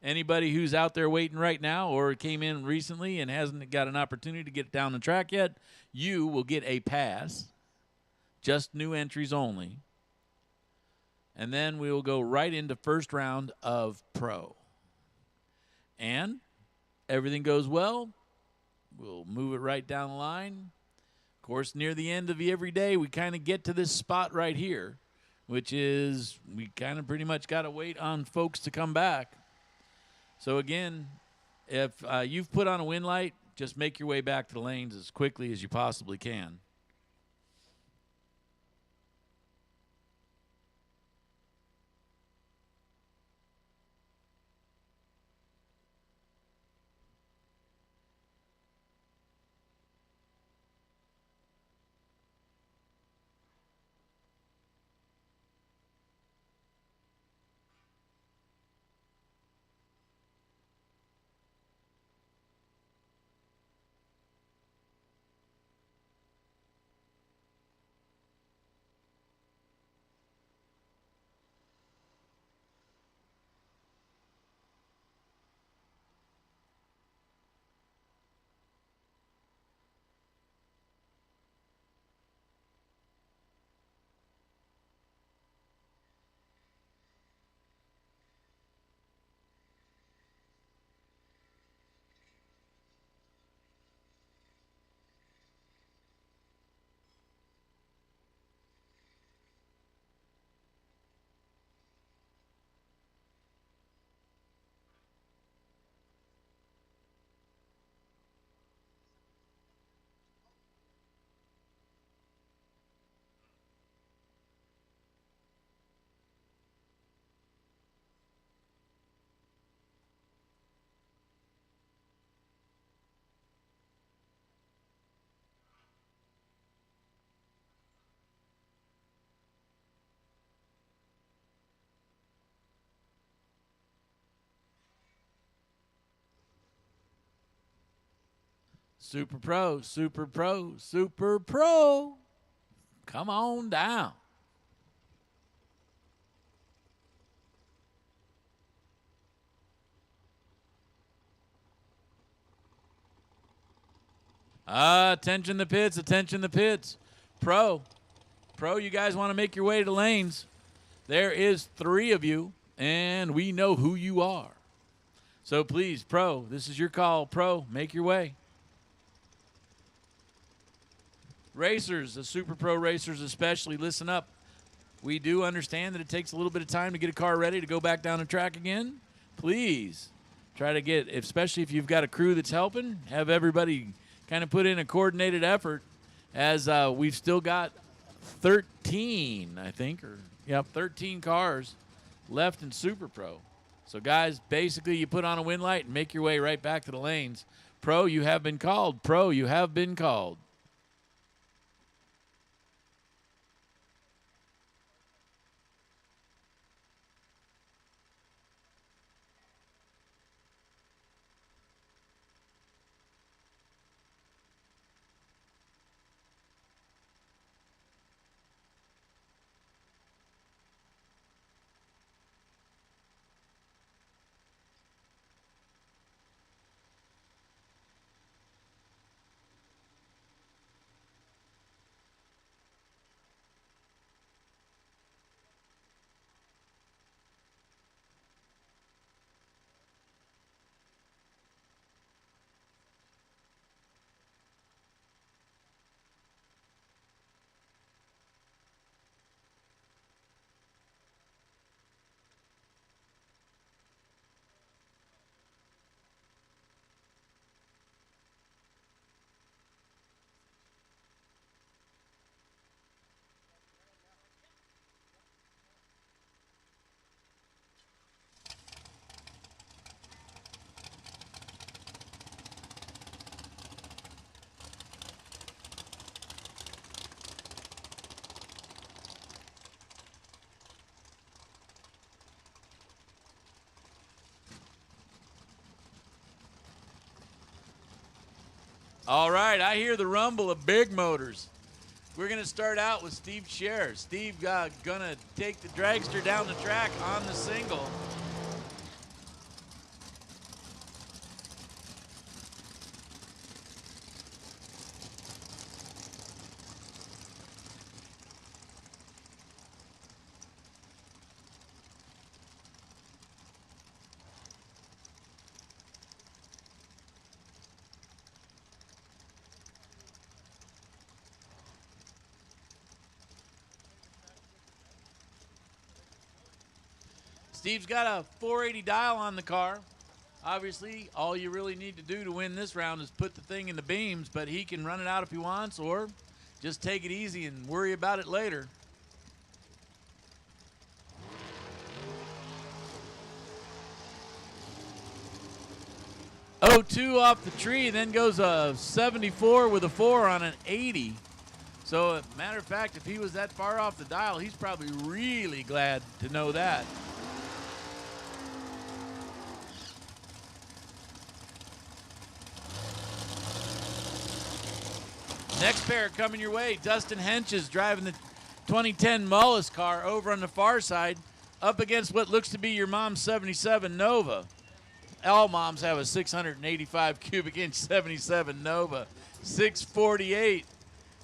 Anybody who's out there waiting right now or came in recently and hasn't got an opportunity to get down the track yet, you will get a pass. Just new entries only. And then we will go right into first round of Pro. And everything goes well, we'll move it right down the line. Of course, near the end of every day, we kind of get to this spot right here, which is we kind of pretty much got to wait on folks to come back. So, again, if you've put on a wind light, just make your way back to the lanes as quickly as you possibly can. Super Pro, Super Pro, Super Pro. Come on down. Attention the pits, attention the pits. Pro, you guys want to make your way to lanes. There is 3 of you, and we know who you are. So please, Pro, this is your call. Pro, make your way. Racers, the Super Pro racers especially, listen up. We do understand that it takes a little bit of time to get a car ready to go back down the track again. Please try to get, especially if you've got a crew that's helping, have everybody kind of put in a coordinated effort, as we've still got 13, I think, 13 cars left in Super Pro. So, guys, basically you put on a wind light and make your way right back to the lanes. Pro, you have been called. Pro, you have been called. All right, I hear the rumble of big motors. We're going to start out with Steve Scher. Steve going to take the dragster down the track on the single. Steve's got a 480 dial on the car. Obviously, all you really need to do to win this round is put the thing in the beams, but he can run it out if he wants or just take it easy and worry about it later. .02 off the tree, then goes a 74 with a 4 on an 80. So, matter of fact, if he was that far off the dial, he's probably really glad to know that. Next pair coming your way, Dustin Henches driving the 2010 Mullis car over on the far side up against what looks to be your mom's 77 Nova. All moms have a 685 cubic inch 77 Nova. 648.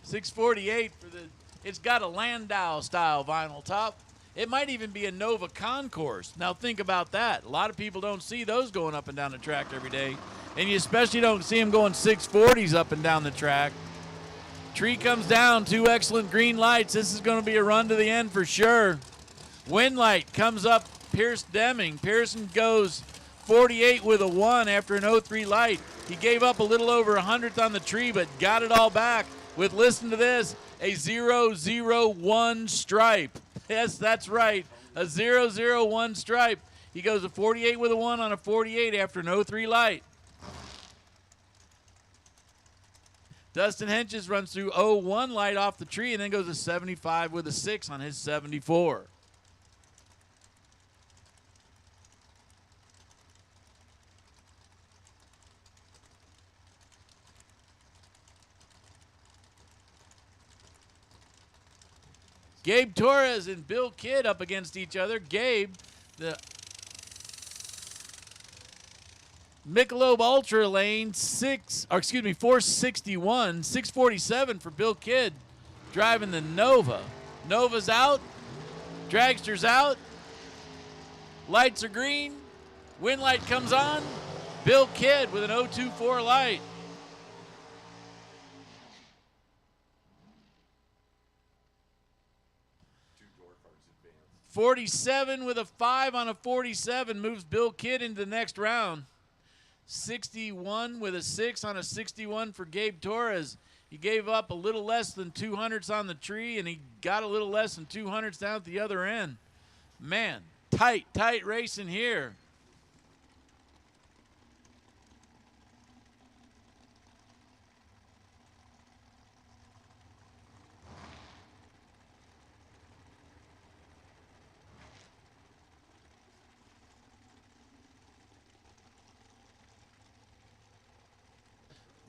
648 for the, it's got a Landau style vinyl top. It might even be a Nova Concourse. Now think about that. A lot of people don't see those going up and down the track every day. And you especially don't see them going 640s up and down the track. Tree comes down, 2 excellent green lights. This is going to be a run to the end for sure. Wind light comes up, Pierce Deming. Pearson goes 48 with a 1 after an 03 light. He gave up a little over 100th on the tree, but got it all back with, listen to this, a 001 stripe. Yes, that's right, a 001 stripe. He goes a 48 with a 1 on a 48 after an 03 light. Dustin Henches runs through 01 light off the tree and then goes a 75 with a 6 on his 74. Gabe Torres and Bill Kidd up against each other. Gabe, the Michelob Ultra Lane 461, 647 for Bill Kidd driving the Nova. Nova's out, dragster's out, lights are green, wind light comes on, Bill Kidd with an 024 light. .47 with a 5 on a 47 moves Bill Kidd into the next round. 61 with a 6 on a 61 for Gabe Torres. He gave up a little less than 200ths on the tree, and he got a little less than 200ths down at the other end. Man, tight racing here.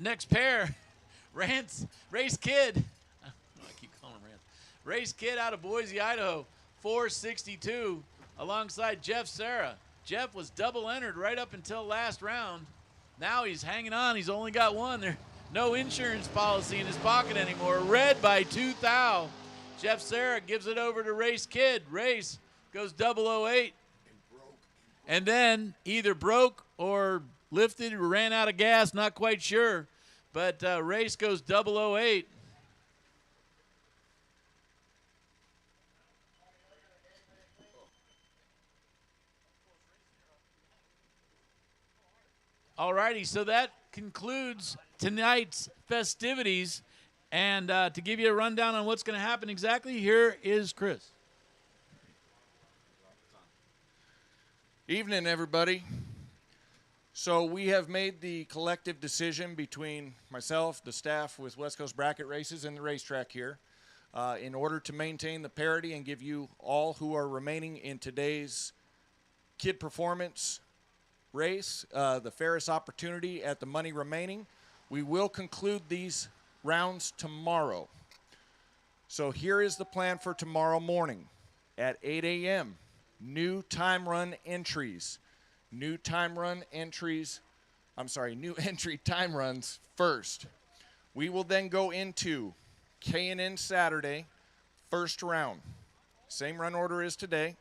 Next pair, Race Kid. I keep calling him Rance. Race Kid out of Boise, Idaho, 462, alongside Jeff Serra. Jeff was double entered right up until last round. Now he's hanging on. He's only got one. There's no insurance policy in his pocket anymore. Red by 2 thou. Jeff Serra gives it over to Race Kid. Race goes 008. And then either broke or lifted or ran out of gas, not quite sure. But Race goes 008. All righty, so that concludes tonight's festivities. And to give you a rundown on what's going to happen exactly, here is Chris. Evening, everybody. So we have made the collective decision between myself, the staff with West Coast Bracket Races, and the racetrack here in order to maintain the parity and give you all who are remaining in today's Kid Performance race the fairest opportunity at the money remaining. We will conclude these rounds tomorrow. So here is the plan for tomorrow morning at 8 a.m. New time run entries. New entry time runs first. We will then go into K&N Saturday, first round. Same run order as today.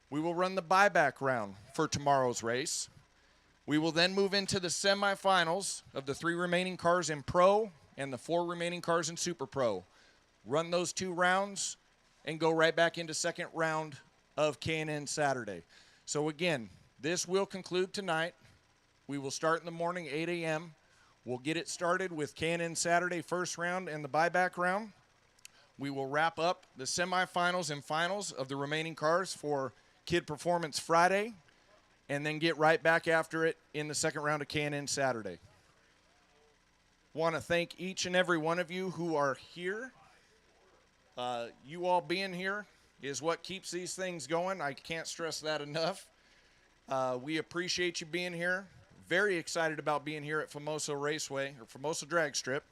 We will run the buyback round for tomorrow's race. We will then move into the semifinals of the 3 remaining cars in Pro and the 4 remaining cars in Super Pro. Run those 2 rounds and go right back into second round of K&N Saturday. So again, this will conclude tonight. We will start in the morning, 8 a.m. We'll get it started with K&N Saturday first round and the buyback round. We will wrap up the semifinals and finals of the remaining cars for Kid Performance Friday, and then get right back after it in the second round of K&N Saturday. Want to thank each and every one of you who are here. You all being here is what keeps these things going. I can't stress that enough. We appreciate you being here. Very excited about being here at Famoso Raceway, or Famoso Drag Strip.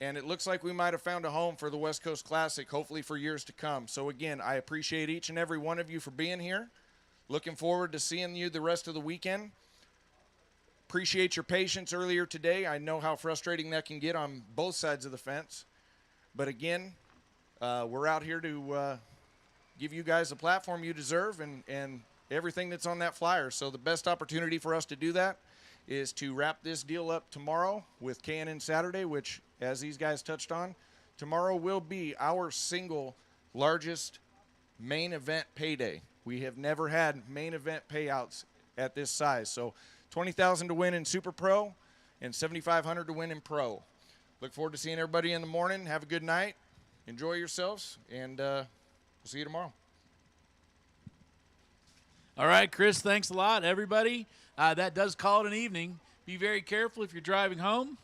And it looks like we might have found a home for the West Coast Classic, hopefully for years to come. So again, I appreciate each and every one of you for being here. Looking forward to seeing you the rest of the weekend. Appreciate your patience earlier today. I know how frustrating that can get on both sides of the fence. But again, we're out here to give you guys the platform you deserve and everything that's on that flyer. So the best opportunity for us to do that is to wrap this deal up tomorrow with K&N Saturday, which, as these guys touched on, tomorrow will be our single largest main event payday. We have never had main event payouts at this size. So $20,000 to win in Super Pro and $7,500 to win in Pro. Look forward to seeing everybody in the morning. Have a good night. Enjoy yourselves, and we'll see you tomorrow. All right, Chris, thanks a lot, everybody. That does call it an evening. Be very careful if you're driving home.